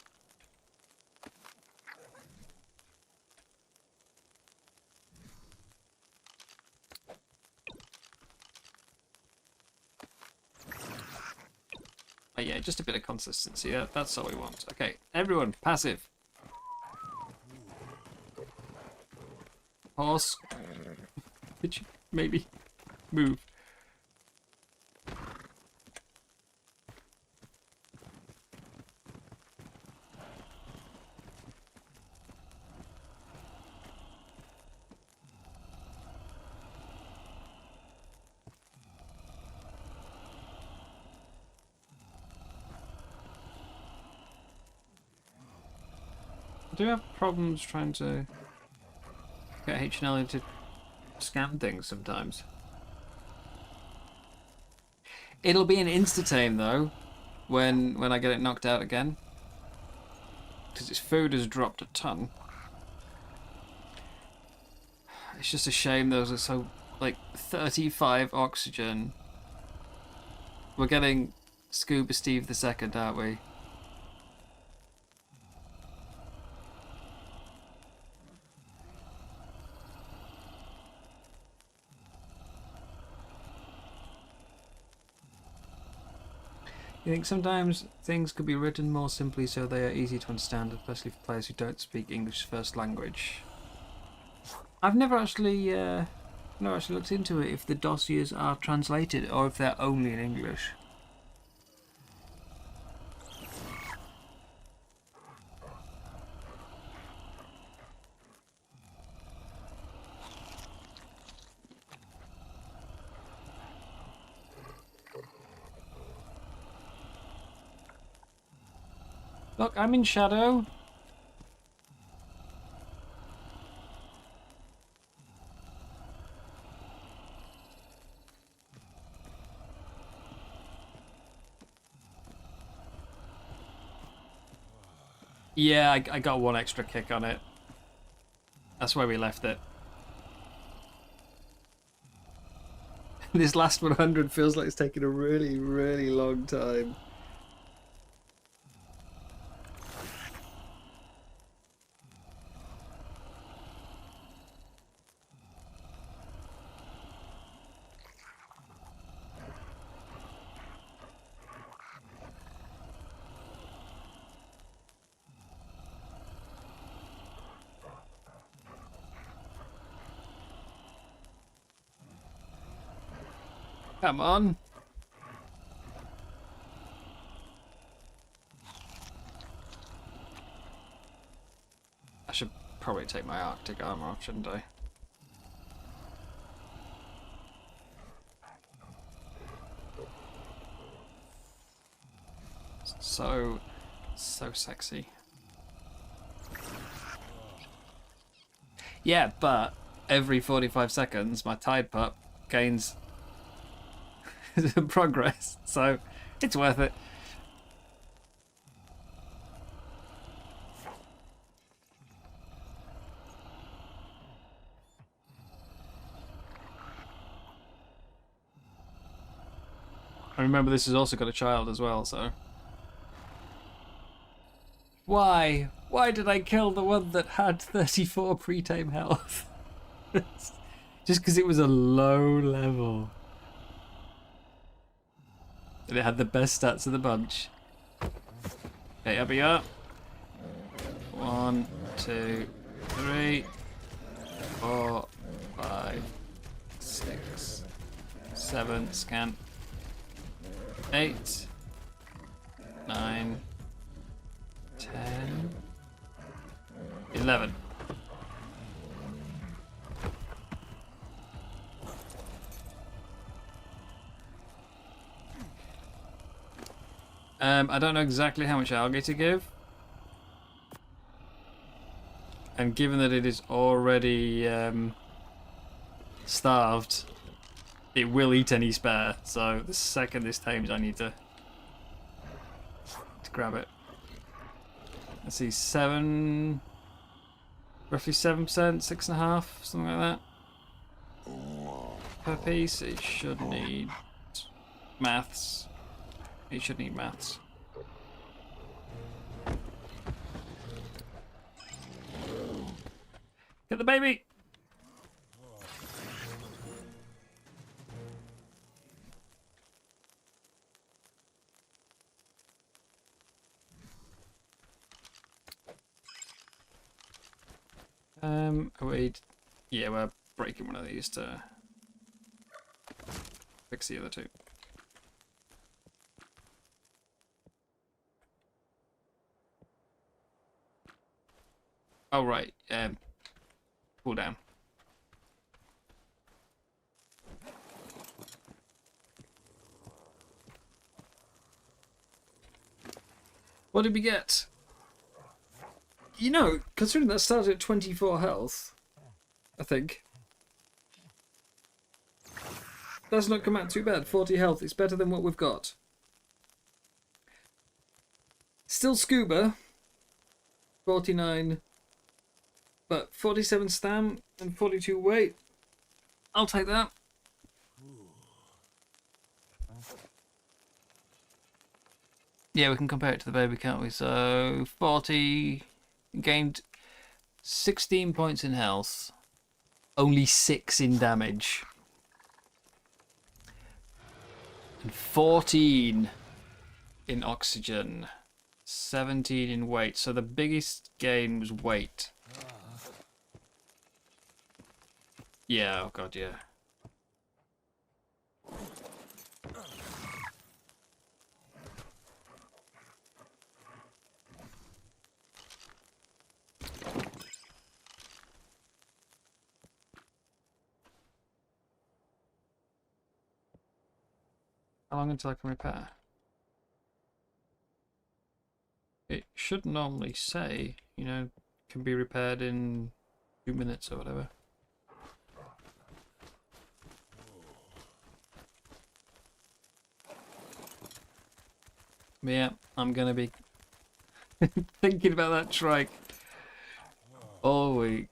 Oh yeah, just a bit of consistency. That's all we want. Okay, everyone, passive. Horse. Could you maybe move? I do have problems trying to get H&L into scan things sometimes. It'll be an insta-tame though when I get it knocked out again, because its food has dropped a ton. It's just a shame those are so, like, 35 oxygen. We're getting Scuba Steve the second, aren't we? You think sometimes things could be written more simply so they are easy to understand, especially for players who don't speak English first language? I've never actually looked into it if the dossiers are translated or if they're only in English. Look, I'm in shadow. Yeah, I got one extra kick on it. That's where we left it. This last 100 feels like it's taken a really, really long time. Come on. I should probably take my Arctic armor off, shouldn't I? So sexy. Yeah, but every 45 seconds my Tide Pup gains progress, so it's worth it. I remember this has also got a child as well, so... Why? Why did I kill the one that had 34 pre-tame health? Just because it was a low level. And it had the best stats of the bunch. Okay, up we are. 1, 2, 3, 4, 5, 6, 7, scan. 8, 9, 10, 11. I don't know exactly how much algae to give. And given that it is already starved, it will eat any spare. So the second this tames, I need to grab it. Let's see, roughly 7%, 6.5%, something like that. Per piece, it should need maths. It should need maths. Get the baby! Wait. Yeah, we're breaking one of these to fix the other two. Oh, right. Cool down. What did we get? You know, considering that started at 24 health, I think. Does not come out too bad. 40 health. It's better than what we've got. Still scuba. 49. But 47 stam and 42 weight. I'll take that. Yeah, we can compare it to the baby, can't we? So 40 gained 16 points in health, only 6 in damage, and 14 in oxygen, 17 in weight. So the biggest gain was weight. Yeah, oh god, yeah. How long until I can repair? It should normally say, you know, can be repaired in 2 minutes or whatever. But yeah, I'm gonna be thinking about that trike all week.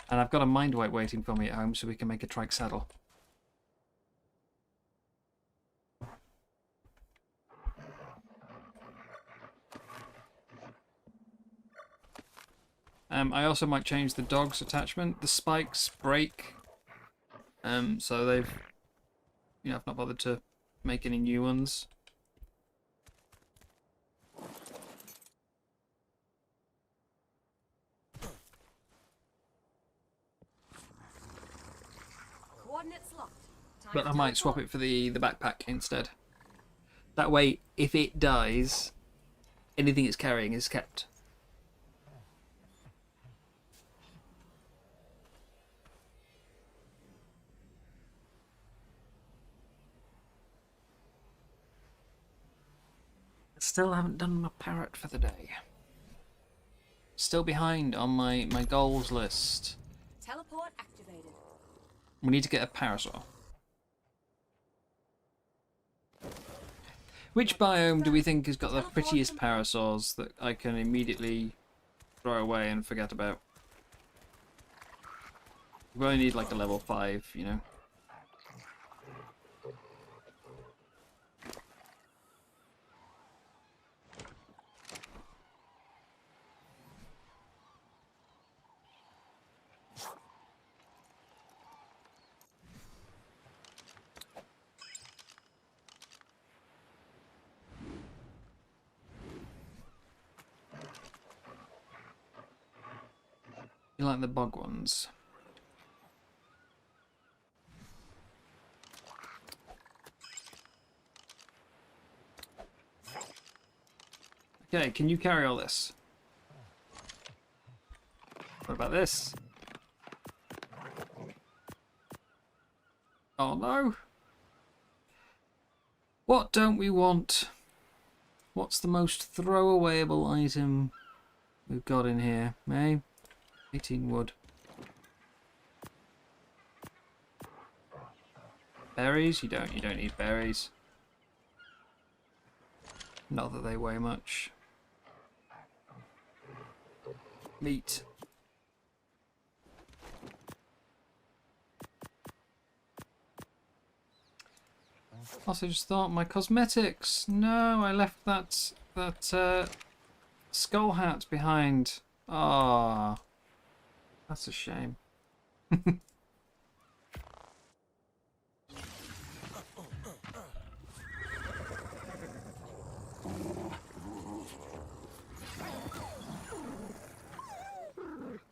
And I've got a mind wipe waiting for me at home so we can make a trike saddle. I also might change the dog's attachment. The spikes break. So they've, you know, I've not bothered to make any new ones. Coordinates locked. Time But to I might swap teleport. it for the backpack instead. That way, if it dies, anything it's carrying is kept. Still haven't done my parrot for the day. Still behind on my goals list. Teleport activated. We need to get a parasol. Which biome do we think has got the prettiest parasols that I can immediately throw away and forget about? We only need like a level 5, you know. You like the bog ones? Okay, can you carry all this? What about this? Oh no! What don't we want? What's the most throwawayable item we've got in here, eh? 18 wood. Berries? You don't need berries. Not that they weigh much. Meat. Also just thought my cosmetics. No, I left that skull hat behind. Ah. That's a shame.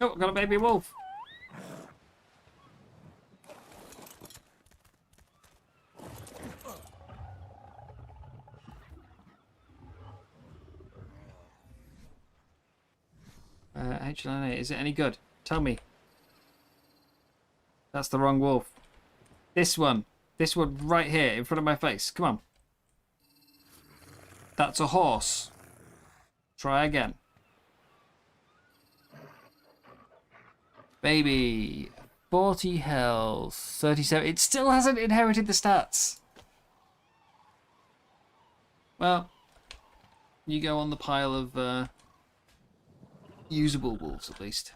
Oh, got a baby wolf. HLNA, is it any good? Tell me. That's the wrong wolf. This one. This one right here in front of my face. Come on. That's a horse. Try again. Baby. 40 health. 37. It still hasn't inherited the stats. Well, you go on the pile of usable wolves at least.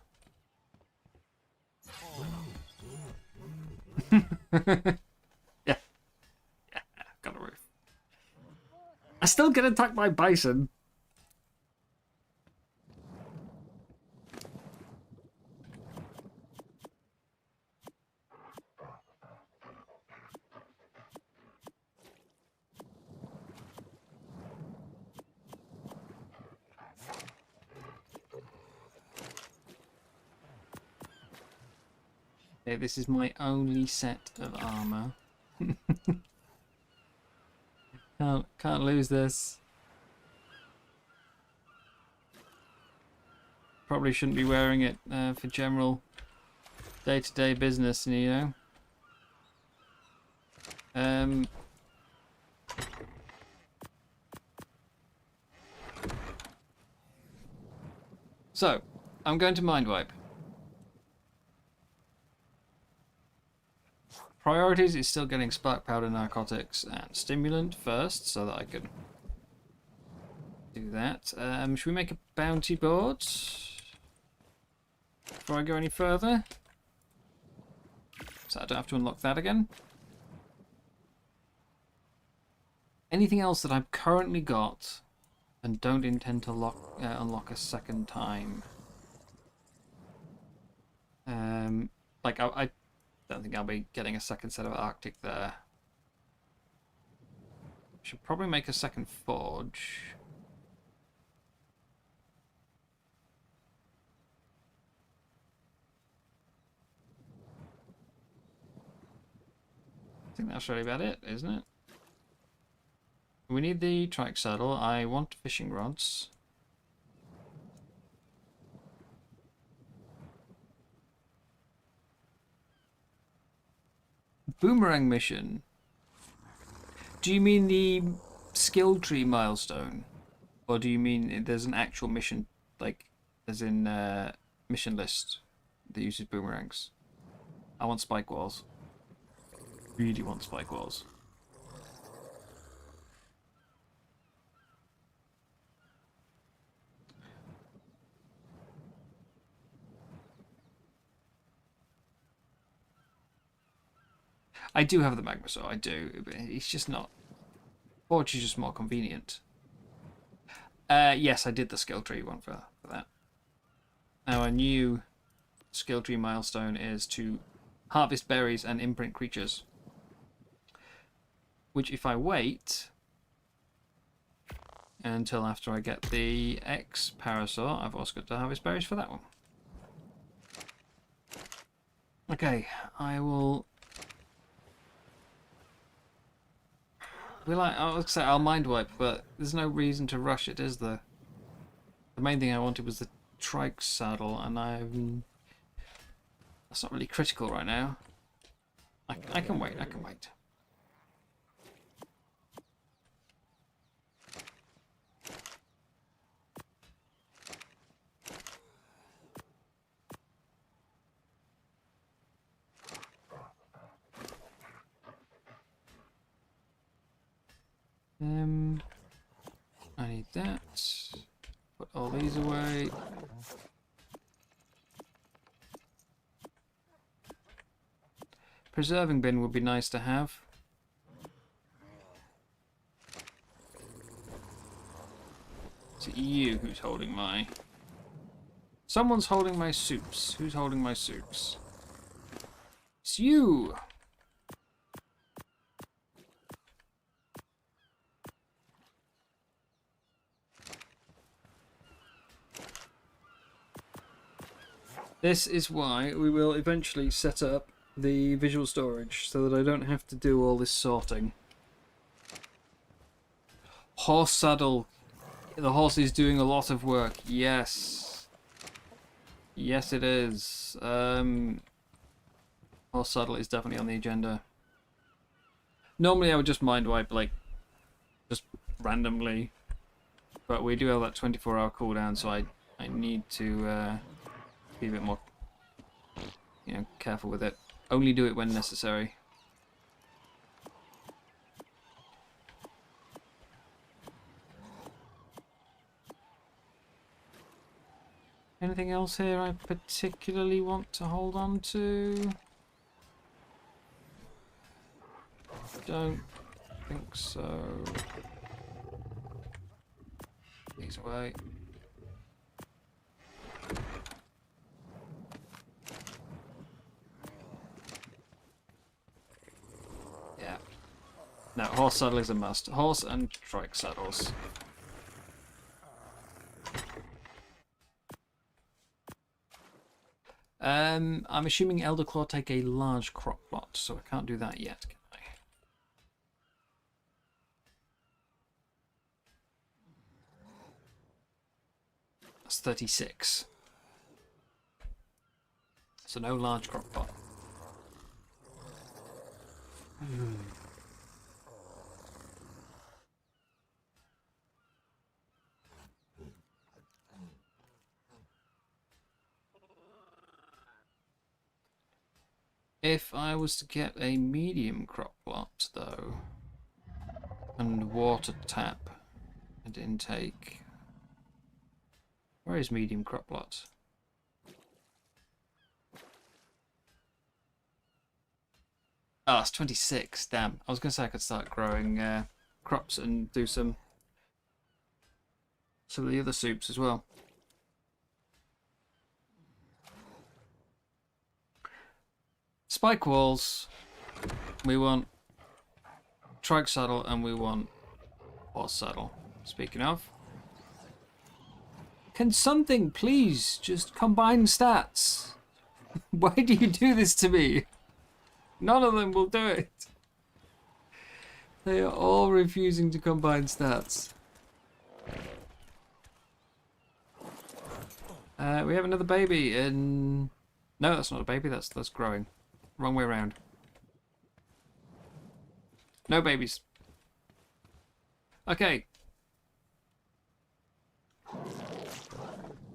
Yeah. Got a roof. I still get attacked by bison. Okay, this is my only set of armor. Can't lose this. Probably shouldn't be wearing it for general day-to-day business, you know. So, I'm going to mind wipe. Priorities is still getting spark powder, narcotics, and stimulant first, so that I can do that. Should we make a bounty board before I go any further? So I don't have to unlock that again. Anything else that I've currently got and don't intend to unlock a second time? Like I don't think I'll be getting a second set of Arctic there. Should probably make a second forge. I think that's really about it, isn't it? We need the trike saddle. I want fishing rods. Boomerang mission. Do you mean the skill tree milestone? Or do you mean there's an actual mission, like, as in mission list that uses boomerangs? I want spike walls. Really want spike walls. I do have the magma saw, I do. But it's just not. Forge is just more convenient. Yes, I did the skill tree one for that. Now, a new skill tree milestone is to harvest berries and imprint creatures. Which, if I wait until after I get the X parasaur, I've also got to harvest berries for that one. Okay, I will. I'll mind wipe, but there's no reason to rush it, is there? The main thing I wanted was the trike saddle, and that's not really critical right now. I can wait, I can wait. I need that. Put all these away. Preserving bin would be nice to have. Is it you who's holding my... Someone's holding my soups. Who's holding my soups? It's you! This is why we will eventually set up the visual storage so that I don't have to do all this sorting. Horse saddle. The horse is doing a lot of work. Yes. Yes, it is. Horse saddle is definitely on the agenda. Normally I would just mind wipe, like, just randomly. But we do have that 24-hour cooldown, so I need to be a bit more, careful with it. Only do it when necessary. Anything else here I particularly want to hold on to? Don't think so. These away. Yeah. No, horse saddle is a must. Horse and trike saddles. I'm assuming Elderclaw take a large crop plot, so I can't do that yet, can I? That's 36. So no large crop plot. If I was to get a medium crop plot, though, and water tap and intake, where is medium crop plot? Oh, it's 26. Damn. I was going to say I could start growing crops and do some of the other soups as well. Spike walls. We want trike saddle and we want horse saddle. Speaking of, can something please just combine stats? Why do you do this to me? None of them will do it. They are all refusing to combine stats. We have another baby in... No, that's not a baby, that's growing. Wrong way around. No babies. Okay.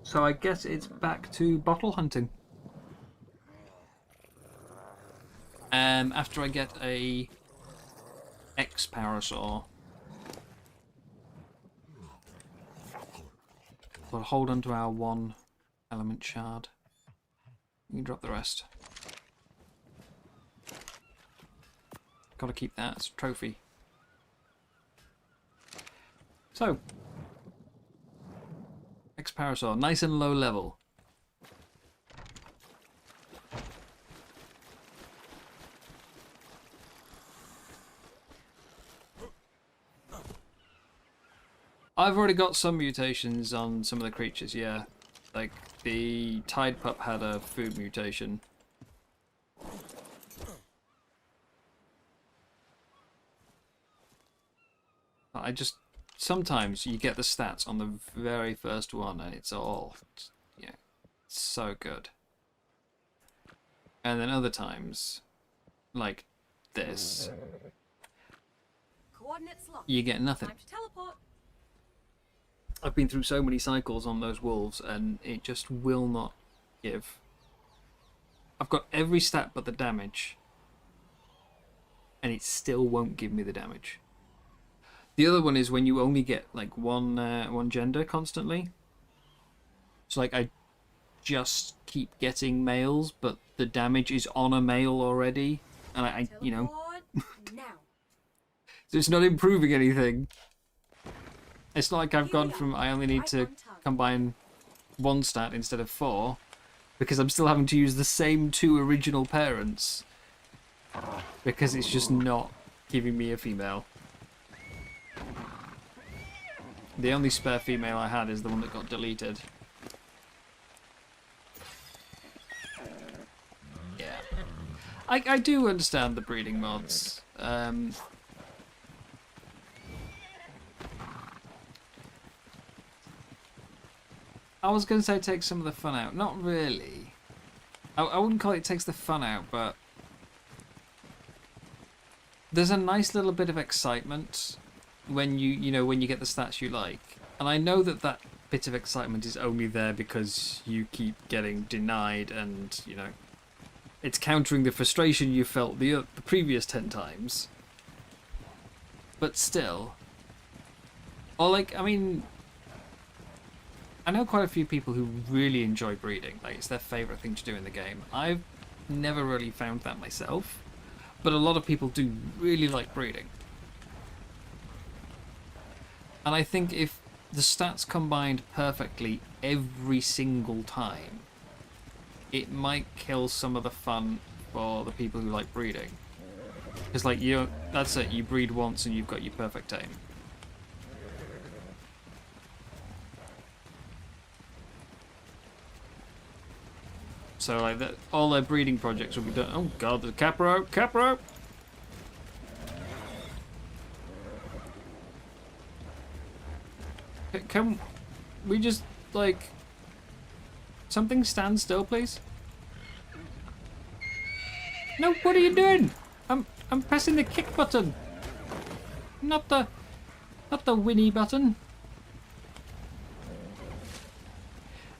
So I guess it's back to bottle hunting. After I get a X power saw, we'll hold on to our 1 element shard. You can drop the rest. Gotta keep that as a trophy. So, X power saw, nice and low level. I've already got some mutations on some of the creatures, yeah. Like, the Tide Pup had a food mutation. I just... Sometimes you get the stats on the very first one and it's all... Yeah, so good. And then other times, like this, Coordinates locked. you get nothing. Time to teleport. I've been through so many cycles on those wolves and it just will not give. I've got every stat but the damage and it still won't give me the damage. The other one is when you only get like one gender constantly. So like I just keep getting males but the damage is on a male already and I you know, Teleport now. so it's not improving anything. It's not like I've gone from I only need to combine 1 stat instead of 4 because I'm still having to use the same 2 original parents because it's just not giving me a female. The only spare female I had is the one that got deleted. Yeah. I do understand the breeding mods. I was going to say it takes some of the fun out. Not really. I wouldn't call it takes the fun out, but there's a nice little bit of excitement when when you get the stats you like. And I know that that bit of excitement is only there because you keep getting denied and, it's countering the frustration you felt the previous 10 times. But still. Or I know quite a few people who really enjoy breeding. Like, it's their favourite thing to do in the game. I've never really found that myself. But a lot of people do really like breeding. And I think if the stats combined perfectly every single time, it might kill some of the fun for the people who like breeding. Because, that's it, you breed once and you've got your perfect aim. So all their breeding projects will be done. Oh god, the capro! Can we just something stand still, please? No, what are you doing? I'm pressing the kick button, not the whinny button.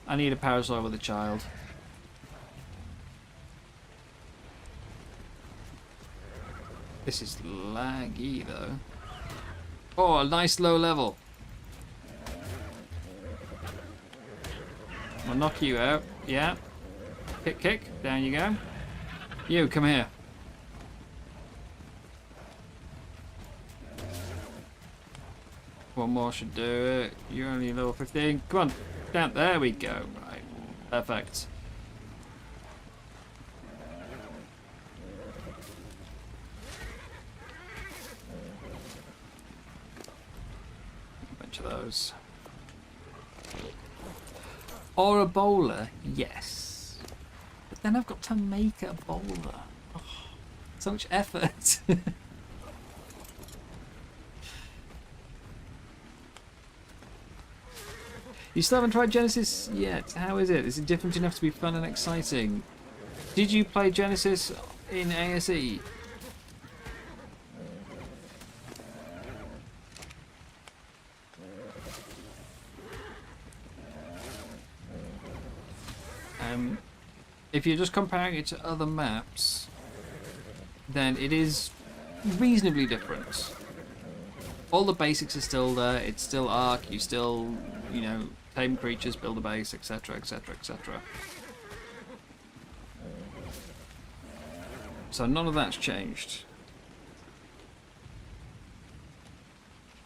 I need a parasol with a child. This is laggy though. Oh, a nice low level. I'll knock you out. Yeah. Kick, kick. Down you go. You, come here. One more should do it. You're only level 15. Come on. Down. There we go. Right. Perfect. A bunch of those. Or a bowler, yes. But then I've got to make a bowler. Oh, so much effort. You still haven't tried Genesis yet. How is it? Is it different enough to be fun and exciting? Did you play Genesis in ASE? If you're just comparing it to other maps, then it is reasonably different. All the basics are still there. It's still Ark. You still, you know, tame creatures, build a base, etc., etc., etc. So none of that's changed.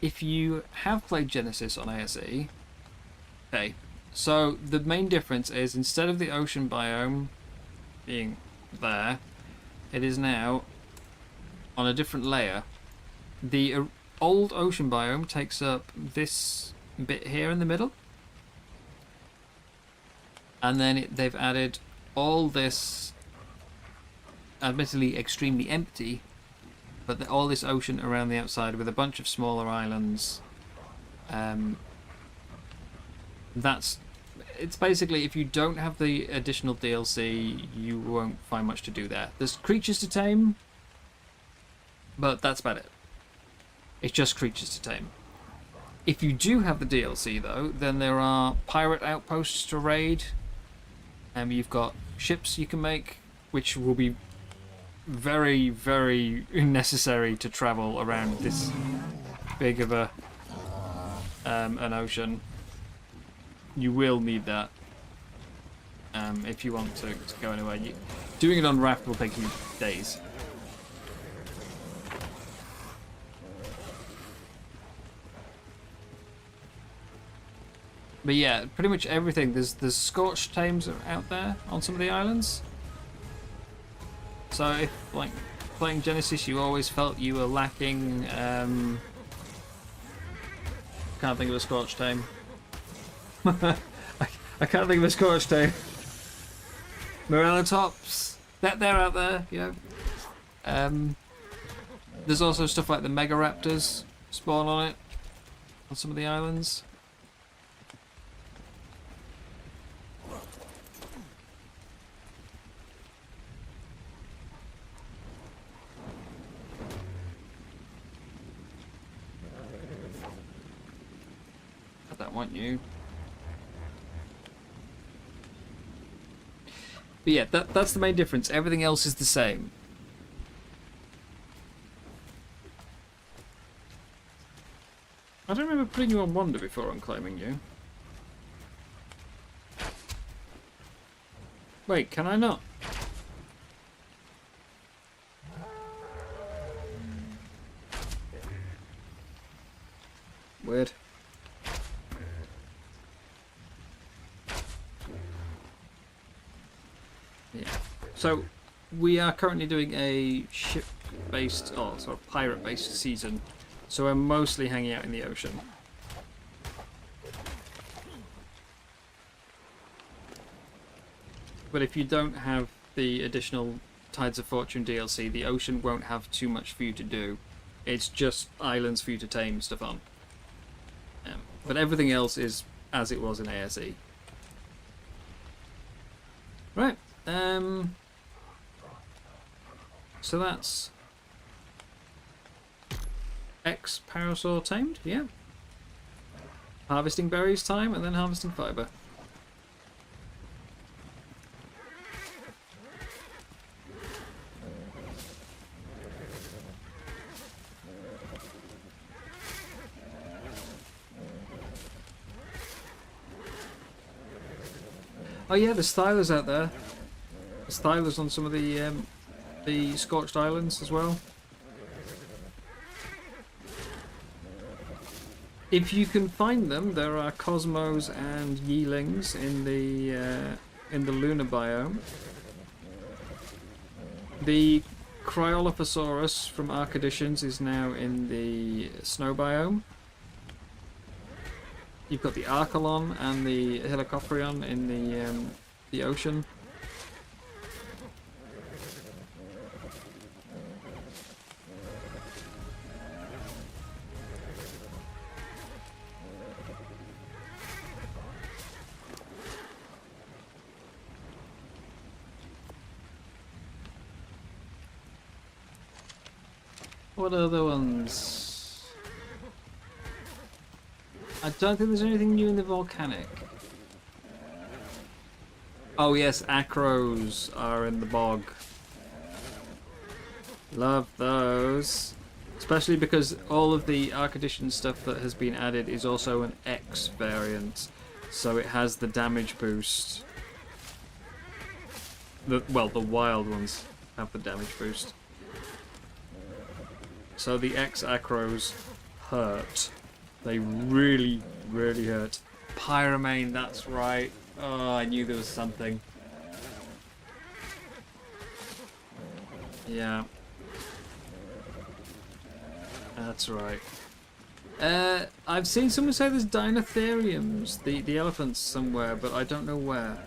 If you have played Genesis on ASE, okay, so the main difference is instead of the ocean biome being there, it is now on a different layer. The old ocean biome takes up this bit here in the middle, and then they've added all this, admittedly extremely empty, but all this ocean around the outside with a bunch of smaller islands. It's basically, if you don't have the additional DLC, you won't find much to do there. There's creatures to tame, but that's about it. It's just creatures to tame. If you do have the DLC though, then there are pirate outposts to raid, and you've got ships you can make, which will be very, very necessary to travel around this big of an ocean. You will need that if you want to go anywhere. Doing it on raft will take you days. But yeah, pretty much everything. There's scorched tames out there on some of the islands. So if, like, playing Genesis, you always felt you were lacking. Can't think of a scorched tame. I can't think of a scorched tame. Morellatops. They're out there, you know. There's also stuff like the Mega Raptors spawn on it on some of the islands. I don't want you. But yeah, that's the main difference. Everything else is the same. I don't remember putting you on Wander before on claiming you. Wait, can I not? Weird. Yeah. So we are currently doing a ship-based, or sort of pirate-based season. So we're mostly hanging out in the ocean. But if you don't have the additional Tides of Fortune DLC, the ocean won't have too much for you to do. It's just islands for you to tame stuff on. But everything else is as it was in ASE. Right. So that's X Parasaur tamed, yeah. Harvesting berries time and then harvesting fibre. Oh yeah, there's Stylers out there. There's Stylers on some of the Scorched Islands as well. If you can find them, there are Cosmos and Yeelings in the lunar biome. The Cryolophosaurus from Arcaditions is now in the snow biome. You've got the Archelon and the Helicoprion in the ocean. What other ones? I don't think there's anything new in the volcanic. Oh yes, acros are in the bog. Love those. Especially because all of the Arcadition stuff that has been added is also an X variant. So it has the damage boost. Well, the wild ones have the damage boost. So the X acros hurt. They really, really hurt. Pyromane, that's right. Oh, I knew there was something. Yeah. That's right. I've seen someone say there's Dinotheriums, the elephants somewhere, but I don't know where.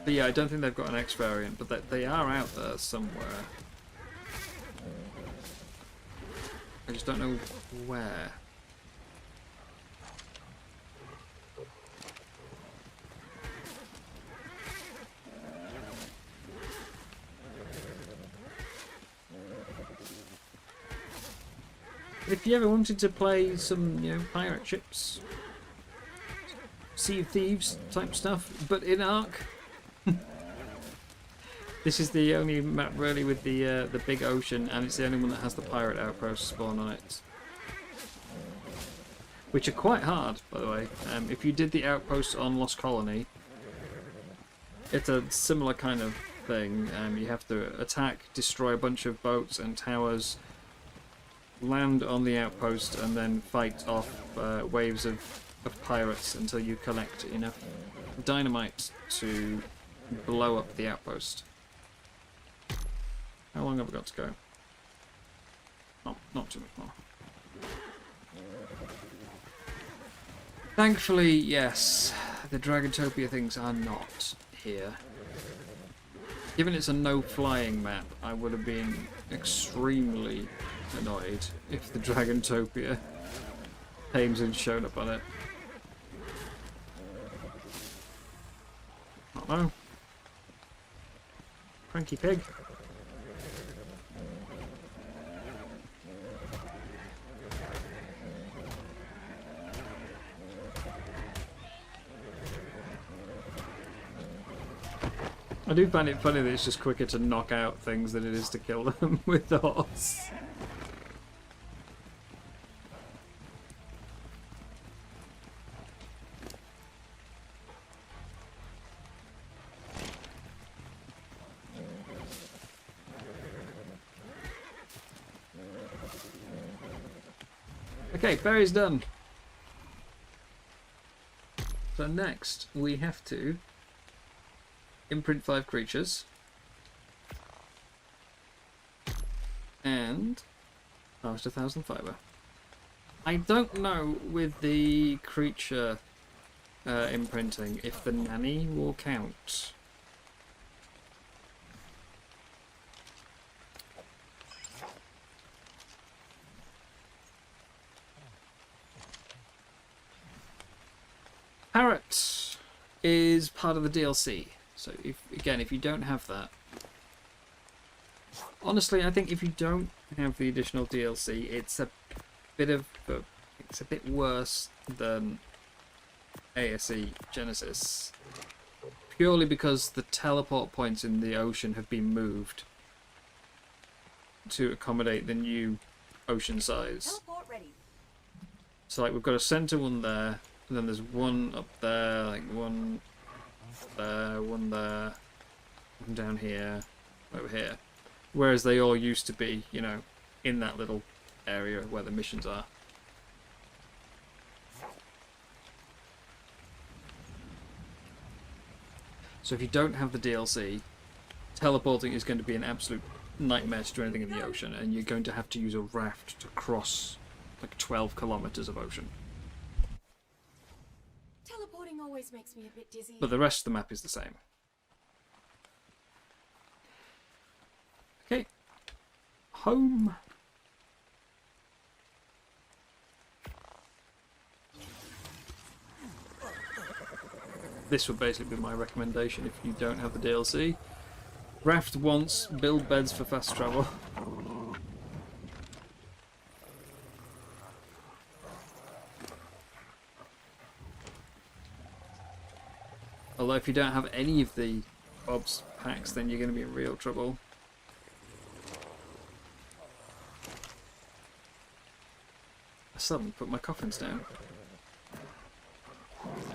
But yeah, I don't think they've got an X variant, but they are out there somewhere. I just don't know where. If you ever wanted to play some, pirate ships, Sea of Thieves type stuff, but in Ark, this is the only map really with the big ocean, and it's the only one that has the pirate outpost spawn on it, which are quite hard, by the way. If you did the outposts on Lost Colony, it's a similar kind of thing. You have to attack, destroy a bunch of boats and towers, land on the outpost, and then fight off waves of pirates until you collect enough dynamite to blow up the outpost. How long have I got to go? Not too much more. Thankfully, yes, the Dragotopia things are not here. Given it's a no-flying map, I would have been extremely annoyed if the Dragotopia names had shown up on it. Uh-oh. Cranky pig. I do find it funny that it's just quicker to knock out things than it is to kill them with the horse. Okay, berry's done. So next we have to imprint 5 creatures and harvest 1,000 fiber. I don't know with the creature imprinting if the nanny will count. Parrot is part of the DLC. So if you don't have that, honestly, I think if you don't have the additional DLC, it's a bit worse than ASE Genesis, purely because the teleport points in the ocean have been moved to accommodate the new ocean size. Teleport ready. So like we've got a center one there. And then there's one up there, like one there, one there, one down here, over here. Whereas they all used to be, you know, in that little area where the missions are. So if you don't have the DLC, teleporting is going to be an absolute nightmare to do anything in the ocean, and you're going to have to use a raft to cross like 12 kilometers of ocean. Teleporting always makes me a bit dizzy. But the rest of the map is the same. Okay. Home. This would basically be my recommendation if you don't have the DLC. Raft once, build beds for fast travel. Although if you don't have any of the Bob's packs, then you're going to be in real trouble. I still haven't put my coffins down.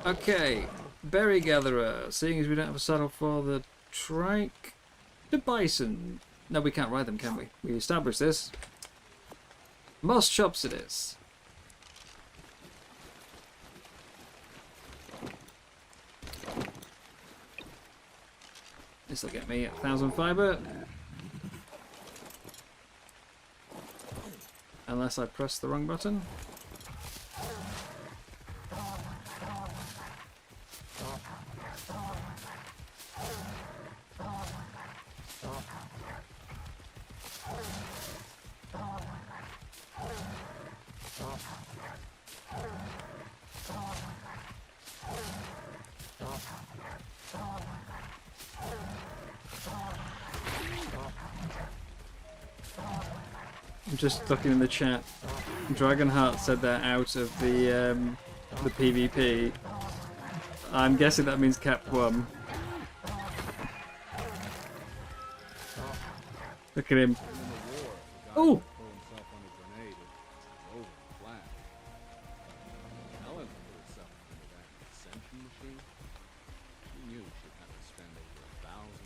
Okay, Berry Gatherer. Seeing as we don't have a saddle for the trike, the bison. No, we can't ride them, can we? We established this. Moss chops it is. This will get me 1,000 fibre. Unless I press the wrong button. I'm just looking in the chat. Dragonheart said they're out of the PvP. I'm guessing that means Cap 1. Look at him. Oh!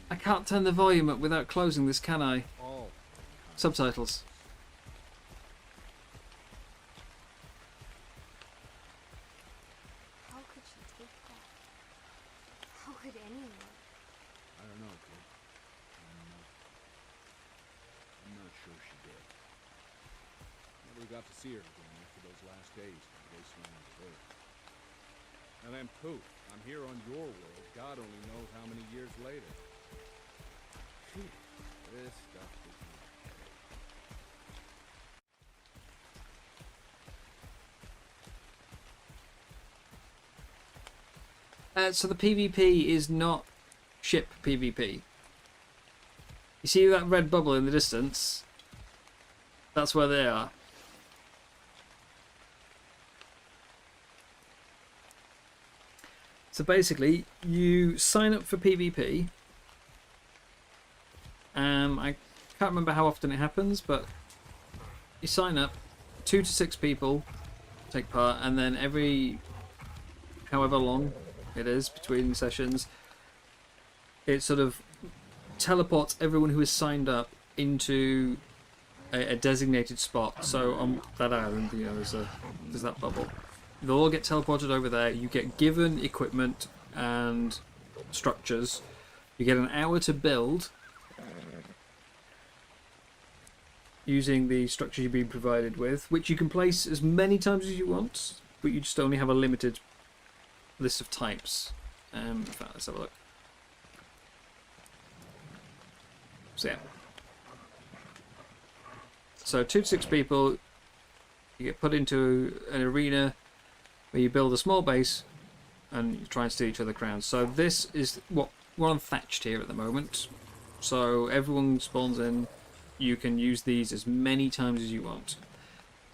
I can't turn the volume up without closing this, can I? Subtitles. How could she take that? How could anyone? I don't know, kid. I don't know. I'm not sure she did. Never got to see her again after those last days in the wasteland of Earth. And then poof, I'm here on your world, God only knows how many years later. Phew, this stuff is not So the PvP is not ship PvP. You see that red bubble in the distance? That's where they are. So basically, you sign up for PvP. I can't remember how often it happens, but you sign up, 2 to 6 people take part, and then every however long it is between sessions, it sort of teleports everyone who is signed up into a designated spot. So on that island, you know, there's that bubble. They'll all get teleported over there. You get given equipment and structures. You get an hour to build using the structure you've been provided with, which you can place as many times as you want, but you just only have a limited list of types. In fact, let's have a look. So yeah. So 2 to 6 people, you get put into an arena where you build a small base and you try and steal each other crowns. So this is what we're on thatched here at the moment. So everyone spawns in. You can use these as many times as you want.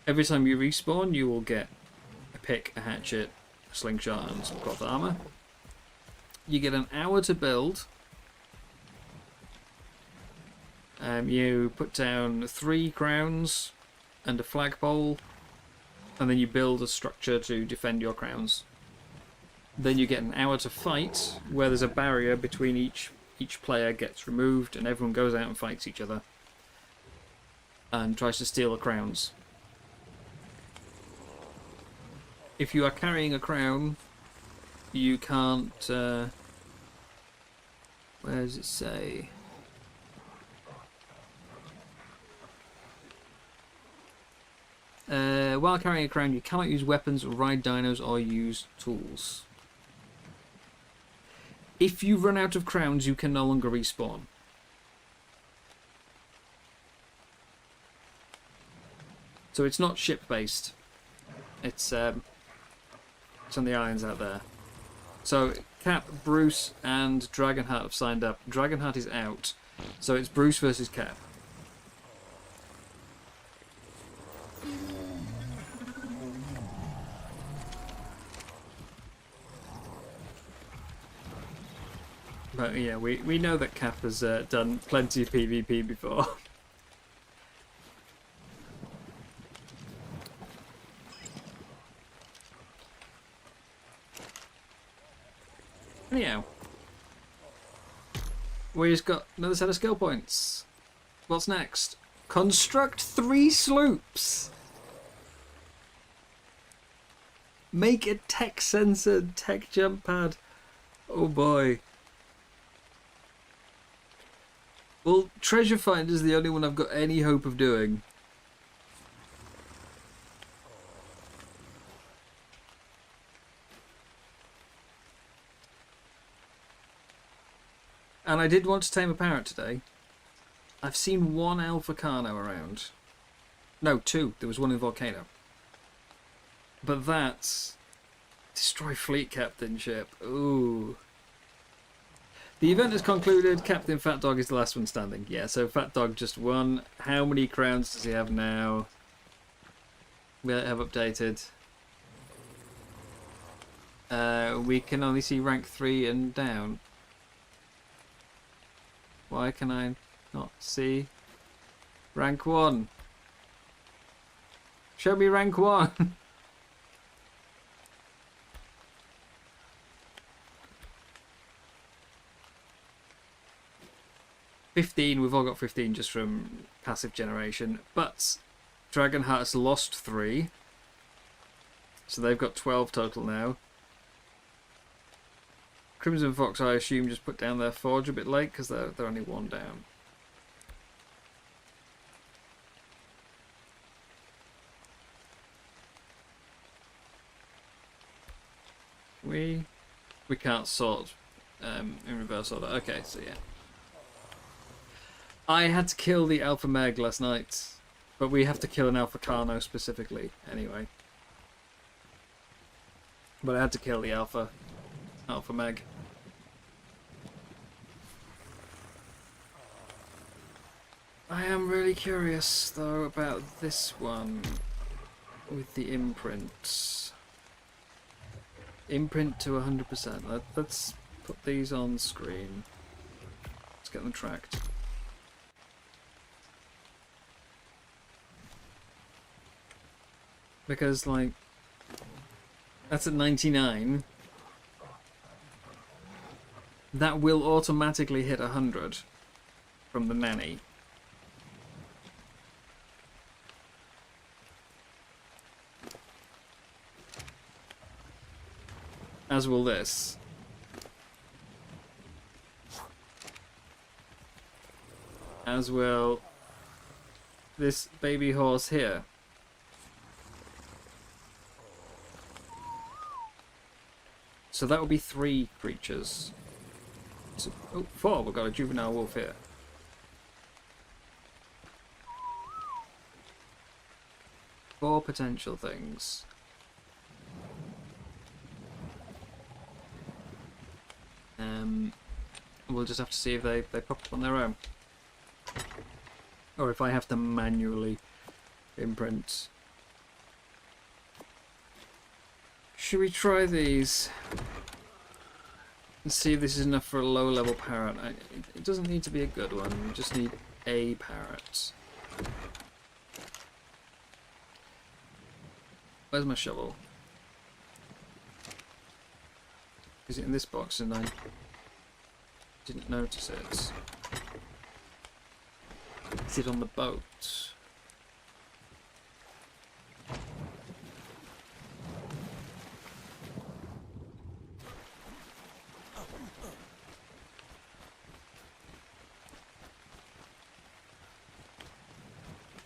Every time you respawn, you will get a pick, a hatchet, a slingshot, and some cloth armor. You get an hour to build. You put down 3 crowns and a flagpole, and then you build a structure to defend your crowns. Then you get an hour to fight, where there's a barrier between each player gets removed, and everyone goes out and fights each other and tries to steal the crowns. If you are carrying a crown, you can't. Where does it say? While carrying a crown, you cannot use weapons, ride dinos, or use tools. If you run out of crowns, you can no longer respawn. So it's not ship-based. It's on the islands out there. So Cap, Bruce, and Dragonheart have signed up. Dragonheart is out, so it's Bruce versus Cap. But yeah, we know that Cap has done plenty of PvP before. Anyhow, we just got another set of skill points. What's next? Construct 3 sloops. Make a tech-censored tech jump pad. Oh boy. Well, Treasure Find is the only one I've got any hope of doing. And I did want to tame a parrot today. I've seen 1 Alpha Carno around. No, 2. There was one in the volcano. But that's... Destroy Fleet Captain ship. Ooh. The event has concluded. Captain Fat Dog is the last one standing. Yeah, so Fat Dog just won. How many crowns does he have now? We have updated. We can only see rank 3 and down. Why can I not see rank 1? Show me rank 1. We've all got 15 just from passive generation, but Dragonheart has lost 3, so they've got 12 total now. Crimson Fox, I assume, just put down their forge a bit late because they're only 1 down. We can't sort in reverse order. Okay, so yeah. I had to kill the Alpha Meg last night, but we have to kill an Alpha Carno specifically anyway. But I had to kill the Alpha Meg. I am really curious though about this one with the imprints. Imprint to 100%. Let's put these on screen. Let's get them tracked. Because, like, that's at 99. That will automatically hit 100 from the nanny. As will this. As will this baby horse here. So that would be 3 creatures. So, oh, 4. We've got a juvenile wolf here. Four potential things. We'll just have to see if they pop up on their own. Or if I have to manually imprint. Should we try these? And see if this is enough for a low level parrot. It doesn't need to be a good one, we just need a parrot. Where's my shovel? Is it in this box and I didn't notice it? Is it on the boat?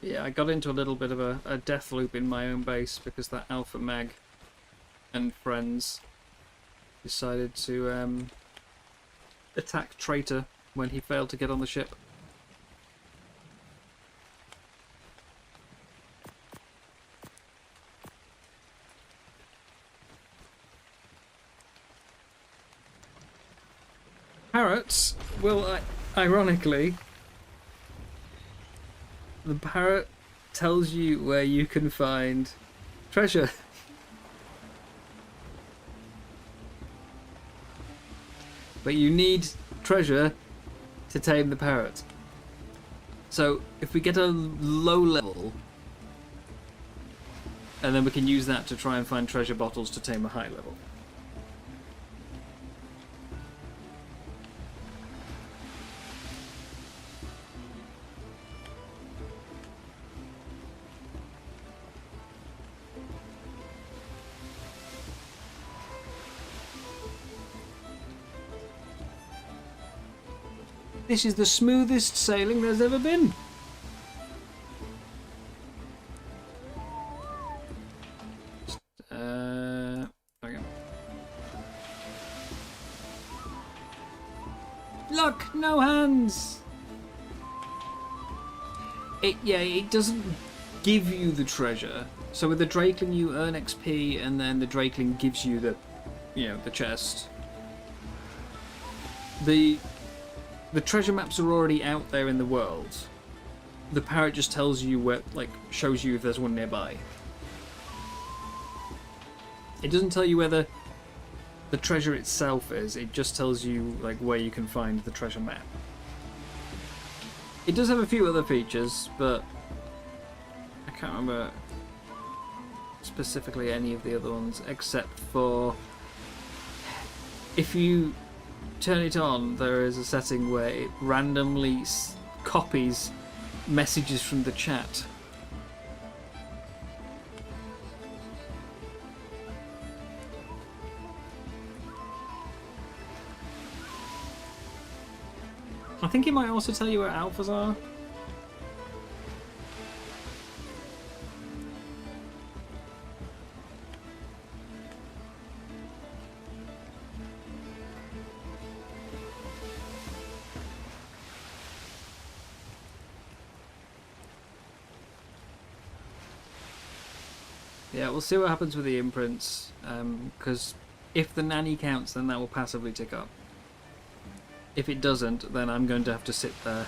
Yeah, I got into a little bit of a death loop in my own base because that Alpha Mag and friends decided to attack Traitor when he failed to get on the ship. Parrots will, ironically, the parrot tells you where you can find treasure. But you need treasure to tame the parrot. So if we get a low level, and then we can use that to try and find treasure bottles to tame a high level. This is the smoothest sailing there's ever been. Okay. Look, no hands. It doesn't give you the treasure. So with the Drakeling you earn XP, and then the Drakeling gives you the, the chest. The treasure maps are already out there in the world. The parrot just tells you where, shows you if there's one nearby. It doesn't tell you where the treasure itself is. It just tells you where you can find the treasure map. It does have a few other features, but I can't remember specifically any of the other ones, except for if you turn it on, there is a setting where it randomly copies messages from the chat. I think it might also tell you where alphas are. Yeah, we'll see what happens with the imprints, because if the nanny counts, then that will passively tick up. If it doesn't, then I'm going to have to sit there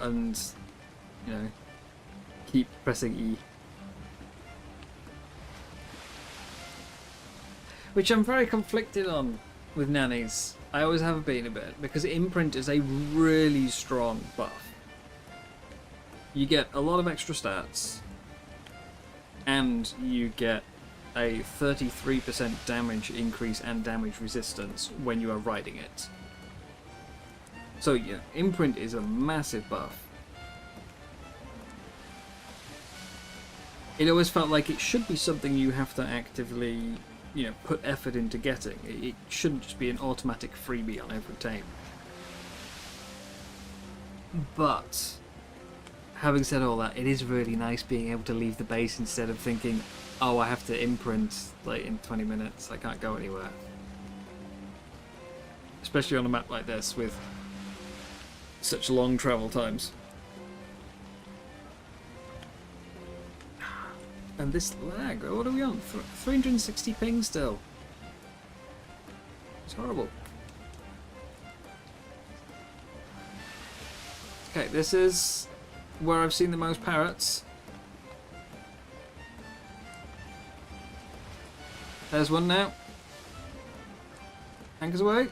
and, keep pressing E. Which I'm very conflicted on with nannies. I always have been a bit, because imprint is a really strong buff. You get a lot of extra stats, and you get a 33% damage increase and damage resistance when you are riding it. So yeah, imprint is a massive buff. It always felt like it should be something you have to actively, put effort into getting. It shouldn't just be an automatic freebie on every tame. But having said all that, it is really nice being able to leave the base instead of thinking, oh, I have to imprint in 20 minutes, I can't go anywhere. Especially on a map like this with such long travel times. And this lag, what are we on? 360 ping still. It's horrible. Okay, this is where I've seen the most parrots. There's one now. Anchors away.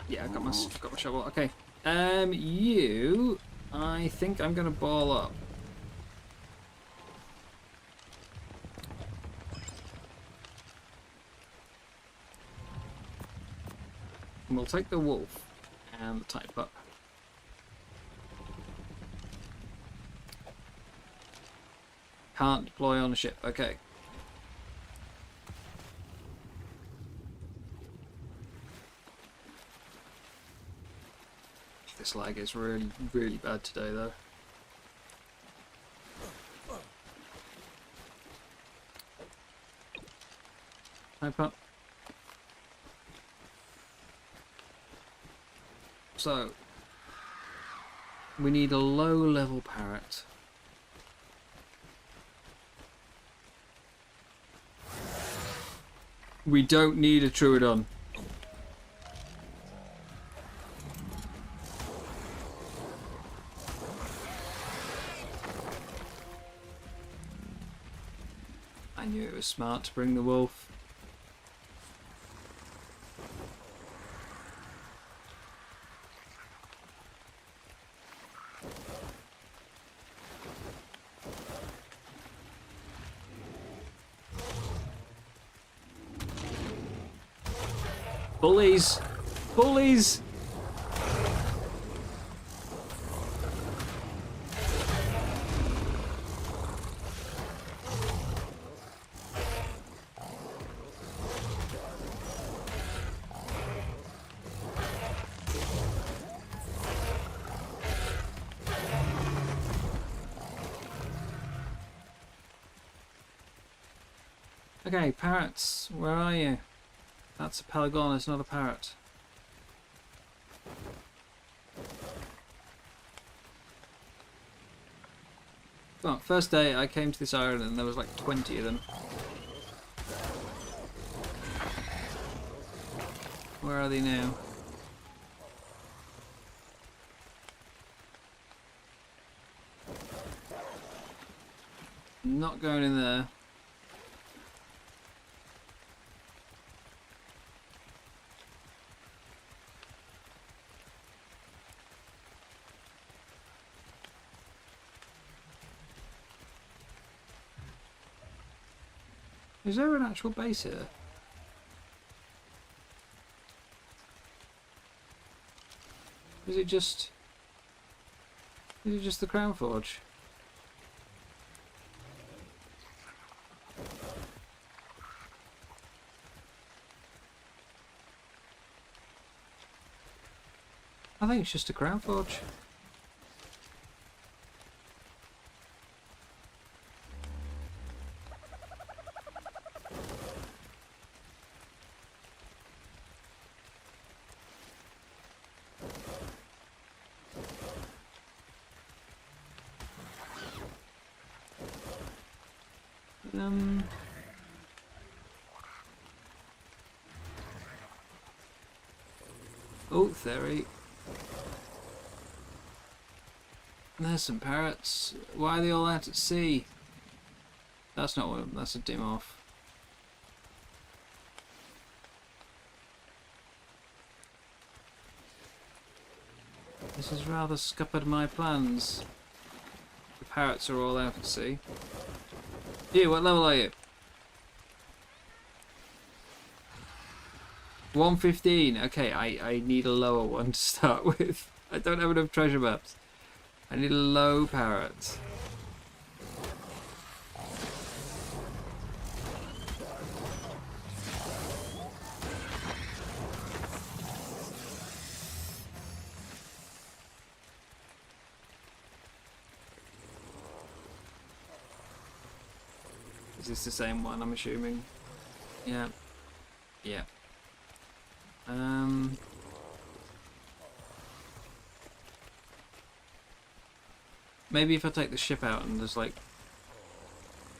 Yeah, I've got my shovel. Okay. You... I think I'm going to ball up. And we'll take the wolf and the type up. Can't deploy on a ship. Okay. This lag is really, really bad today, though. Type up. So, we need a low-level parrot. We don't need a Troodon. I knew it was smart to bring the wolf. Bullies! Bullies! Okay, parrots, where are you? That's a pelagon, it's not a parrot. Well, first day I came to this island and there was like 20 of them. Where are they now? Not going in there. Is there an actual base here? Is it just the Crown Forge? I think it's just a Crown Forge. Oh, theory. There's some parrots. Why are they all out at sea? That's not one of them, that's a dim off. This has rather scuppered my plans. The parrots are all out at sea. You, what level are you? 115. Okay, I need a lower one to start with. I don't have enough treasure maps. I need a low parrot. Is this the same one, I'm assuming? Yeah. Yeah. Maybe if I take the ship out and just like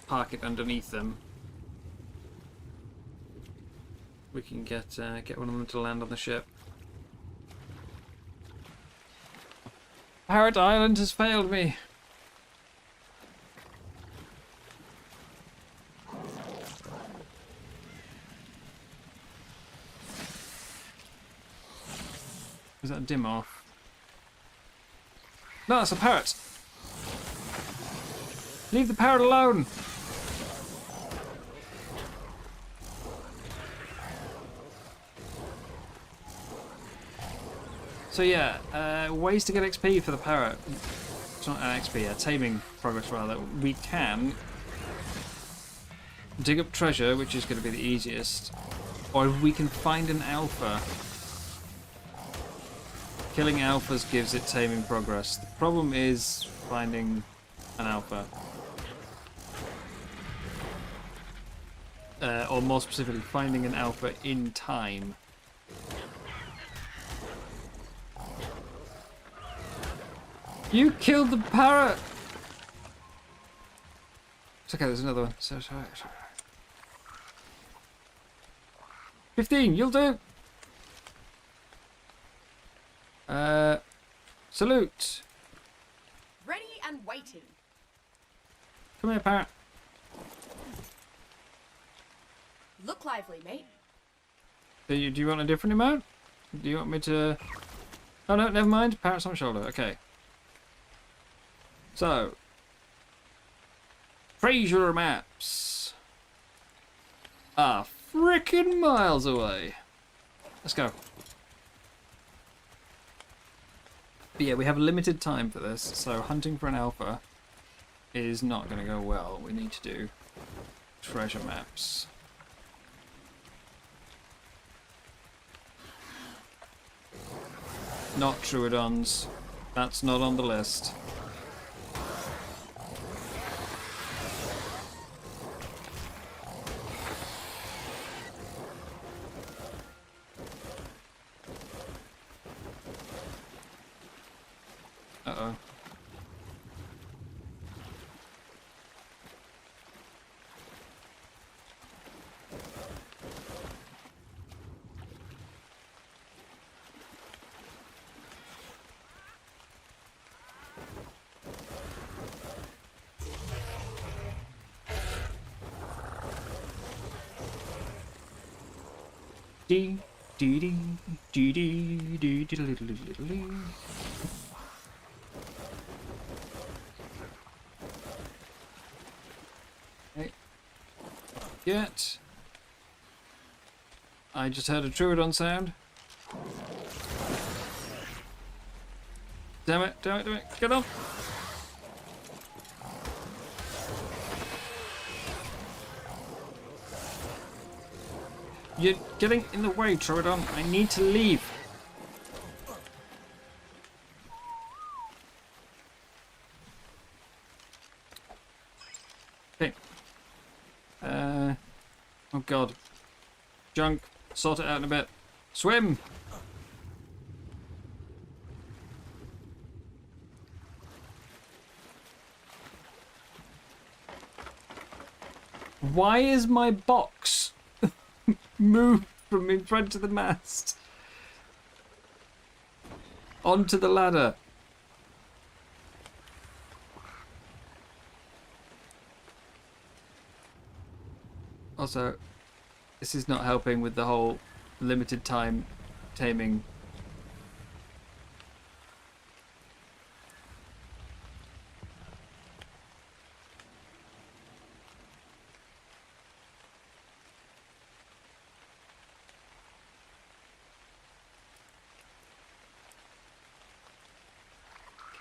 park it underneath them, we can get one of them to land on the ship. Parrot Island has failed me. Is that a dim off? No, it's a parrot. Leave the parrot alone. So yeah, ways to get XP for the parrot. It's not an XP, taming progress rather. We can dig up treasure, which is going to be the easiest, or we can find an alpha. Killing alphas gives it taming progress. The problem is finding an alpha. Or more specifically, finding an alpha in time. You killed the parrot! It's okay, there's another one. Sorry. 15, you'll do! Salute! Ready and waiting. Come here, parrot. Look lively, mate. Do you want a different amount? Do you want me to... Oh no, never mind. Parrot's on shoulder. Okay. So. Treasure maps are frickin' miles away. Let's go. But yeah, we have limited time for this, so hunting for an alpha is not going to go well. We need to do treasure maps. Not Truodons. That's not on the list. Uh-oh. Dee dee dee dee dee dee dee dee. Okay. Yet. I just heard a Truodon sound. Damn it, get on! You're getting in the way, Troodon. I need to leave. Okay. Oh god. Junk. Sort it out in a bit. Swim! Why is my box moved from in front of the mast onto the ladder? Also, this is not helping with the whole limited time taming.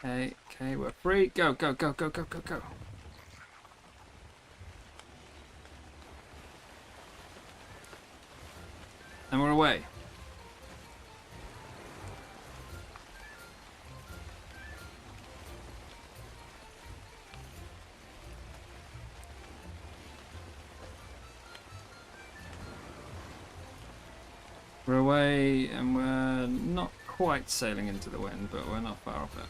Okay, we're free. Go. And we're away. We're away and we're not quite sailing into the wind, but we're not far off it.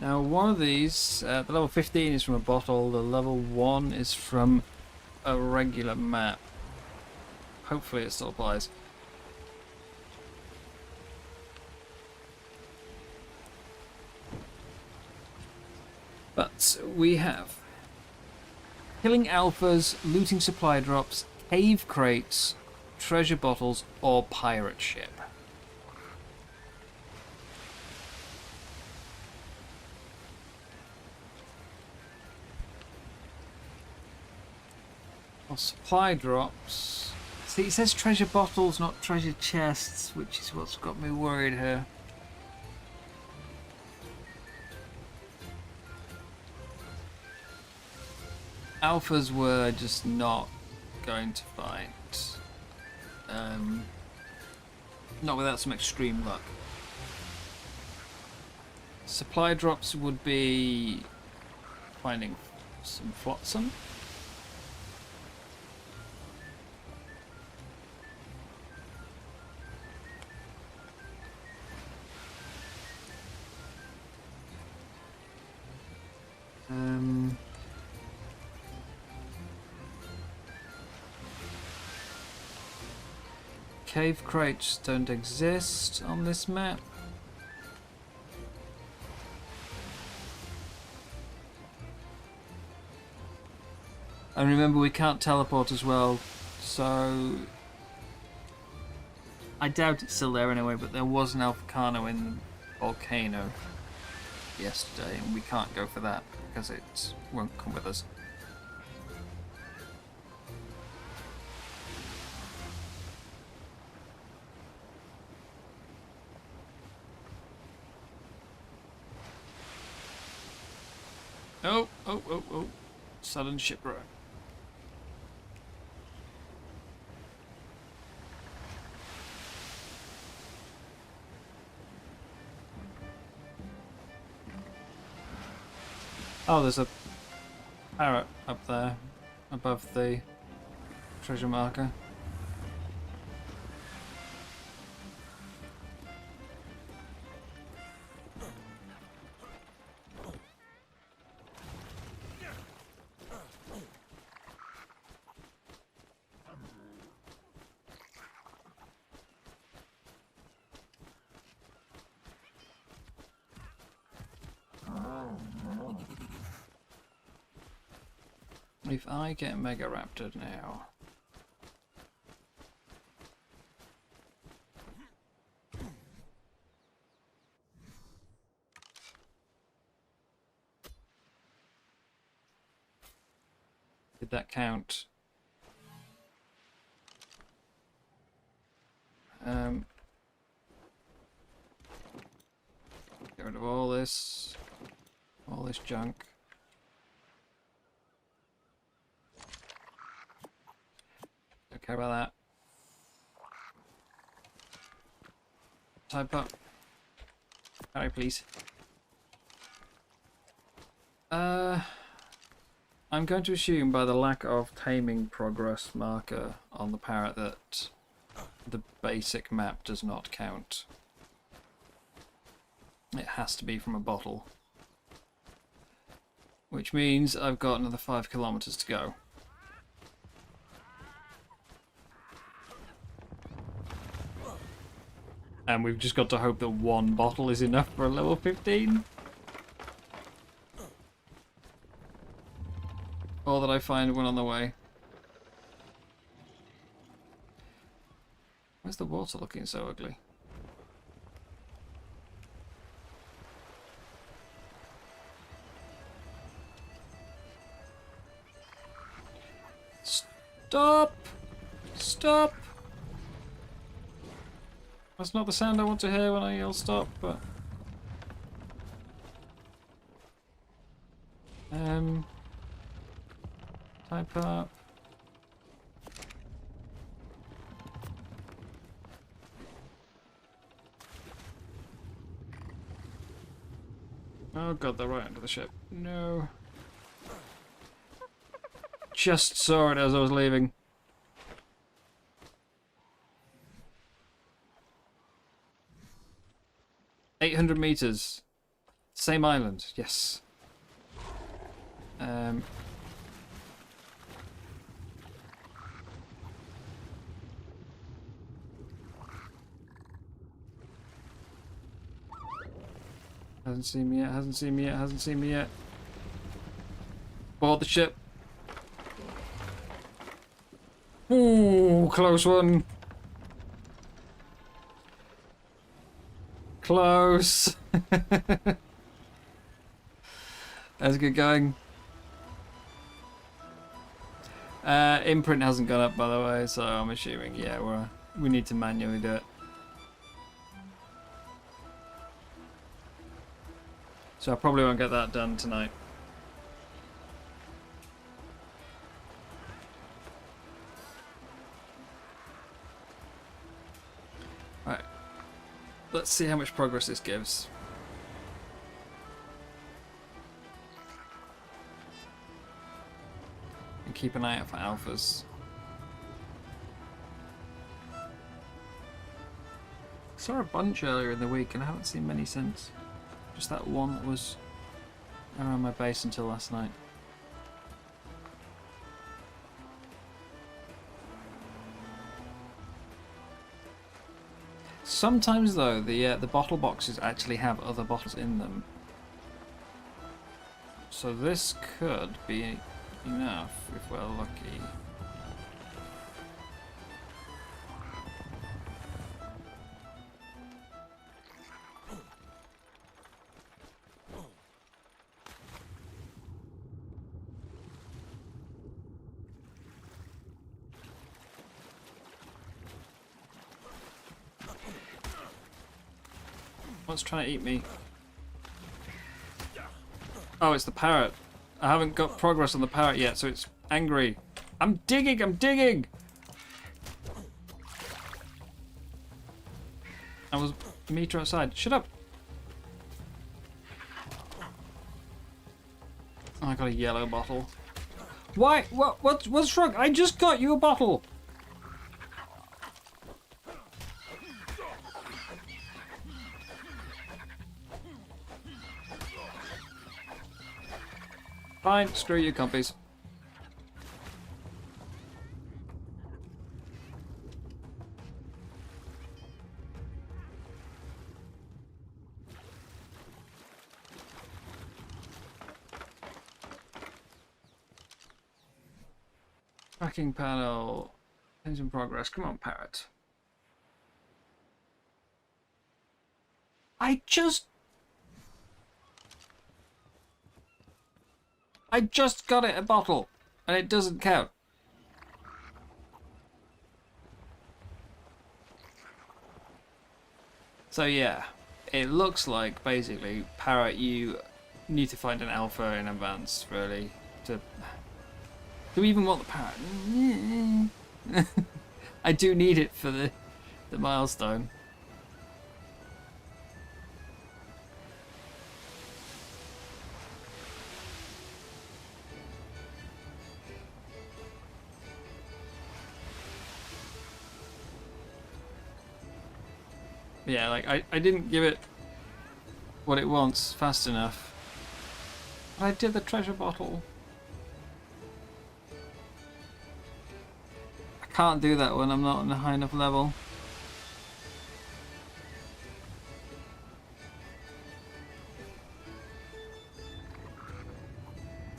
Now one of these, the level 15 is from a bottle, the level 1 is from a regular map. Hopefully it still applies. But we have killing alphas, looting supply drops, cave crates, treasure bottles, or pirate ship. Well, supply drops. See, it says treasure bottles, not treasure chests, which is what's got me worried here. Alphas were just not going to fight. Not without some extreme luck. Supply drops would be finding some flotsam. Cave crates don't exist on this map. And remember, we can't teleport as well, so I doubt it's still there anyway, but there was an Alphacano in the volcano yesterday, and we can't go for that because it won't come with us. Oh. Sudden shipwreck. Oh, there's a parrot up there above the treasure marker. If I get Mega Raptored now, did that count? Get rid of all this junk. Don't care about that. Type up. Alright, please. I'm going to assume by the lack of taming progress marker on the parrot that the basic map does not count. It has to be from a bottle. Which means I've got another 5 kilometers to go. And we've just got to hope that one bottle is enough for a level 15. Or that I find one on the way. Where's the water looking so ugly? Stop! Stop! That's not the sound I want to hear when I yell stop, but... Type up. Oh god, they're right under the ship. No. Just saw it as I was leaving. $800 meters. Same island, yes. Hasn't seen me yet, hasn't seen me yet, hasn't seen me yet. Board the ship. Ooh, close one. Close. That's good going. Imprint hasn't gone up, by the way, so I'm assuming, yeah, we need to manually do it. So I probably won't get that done tonight. Right. Let's see how much progress this gives. And keep an eye out for alphas. Saw a bunch earlier in the week and I haven't seen many since. Just that one that was around my base until last night. Sometimes though, the bottle boxes actually have other bottles in them. So this could be enough if we're lucky. What's trying to eat me? Oh, it's the parrot. I haven't got progress on the parrot yet, so it's angry. I'm digging! I'm digging! I was a meter outside. Shut up! Oh, I got a yellow bottle. Why? What's wrong? I just got you a bottle! Fine, screw you, compies. Tracking panel. Things in progress. Come on, parrot. I just got it a bottle, and it doesn't count. So yeah, it looks like basically parrot, you need to find an alpha in advance, really. Do we even want the parrot? I do need it for the milestone. Yeah, like I didn't give it what it wants fast enough. But I did the treasure bottle. I can't do that when I'm not on a high enough level.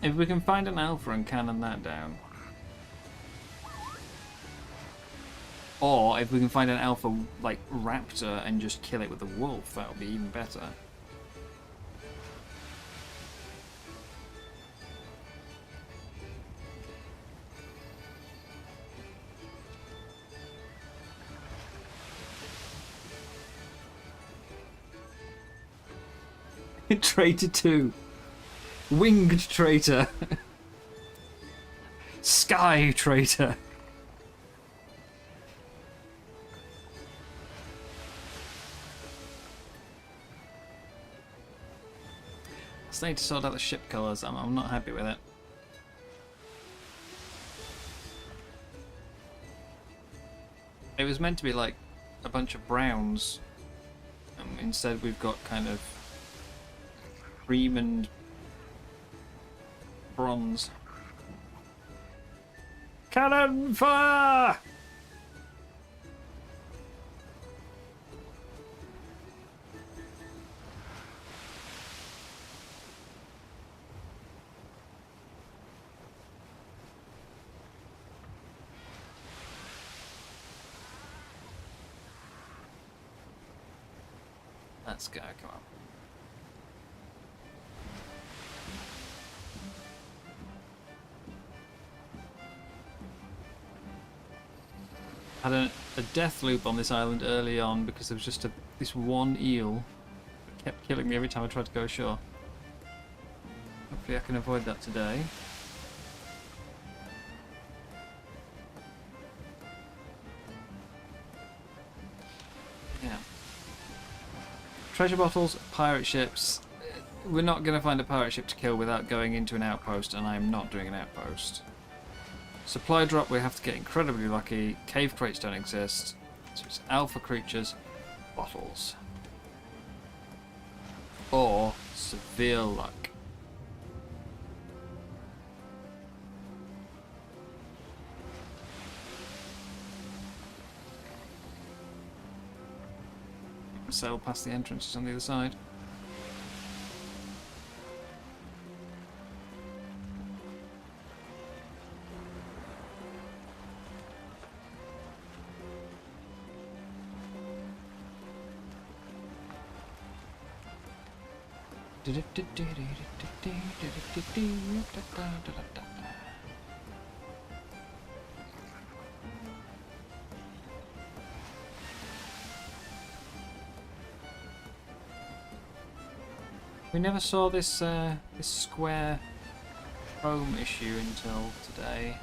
If we can find an alpha and cannon that down. Or if we can find an alpha like raptor and just kill it with a wolf, that would be even better. Traitor 2. Winged traitor. Sky traitor. Still need to sort out the ship colours. I'm not happy with it. It was meant to be like a bunch of browns. Instead we've got kind of cream and bronze. Cannon fire! Let's go, come on. Had a death loop on this island early on because there was just this one eel that kept killing me every time I tried to go ashore. Hopefully I can avoid that today. Yeah. Treasure bottles, pirate ships. We're not going to find a pirate ship to kill without going into an outpost, and I'm not doing an outpost. Supply drop, we have to get incredibly lucky. Cave crates don't exist. So it's alpha creatures, bottles. Or severe luck. Sail past the entrances on the other side. We never saw this this square chrome issue until today.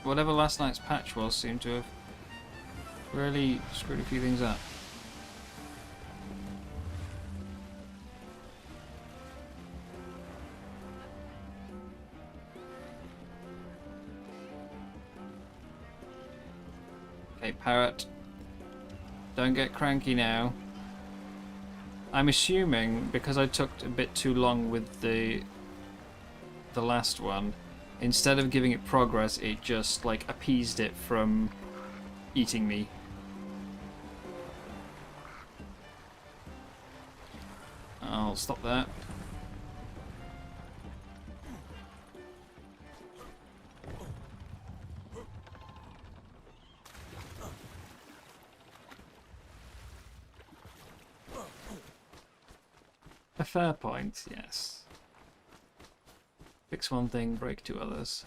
Whatever last night's patch was seemed to have really screwed a few things up. Okay, parrot. Don't get cranky now. I'm assuming because I took a bit too long with the last one, instead of giving it progress, it just like appeased it from eating me. I'll stop that. A fair point, yes. Fix one thing, break two others.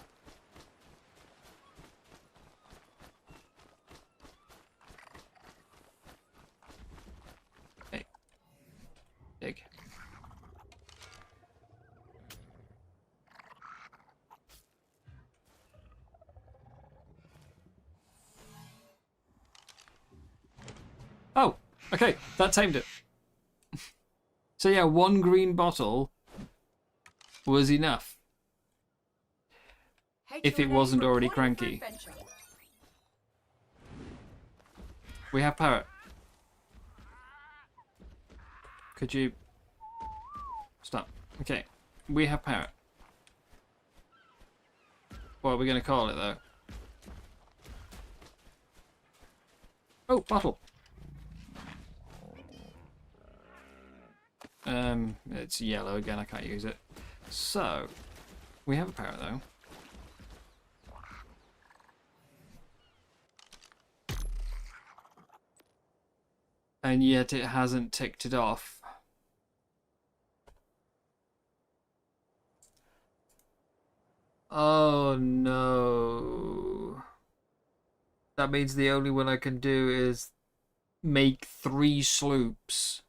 Hey. Dig. Oh, okay, that tamed it. So yeah, one green bottle was enough. Hey, If it children, wasn't already reporting for cranky. adventure. We have parrot. Could you stop? Okay, we have parrot. What are we going to call it though? Oh, bottle. It's yellow again. I can't use it. So we have a parrot though. And yet it hasn't ticked it off. Oh no. That means the only one I can do is make 3 sloops,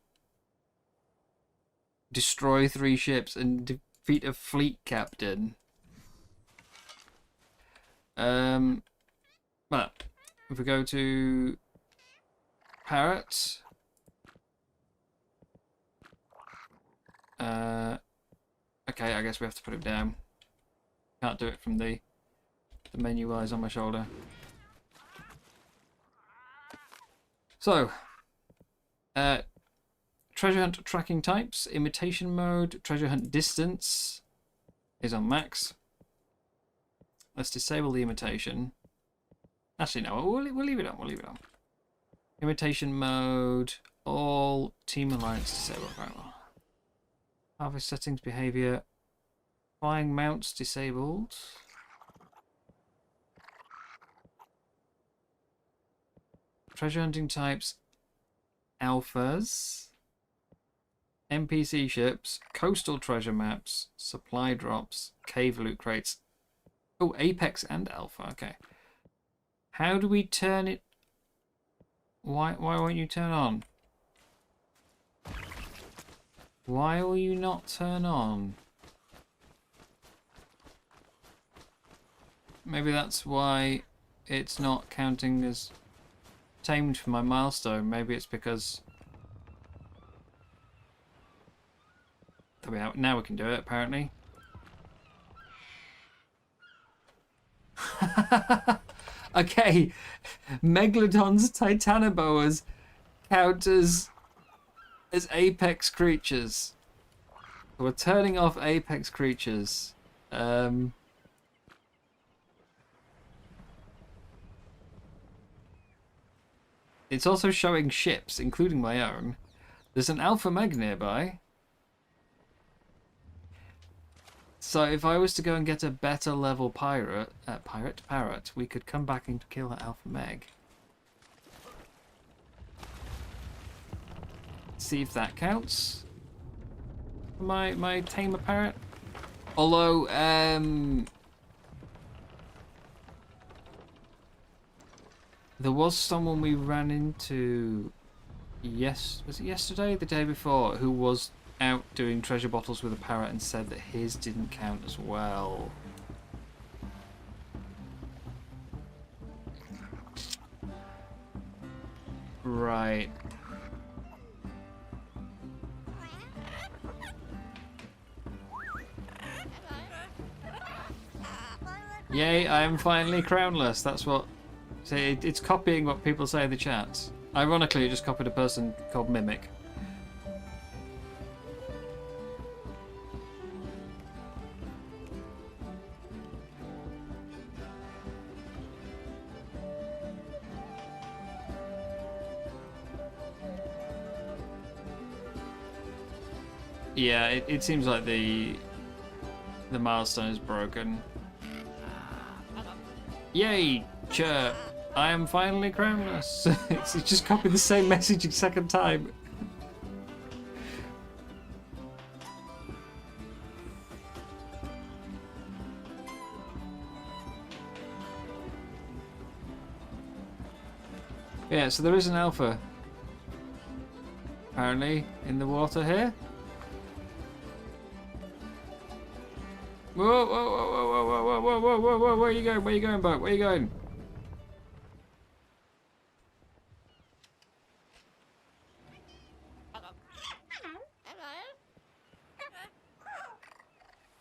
destroy 3 ships, and defeat a fleet captain. But if we go to parrot, okay, I guess we have to put him down. Can't do it from the menu eyes on my shoulder. So, treasure hunt tracking types, imitation mode, treasure hunt distance is on max. Let's disable the imitation. Actually, no, we'll leave it on. We'll leave it on. Imitation mode, all team alliance disabled. Right, well. Harvest settings, behavior, flying mounts disabled. Treasure hunting types, alphas, NPC ships, coastal treasure maps, supply drops, cave loot crates. Oh, Apex and Alpha. Okay. How do we turn it? Why won't you turn on? Why will you not turn on? Maybe that's why it's not counting as tamed for my milestone. Maybe it's because... Now we can do it, apparently. Okay, Megalodon's Titanoboas count as apex creatures. We're turning off apex creatures. It's also showing ships, including my own. There's an Alpha Meg nearby. So if I was to go and get a better level parrot, we could come back and kill that Alpha Meg. See if that counts. My tamer parrot. Although, there was someone we ran into, was it yesterday? The day before, who was out doing treasure bottles with a parrot and said that his didn't count as well. Right. Yay, I am finally crownless. That's what... See, it's copying what people say in the chat. Ironically, it just copied a person called Mimic. Yeah, it seems like the milestone is broken. Yay, chirp! I am finally crownless. It's just copied the same message a second time. Yeah, so there is an alpha. Apparently, in the water here. Whoa, whoa, whoa, whoa, whoa, whoa, whoa, whoa, whoa, whoa, where are you going? Where are you going, boat? Where are you going?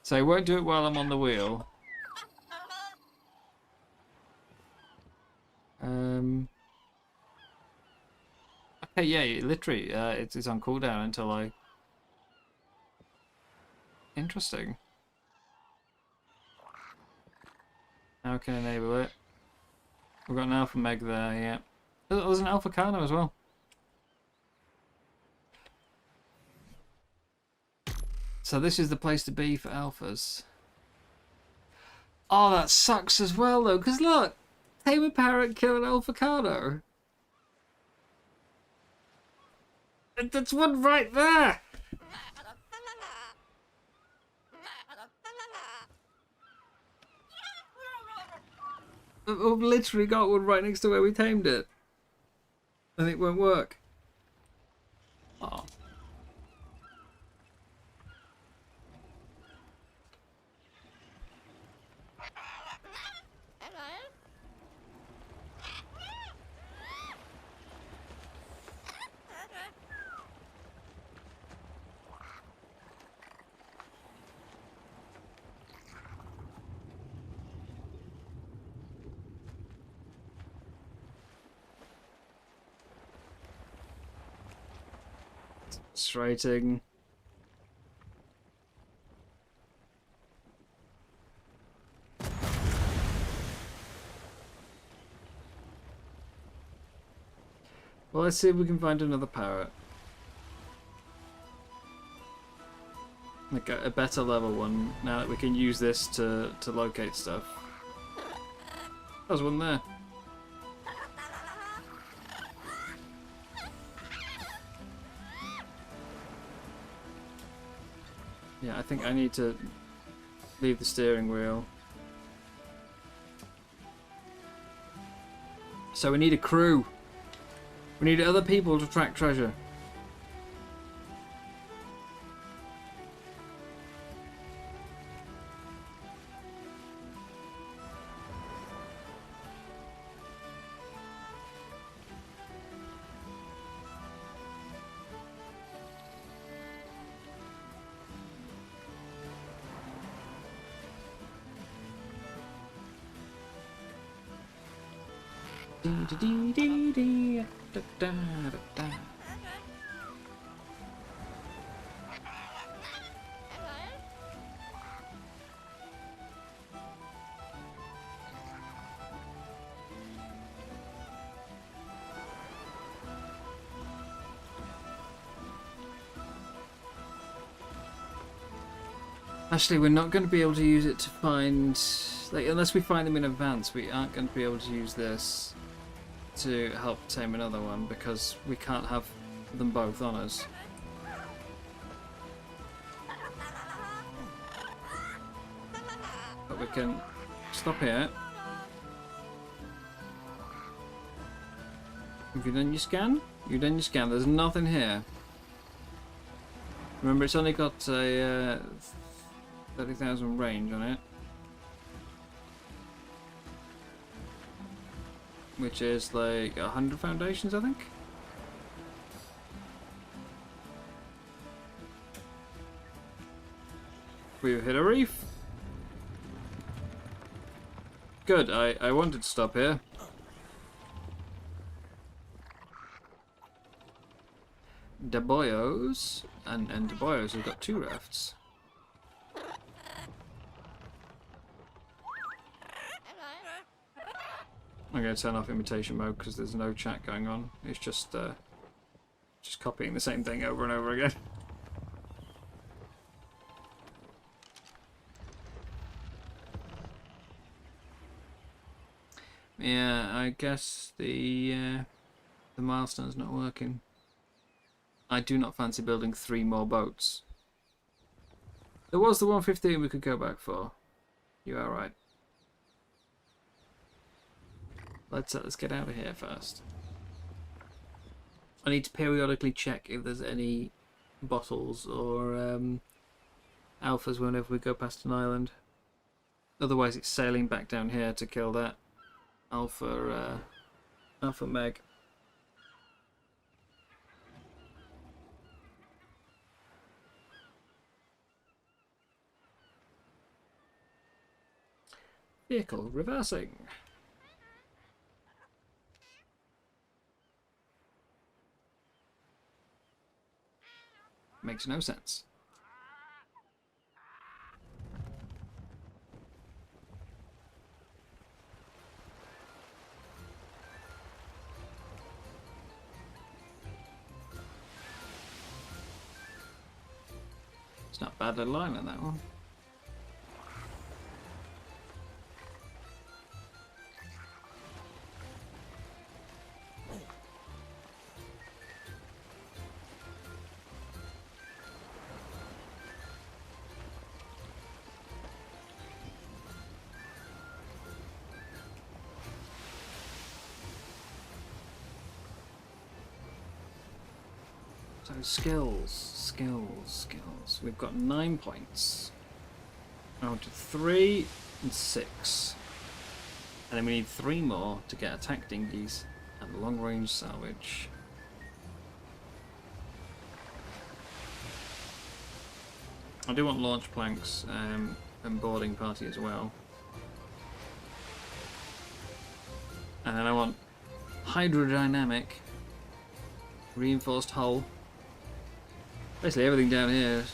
So I won't do it while I'm on the wheel. Okay, yeah, literally, it's on cooldown until I... Interesting. Now I can enable it. We've got an Alpha Meg there, yeah. There's an Alpha Carno as well. So this is the place to be for alphas. Oh, that sucks as well, though, because look! Tamer Parrot kill an Alpha Carno. That's one right there! We've literally got one right next to where we tamed it. And it won't work. Oh. Frustrating. Well, let's see if we can find another parrot. Like a better level one, now that we can use this to locate stuff. There's one there. Yeah, I think I need to leave the steering wheel. So we need a crew. We need other people to track treasure. Actually, we're not going to be able to use it to find... Like, unless we find them in advance, we aren't going to be able to use this to help tame another one, because we can't have them both on us. But we can stop here. Have you done your scan? You've done your scan. There's nothing here. Remember, it's only got a 30,000 range on it. Which is like 100 foundations, I think. We've hit a reef. Good, I wanted to stop here. De Boyos, and De Boyos have got 2 rafts. I'm going to turn off imitation mode because there's no chat going on. It's just copying the same thing over and over again. Yeah, I guess the milestone's not working. I do not fancy building 3 more boats. There was the 115 we could go back for. You are right. Let's get out of here first. I need to periodically check if there's any bottles or alphas whenever we go past an island. Otherwise it's sailing back down here to kill that alpha meg. Vehicle reversing. Makes no sense. It's not bad little line on that one. So skills. We've got 9 points. Out of 3 and 6. And then we need 3 more to get attack dinghies and long range salvage. I do want launch planks and boarding party as well. And then I want hydrodynamic, reinforced hull. Basically everything down here.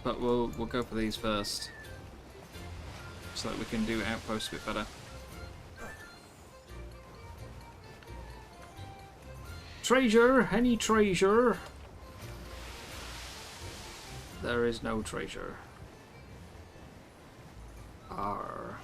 But we'll go for these first, so that we can do outposts a bit better. Treasure! Any treasure? There is no treasure. Arr.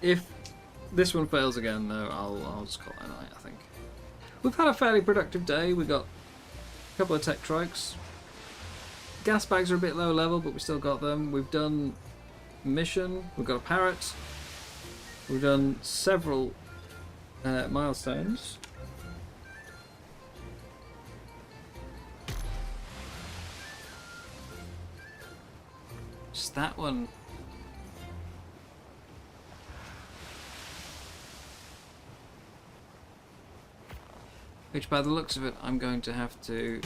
If this one fails again, though, I'll just call it a night, I think. We've had a fairly productive day. We got a couple of tech trikes. Gas bags are a bit low level, but we still got them. We've done mission. We've got a parrot. We've done several milestones. Just that one. Which, by the looks of it, I'm going to have to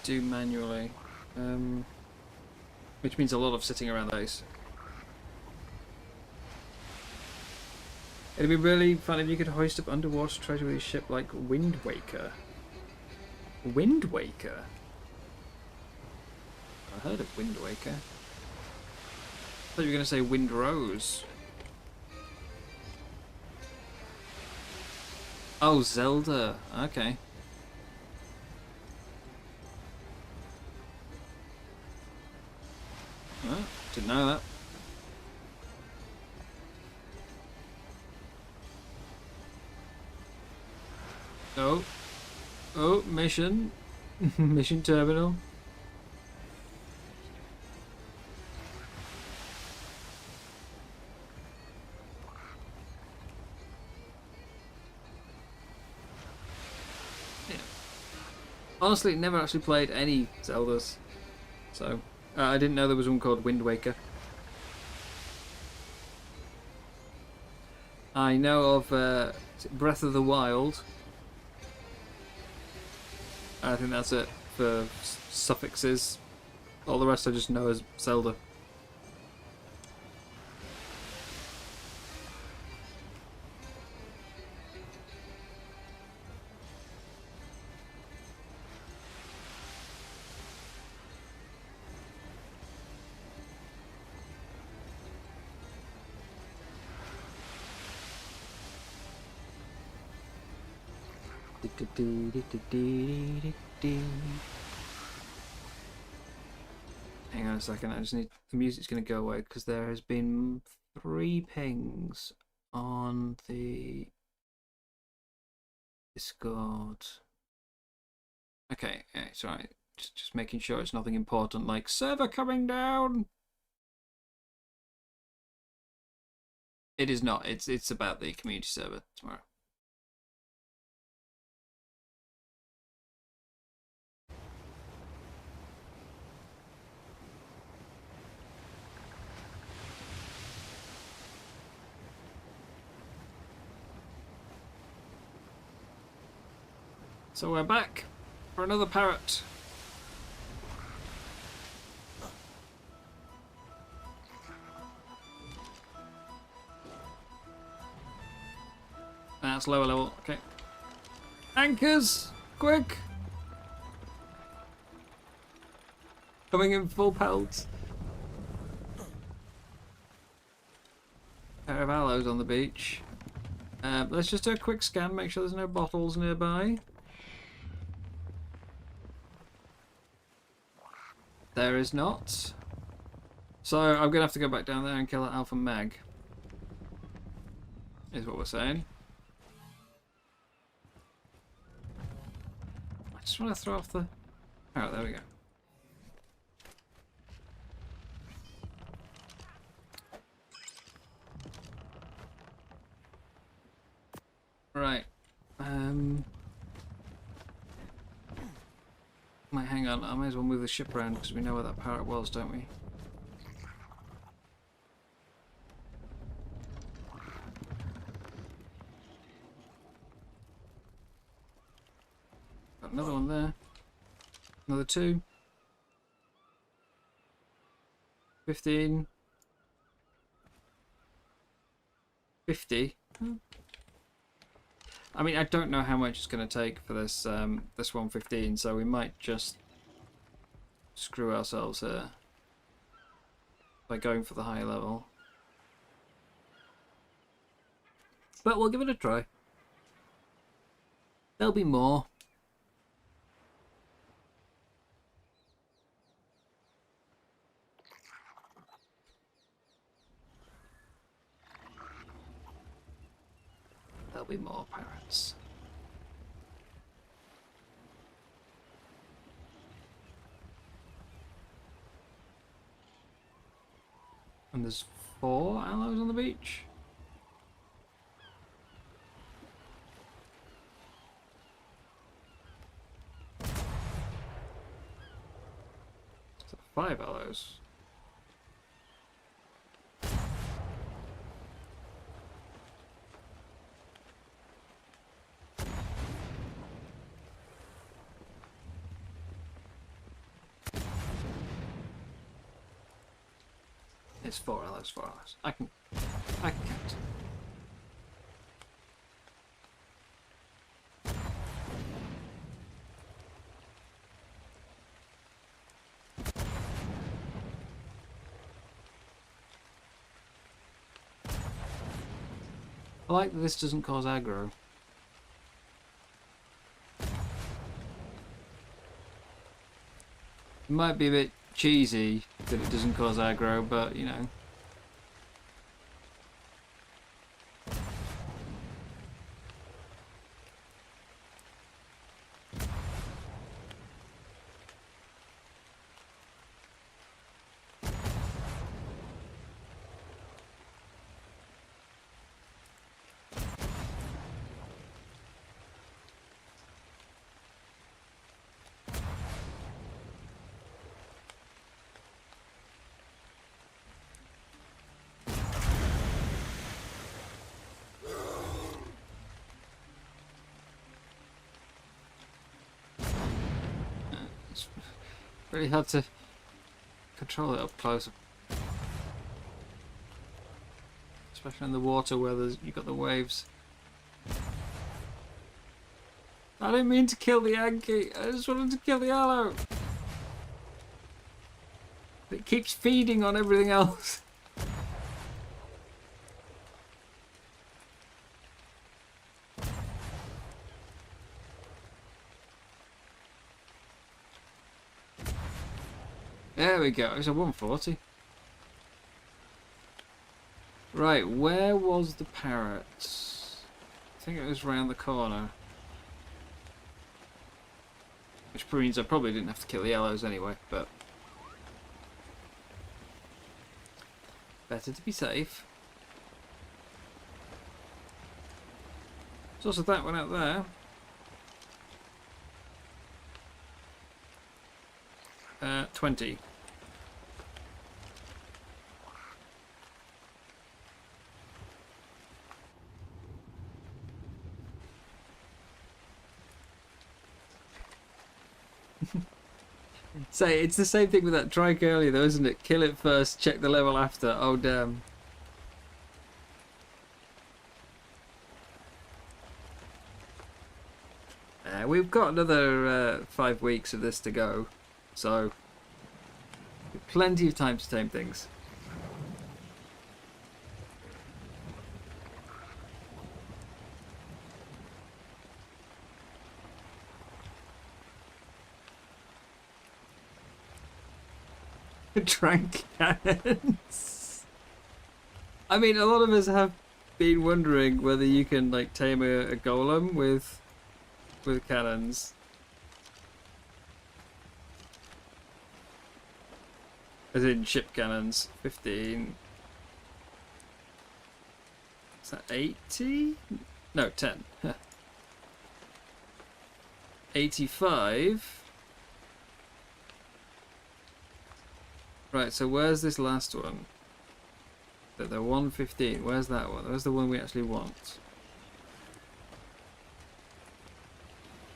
do manually. Which means a lot of sitting around the base. It'd be really fun if you could hoist up underwater treasure with a ship like Wind Waker. Wind Waker? I heard of Wind Waker. I thought you were going to say Wind Rose. Oh, Zelda. Okay. Oh, didn't know that. Oh. Oh, mission. Mission terminal. Honestly, never actually played any Zeldas, so I didn't know there was one called Wind Waker. I know of Breath of the Wild. I think that's it for suffixes. All the rest I just know as Zelda. Hang on a second, I just need the music's gonna go away because there has been 3 pings on the Discord. Okay, yeah, it's alright. Just making sure it's nothing important like server coming down. It is not. It's about the community server tomorrow. So we're back for another parrot. That's lower level, okay. Anchors! Quick! Coming in full pelt. Pair of aloes on the beach. Let's just do a quick scan, make sure there's no bottles nearby. There is not. So I'm gonna have to go back down there and kill that alpha mag. Is what we're saying. I just want to throw off the... Oh, there we go. Right. Wait, hang on. I may as well move the ship around because we know where that parrot was, don't we? Got another one there. Another 2. 15. 50. I mean, I don't know how much it's going to take for this this 115, so we might just screw ourselves here by going for the high level. But we'll give it a try. There'll be more. be more parrots. And there's 4 aloes on the beach. So 5 aloes. It's 4 aloes, 4 aloes. I can count. I like that this doesn't cause aggro. It might be a bit cheesy that it doesn't cause aggro, but you know. It's really hard to control it up close. Especially in the water where you've got the waves. I didn't mean to kill the Yankee, I just wanted to kill the aloe. It keeps feeding on everything else. There we go, it's a 140. Right, where was the parrot? I think it was round the corner. Which means I probably didn't have to kill the yellows anyway, but better to be safe. There's also that one out there. 20. Say, it's the same thing with that trike earlier though, isn't it? Kill it first, check the level after. Oh damn. We've got another 5 weeks of this to go, so plenty of time to tame things. Trank cannons. I mean, a lot of us have been wondering whether you can like tame a golem with cannons. As in ship cannons. 15. Is that 80? No, 10. 85. Right, so where's this last one? The 115. Where's that one? Where's the one we actually want?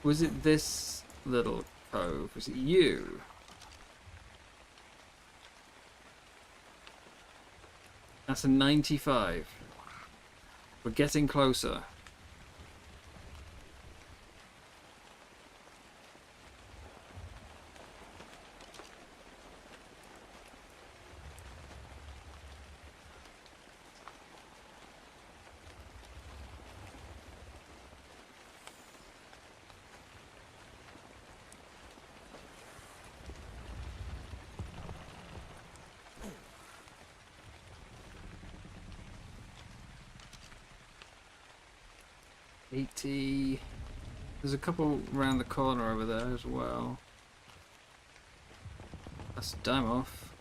Was it this little cove? Was it you? That's a 95. We're getting closer. 80. There's a couple round the corner over there as well. That's a dime off.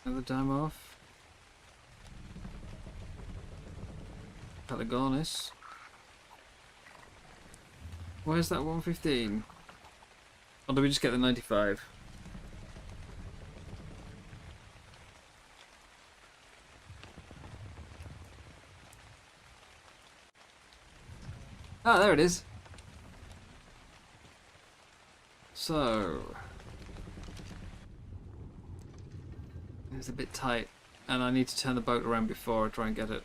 Another dime off. Patagonis. Where's that 115? Or did we just get the 95? Ah, there it is. So it's a bit tight, and I need to turn the boat around before I try and get it.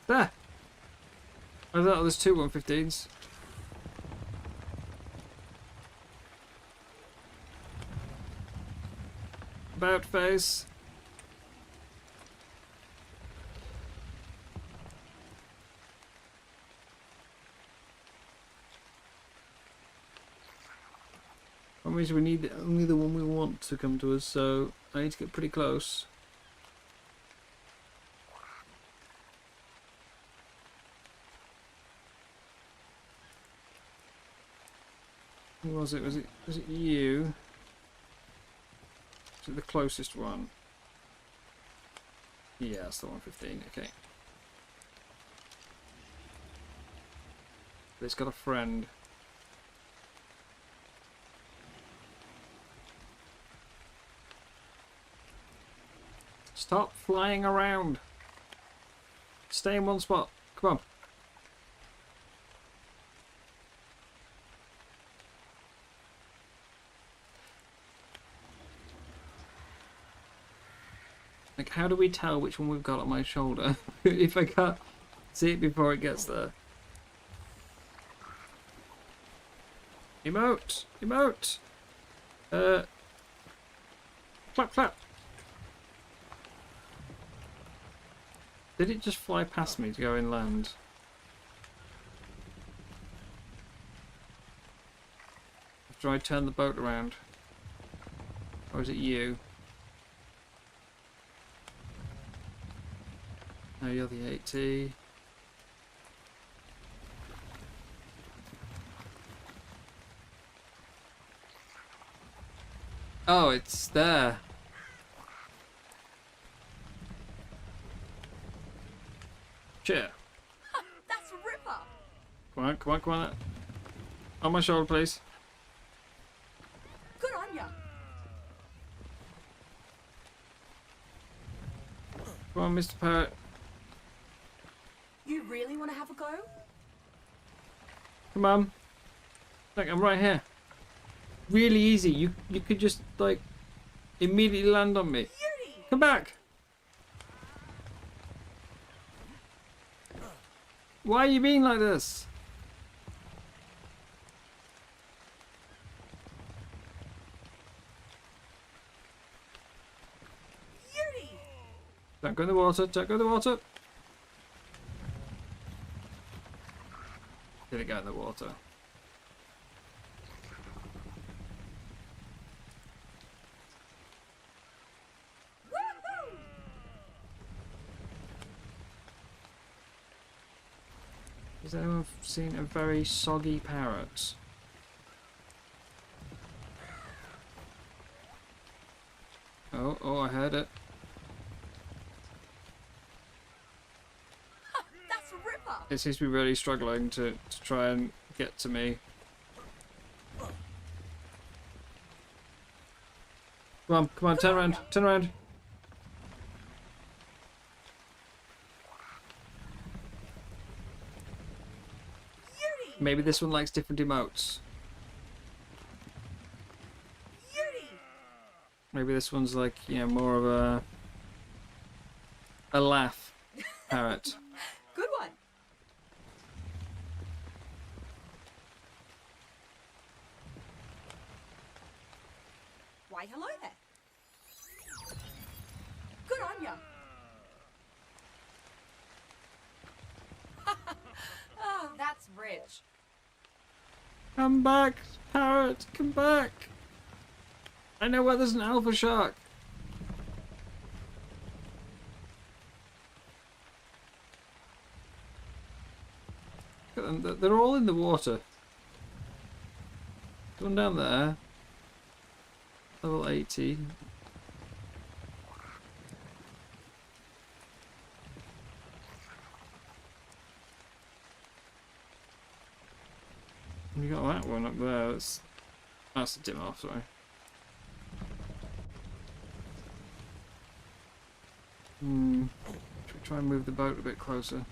There! I thought there's two 115s. About face. That means we need only the one we want to come to us, so I need to get pretty close. Who was it? Was it you? Was it the closest one? Yeah, it's the 115, okay. But it's got a friend. Stop flying around. Stay in one spot. Come on. Like, how do we tell which one we've got on my shoulder if I can't see it before it gets there? Emote! Emote! Clap, clap! Did it just fly past me to go inland? After I turn the boat around? Or is it you? No, you're the 80. Oh, it's there. Cheer. That's a ripper. Come on, come on, come on. On my shoulder, please. Good on ya. Come on, Mr. Parrot. You really want to have a go? Come on. Look, I'm right here. Really easy. You could just, like, immediately land on me. Yuri! Come back. Why are you being like this? Yuri! Don't go in the water. Don't go in the water. Did it go in the water? Woohoo! Has anyone seen a very soggy parrot? Oh, I heard it. That's a ripper. It seems to be really struggling to try and get to me. Come on, turn around, turn around. Yuri! Maybe this one likes different emotes. Yuri! Maybe this one's like, you know, more of a laugh parrot. Good one. Why, hello there. Good on ya. Oh, that's rich. Come back, parrot, come back. I know where there's an alpha shark. Look at them, they're all in the water. One down there. Level 80. We got that one up there. That's a dim off, sorry. Should we try and move the boat a bit closer?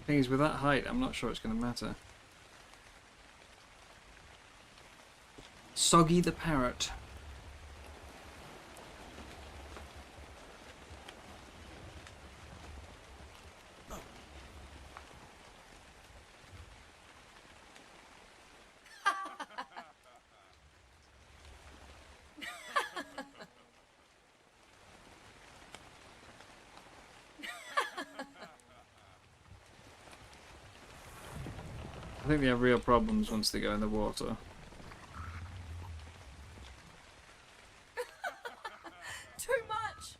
Thing is, with that height, I'm not sure it's going to matter. Soggy the parrot. I think they have real problems once they go in the water. Too much.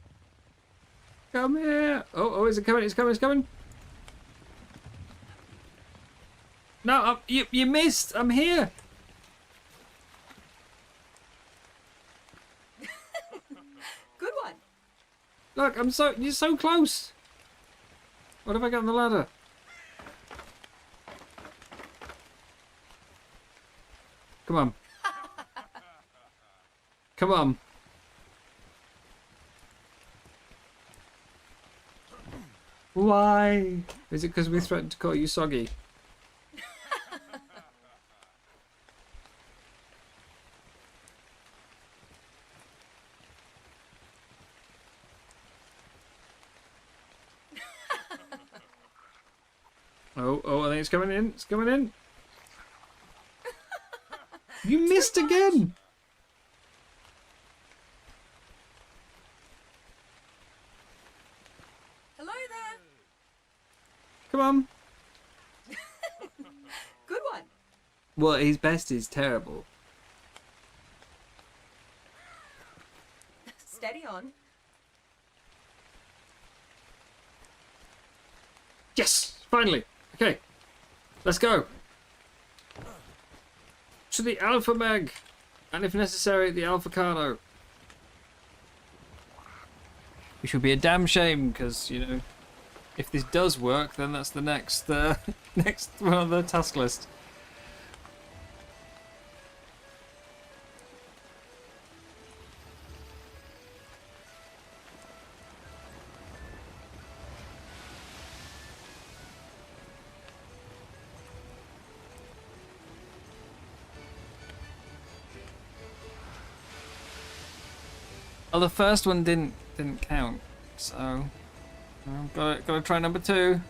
Come here! Oh, is it coming? It's coming, it's coming! No, you missed! I'm here! Good one. Look, you're so close! What have I got on the ladder? Come on. Come on. Why? Is it because we threatened to call you soggy? Oh, I think it's coming in. It's coming in. You missed again! Hello there. Come on. Good one. Well, his best is terrible. Steady on. Yes! Finally! Okay. Let's go. To the Alpha Meg! And if necessary, the Alpha Carno. Which would be a damn shame, because, you know, if this does work, then that's the next, next one on the task list. Well, the first one didn't count, so gotta try number 2.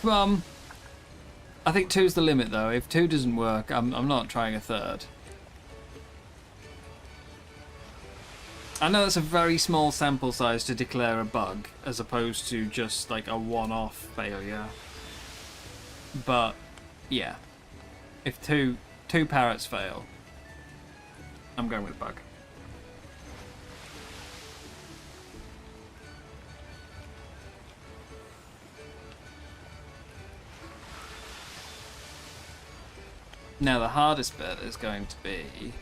Come on. I think 2's the limit, though. If 2 doesn't work, I'm not trying a third. I know that's a very small sample size to declare a bug, as opposed to just like a one-off failure. But yeah, if two parrots fail, I'm going with bug. Now the hardest bit is going to be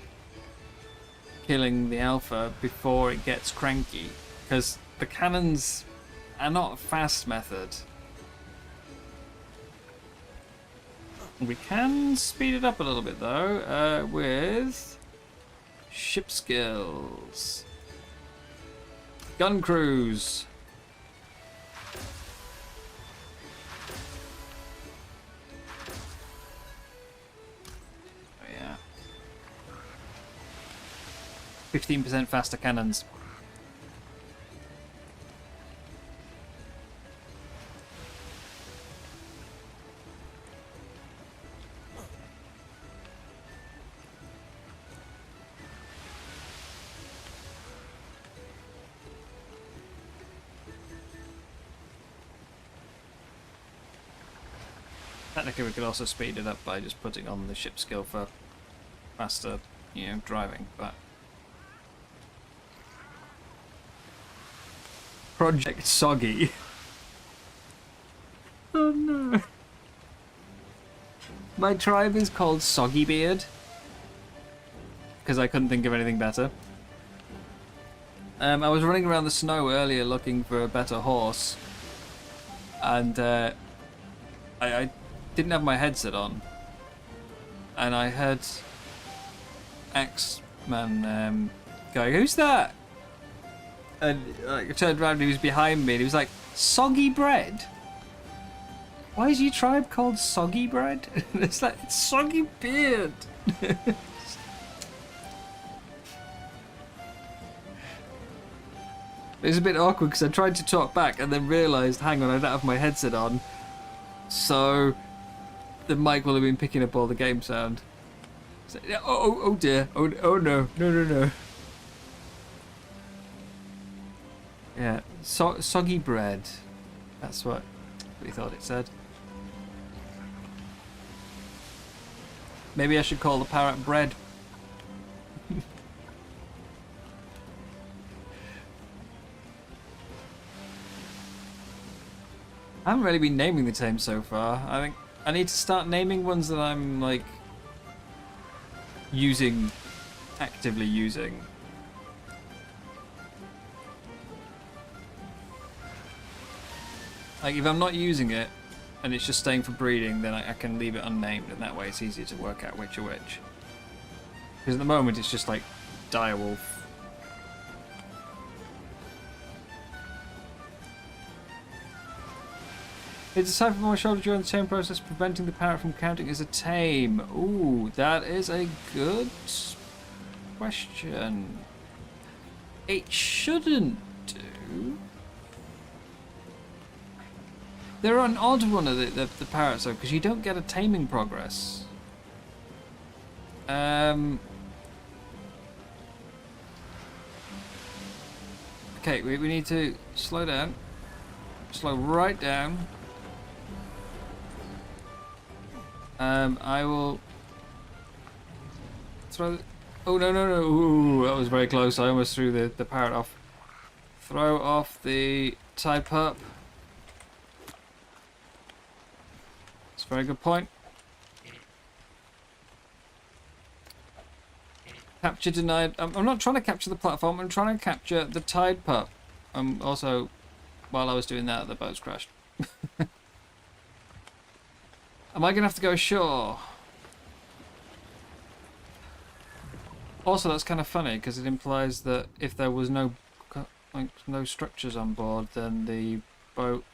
killing the alpha before it gets cranky, because the cannons are not a fast method. We can speed it up a little bit though, with ship skills. Gun crews. 15% faster cannons. Technically, we could also speed it up by just putting on the ship skill for faster, you know, driving, but... Project Soggy. Oh no. My tribe is called Soggy Beard. Because I couldn't think of anything better. I was running around the snow earlier looking for a better horse. And I didn't have my headset on. And I heard Axeman going, "Who's that?" And I turned around and he was behind me and he was like, "Soggy bread? Why is your tribe called Soggy bread?" And it's like, "It's Soggy Beard." It was a bit awkward because I tried to talk back and then realised, hang on, I don't have my headset on. So the mic will have been picking up all the game sound. So, oh dear. Oh no. No. Yeah, soggy bread. That's what we thought it said. Maybe I should call the parrot bread. I haven't really been naming the tames so far. I think I need to start naming ones that I'm like actively using. Like if I'm not using it and it's just staying for breeding, then I can leave it unnamed, and that way it's easier to work out which are which. Because at the moment it's just like direwolf. It's a sign from my shoulder during the tame process, preventing the parrot from counting as a tame. Ooh, that is a good question. It shouldn't do. They're an odd one of the parrots though, because you don't get a taming progress. Okay, we need to slow down. Slow right down. I will throw. Oh no! Ooh, that was very close. I almost threw the parrot off. Throw off the Tide Pup. That's a very good point. Capture denied. I'm not trying to capture the platform. I'm trying to capture the Tide Pup. Also, while I was doing that, the boats crashed. Am I going to have to go ashore? Also, that's kind of funny because it implies that if there was no structures on board, then the boat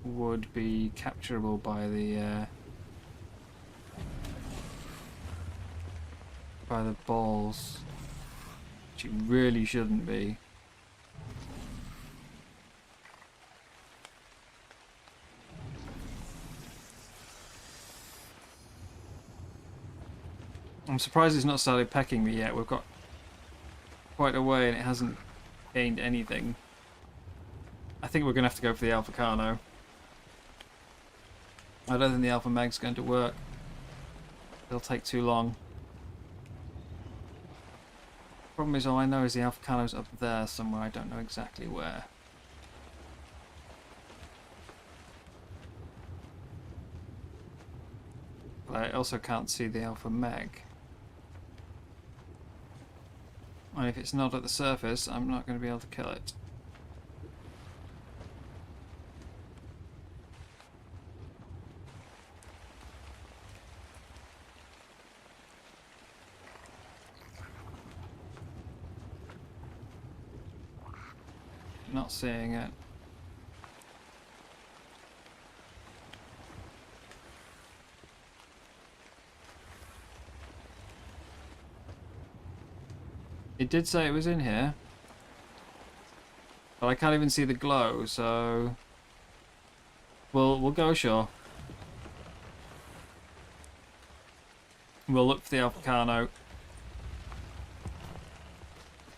would be capturable by the balls, which it really shouldn't be. I'm surprised it's not started pecking me yet. We've got quite a way and it hasn't gained anything. I think we're going to have to go for the Alpha Carno. I don't think the Alpha Mag's going to work. It'll take too long. Problem is, all I know is the Alpha Carno's up there somewhere. I don't know exactly where. But I also can't see the Alpha Mag. And if it's not at the surface, I'm not going to be able to kill it. Not seeing it. It It did say it was in here. But I can't even see the glow, so... We'll go ashore. We'll look for the Alphacano.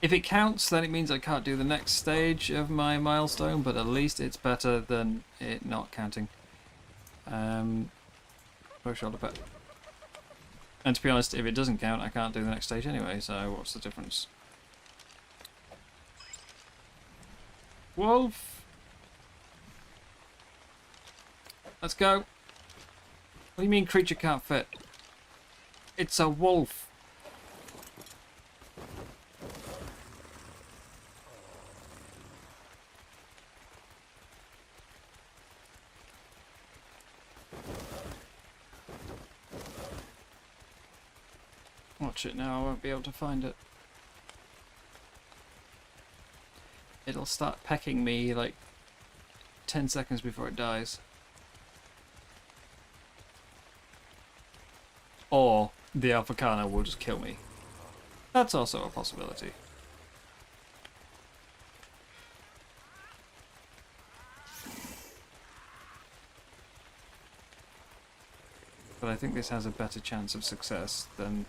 If it counts, then it means I can't do the next stage of my milestone, but at least it's better than it not counting. Shoulder pet. And to be honest, if it doesn't count, I can't do the next stage anyway, so what's the difference? Wolf! Let's go. What do you mean creature can't fit? It's a wolf. Watch it now, I won't be able to find it. It'll start pecking me like 10 seconds before it dies. Or the Alphacano will just kill me. That's also a possibility. But I think this has a better chance of success than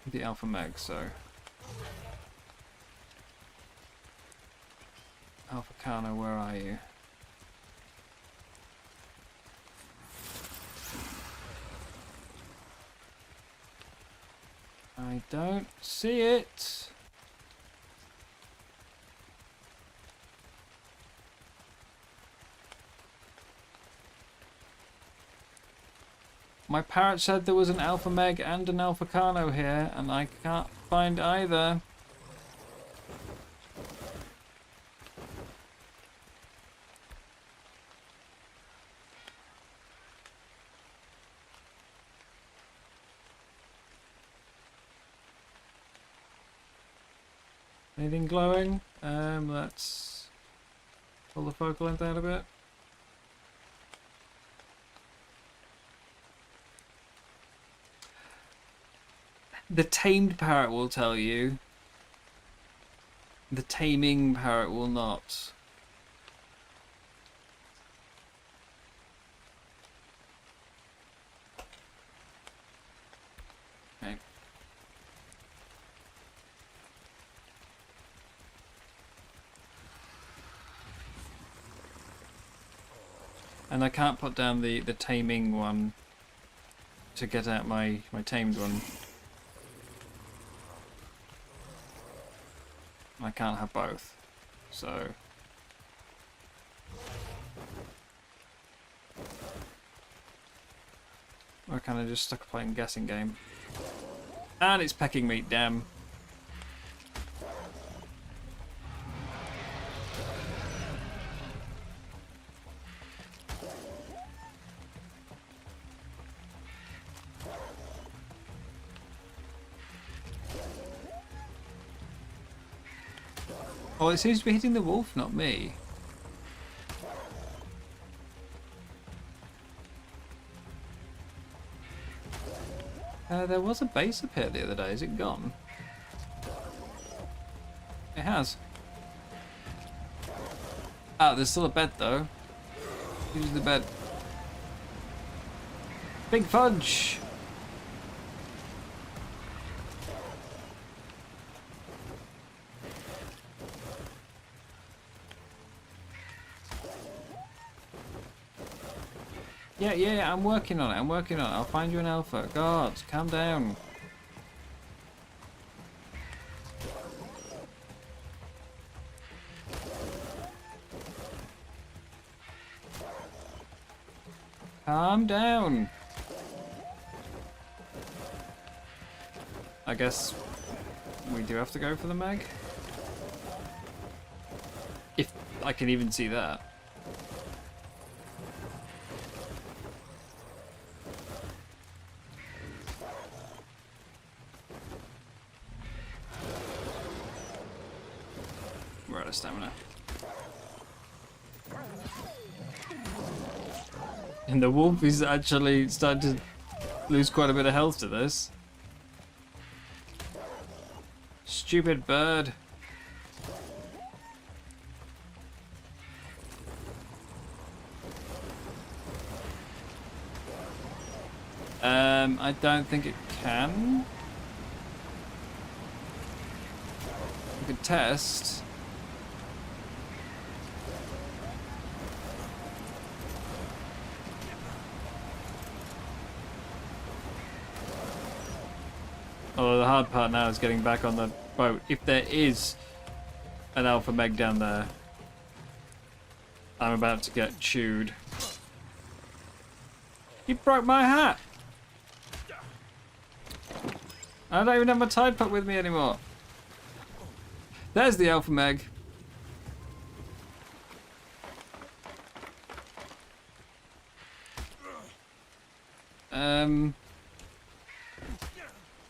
the Alpha Meg, so... Alphacano, where are you? I don't see it. My parrot said there was an Alpha Meg and an Alphacano here, and I can't find either. Anything glowing? Let's pull the focal length out a bit. The tamed parrot will tell you. The taming parrot will not. Okay. And I can't put down the taming one to get out my tamed one. I can't have both, so... We're kind of just stuck playing guessing game. And it's pecking me, damn. Oh, it seems to be hitting the wolf, not me. There was a base up here the other day. Is it gone? It has. Ah, there's still a bed though. Use the bed. Big fudge! Yeah, I'm working on it, I'll find you an alpha. God, calm down. Calm down. I guess we do have to go for the Meg. If I can even see that. We're out of stamina. And the wolf is actually starting to lose quite a bit of health to this. stupid bird. I don't think it can. We could test. Although the hard part now is getting back on the boat. If there is an alpha meg down there, I'm about to get chewed. You broke my hat! I don't even have my tide pup with me anymore. There's the alpha meg.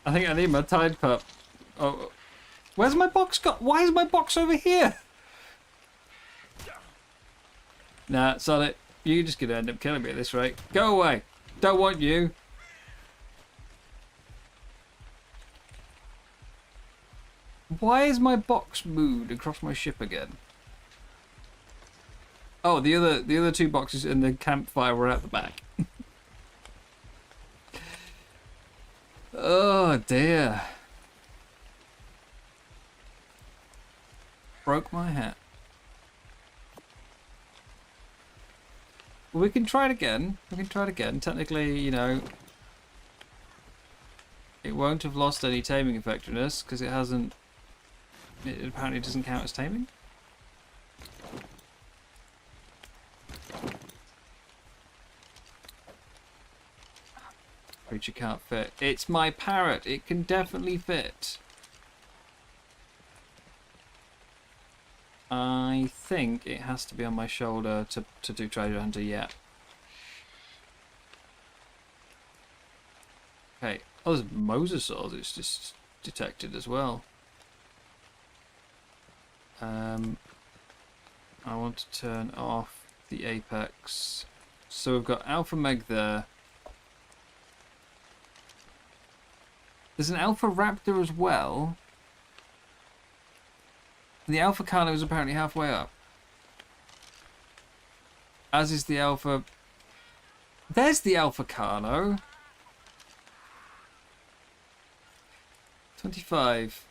I think I need my tide pup. Oh, where's my box got? Why is my box over here? Nah, solid. You're just gonna end up killing me at this rate. Go away. Don't want you. Why is my box moved across my ship again? Oh, the other two boxes in the campfire were at the back. Oh dear. Broke my hat. Well, we can try it again. We can try it again. Technically, you know, it won't have lost any taming effectiveness because it hasn't. It apparently doesn't count as taming. Creature can't fit. It's my parrot. It can definitely fit. I think it has to be on my shoulder to do treasure hunter yet. Okay. Oh, there's mosasaurs. It's just detected as well. I want to turn off the apex. So we've got Alpha Meg there. There's an Alpha Raptor as well. The Alpha Carno is apparently halfway up. As is the Alpha... There's the Alpha Carno. 25.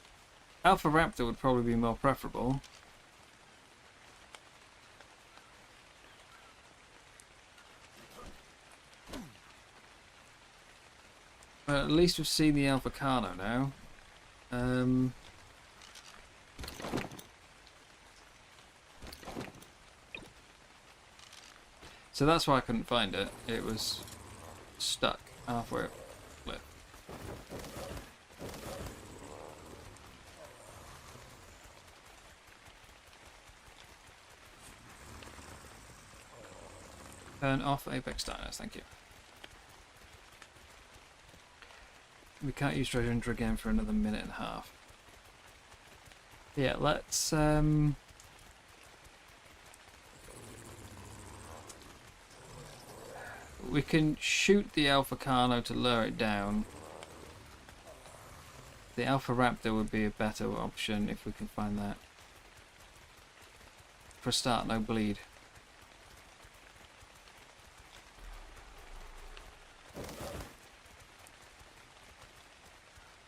Alpha Raptor would probably be more preferable. But at least we've seen the Alpha Carno now. So that's why I couldn't find it. It was stuck halfway up the cliff. Turn off Apex Diners, thank you. We can't use treasure hunter again for another minute and a half. Yeah, let's we can shoot the Alpha Carno to lure it down. The Alpha Raptor would be a better option if we can find that. For a start, no bleed.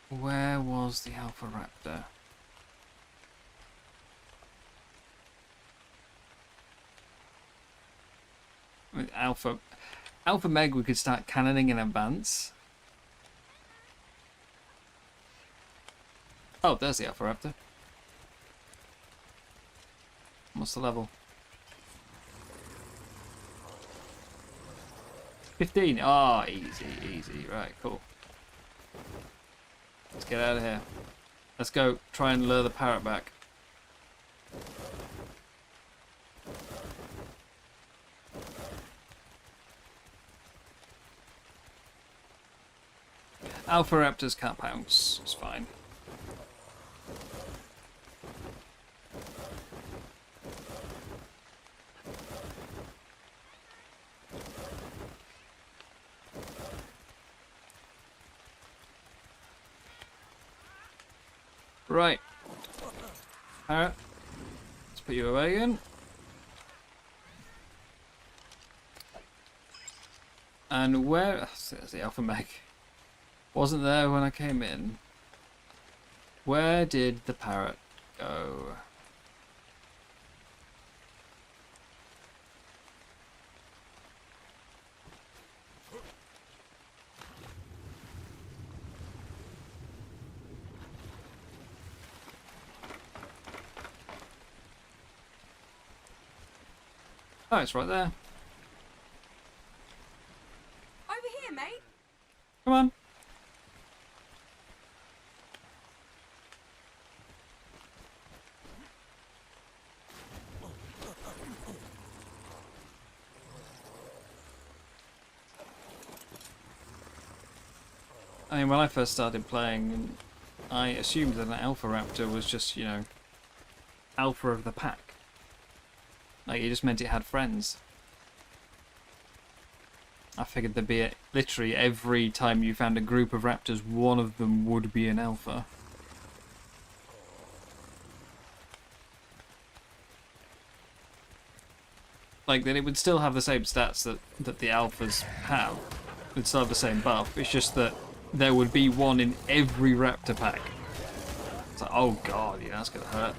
Where was the Alpha Raptor? With Alpha Meg we could start cannoning in advance. Oh, there's the Alpha Raptor. What's the level? 15. Oh, easy, easy. Right, cool. Let's get out of here. Let's go try and lure the parrot back. Alpha Raptors can't pounce. It's fine. Right, Parrot. Let's put you away again. And where... Oh, there's the alpha mech. Wasn't there when I came in. Where did the parrot go? Oh, it's right there. Over here, mate. Come on. I mean, when I first started playing, I assumed that an alpha raptor was just, you know, alpha of the pack. Like, it just meant it had friends. I figured there'd be literally every time you found a group of raptors, one of them would be an alpha. Like, that it would still have the same stats that the alphas have. It would still have the same buff. It's just that there would be one in every raptor pack. It's like, oh god, yeah, that's gonna hurt.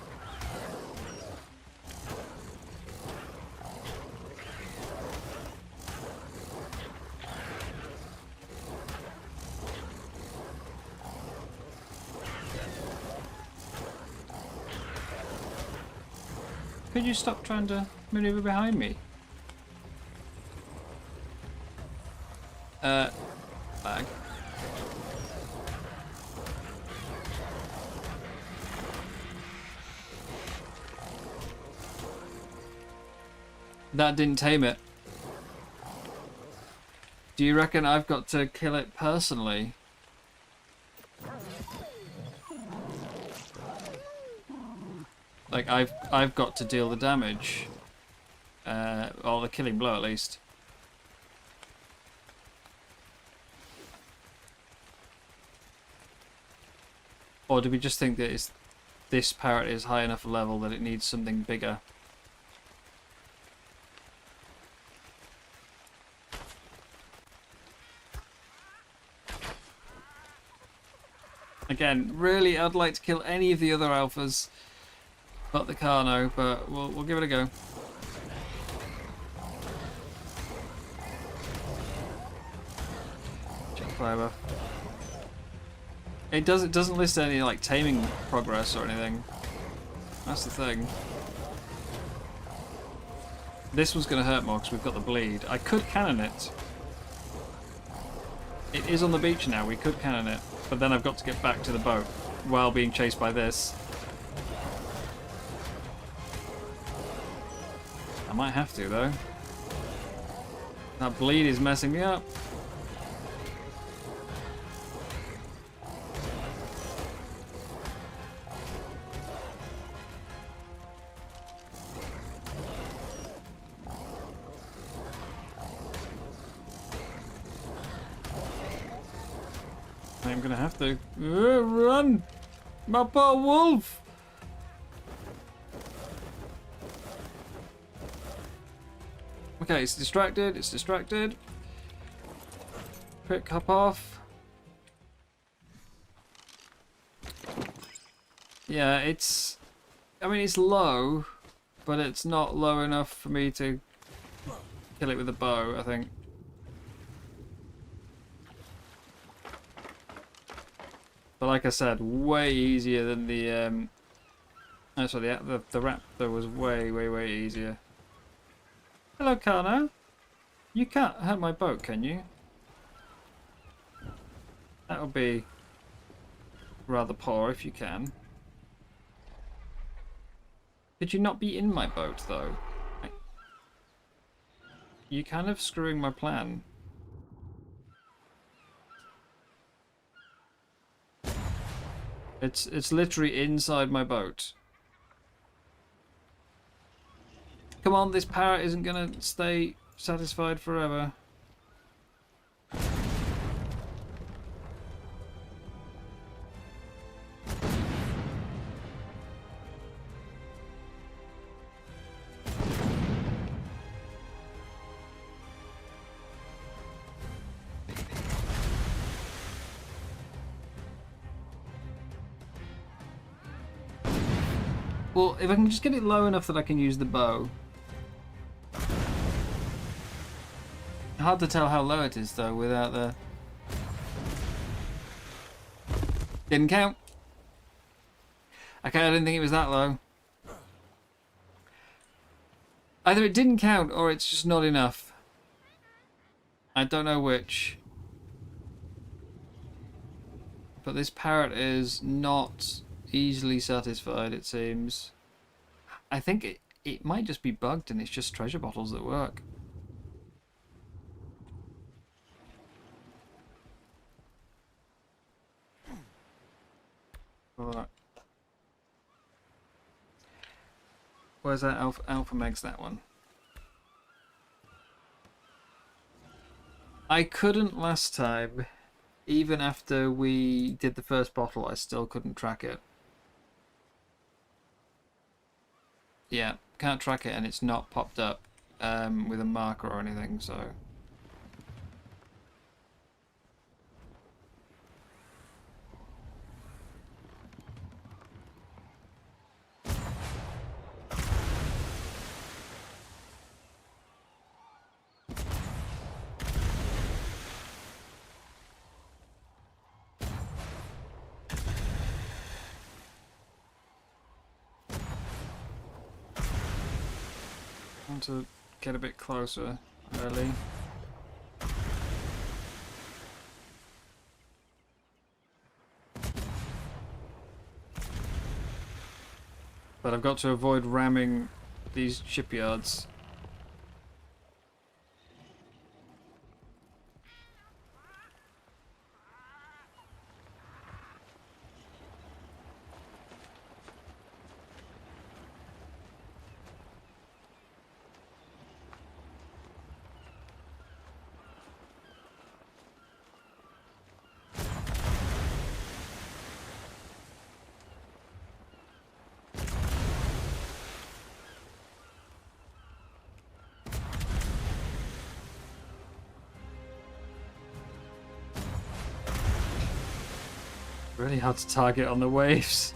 Could you stop trying to maneuver behind me? Bag. That didn't tame it. Do you reckon I've got to kill it personally? Like, I've got to deal the damage. Or the killing blow, at least. Or do we just think that this parrot is high enough a level that it needs something bigger? Again, really, I'd like to kill any of the other alphas. But the Carno, but we'll give it a go. Check fiber. It doesn't list any like taming progress or anything. That's the thing. This was gonna hurt more because we've got the bleed. I could cannon it. It is on the beach now. We could cannon it, but then I've got to get back to the boat while being chased by this. I might have to, though. That bleed is messing me up. I'm gonna have to. Run! My poor wolf! Okay, it's distracted, it's distracted. Quick hop off. Yeah, it's... I mean, it's low, but it's not low enough for me to kill it with a bow, I think. But like I said, way easier than the... Oh, sorry, the raptor was way easier. Hello, Carno. You can't hurt my boat, can you? That would be rather poor if you can. Could you not be in my boat, though? You're kind of screwing my plan. It's literally inside my boat. Come on, this parrot isn't gonna stay satisfied forever. Well, if I can just get it low enough that I can use the bow. Hard to tell how low it is though without the... Didn't count. Okay, I didn't think it was that low. Either it didn't count or it's just not enough. I don't know which. But this parrot is not easily satisfied, it seems. I think it might just be bugged and it's just treasure bottles that work. Alright. Where's that Alpha Meg's that one? I couldn't last time. Even after we did the first bottle, I still couldn't track it. Yeah, can't track it and it's not popped up with a marker or anything, so... I want to get a bit closer, early. But I've got to avoid ramming these shipyards. Really hard to target on the waves.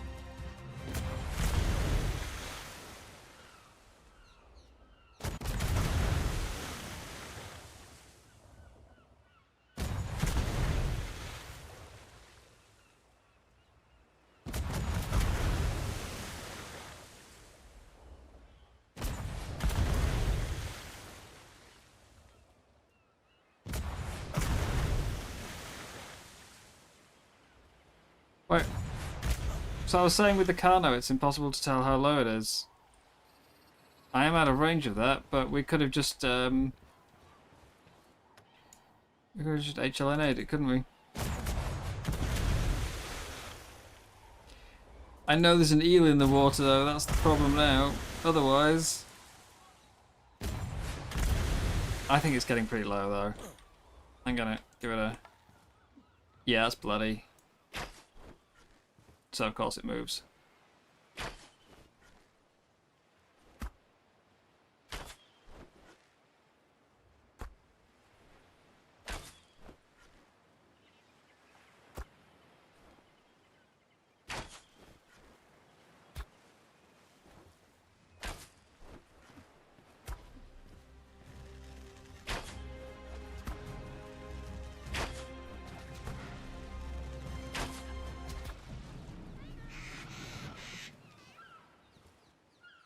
Wait. So I was saying with the Carno, it's impossible to tell how low it is. I am out of range of that, but we could have just HLNA'd it, couldn't we? I know there's an eel in the water though, that's the problem now. Otherwise... I think it's getting pretty low though. I'm gonna give it a... Yeah, that's bloody. So of course it moves.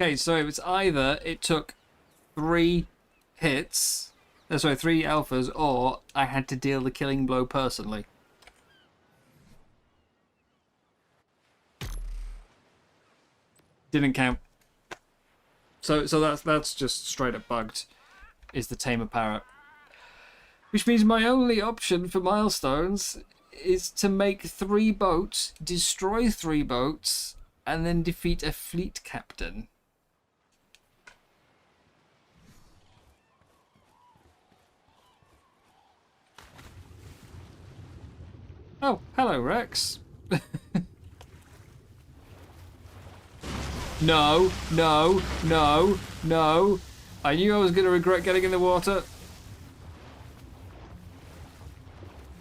Okay, so it was either it took 3 hits, sorry, 3 alphas, or I had to deal the killing blow personally. Didn't count. So that's just straight up bugged, is the Tamer Parrot. Which means my only option for milestones is to make 3 boats, destroy 3 boats, and then defeat a fleet captain. Oh, hello, Rex. No, no, no, no. I knew I was going to regret getting in the water.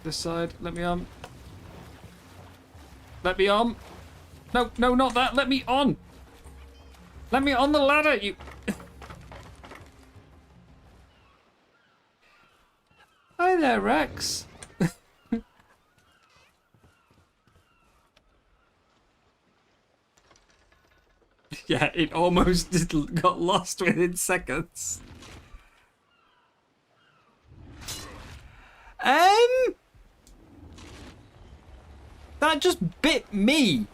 This side, let me on. Let me on. No, no, not that. Let me on. Let me on the ladder, you... Hi there, Rex. Yeah, it almost got lost within seconds. That just bit me.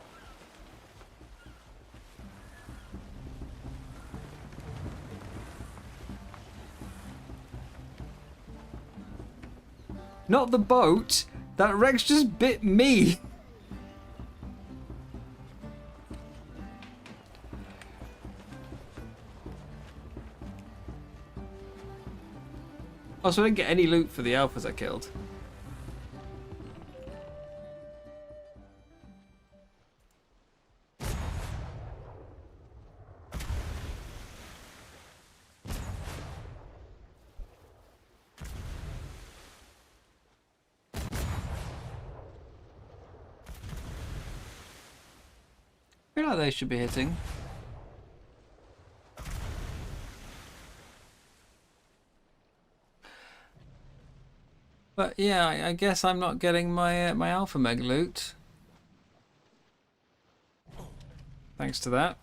Not the boat. That Rex just bit me. Oh, so I didn't get any loot for the alphas I killed. I feel like they should be hitting. But yeah, I guess I'm not getting my my alpha meg loot. Thanks to that.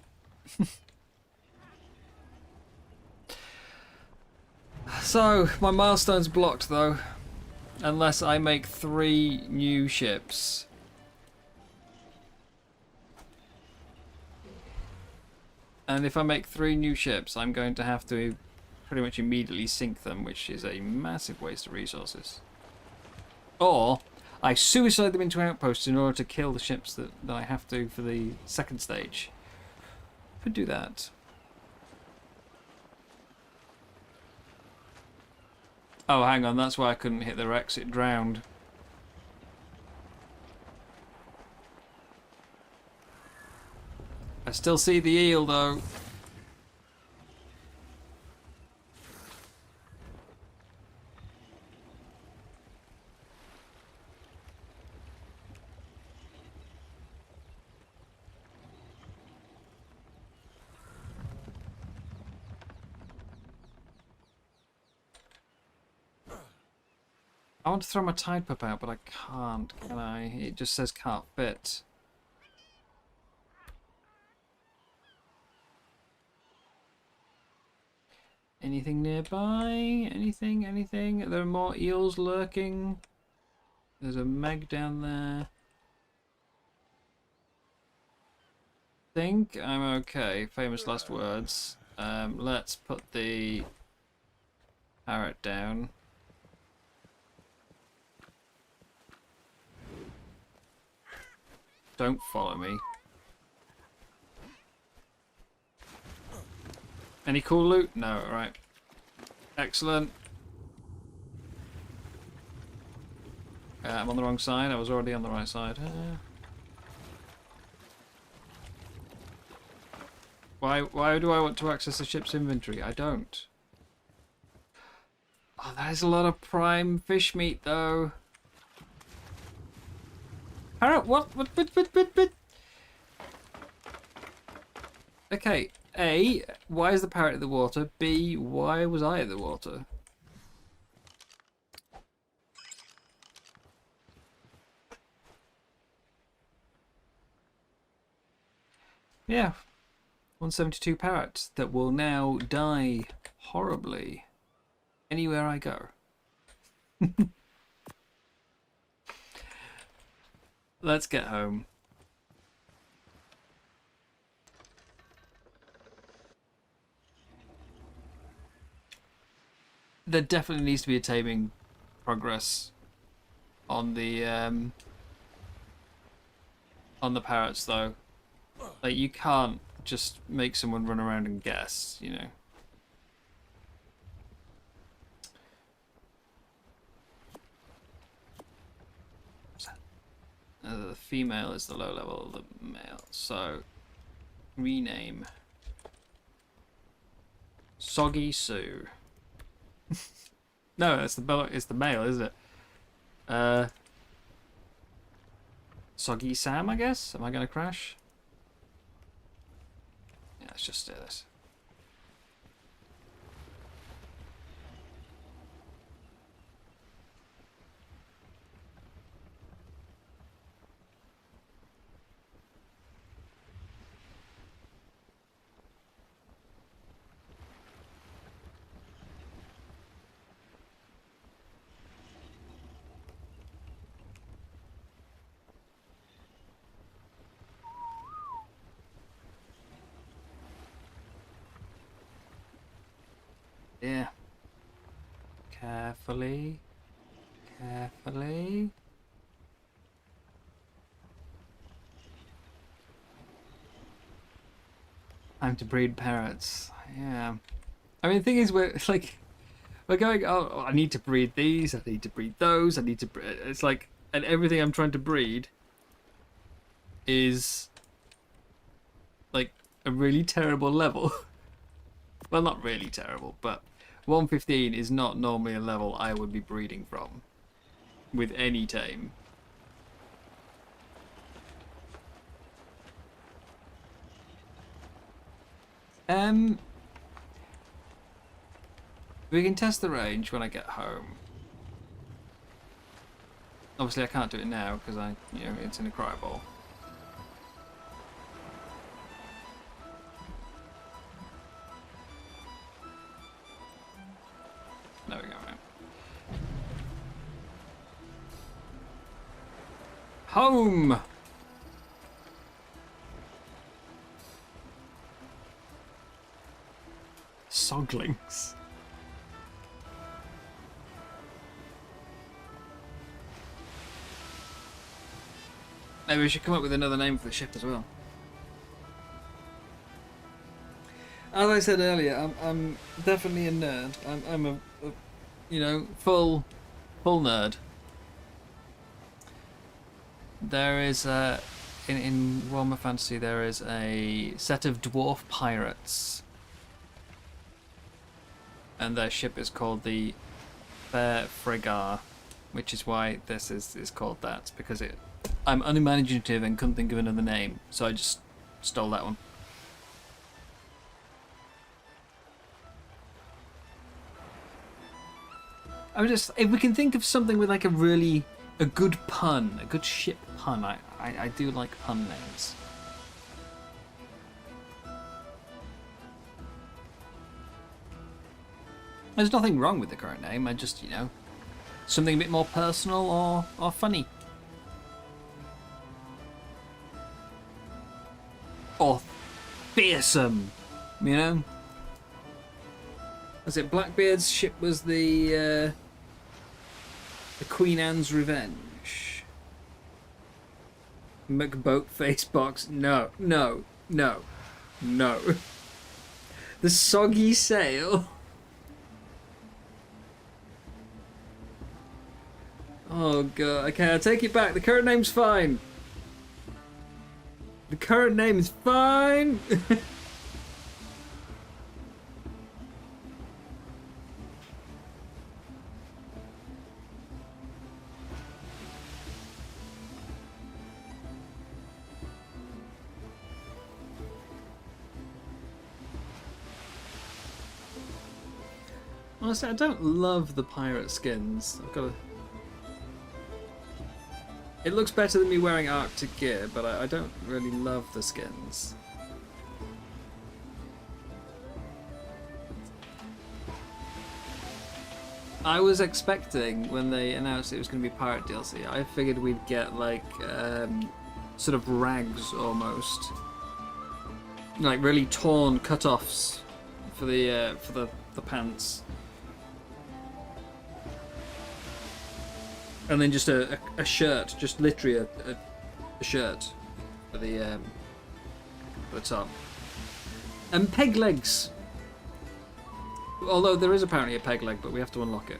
So my milestone's blocked though, unless I make 3 new ships. And if I make 3 new ships, I'm going to have to pretty much immediately sink them, which is a massive waste of resources. Or I suicide them into outposts in order to kill the ships that I have to for the second stage. Could do that. Oh, hang on, that's why I couldn't hit the Rex, it drowned. I still see the eel though. I want to throw my tide pup out, but I can't, can I? It just says can't fit. Anything nearby? Anything? There are more eels lurking. There's a meg down there. Think I'm okay. Famous last words. Let's put the parrot down. Don't follow me. Any cool loot? No, alright. Excellent. I'm on the wrong side. I was already on the right side. Why do I want to access the ship's inventory? I don't. Oh, that is a lot of prime fish meat, though. Parrot, what? Okay, A, why is the parrot in the water? B, why was I in the water? Yeah, 172 parrots that will now die horribly anywhere I go. Let's get home. There definitely needs to be a taming progress on the parrots, though. Like, you can't just make someone run around and guess, you know. The female is the low level of the male, so rename Soggy Sue. No, it's the male, isn't it? Soggy Sam, I guess. Am I gonna crash? Yeah. let's just steer this. Yeah. Carefully. Carefully. Time to breed parrots. Yeah. I mean, the thing is, we're going, oh, I need to breed these, I need to breed those, I need to breed. It's like, and everything I'm trying to breed is like a really terrible level. Well, not really terrible, but 115 is not normally a level I would be breeding from with any tame. We can test the range when I get home. Obviously, I can't do it now because it's in a cryo ball. There we go. Right. Home. Soglings. Maybe we should come up with another name for the ship as well. As I said earlier, I'm definitely a nerd. I'm a full nerd. There is in Warhammer Fantasy there is a set of dwarf pirates, and their ship is called the Fair Frigar, which is why this is called that, because I'm unimaginative and couldn't think of another name, so I just stole that one. If we can think of something with like a good pun, a good ship pun, I do like pun names. There's nothing wrong with the current name, I just, something a bit more personal or funny. Or fearsome, Was it Blackbeard's ship was the Queen Anne's Revenge? McBoatface box? No. The Soggy Sail? Oh god, okay, I take it back. The current name's fine. The current name is fine. Honestly, I don't love the pirate skins. It looks better than me wearing Arctic gear, but I don't really love the skins. I was expecting, when they announced it was going to be pirate DLC, I figured we'd get like sort of rags almost, like really torn cut-offs for the pants. And then just a shirt, just literally a shirt for the top. And peg legs. Although there is apparently a peg leg, but we have to unlock it.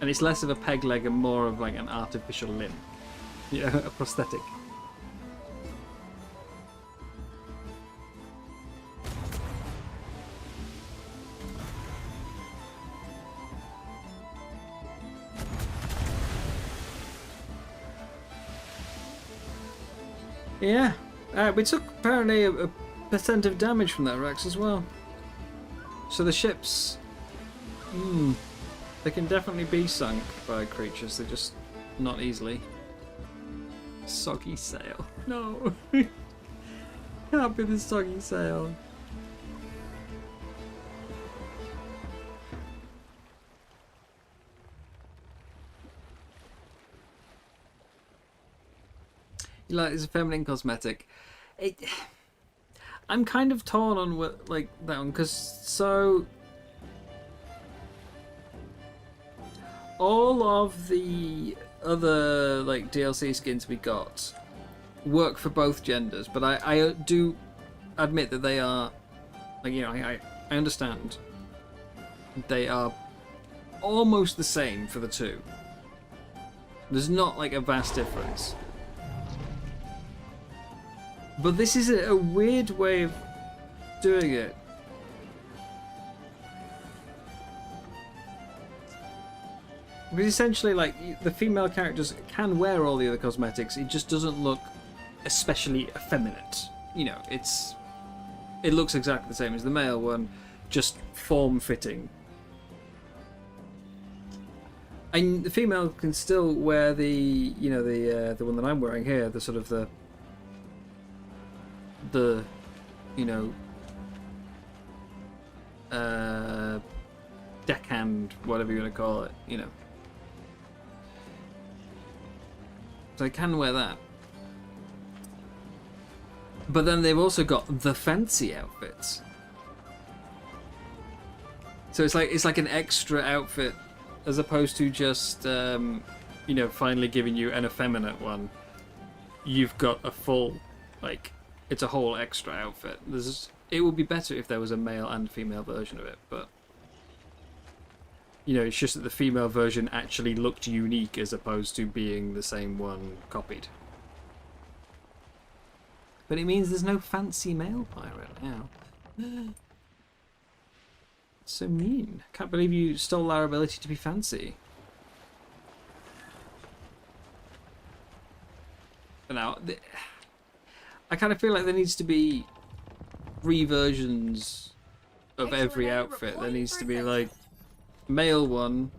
And it's less of a peg leg and more of like an artificial limb. Yeah, a prosthetic. Yeah. We took apparently a percent of damage from that Rex as well. So the ships, they can definitely be sunk by creatures. They're just not easily. Soggy sail. No. Can't be the soggy sail. Like, it's a feminine cosmetic. I'm kind of torn on what, like, that one, because so all of the other like DLC skins we got work for both genders, but I do admit that they are, like, you know, I understand they are almost the same for the two. There's not like a vast difference. But this is a weird way of doing it. Because essentially, like, the female characters can wear all the other cosmetics, it just doesn't look especially effeminate. You know, it looks exactly the same as the male one, just form-fitting. And the female can still wear the, you know, the one that I'm wearing here, the sort of the you know, deckhand, whatever you want to call it, you know. So I can wear that. But then they've also got the fancy outfits. So it's like an extra outfit as opposed to just you know, finally giving you an effeminate one. You've got a full, like, it's a whole extra outfit. It would be better if there was a male and female version of it, but you know, it's just that the female version actually looked unique as opposed to being the same one copied. But it means there's no fancy male pirate now. So mean. Can't believe you stole our ability to be fancy. But now, I kind of feel like there needs to be reversions of every outfit. There needs to be like male one,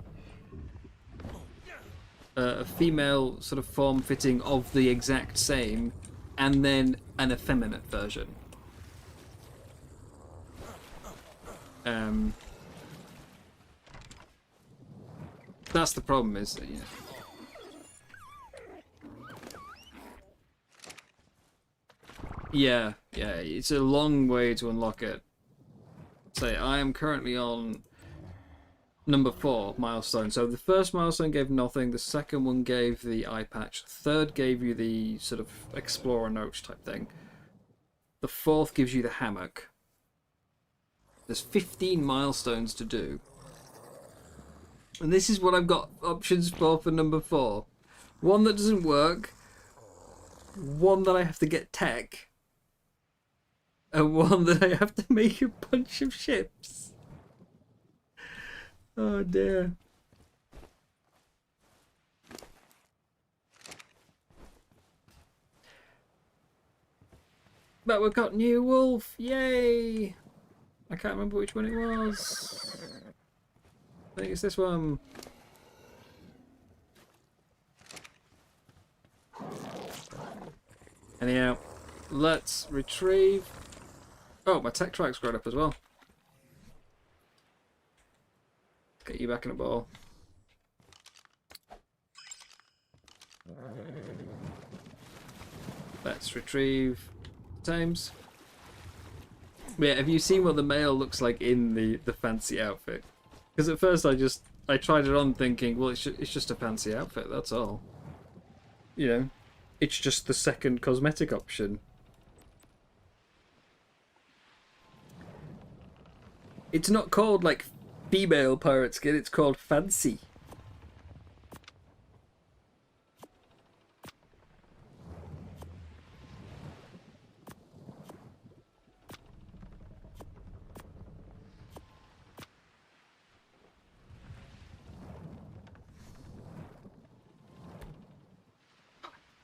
a female sort of form fitting of the exact same, and then an effeminate version. That's the problem, is that, you know, yeah, it's a long way to unlock it. Say, I am currently on number 4 milestone. So the first milestone gave nothing, the second one gave the eye patch, the third gave you the sort of explorer notes type thing. The fourth gives you the hammock. There's 15 milestones to do. And this is what I've got options for number 4. One that doesn't work, one that I have to get tech, and one that I have to make a bunch of ships. Oh dear. But we've got new wolf, yay! I can't remember which one it was. I think it's this one. Anyhow, let's retrieve. Oh, my tech track's grown up as well. Get you back in a ball. Let's retrieve times. Yeah, have you seen what the male looks like in the fancy outfit? Because at first I tried it on thinking, well, it's just a fancy outfit, that's all. You know, it's just the second cosmetic option. It's not called, like, female pirate skin, it's called fancy.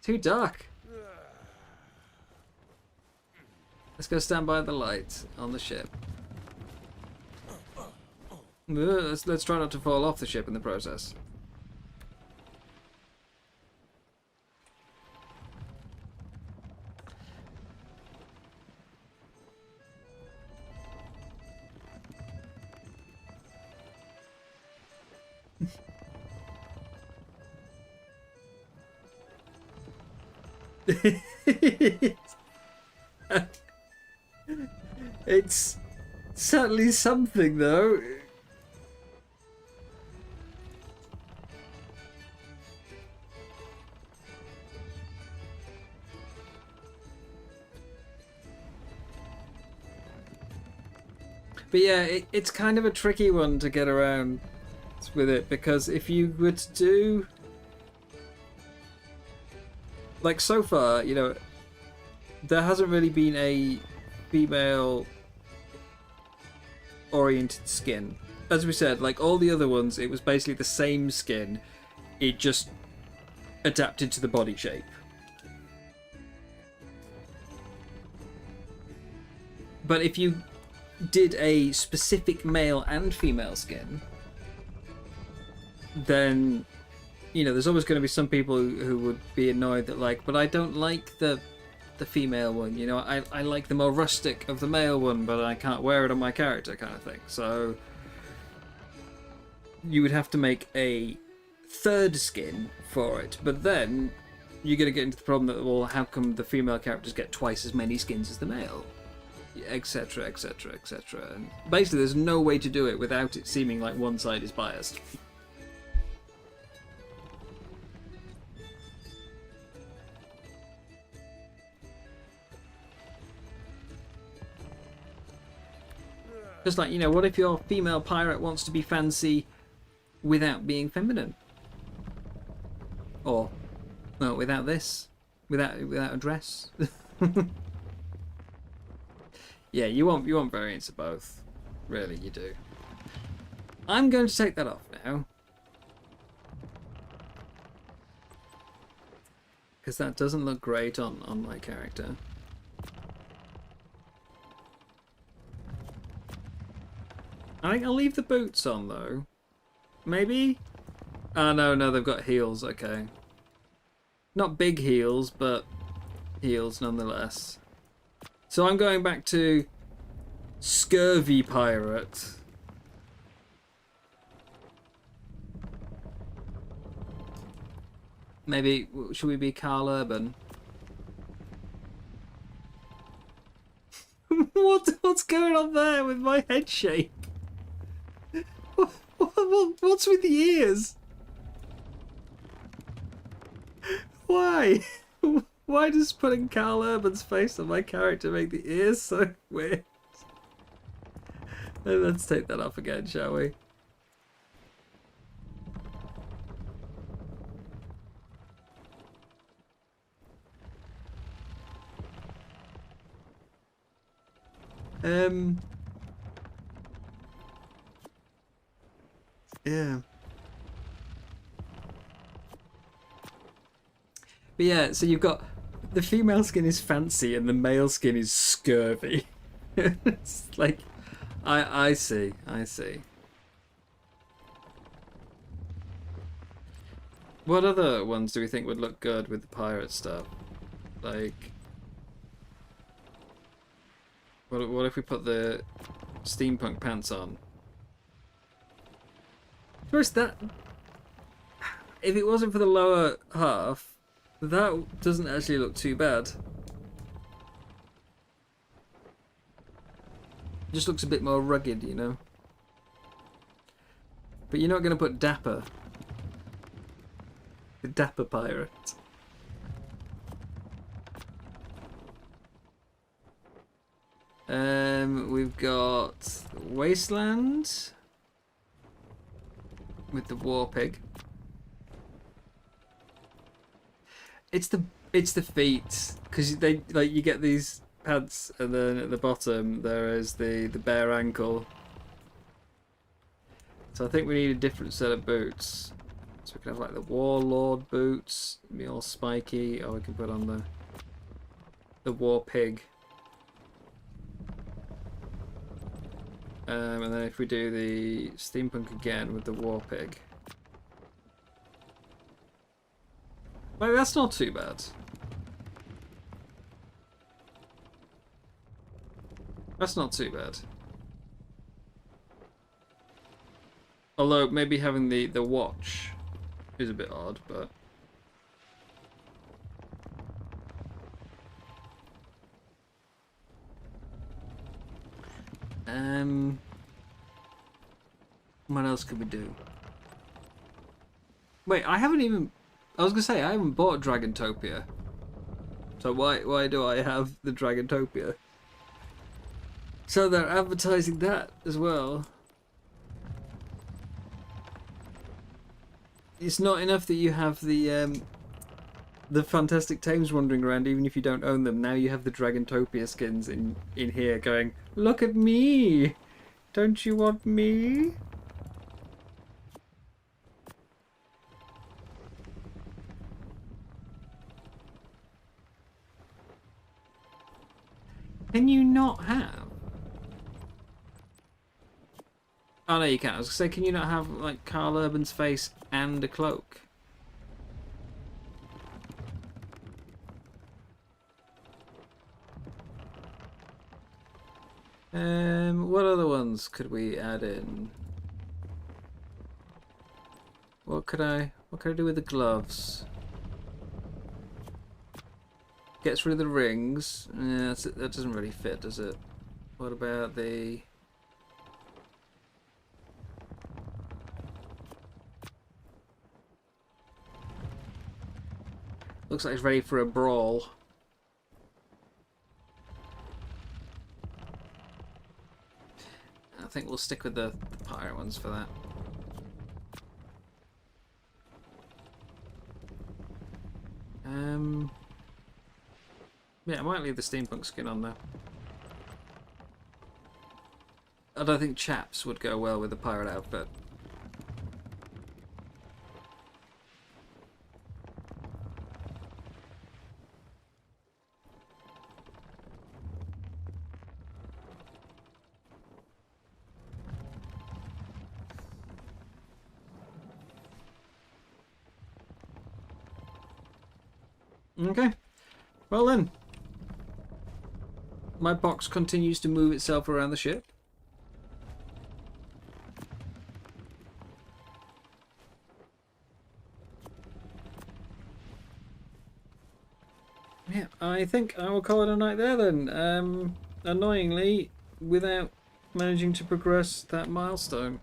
Too dark. go stand by the light on the ship. Let's try not to fall off the ship in the process. It's certainly something, though. But yeah, it's kind of a tricky one to get around with it, because if you were to do... Like, so far, you know, there hasn't really been a female-oriented skin. As we said, like all the other ones, it was basically the same skin. It just adapted to the body shape. But if you did a specific male and female skin, then, you know, there's always going to be some people who would be annoyed that, like, but I don't like the female one, you know, I like the more rustic of the male one, but I can't wear it on my character, kind of thing. So you would have to make a third skin for it, but then you're going to get into the problem that, well, how come the female characters get twice as many skins as the male? Etc, etc, etc. And basically there's no way to do it without it seeming like one side is biased. Just like, you know, what if your female pirate wants to be fancy without being feminine? Or, no, without this? Without a dress? Yeah, you want variants of both. Really, you do. I'm going to take that off now. Because that doesn't look great on my character. I think I'll leave the boots on, though. Maybe? Oh, no, they've got heels, okay. Not big heels, but heels nonetheless. So I'm going back to Scurvy Pirate. Maybe, should we be Carl Urban? What's going on there with my head shape? What's with the ears? Why? Why does putting Carl Urban's face on my character make the ears so weird? Let's take that off again, shall we? Yeah. But yeah, so you've got the female skin is fancy and the male skin is scurvy. It's like, I see. What other ones do we think would look good with the pirate stuff? Like, what if we put the steampunk pants on? First, that, if it wasn't for the lower half, that doesn't actually look too bad. It just looks a bit more rugged, you know. But you're not going to put Dapper. The Dapper pirate. We've got Wasteland with the War Pig. It's the feet, because they, like, you get these pants and then at the bottom there is the bare ankle. So I think we need a different set of boots. So we can have like the Warlord boots, be all spiky, or we can put on the War Pig. And then if we do the steampunk again with the war pig. Well, that's not too bad. That's not too bad. Although maybe having the watch is a bit odd, but what else could we do? Wait, I haven't even. I was gonna say I haven't bought Dragontopia. So why do I have the Dragontopia? So they're advertising that as well. It's not enough that you have the Fantastic Thames wandering around, even if you don't own them. Now you have the Dragontopia skins in here going, look at me! Don't you want me? Can you not have? Oh no, you can't. I was gonna say, can you not have like Carl Urban's face and a cloak? What other ones could we add in? What could I do with the gloves? Gets rid of the rings. Yeah, that doesn't really fit, does it? What about the... Looks like it's ready for a brawl. I think we'll stick with the pirate ones for that. Yeah, I might leave the steampunk skin on there. I don't think chaps would go well with the pirate outfit. Okay, well then, my box continues to move itself around the ship. Yeah, I think I will call it a night there then. Annoyingly, without managing to progress that milestone.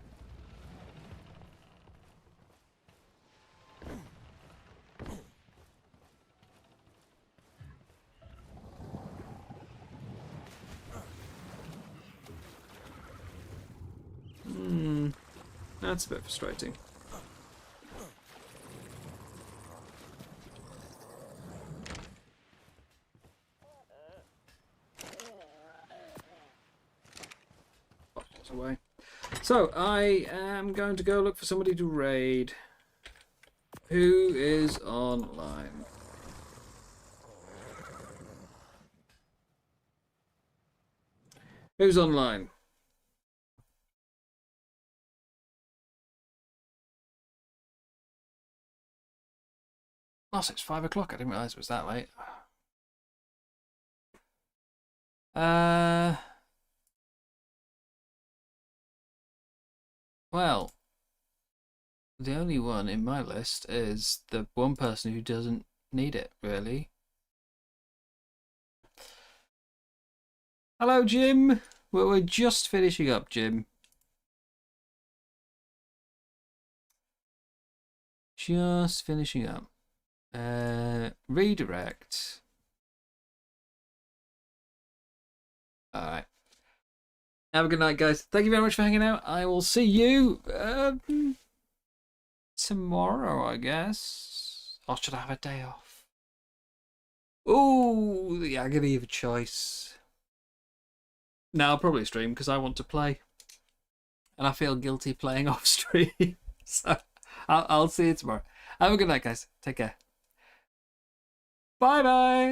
That's a bit frustrating. Bottles away. So, I am going to go look for somebody to raid. Who is online? Who's online? Oh, so it's 5 o'clock. I didn't realise it was that late. Well, the only one in my list is the one person who doesn't need it, really. Hello, Jim. We're just finishing up, Jim. Just finishing up. Redirect. Alright. Have a good night, guys. Thank you very much for hanging out. I will see you tomorrow, I guess. Or should I have a day off? Ooh, the agony of a choice. No, I'll probably stream because I want to play. And I feel guilty playing off stream. So I'll see you tomorrow. Have a good night, guys. Take care. Bye-bye.